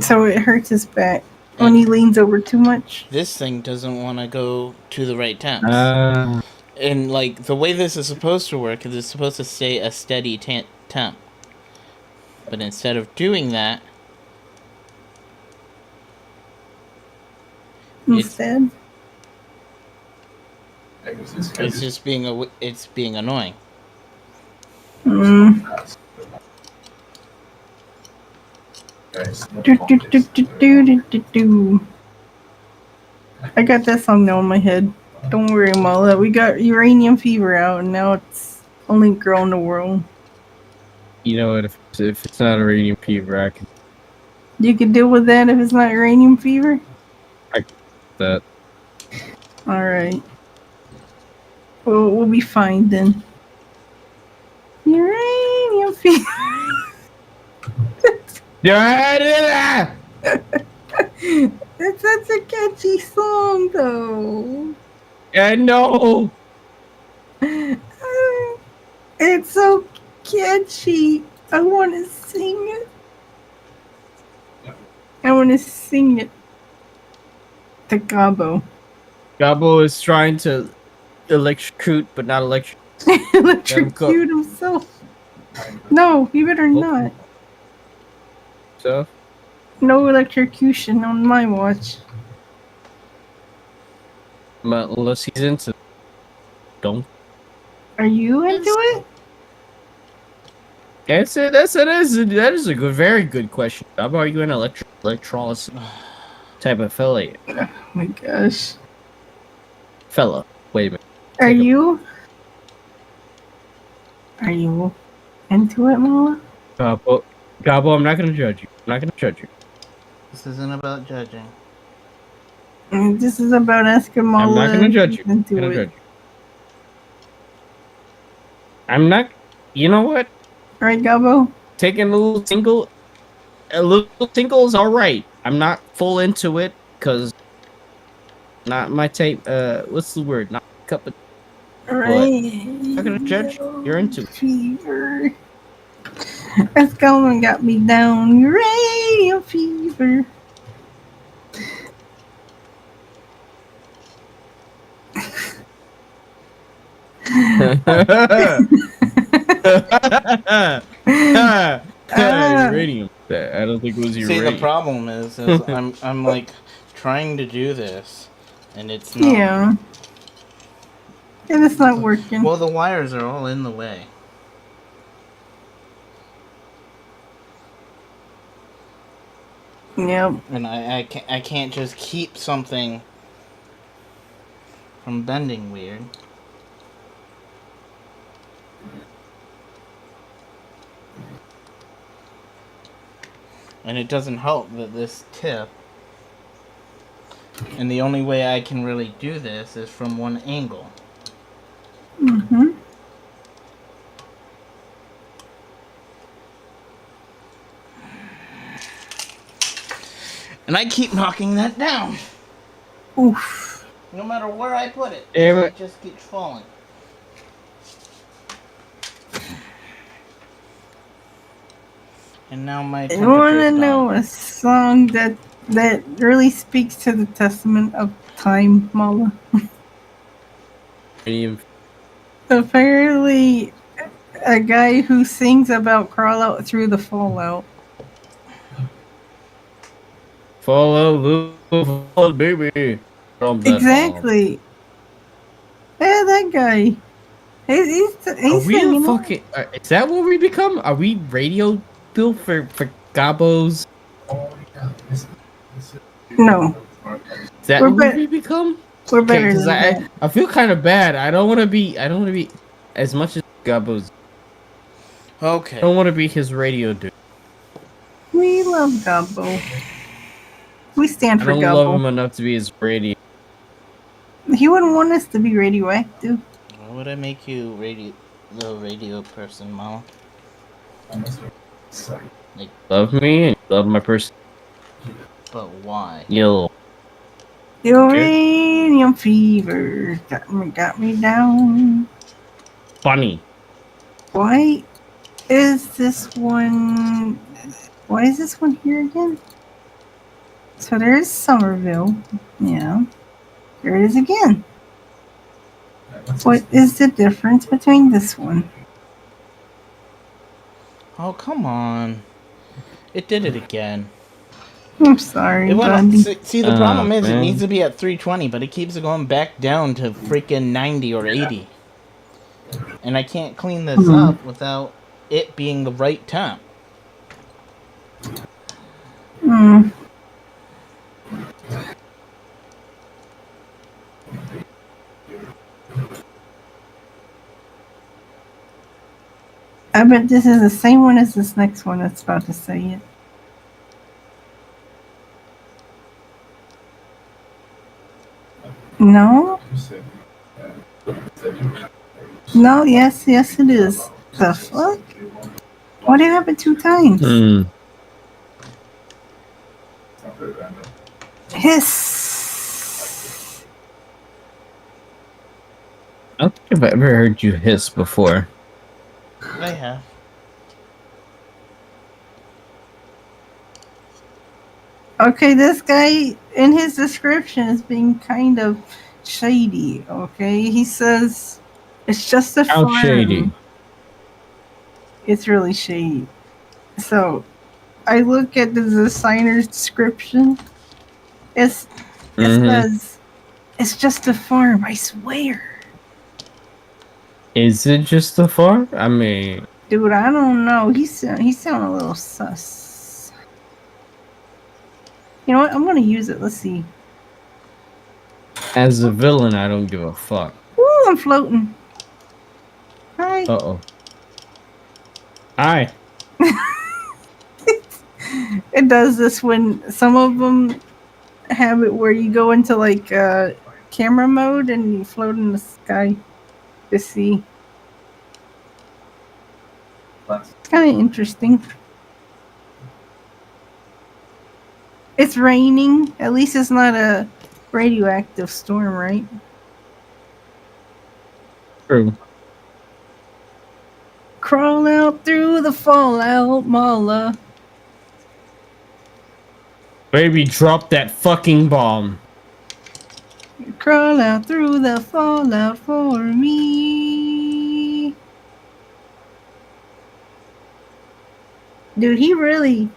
So it hurts his back when he leans over too much. This thing doesn't want to go to the right temps. Uh, And like the way this is supposed to work is it's supposed to stay a steady temp. But instead of doing that, Instead. it's just being annoying. Do. I got that song now in my head. Don't worry, Mala. We got Uranium Fever out, and now it's only girl in the world. you know what? If it's not a radium fever, I can You can deal with that if it's not Uranium Fever? that. Alright. Well, we'll be fine then. Uranium Fever. Yeah. It's such a catchy song, though. I know. It's so catchy. I want to sing it. I want to sing it to Gobbo. Gabo is trying to electrocute, but not electrocute. Electrocute himself. No, you better not. So No electrocution on my watch. unless he's into. Don't. Are you into it? That is a very good question. Gabo, are you an electrolysis type of fella? Oh my gosh. Fella. Wait a minute. Are you into it, Mala? Gabo, I'm not gonna judge you. I'm not gonna judge you. This isn't about judging. This is about asking Mala. I'm not gonna judge you. Into I'm gonna it. judge you. I'm not. You know what? Right, Gobbo? taking a little single. A little single is all right. I'm not full into it because not my type. What's the word? Not my cup of. But I'm not gonna judge. You're into it. Fever. That's going got me down. Radio fever. Uranium. I don't think it was See, the uranium. problem is I'm like trying to do this, and it's not. Yeah. And it's not working. Well, the wires are all in the way. Yep. And I can't just keep something from bending weird. And it doesn't help that this tip, and the only way I can really do this is from one angle. Mm-hmm. And I keep knocking that down. Oof. No matter where I put it, Damn it it. just keeps falling. And now my You want to temperature's know down. a song that really speaks to the testament of time, Mala? Uranium. Apparently, a guy who sings about crawl out through the fallout. Follow the baby. From the Exactly. Yeah, that guy. He's Are we singing. a fucking? Is that what we become? Are we radio bill for Gabos? Oh yeah. This No, Is that We're what bet- we become? we're Okay, better because than that. I feel kind of bad. I don't want to be. I don't want to be as much as Gabos. I Okay. don't want to be his radio dude. We love Gobbo. We stand I for don't love him Gobbo. enough to be his radio. He wouldn't want us to be radioactive. Why would I make you the radio person, Mama? Love me and love my person. But why? You'll. Uranium fever got me down. Funny. Why is this one? Why is this one here again? So there's Somerville. Yeah. There it is again. What is the difference between this one? Oh, come on. It did it again. I'm sorry, It went up, buddy. see, the problem is it man. needs to be at 320, but it keeps going back down to freaking 90 or 80. And I can't clean this up without it being the right temp. Hmm. I bet this is the same one as this next one that's about to say it. No? No, yes, it is. The fuck? Why did it happen 2 times? Hiss. I don't think I've ever heard you hiss before. I have. Okay, this guy in his description is being kind of shady. Okay, he says it's just a How farm. shady? It's really shady. So, I look at the designer's description. It says it's just a farm. I swear, Is it just a farm? I mean, dude. I don't know. He sound a little sus. You know what? I'm gonna use it. Let's see. as a villain, I don't give a fuck. Ooh, I'm floating. Hi. Uh-oh. Hi. It does this when some of them have it where you go into like camera mode and you float in the sky to see. Last. It's kind of interesting. It's raining. At least it's not a radioactive storm, right? True. Crawl out through the fallout, Mala. Baby, drop that fucking bomb. Crawl out through the fallout for me. Dude, he really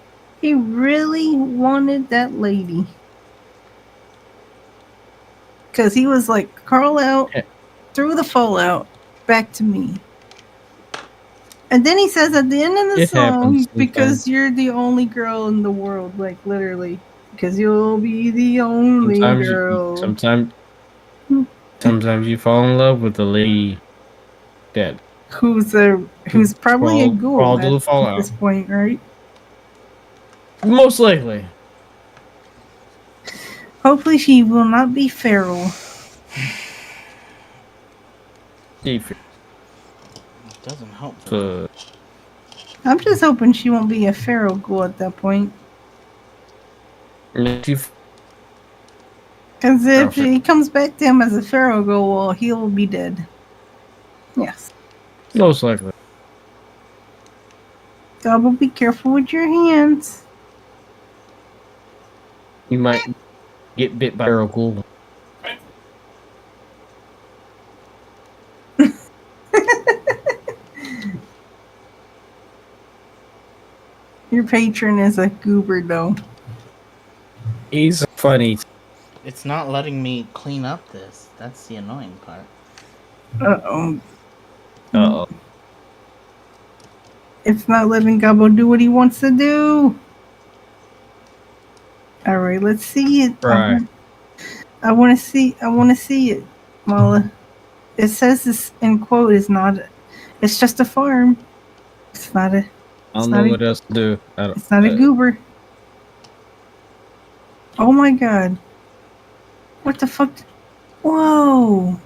wanted that lady. Because he was like, crawl out through the fallout back to me. And then he says at the end of the It song, happens sometimes. because you're the only girl in the world, like literally. Because you'll be the only girl. Sometimes you fall in love with the lady that Who's probably a ghoul crawl to the at fallout. this point, right? Most likely. Hopefully she will not be feral. It doesn't help. I'm just hoping she won't be a feral ghoul at that point. Because if he comes back to him as a feral ghoul, well, he'll be dead. Yes. Most likely. Double, be careful with your hands. You might get bit by a feral ghoul. Your patron is a goober, though. He's funny. It's not letting me clean up this. That's the annoying part. Uh-oh. Uh-oh. It's not letting Gabo do what he wants to do. Alright, let's see it. Right. I want to see it, Mala. It says this in quote is not, it's just a farm. It's not a, I don't know what else to do. it's not a goober. Oh my god. What the fuck? Whoa.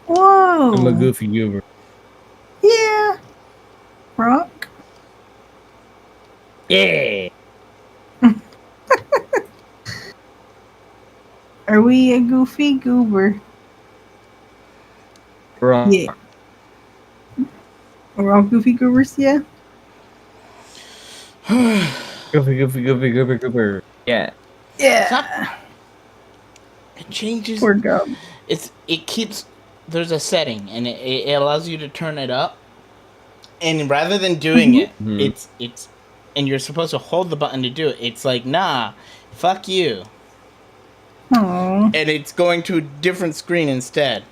Whoa. I'm a goofy goober. Yeah. Rock. Yeah. Are we a goofy goober? Right. Yeah. We're all goofy goobers, yeah? Goofy, goober. Yeah. Yeah. It changes. Poor Gub. It keeps. There's a setting, and it allows you to turn it up. And rather than doing it, it's, and you're supposed to hold the button to do it. It's like, nah, fuck you. Aww. And it's going to a different screen instead.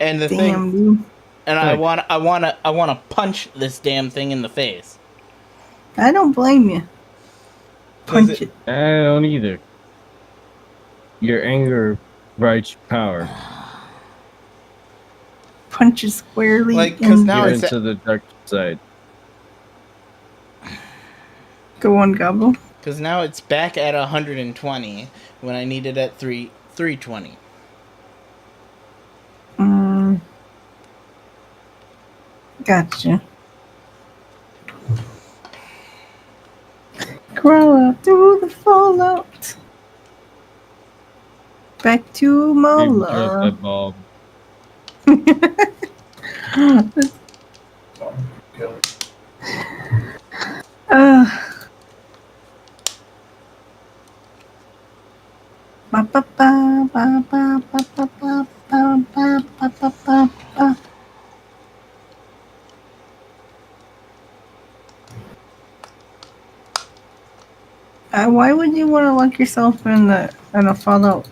And the Damn, thing, dude. and I wanna punch this damn thing in the face. I don't blame you. Punch it. I don't either. Your anger provides power. Punch it squarely. Like, 'cause now You're it's into the dark side. Go on, Gobble. Because now it's back at 120 when I need it at 320. Gotcha. Crawl out through the fallout. Back to Baby, drop Mola. that bomb. Ba ba ba ba ba ba ba ba ba ba ba ba ba. Why would you want to lock yourself in a fallout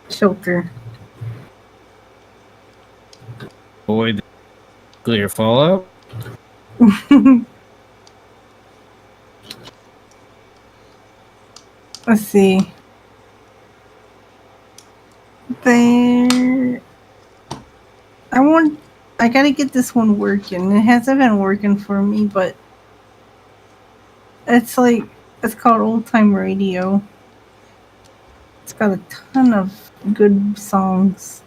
shelter? Avoid clear fallout. Let's see. There. I gotta get this one working. It hasn't been working for me, but it's called Old Time Radio. It's got a ton of good songs.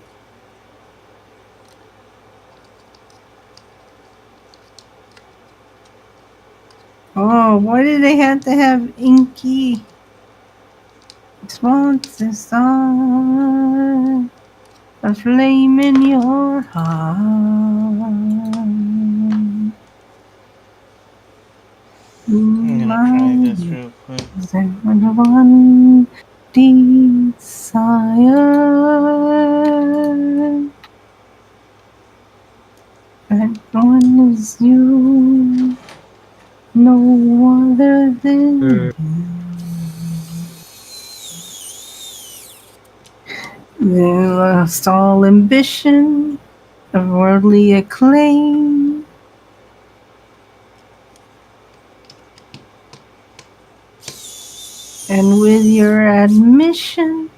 Oh, why did they have to have inky? What's the sun? A flame in your heart. I'm gonna try this real quick. One desire. That one is you. No other than you. They lost all ambition of worldly acclaim. And with your admission,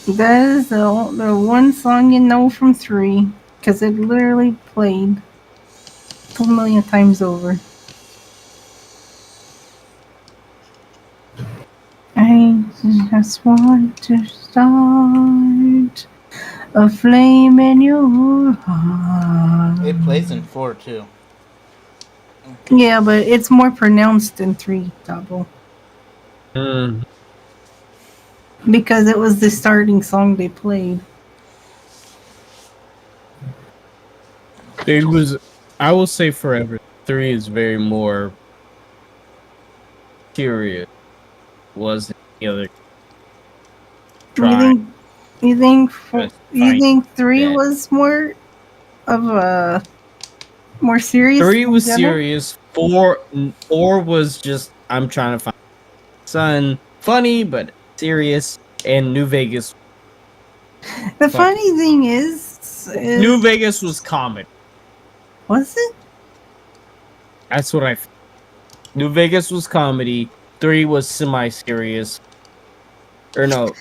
that is the one song you know from 3, because it literally played 2 million times over. I just want to start a flame in your heart. It plays in 4 too. Yeah, but it's more pronounced in 3, Double. Because it was the starting song they played. It was, I will say forever, 3 is very more serious. Was the other try? You think Just you find think 3 that. was more of a more serious? 3 was than serious. 4 was just, I'm trying to find son, funny but serious, and New Vegas. The funny thing is New Vegas was comedy. Was it? That's what I. New Vegas was comedy. 3 was semi-serious. Or no,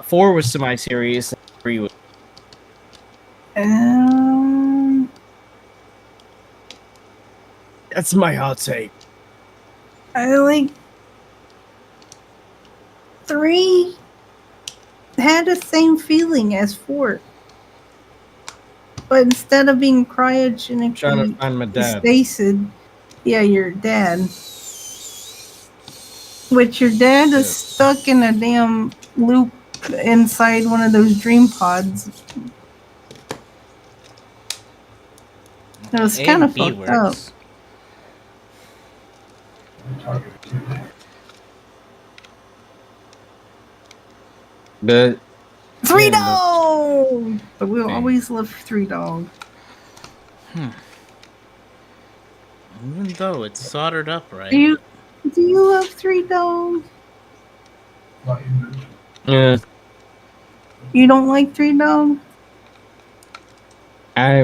4 was semi-serious. And 3 was. That's my hot take. I like 3 had the same feeling as 4. But instead of being Trying to cryogenically find my dad. stasis, yeah, your dad. Which your dad is stuck in a damn loop inside one of those dream pods. It was kind of fucked up. But 3 Dog! But we'll always love 3 Dog. Even though it's soldered up right. Do you love 3 Dog? yeah, You don't like 3 Dog? I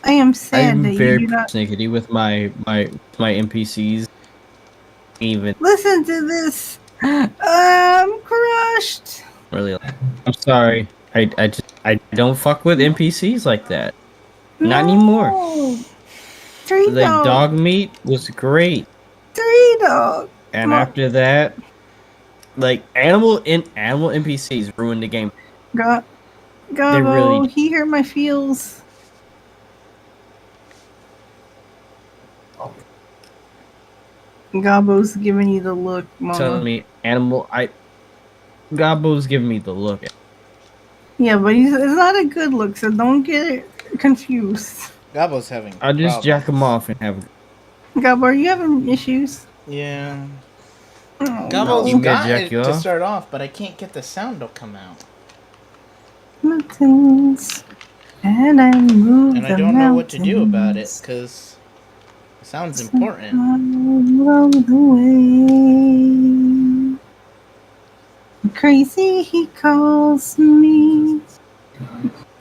am sad that you very do not. persnickety with my NPCs. Even Listen to this. I'm crushed. really, I'm sorry. I don't fuck with NPCs like that. Not anymore. 3 The Dog. dog meat was great. 3 Dog. And after that, like animal NPCs ruined the game. Gabo, really- he hurt my feels. Gabo's giving you the look, mama. Telling me Gabbo's giving me the look. Yeah, but it's not a good look, so don't get it confused. Gabo's having. I'll just jack him off and have. Gabo, are you having issues? Yeah. Oh, Gabo's no. got jack it you to off? start off, but I can't get the sound to come out. Mountains, and I move And I don't know what to do about it, because it sounds important. Along the way. Crazy, he calls me.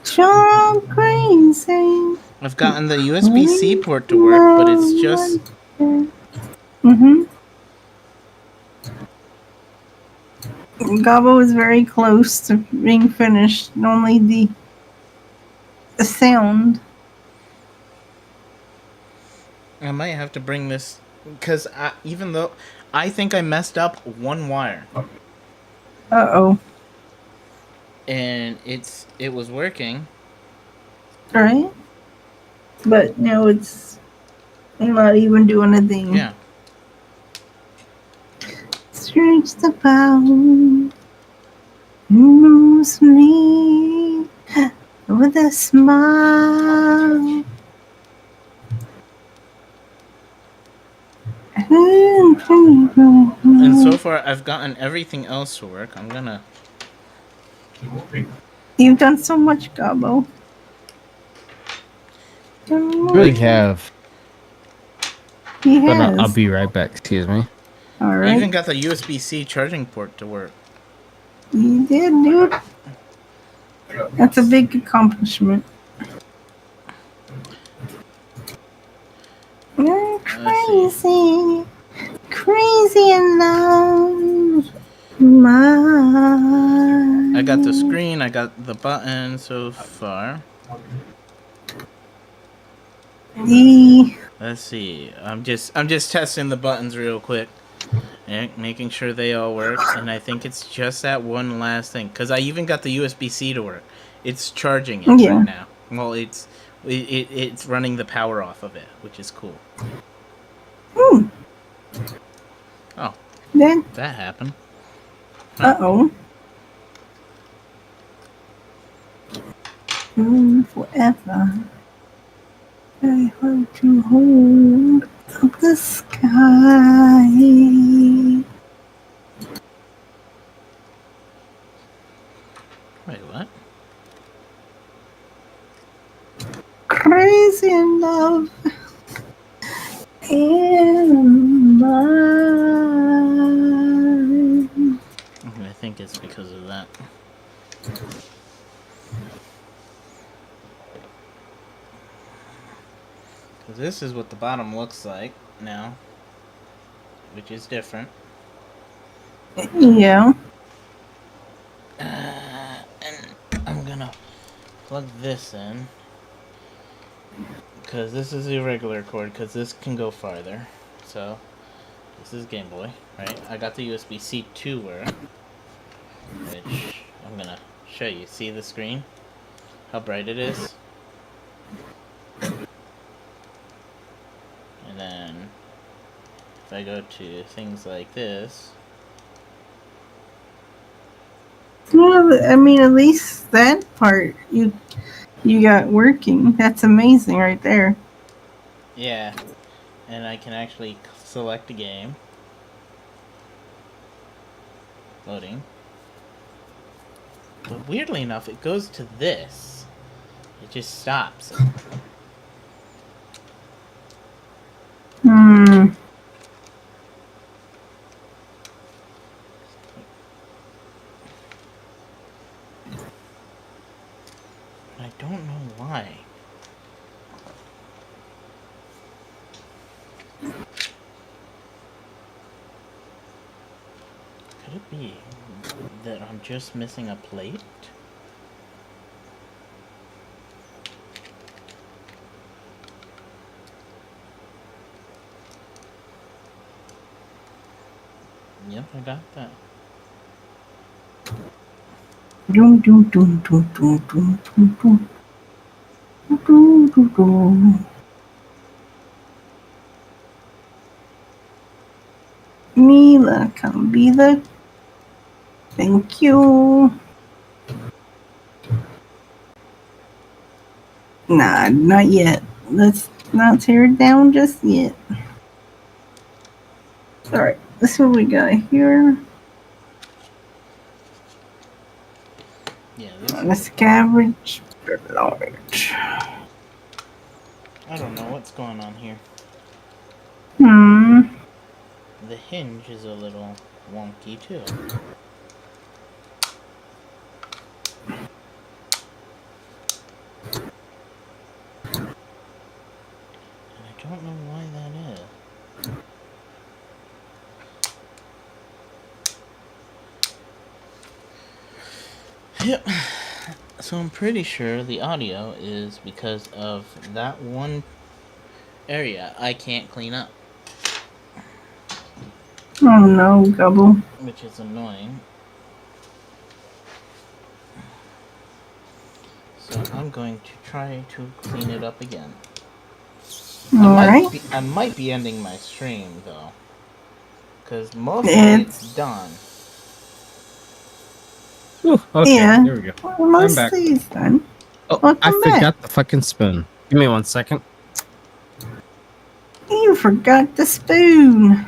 Sure, I'm crazy. I've gotten the USB-C port to work, but it's just... Gabo is very close to being finished. Only the sound. I might have to bring this... Because even though... I think I messed up one wire. Uh-oh. And it was working. right? But now it's not even doing a thing. Yeah. Stretch the bound, moves me with a smile. And so far, I've gotten everything else to work. I'm gonna. You've done so much, Gabo. Really have. He But has. I'll be right back. Excuse me. All I right. even got the USB-C charging port to work. You did, dude. That's a big accomplishment. You're crazy. Crazy in love. My. I got the screen. I got the button so far. Let's see. I'm just testing the buttons real quick, and making sure they all work. And I think it's just that one last thing, because I even got the USB-C to work. It's charging it right now. Well, it's running the power off of it, which is cool. Ooh. Oh, Then. that happened. Uh-oh. Forever. I hope to hold up the sky. Wait, what? Crazy in love. In mine. I think it's because of that. Because this is what the bottom looks like now, which is different. Yeah. And I'm gonna plug this in, because this is the regular cord, because this can go farther. So this is Gameboy, right? I got the USB-C to work, which I'm gonna show you. See the screen? How bright it is? And then if I go to things like this, Well, I mean, at least that part you got working. That's amazing right there. yeah, and I can actually select a game. Loading. But weirdly enough, it goes to this. It just stops. I don't know why. Could it be that I'm just missing a plate? Yep, I got that. Doom, doom, doom, doom, doom, doom, doom, doom. Doom, doom, doom. Mila, come be the. Thank you. Nah, not yet. Let's not tear it down just yet. Alright, this is what we got here. Yeah, Let's cabbage large. I don't know what's going on here. The hinge is a little wonky too. And I don't know why that is. Yep. So I'm pretty sure the audio is because of that one area I can't clean up. Oh no, Gobble. Which is annoying. So I'm going to try to clean it up again. Alright. I might be ending my stream though, because most of It's it's done. Ooh, okay, Yeah. there we go. well, most back. of these done. Oh, Welcome I back. forgot the fucking spoon. Give me 1 second. You forgot the spoon.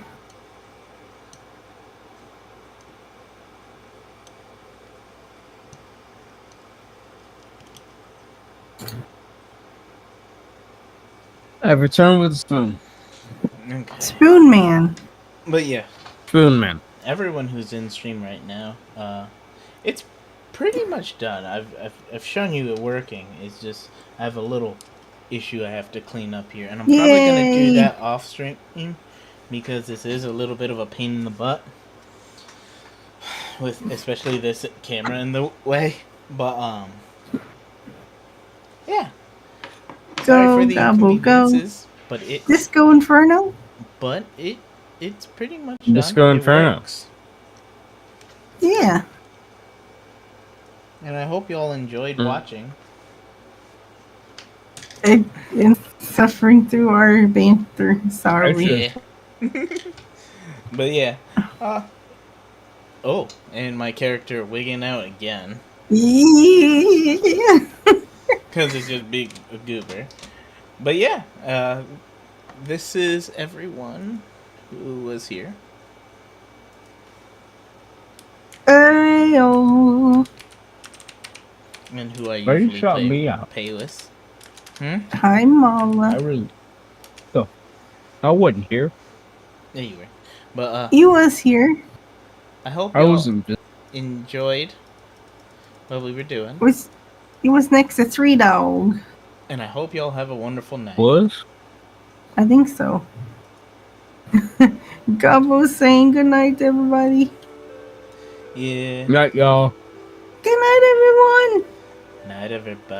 I've returned with the spoon. Okay. Spoon man. But yeah, Spoon man. everyone who's in stream right now, it's pretty much done. I've shown you it working. It's just I have a little issue I have to clean up here, and I'm probably gonna do Yay. that off stream because this is a little bit of a pain in the butt with especially this camera in the way. But yeah. Sorry Go, for the gobble, go. inconveniences, but Disco Inferno? it's pretty much Disco done. Inferno. It works. Yeah. And I hope you all enjoyed watching. And suffering through our banter. Sorry. Yeah. But yeah. Oh, and my character wigging out again. Yeah. Because it's just big a goober. But yeah, this is everyone who was here. Ayo. And who I Why you usually shut me out? play with. Hi, Mala. really. Oh, I wasn't here. There you were. But You was here. I hope I you all wasn't. enjoyed what we were doing. He was next to Three Dog. And I hope you all have a wonderful night. Was? I think so. Gobbo saying good night to everybody. Yeah. Night, y'all. Good night, everyone. Night, everybody.